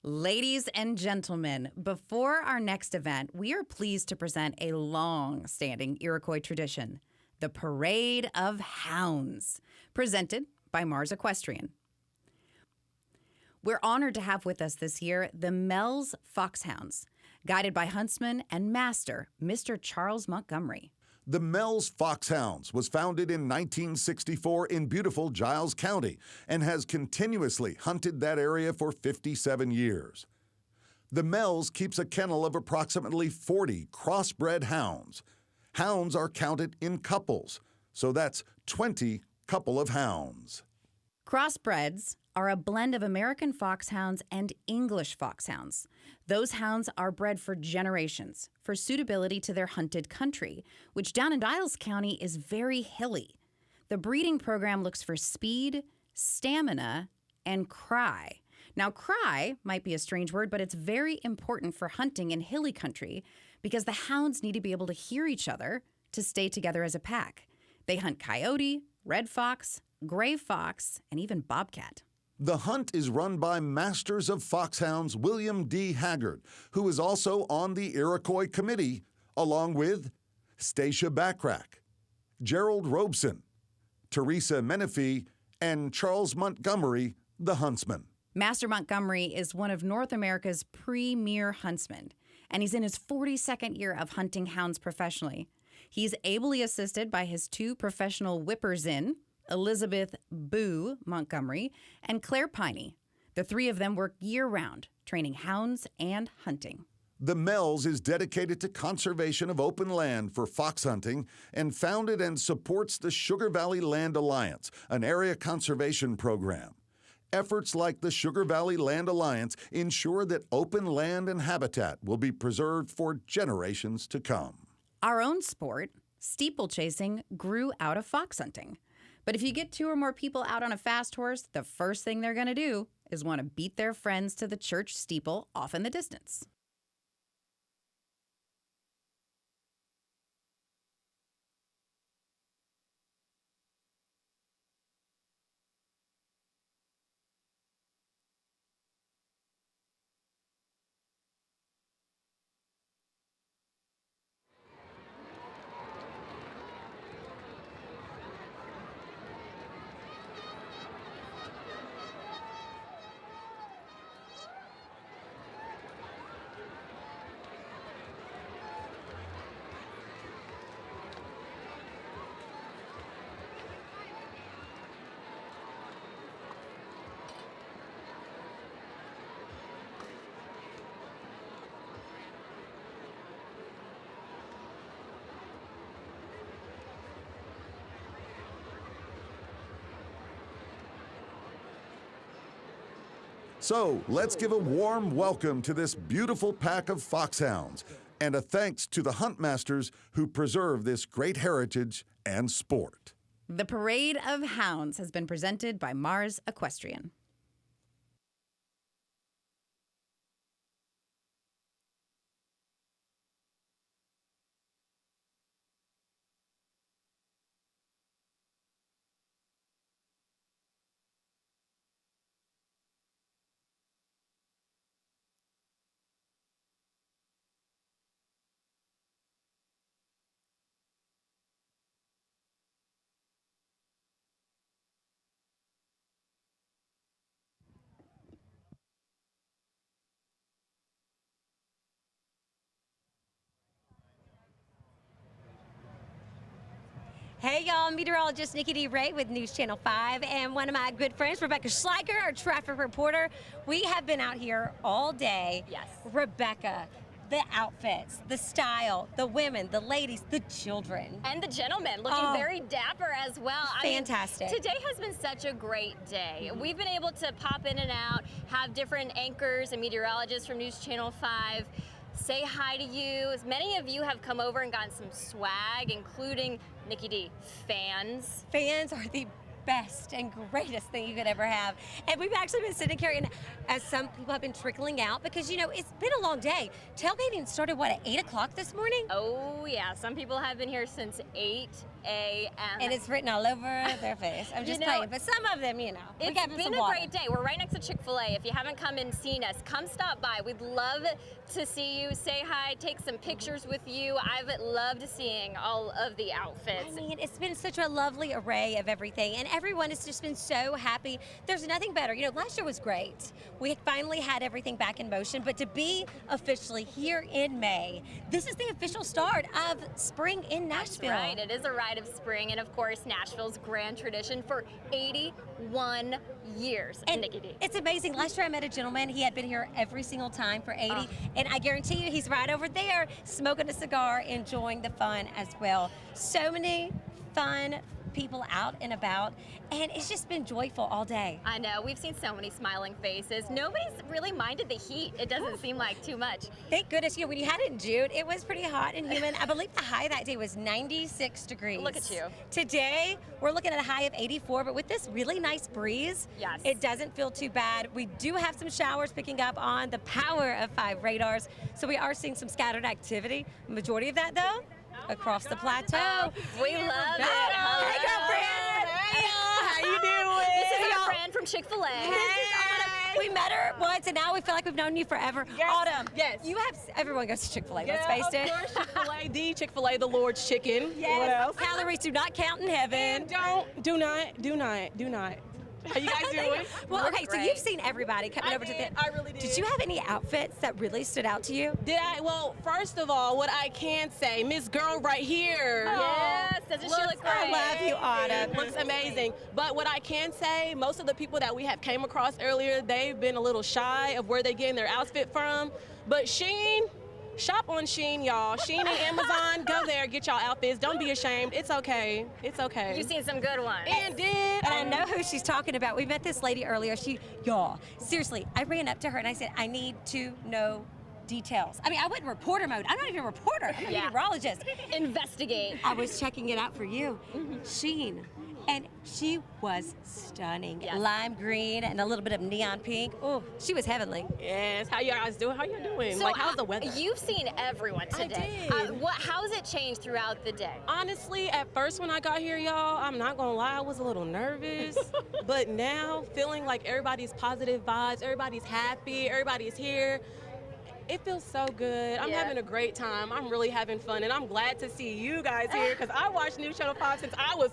Ladies and gentlemen, before our next event, we are pleased to present a long-standing Iroquois tradition, the Parade of Hounds, presented by Mars Equestrian. We're honored to have with us this year the Mel's Foxhounds, guided by huntsman and master, Mr. Charles Montgomery. The Mel's Foxhounds was founded in 1964 in beautiful Giles County and has continuously hunted that area for 57 years. The Mel's keeps a kennel of approximately 40 crossbred hounds. Hounds are counted in couples, so that's 20 couple of hounds. Crossbreds are a blend of American foxhounds and English foxhounds. Those hounds are bred for generations for suitability to their hunted country, which down in Giles County is very hilly. The breeding program looks for speed, stamina, and cry. Now, cry might be a strange word, but it's very important for hunting in hilly country because the hounds need to be able to hear each other to stay together as a pack. They hunt coyote, red fox, gray fox, and even bobcat. The hunt is run by Masters of Foxhounds William D. Haggard, who is also on the Iroquois Committee, along with Stacia Backrack, Gerald Robeson, Teresa Menifee, and Charles Montgomery, the huntsman. Master Montgomery is one of North America's premier huntsmen, and he's in his 42nd year of hunting hounds professionally. He's ably assisted by his two professional whippers-in, Elizabeth Boo Montgomery and Claire Piney. The three of them work year-round, training hounds and hunting. The Mel's is dedicated to conservation of open land for fox hunting and founded and supports the Sugar Valley Land Alliance, an area conservation program. Efforts like the Sugar Valley Land Alliance ensure that open land and habitat will be preserved for generations to come. Our own sport, steeplechasing, grew out of fox hunting. But if you get two or more people out on a fast horse, the first thing they're going to do is want to beat their friends to the church steeple off in the distance. So let's give a warm welcome to this beautiful pack of foxhounds and a thanks to the huntmasters who preserve this great heritage and sport. The Parade of Hounds has been presented by Mars Equestrian. Hey y'all, meteorologist Nikki D. Ray with News Channel 5 and one of my good friends, Rebecca Schleicher, our traffic reporter. We have been out here all day. Yes. Rebecca, the outfits, the style, the women, the ladies, the children. And the gentlemen looking very dapper as well. Fantastic. I mean, today has been such a great day. We've been able to pop in and out, have different anchors and meteorologists from News Channel 5 say hi to you. As many of you have come over and gotten some swag, including Nikki D, fans. Fans are the best and greatest thing you could ever have. And we've actually been sitting here, and as some people have been trickling out, because, you know, it's been a long day. Tailgating started, what, at 8 o'clock this morning? Oh, yeah. Some people have been here since 8. And it's written all over their face. I'm just playing, but some of them, It's been a great day. We're right next to Chick-fil-A. If you haven't come and seen us, come stop by. We'd love to see you, say hi, take some pictures with you. I've loved seeing all of the outfits. I mean, it's been such a lovely array of everything, and everyone has just been so happy. There's nothing better. Last year was great. We finally had everything back in motion, but to be officially here in May, this is the official start of spring in Nashville. That's right. It is a rite of spring, and of course, Nashville's grand tradition for 81 years. And Nikki D. It's amazing. Last year I met a gentleman. He had been here every single time for 80, and I guarantee you he's right over there smoking a cigar, enjoying the fun as well. So many fun people out and about, and it's just been joyful all day. I know. We've seen so many smiling faces. Nobody's really minded the heat. It doesn't seem like too much. Thank goodness. When you had it in June, it was pretty hot and humid. I believe the high that day was 96 degrees. Look at you. Today, we're looking at a high of 84, but with this really nice breeze, yes, it doesn't feel too bad. We do have some showers picking up on the Power of 5 radars, so we are seeing some scattered activity. Majority of that, though, across the plateau. We love it. Hey, girlfriend. Hey, how you doing? This is our friend from Chick-fil-A. Hey. This is Autumn. We met her once, and now we feel like we've known you forever. Yes. Autumn. Yes. You have everyone goes to Chick-fil-A. Yeah, let's face it. Of course, Chick-fil-A, the Chick-fil-A, the Lord's chicken. Yes. What else? Calories do not count in heaven. And do not. How you guys doing? Well, okay, so you've seen everybody coming over to the. I really did. Did you have any outfits that really stood out to you? Did I? Well, first of all, what I can say, Miss Girl right here. Yes, doesn't she look great? I love you, Autumn. Looks amazing. But what I can say, most of the people that we have came across earlier, they've been a little shy of where they're getting their outfit from. But Shein, shop on Shein, y'all. Shein and Amazon, go there, get y'all outfits. Don't be ashamed. It's okay. It's okay. You've seen some good ones. And I know who she's talking about. We met this lady earlier. Y'all, seriously, I ran up to her and I said, I need to know details. I mean, I went in reporter mode. I'm not even a reporter. I'm a meteorologist. Investigate. I was checking it out for you. Shein. And she was stunning. Yes. Lime green and a little bit of neon pink. Oh, she was heavenly. Yes. How you guys doing? How you doing? So, how's the weather? You've seen everyone today. I did. How's it changed throughout the day? Honestly, at first when I got here, y'all, I'm not gonna lie, I was a little nervous. But now, feeling like everybody's positive vibes, everybody's happy, everybody's here. It feels so good. I'm having a great time. I'm really having fun, and I'm glad to see you guys here because I watched News Channel 5 since I was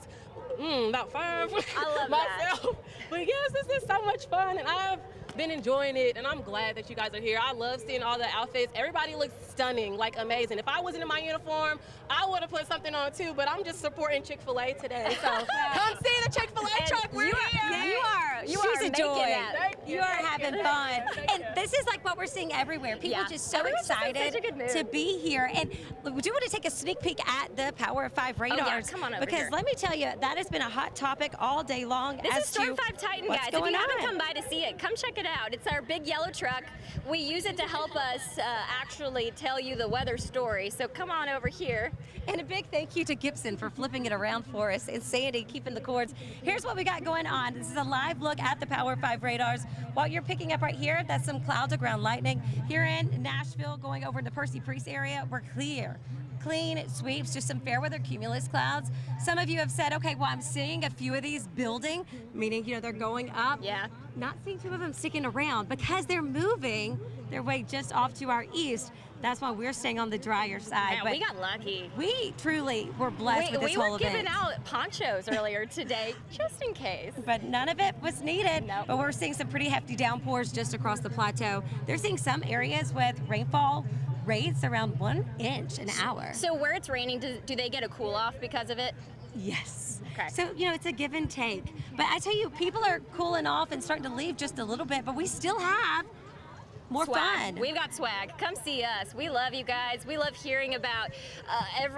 about 5 I love myself. that. But yes, this is so much fun, and I've been enjoying it, and I'm glad that you guys are here. I love seeing all the outfits. Everybody looks stunning, like amazing. If I wasn't in my uniform, I would have put something on too, but I'm just supporting Chick-fil-A today. So come see the Chick-fil-A truck. We're here. You She's are a joy. making it. You are having fun. And this is like what we're seeing everywhere. People just so Everyone's just in excited such a good mood. to be here. And we do want to take a sneak peek at the Power of 5 radars. Come on over because here. let me tell you, that has been a hot topic all day long. This as is Storm to 5 Titan, what's guys. If going you haven't on. come by to see it, come check it out. It's our big yellow truck. We use it to help us actually tell you the weather story. So come on over here. And a big thank you to Gibson for flipping it around for us, and Sandy keeping the cords. Here's what we got going on. This is a live look at the Power 5 radars. What you're picking up right here, that's some clouds of ground lightning. Here in Nashville, going over in the Percy Priest area, we're clear. Clean sweeps, just some fair weather cumulus clouds. Some of you have said, okay, well, I'm seeing a few of these building, meaning, they're going up. Yeah. Not seeing two of them sticking around because they're moving their way just off to our east. That's why we're staying on the drier side. Man, but we got lucky. we truly were blessed with this whole We were event. giving out ponchos earlier today, just in case. But none of it was needed. Nope. But we're seeing some pretty hefty downpours just across the plateau. They're seeing some areas with rainfall rates around 1 inch an hour. So where it's raining, do they get a cool off because of it? Yes. Okay. So, it's a give and take. But I tell you, people are cooling off and starting to leave just a little bit, but we still have more swag. fun. We've got swag. Come see us. We love you guys. We love hearing about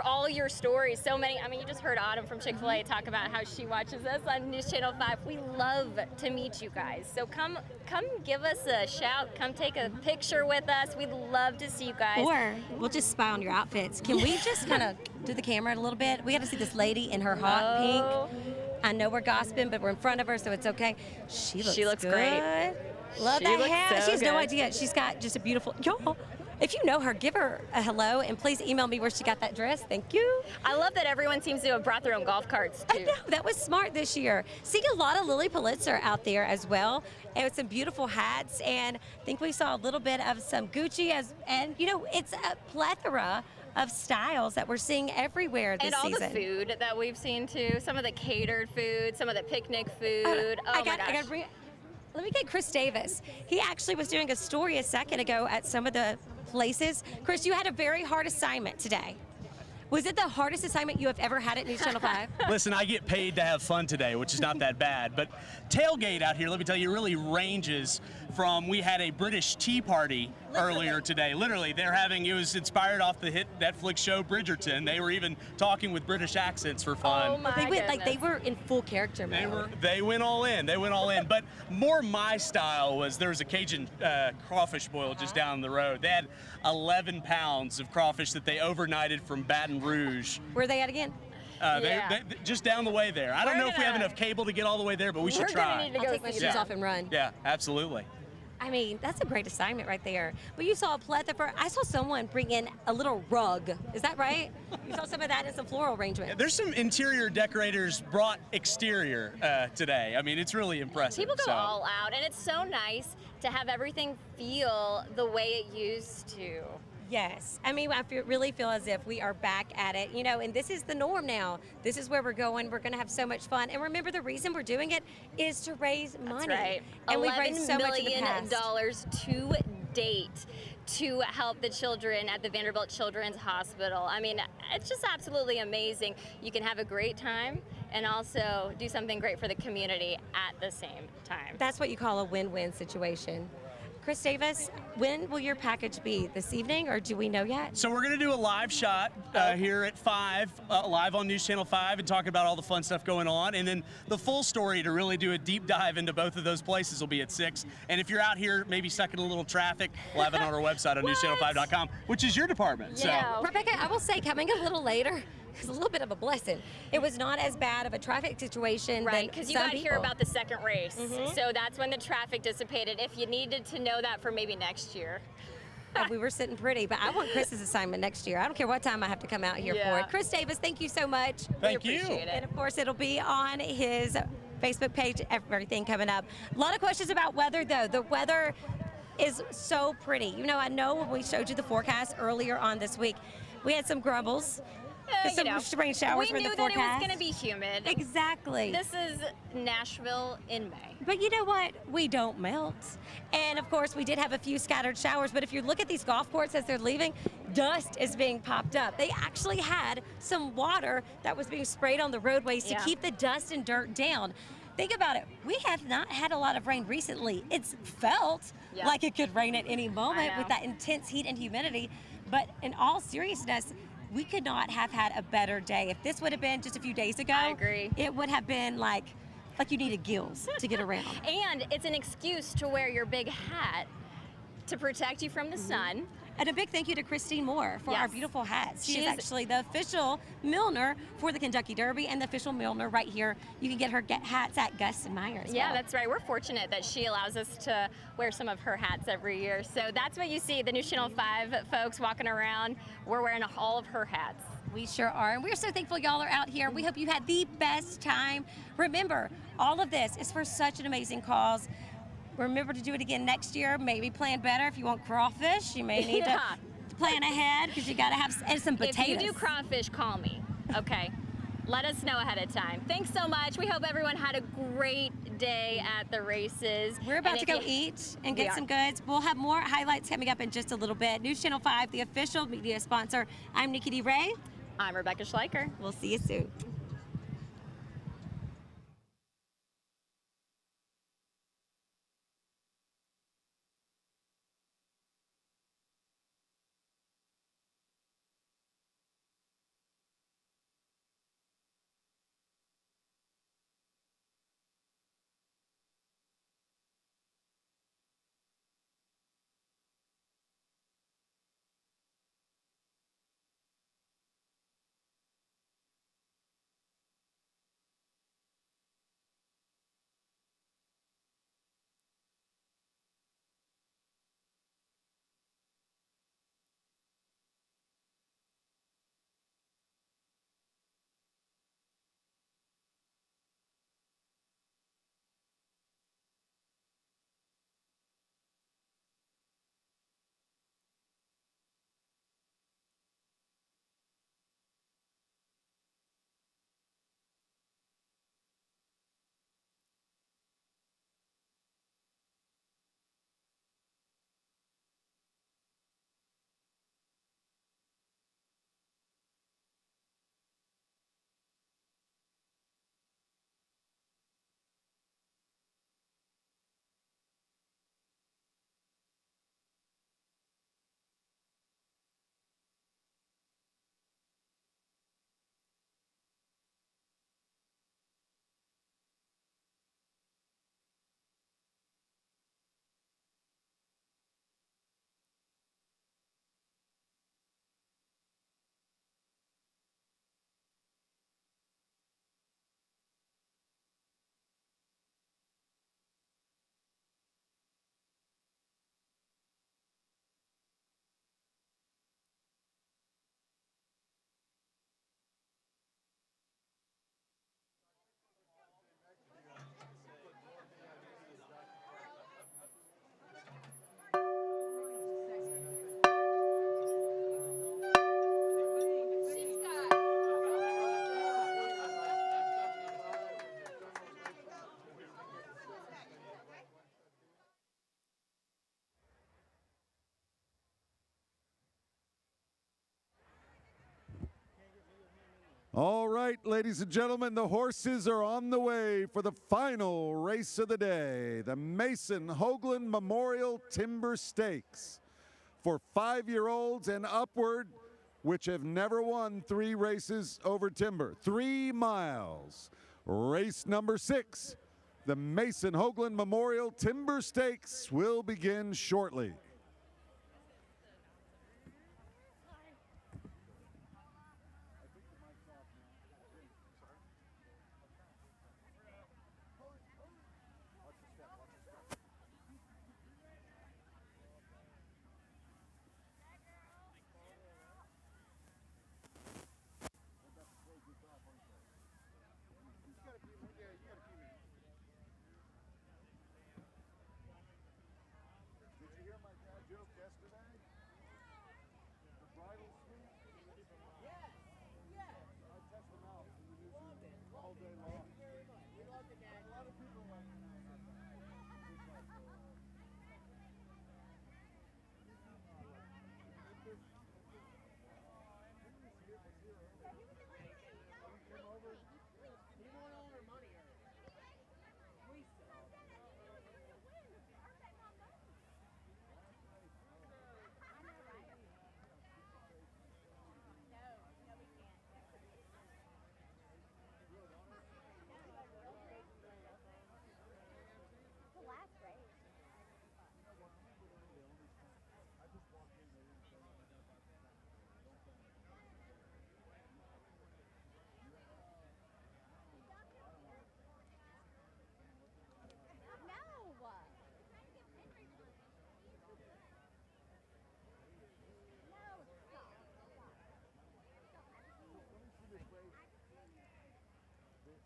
all your stories. So many. I mean, you just heard Autumn from Chick-fil-A talk about how she watches us on News Channel 5. We love to meet you guys. So come give us a shout. Come take a picture with us. We'd love to see you guys. Or we'll just spy on your outfits. Can we just kind of do the camera a little bit? We got to see this lady in her hot pink. I know we're gossiping, but we're in front of her, so it's okay. She looks great. Love She that looks hat. so She has no good. idea. She's got just a beautiful, y'all, If you know her, give her a hello and please email me where she got that dress. Thank you. I love that everyone seems to have brought their own golf carts too. I know, that was smart this year. Seeing a lot of Lily Pulitzer out there as well, and with some beautiful hats, and I think we saw a little bit of some Gucci, and you know, it's a plethora of styles that we're seeing everywhere this and all season. the food that we've seen too. Some of the catered food, some of the picnic food. Oh my gosh. Let me get Chris Davis. He actually was doing a story a second ago at some of the places. Chris, you had a very hard assignment today. Was it the hardest assignment you have ever had at News Channel 5? Listen, I get paid to have fun today, which is not that bad. But Tailgate out here, let me tell you, really ranges from, we had a British tea party earlier today. Literally, it was inspired off the hit Netflix show Bridgerton. They were even talking with British accents for fun. Oh my goodness. They were in full character mode. They went all in. They went all in. But more my style was, there was a Cajun crawfish boil just down the road. They had 11 pounds of crawfish that they overnighted from Baton Rouge. Where are they at again? They just down the way there. I don't know if we have enough cable to get all the way there, but we should try. We're gonna need to go take my shoes off and run. Yeah, absolutely. I mean, that's a great assignment right there. But you saw a plethora. I saw someone bring in a little rug. Is that right? You saw some of that in some floral arrangement. There's some interior decorators brought exterior today. I mean, it's really impressive. People go all out, and it's so nice to have everything feel the way it used to. Yes. I mean, really feel as if we are back at it, you know, and this is the norm now. This is where we're going. We're going to have so much fun. And remember, the reason we're doing it is to raise money. That's right. And we've raised so much in the past. $11 million to date to help the children at the Vanderbilt Children's Hospital. I mean, it's just absolutely amazing. You can have a great time and also do something great for the community at the same time. That's what you call a win-win situation. Chris Davis, when will your package be? This evening, or do we know yet? So we're going to do a live shot here at 5, live on News Channel 5, and talk about all the fun stuff going on. And then the full story to really do a deep dive into both of those places will be at 6. And if you're out here maybe stuck in a little traffic, we'll have it on our website on newschannel5.com, which is your department. Yeah. So. Rebecca, I will say, coming a little later, it's a little bit of a blessing. It was not as bad of a traffic situation. Right, because you got to hear about the second race. So that's when the traffic dissipated. If you needed to know that for maybe next year. We were sitting pretty, but I want Chris's assignment next year. I don't care what time I have to come out here for it. Chris Davis, thank you so much. Thank you. And of course, it'll be on his Facebook page, everything coming up. A lot of questions about weather, though. The weather is so pretty. You know, I know when we showed you the forecast earlier on this week, we had some grumbles. Some rain showers we in the knew forecast. that it was going to be humid. Exactly. This is Nashville in May. But you know what? We don't melt. And of course, we did have a few scattered showers, but if you look at these golf courts as they're leaving, dust is being popped up. They actually had some water that was being sprayed on the roadways to keep the dust and dirt down. Think about it. We have not had a lot of rain recently. It's felt like it could rain at any moment with that intense heat and humidity. But in all seriousness, we could not have had a better day. If this would have been just a few days ago, I agree. It would have been like you needed gills to get around. And it's an excuse to wear your big hat to protect you from the sun. And a big thank you to Christine Moore for our beautiful hats. She is actually the official milliner for the Kentucky Derby and the official milliner right here. You can get her hats at Gus and Meyer as well. Yeah, that's right. We're fortunate that she allows us to wear some of her hats every year. So that's what you see, the News Channel 5 folks walking around. We're wearing all of her hats. We sure are. And we're so thankful y'all are out here. We hope you had the best time. Remember, all of this is for such an amazing cause. Remember to do it again next year. Maybe plan better. If you want crawfish, you may need to plan ahead because you got to have some potatoes. If you do crawfish, call me. Okay. Let us know ahead of time. Thanks so much. We hope everyone had a great day at the races. We're about to go eat and get some goods. We'll have more highlights coming up in just a little bit. News Channel 5, the official media sponsor. I'm Nikki D. Ray. I'm Rebecca Schleicher. We'll see you soon. All right, ladies and gentlemen, the horses are on the way for the final race of the day, the Mason Hoagland Memorial Timber Stakes. For 5-year-olds and upward, which have never won 3 races over timber. 3 miles. Race number 6, the Mason Hoagland Memorial Timber Stakes, will begin shortly.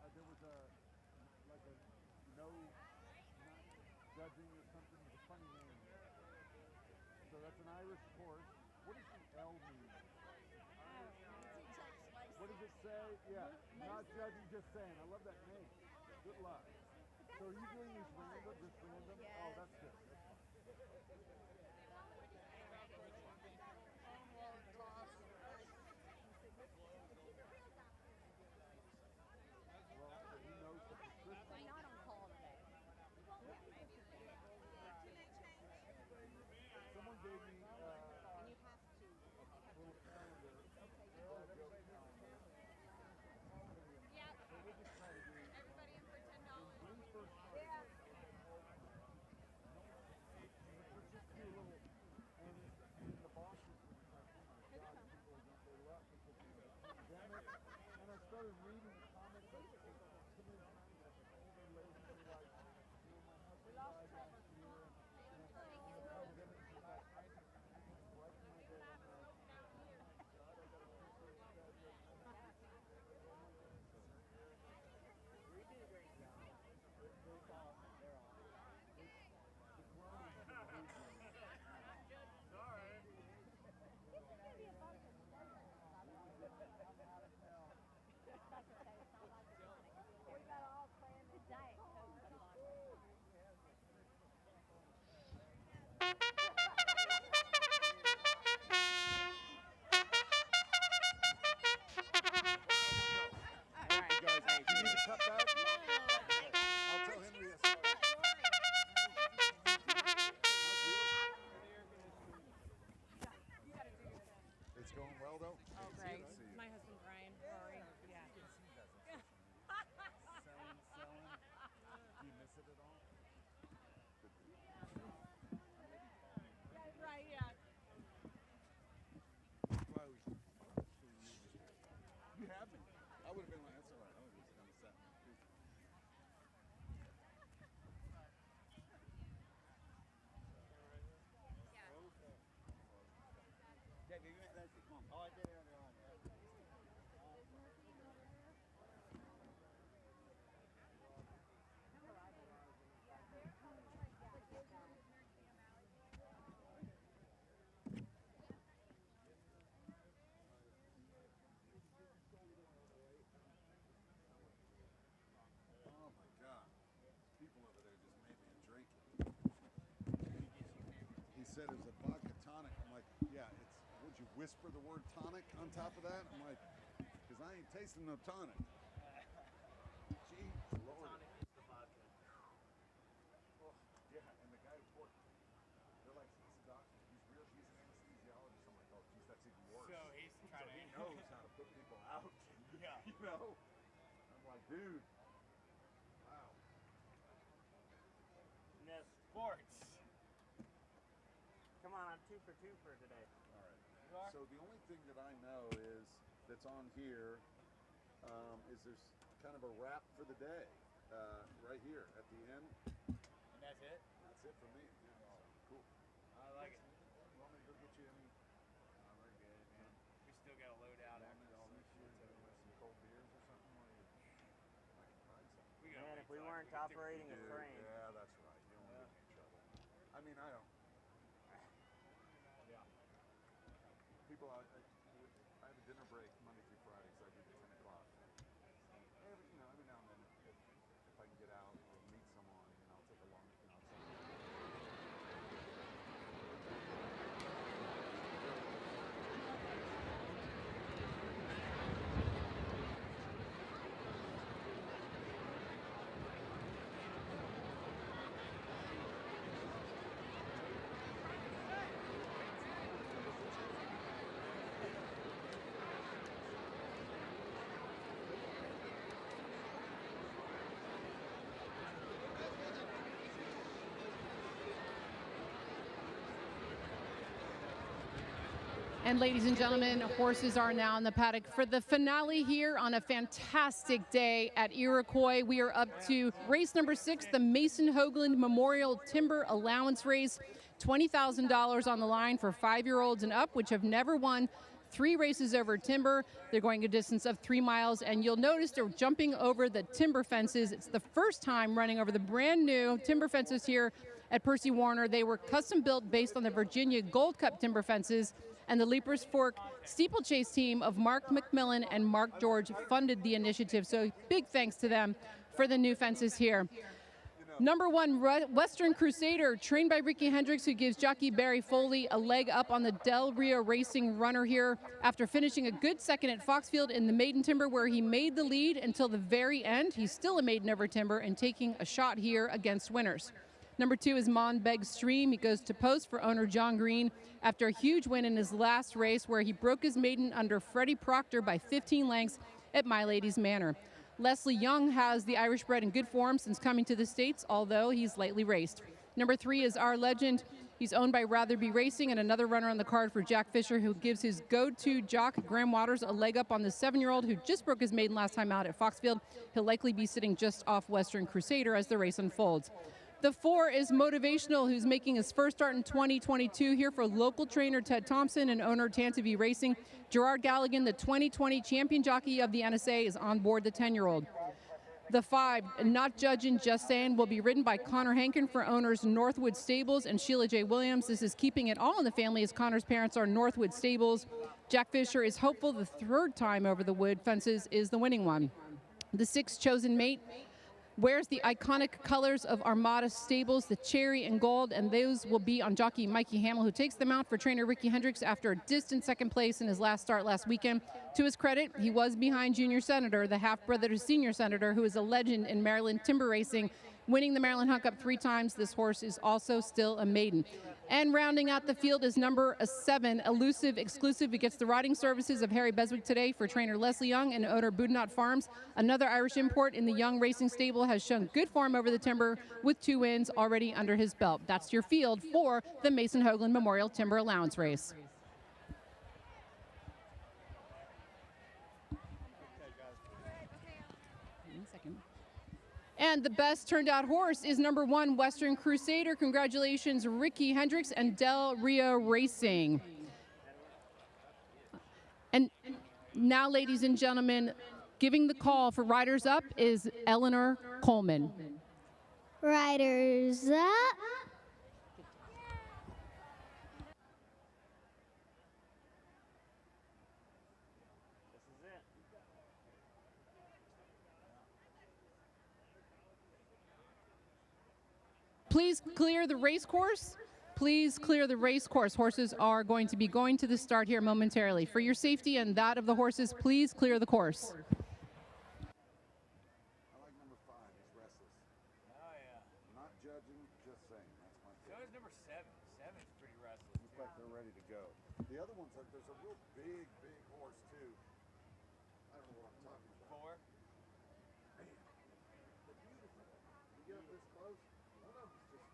There was a no judging or something with a funny name. So that's an Irish horse. What does the L mean? What does it say? Yeah, not judging, just saying. I love that name. Good luck. So are you doing these random, just random? Yes. Oh, that's good. It's going well, though? Oh, great. My husband, Brian, Rory. Yeah. Selling. Do you miss it at all? Right, yeah. You have me. I would have been like, that's all right. I would have just kind of sat. Oh my God. People over there just made me drink it. He said it was a vodka tonic. I'm like, yeah, it's, would you whisper the word tonic on top of that? I'm like, because because I ain't tasting no tonic. Jeez, Lord. Oh, yeah, and the guy who poured, they're like, he's a doctor. He's an anesthesiologist. I'm like, oh, geez, that's even worse. So he's trying to. He knows how to put people out. Yeah. You know? I'm like, dude. Wow. Now, sports. Come on, I'm 2 for 2 for today. All right. So the only thing that I know is that's on here is there's kind of a wrap for the day right here at the end. And that's it? That's it for me. Yeah. Cool. I like it. You want me to go get you any? We're good, man. We still got to load out after all this shit. Some cold beers or something? I can find something. Man, if we weren't operating a train. Yeah, that's right. You don't want to get me in trouble. I mean, I don't. Yeah. People, I have a dinner break Monday through Friday, so I do the 10 o'clock. Every now and then, if I can get out or meet someone, I'll take a long, And ladies and gentlemen, horses are now in the paddock for the finale here on a fantastic day at Iroquois. We are up to race number 6, the Mason Hoagland Memorial Timber Allowance Race. $20,000 on the line for 5-year-olds and up, which have never won 3 races over timber. They're going a distance of 3 miles, and you'll notice they're jumping over the timber fences. It's the first time running over the brand new timber fences here at Percy Warner. They were custom built based on the Virginia Gold Cup timber fences, and the Leapers Fork Steeplechase team of Mark McMillan and Mark George funded the initiative. So big thanks to them for the new fences here. Number 1, Western Crusader, trained by Ricky Hendricks, who gives jockey Barry Foley a leg up on the Del Rio Racing runner here after finishing a good second at Foxfield in the maiden timber, where he made the lead until the very end. He's still a maiden over timber and taking a shot here against winners. Number 2 is Monbeg Stream. He goes to post for owner John Green after a huge win in his last race, where he broke his maiden under Freddie Proctor by 15 lengths at My Lady's Manor. Leslie Young has the Irish bred in good form since coming to the States, although he's lightly raced. Number 3 is Our Legend. He's owned by Ratherby Racing, and another runner on the card for Jack Fisher, who gives his go-to jock, Graham Waters, a leg up on the 7-year-old who just broke his maiden last time out at Foxfield. He'll likely be sitting just off Western Crusader as the race unfolds. The 4 is Motivational, who's making his first start in 2022 here for local trainer Ted Thompson and owner Tantivy Racing. Gerard Galligan, the 2020 champion jockey of the NSA, is on board the 10-year-old. The 5, Not Judging, Just Saying, will be ridden by Connor Hankin for owners Northwood Stables and Sheila J. Williams. This is keeping it all in the family, as Connor's parents are Northwood Stables. Jack Fisher is hopeful the 3rd time over the wood fences is the winning one. The 6, Chosen Mate, wears the iconic colors of Armada Stables, the cherry and gold, and those will be on jockey Mikey Hamill, who takes them out for trainer Ricky Hendricks after a distant second place in his last start last weekend. To his credit, he was behind Junior Senator, the half-brother to Senior Senator, who is a legend in Maryland timber racing, winning the Maryland Hunt Cup 3 times. This horse is also still a maiden. And rounding out the field is number 7, Elusive Exclusive. He gets the riding services of Harry Beswick today for trainer Leslie Young and owner Boudinot Farms. Another Irish import in the Young Racing stable, has shown good form over the timber with 2 wins already under his belt. That's your field for the Mason Hoagland Memorial Timber Allowance Race. And the best turned out horse is number 1, Western Crusader. Congratulations, Ricky Hendricks and Del Rio Racing. And now, ladies and gentlemen, giving the call for Riders Up is Eleanor Coleman. Riders Up. Please clear the race course. please clear the race course. Horses are going to be going to the start here momentarily. For your safety and that of the horses, please clear the course. I like number 5. He's restless. Oh, yeah. Not judging, just saying. That's my So pick. is number 7. 7's pretty restless. Looks like they're ready to go. The other one's like, there's a real big horse, too. I don't know what I'm talking about. 4. Man, they're beautiful. You get up this close, one of them's just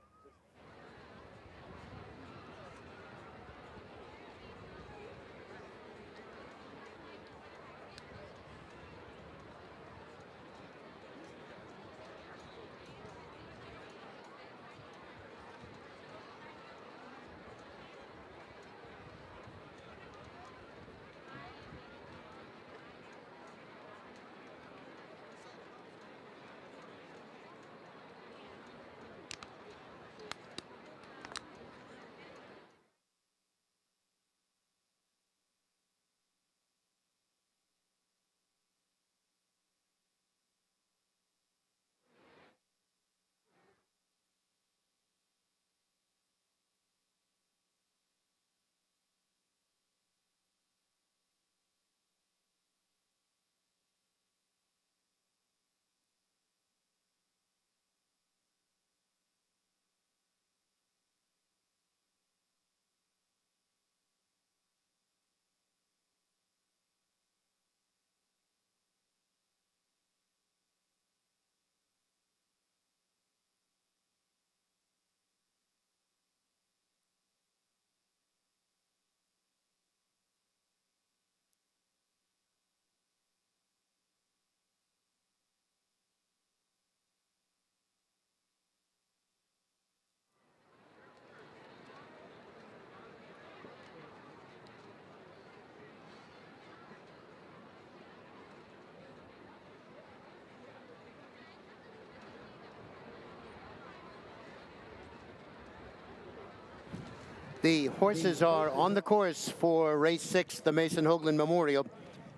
The horses are on the course for race 6, the Mason Hoagland Memorial.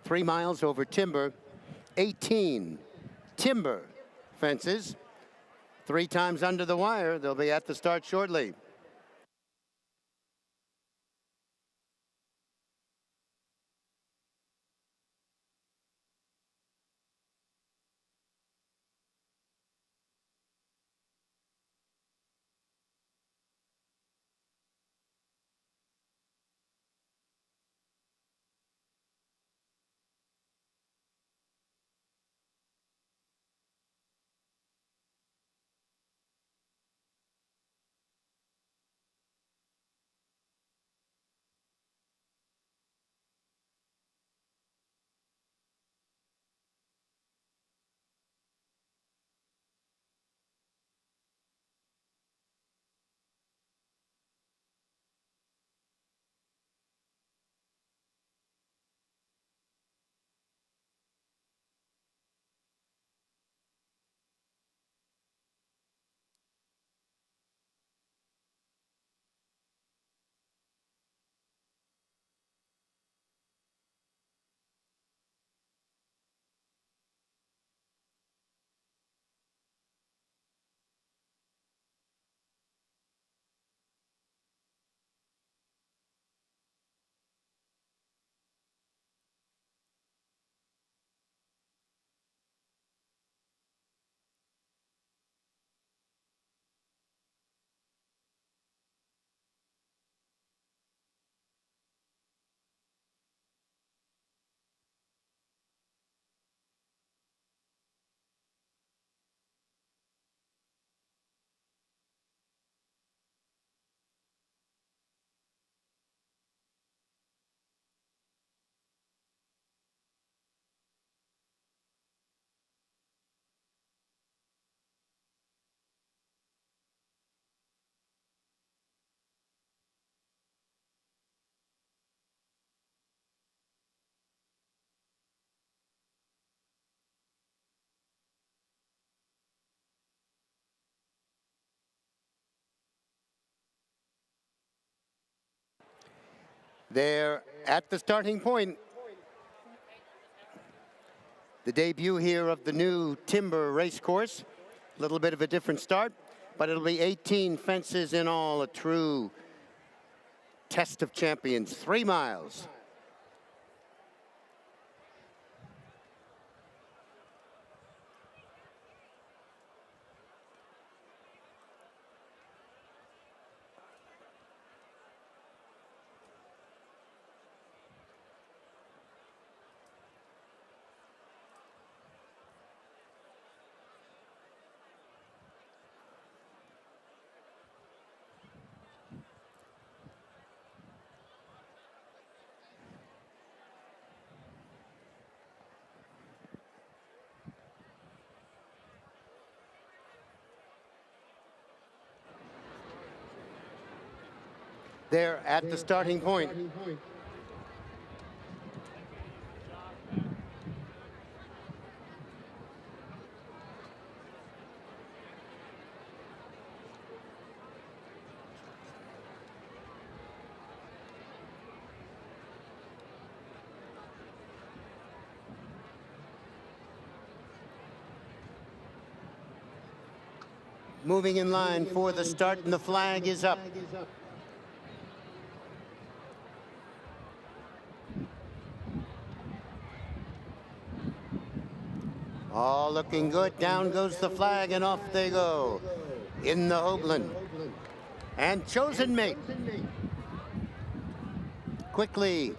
3 miles over timber, 18 timber fences. 3 times under the wire. They'll be at the start shortly. They're at the starting point. The debut here of the new timber race course. A little bit of a different start. but it'll be 18 fences in all, a true test of champions, 3 miles. They're at the starting point. Moving in line for the start, and the flag is up. All looking good. Down goes the flag, and off they go in the Hoagland. And Chosen Mate quickly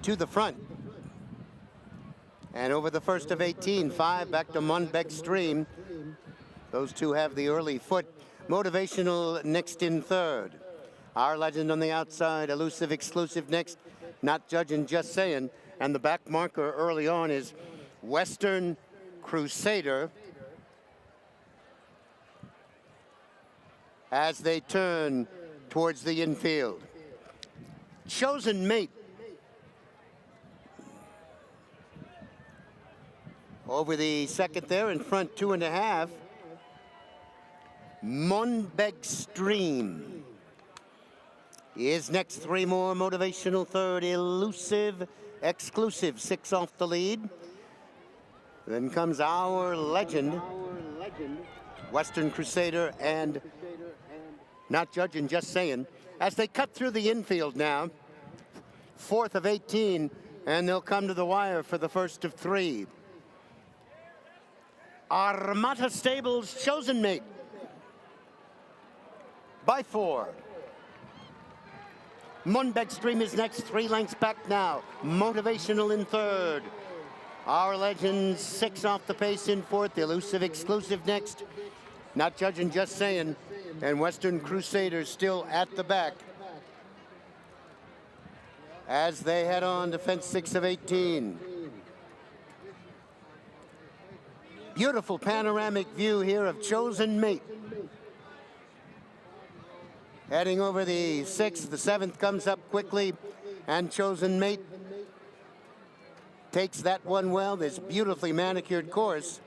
to the front. And over the first of 18, 5 back to Monbeg Stream. Those two have the early foot. Motivational next in third. Our Legend on the outside. Elusive Exclusive next. Not Judging, Just Saying. And the back marker early on is Western Crusader as they turn towards the infield. Chosen Mate over the second there, in front 2.5. Monbeg Stream is next. 3 more. Motivational third. Elusive Exclusive 6 off the lead. Then comes Our Legend, Western Crusader, and Not Judging, Just Saying. As they cut through the infield now, 4th of 18, and they'll come to the wire for the first of 3. Armata Stables Chosen Mate by 4. Monbeg Stream is next, 3 lengths back now. Motivational in third. Our Legend 6 off the pace in 4th. Elusive Exclusive next. Not Judging, Just Saying. And Western Crusaders still at the back as they head on to fence 6 of 18. Beautiful panoramic view here of Chosen Mate. Heading over the 6th, the 7th comes up quickly, and Chosen Mate takes that one well. This beautifully manicured course.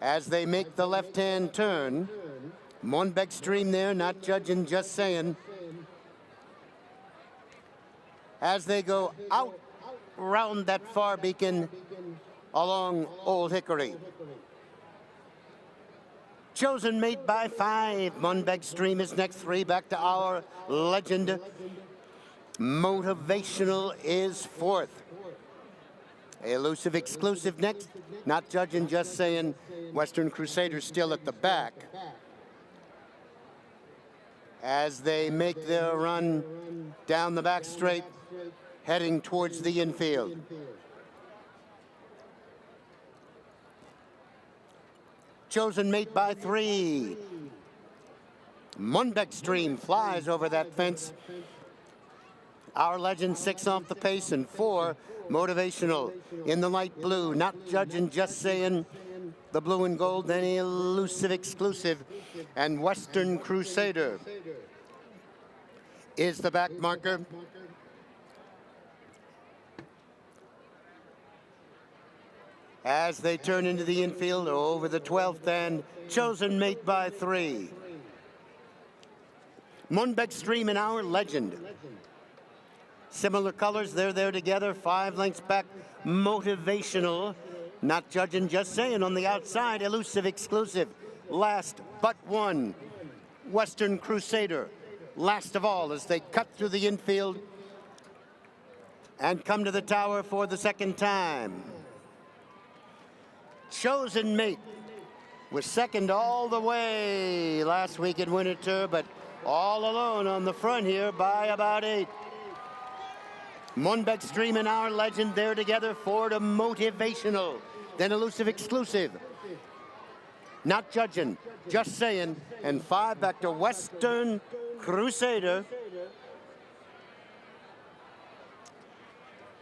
As they make the left-hand turn, Monbeg Stream there, Not Judging, Just Saying. As they go out round that far beacon along Old Hickory. Chosen Mate by 5. Monbeg Stream is next, 3 back to Our Legend. Motivational is 4th. Elusive Exclusive next. Not Judging, Just Saying. Western Crusaders still at the back as they make their run down the back straight, heading towards the infield. Chosen Mate by 3. Monbeg Stream flies over that fence. Our Legend 6 off the pace, and 4 Motivational in the light blue. Not Judging, Just Saying. The blue and gold, then Elusive Exclusive, and Western Crusader is the back marker. As they turn into the infield over the 12th, and Chosen Mate by 3. Monbeg Stream and Our Legend. Similar colors, they're there together, 5 lengths back. Motivational. Not judging, just saying. On the outside, Elusive Exclusive. Last but one, Western Crusader. Last of all, as they cut through the infield and come to the tower for the second time. Chosen Mate was second all the way last week in Winterthur, but all alone on the front here by about 8. Monbeck Stream and Our Legend there together for the Motivational. Then Elusive Exclusive. Not judging, just saying. And 5 back to Western Crusader.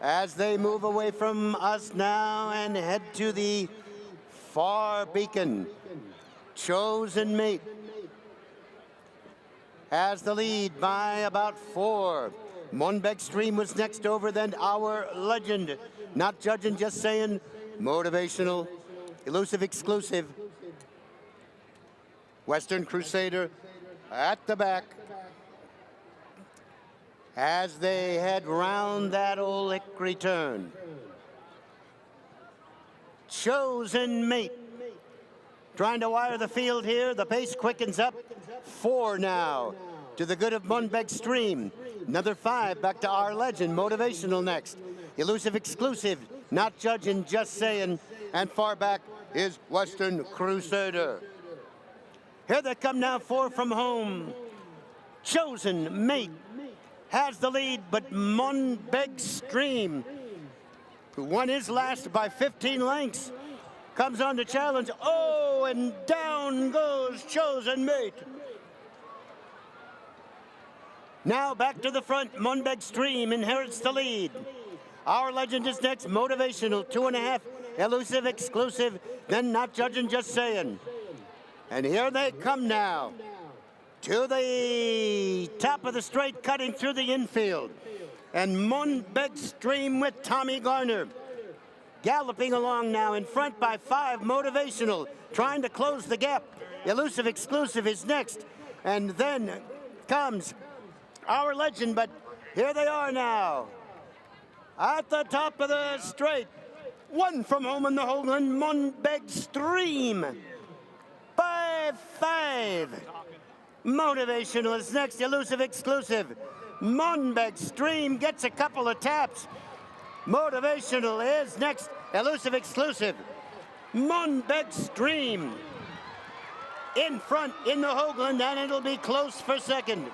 As they move away from us now and head to the far beacon. Chosen Mate has the lead by about 4. Monbeck Stream was next over, then Our Legend. Not judging, just saying. Motivational. Elusive Exclusive. Western Crusader at the back as they head round that old hickory turn. Chosen Mate trying to wire the field here. The pace quickens up. 4 now to the good of Monbeck Stream. Another 5 back to Our Legend. Motivational next. Elusive Exclusive. Not judging, just saying. And far back is Western Crusader. Here they come now, 4 from home. Chosen Mate has the lead, but Monbeck Stream, who won his last by 15 lengths, comes on to challenge. Oh, and down goes Chosen Mate. Now back to the front, Monbeck Stream inherits the lead. Our Legend is next, Motivational, 2.5, Elusive Exclusive, then Not Judging, Just Saying. And here they come now to the top of the straight, cutting through the infield. And Monbeck Stream with Tommy Garner galloping along now in front by 5, Motivational, trying to close the gap. Elusive Exclusive is next. And then comes Our Legend, but here they are now at the top of the straight. 1 from home in the Hoagland, Monbeck Stream by 5. Motivational is next, Elusive Exclusive. Monbeck Stream gets a couple of taps. Motivational is next, Elusive Exclusive. Monbeck Stream in front in the Hoagland, and it'll be close for second.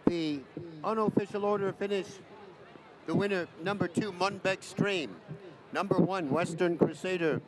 The unofficial order finish, the winner, number 2, Monbeck Stream. Number 1, Western Crusader.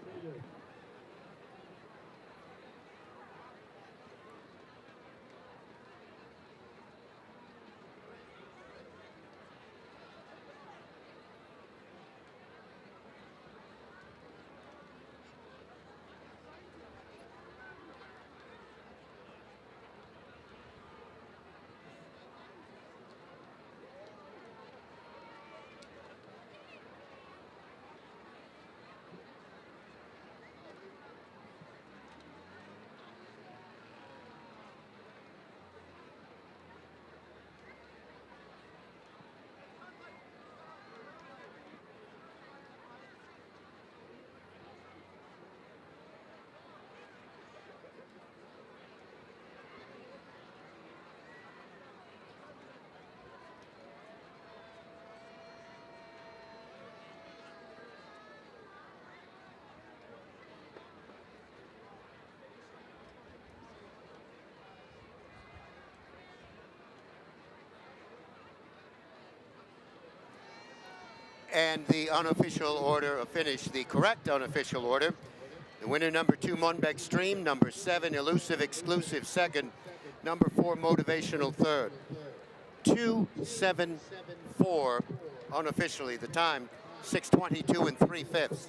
And the unofficial order of finish, the correct unofficial order. The winner, number 2, Monbeg Stream. Number 7, Elusive Exclusive, second. Number 4, Motivational, third. 2-7-4 unofficially. The time, 6:22 and 3/5.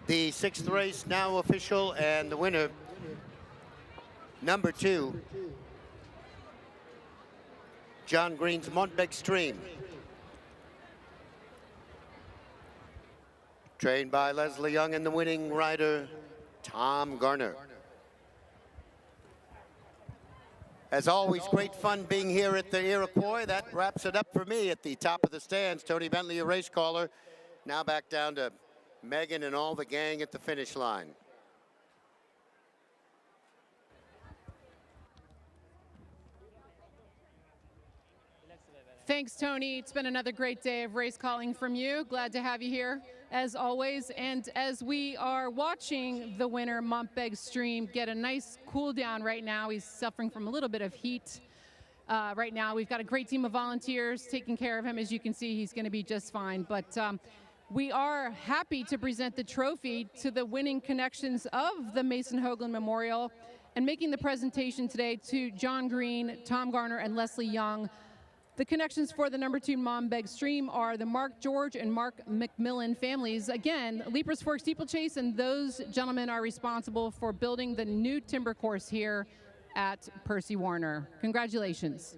The 6th race now official, and the winner, number 2, John Green's Monbeg Stream. Trained by Leslie Young and the winning rider, Tom Garner. As always, great fun being here at the Iroquois. That wraps it up for me at the top of the stands. Tony Bentley, your race caller. Now back down to Megan and all the gang at the finish line. Thanks, Tony. It's been another great day of race calling from you. Glad to have you here, as always. And as we are watching the winner, Monbeg Stream, get a nice cool down right now. He's suffering from a little bit of heat right now. We've got a great team of volunteers taking care of him. As you can see, he's going to be just fine. But we are happy to present the trophy to the winning connections of the Mason Hoagland Memorial, and making the presentation today to John Green, Tom Garner, and Leslie Young. The connections for the number 2 Monbeg Stream are the Mark George and Mark McMillan families. Again, Leapers Fork Steeplechase, and those gentlemen are responsible for building the new timber course here at Percy Warner. Congratulations.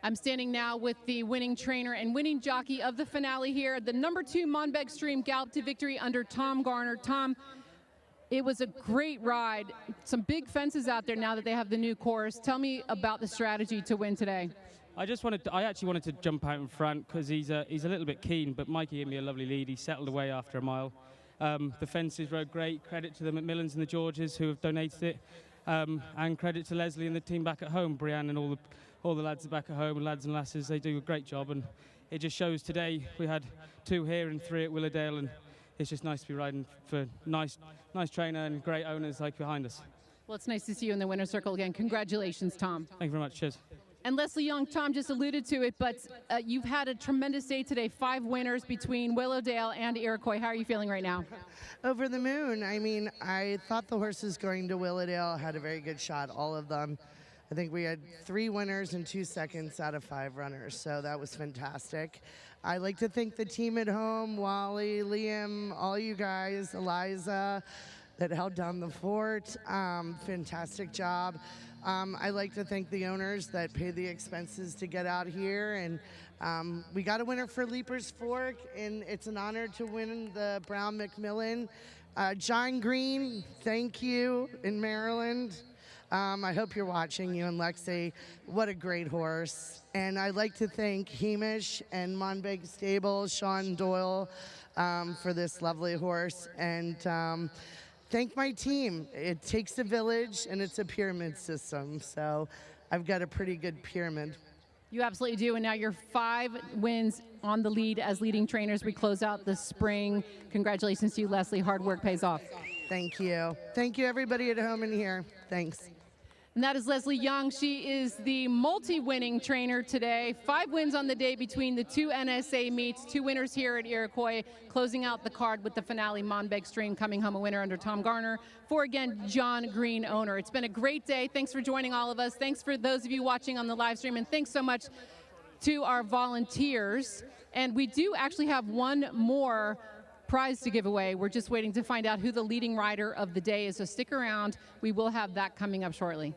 I'm standing now with the winning trainer and winning jockey of the finale here. The number 2 Monbeg Stream galloped to victory under Tom Garner. Tom, it was a great ride. Some big fences out there now that they have the new course. Tell me about the strategy to win today. I actually wanted to jump out in front because he's a little bit keen, but Mikey gave me a lovely lead. He settled away after a mile. The fences rode great. Credit to the Macmillans and the Georges who have donated it. And credit to Leslie and the team back at home, Brianne and all the lads back at home, and lads and lasses. They do a great job, and it just shows today. We had 2 here and 3 at Willowdale, and it's just nice to be riding for nice trainer and great owners like behind us. Well, it's nice to see you in the winner's circle again. Congratulations, Tom. Thank you very much. Cheers. And Leslie Young, Tom just alluded to it, but you've had a tremendous day today. 5 winners between Willowdale and Iroquois. How are you feeling right now? Over the moon. I mean, I thought the horses going to Willowdale had a very good shot, all of them. I think we had 3 winners and 2 seconds out of 5 runners, so that was fantastic. I'd like to thank the team at home, Wally, Liam, all you guys, Eliza, that held down the fort. Fantastic job. I'd like to thank the owners that paid the expenses to get out here. And we got a winner for Leaper's Fork, and it's an honor to win the Brown Macmillan. John Green, thank you, in Maryland. I hope you're watching, you and Lexi. What a great horse. And I'd like to thank Hamish and Monbeg Stable, Sean Doyle, for this lovely horse. And thank my team. It takes a village, and it's a pyramid system. So I've got a pretty good pyramid. You absolutely do. And now you're 5 wins on the lead as leading trainers. We close out the spring. Congratulations to you, Leslie. Hard work pays off. Thank you. Thank you, everybody at home and here. Thanks. And that is Leslie Young. She is the multi-winning trainer today. 5 wins on the day between the 2 NSA meets, 2 winners here at Iroquois, closing out the card with the finale, Monbeg Stream, coming home a winner under Tom Garner for, again, John Green, owner. It's been a great day. Thanks for joining all of us. Thanks for those of you watching on the live stream, and thanks so much to our volunteers. And we do actually have one more prize to give away. We're just waiting to find out who the leading rider of the day is, so stick around. We will have that coming up shortly.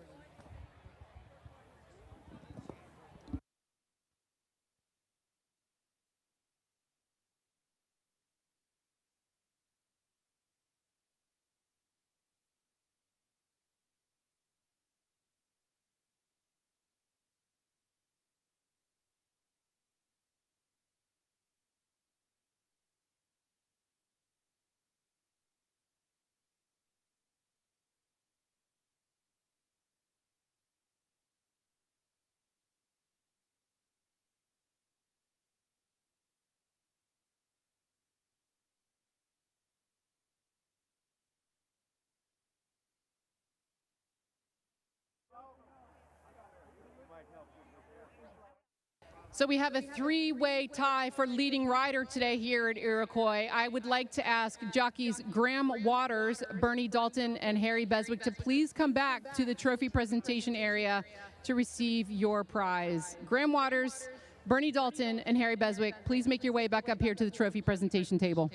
So we have a 3-way tie for leading rider today here at Iroquois. I would like to ask jockeys Graham Waters, Bernie Dalton, and Harry Beswick to please come back to the trophy presentation area to receive your prize. Graham Waters, Bernie Dalton, and Harry Beswick, please make your way back up here to the trophy presentation table.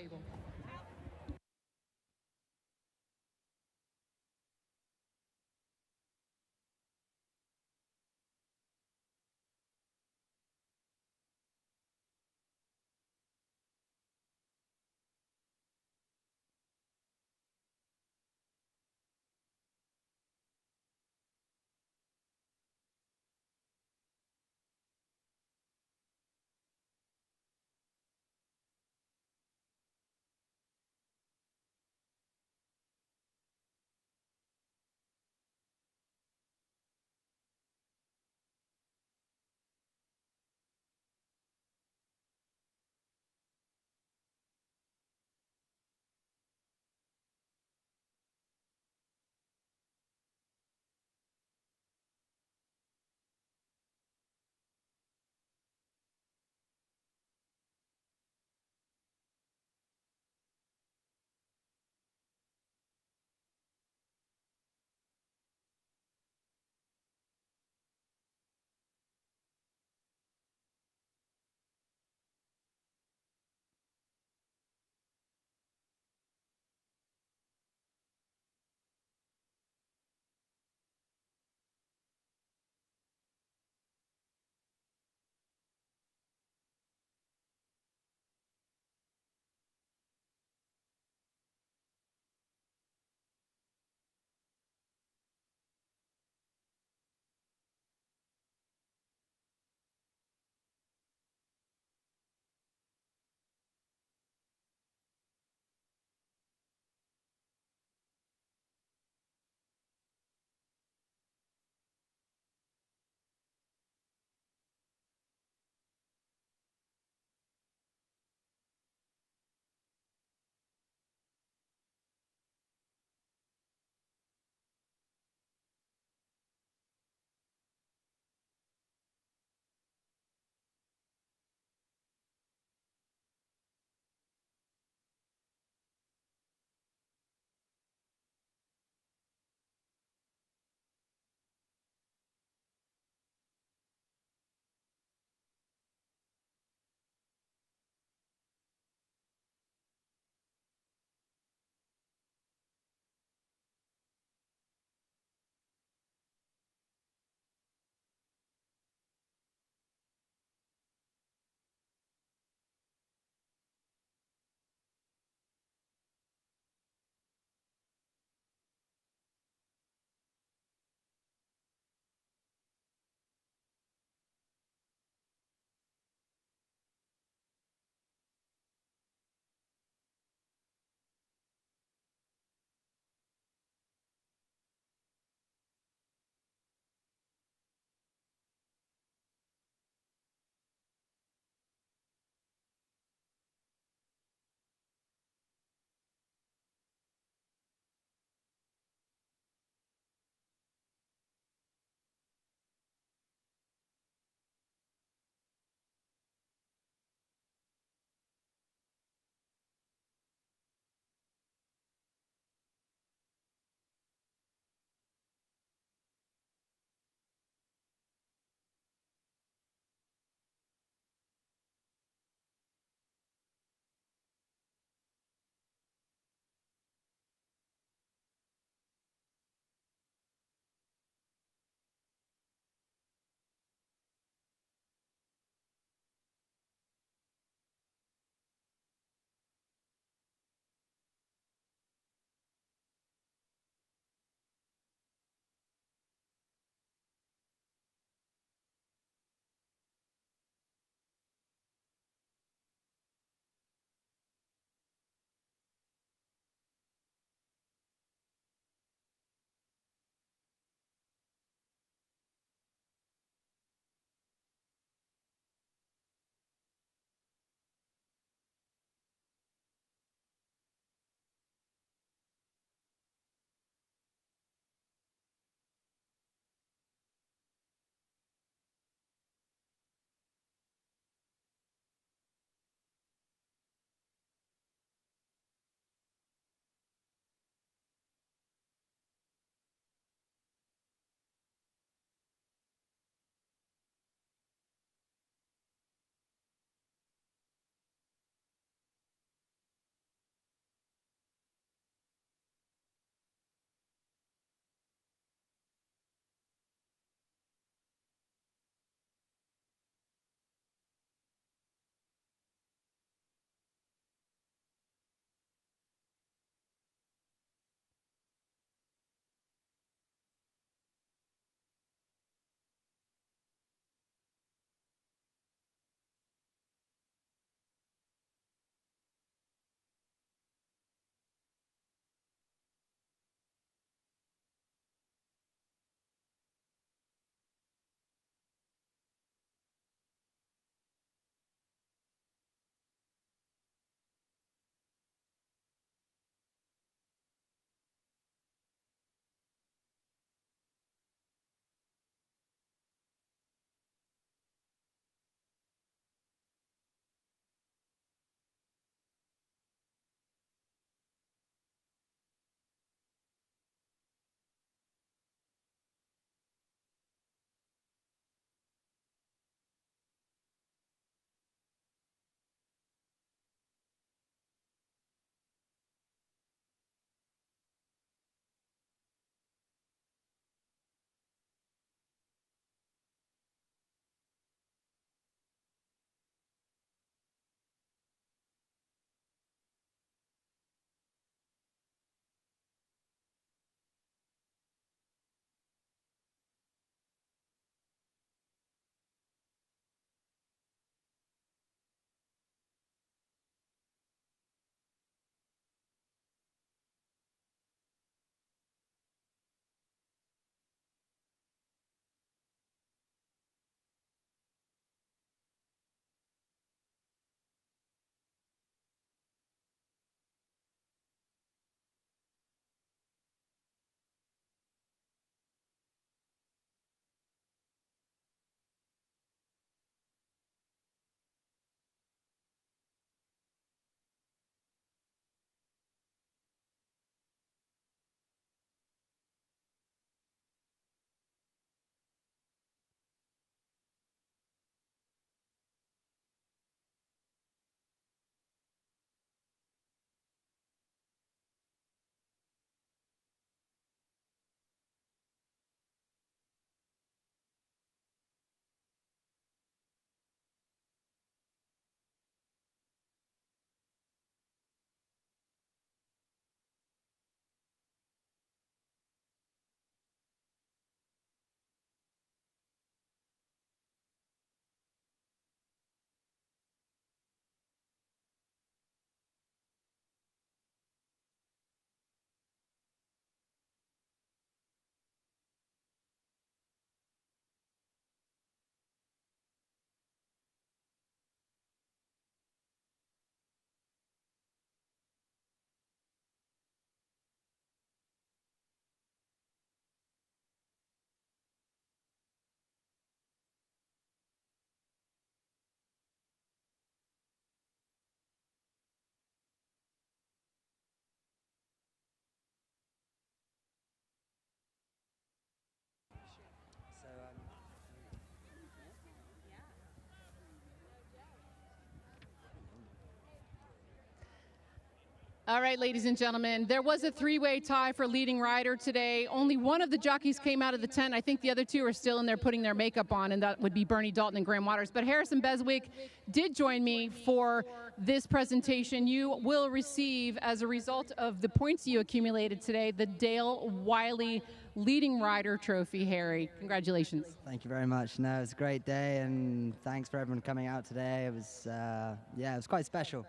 All right, ladies and gentlemen, there was a three-way tie for leading rider today. Only one of the jockeys came out of the tent. I think the other two are still in there putting their makeup on, and that would be Bernie Dalton and Graham Waters. But Harrison Beswick did join me for this presentation. You will receive, as a result of the points you accumulated today, the Dale Wiley Leading Rider Trophy, Harry. Congratulations. Thank you very much. No, it was a great day, and thanks for everyone coming out today. It was, it was quite special.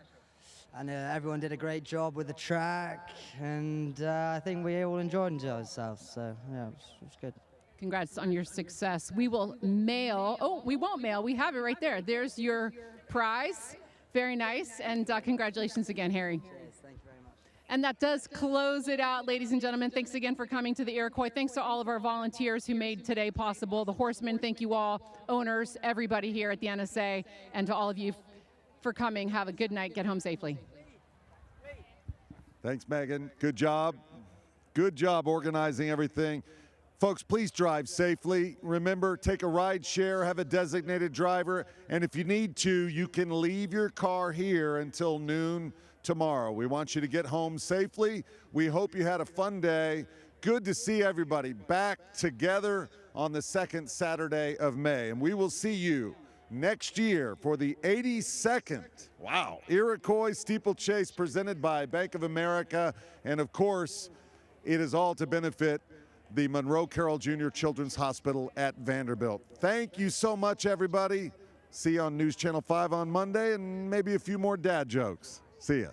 And everyone did a great job with the track, and I think we all enjoyed ourselves. So, yeah, it was good. Congrats on your success. We will mail. Oh, we won't mail. We have it right there. There's your prize. Very nice. And congratulations again, Harry. Cheers. Thank you very much. And that does close it out, ladies and gentlemen. Thanks again for coming to the Iroquois. Thanks to all of our volunteers who made today possible. The horsemen, thank you all. Owners, everybody here at the NSA, and to all of you for coming. Have a good night. Get home safely. Thanks, Megan. Good job. Good job organizing everything. Folks, please drive safely. Remember, take a ride share, have a designated driver, and if you need to, you can leave your car here until noon tomorrow. We want you to get home safely. We hope you had a fun day. Good to see everybody back together on the second Saturday of May, and we will see you next year for the 82nd, Iroquois Steeplechase presented by Bank of America. And of course, it is all to benefit the Monroe Carroll Jr. Children's Hospital at Vanderbilt. Thank you so much, everybody. See you on News Channel 5 on Monday, and maybe a few more dad jokes. See ya.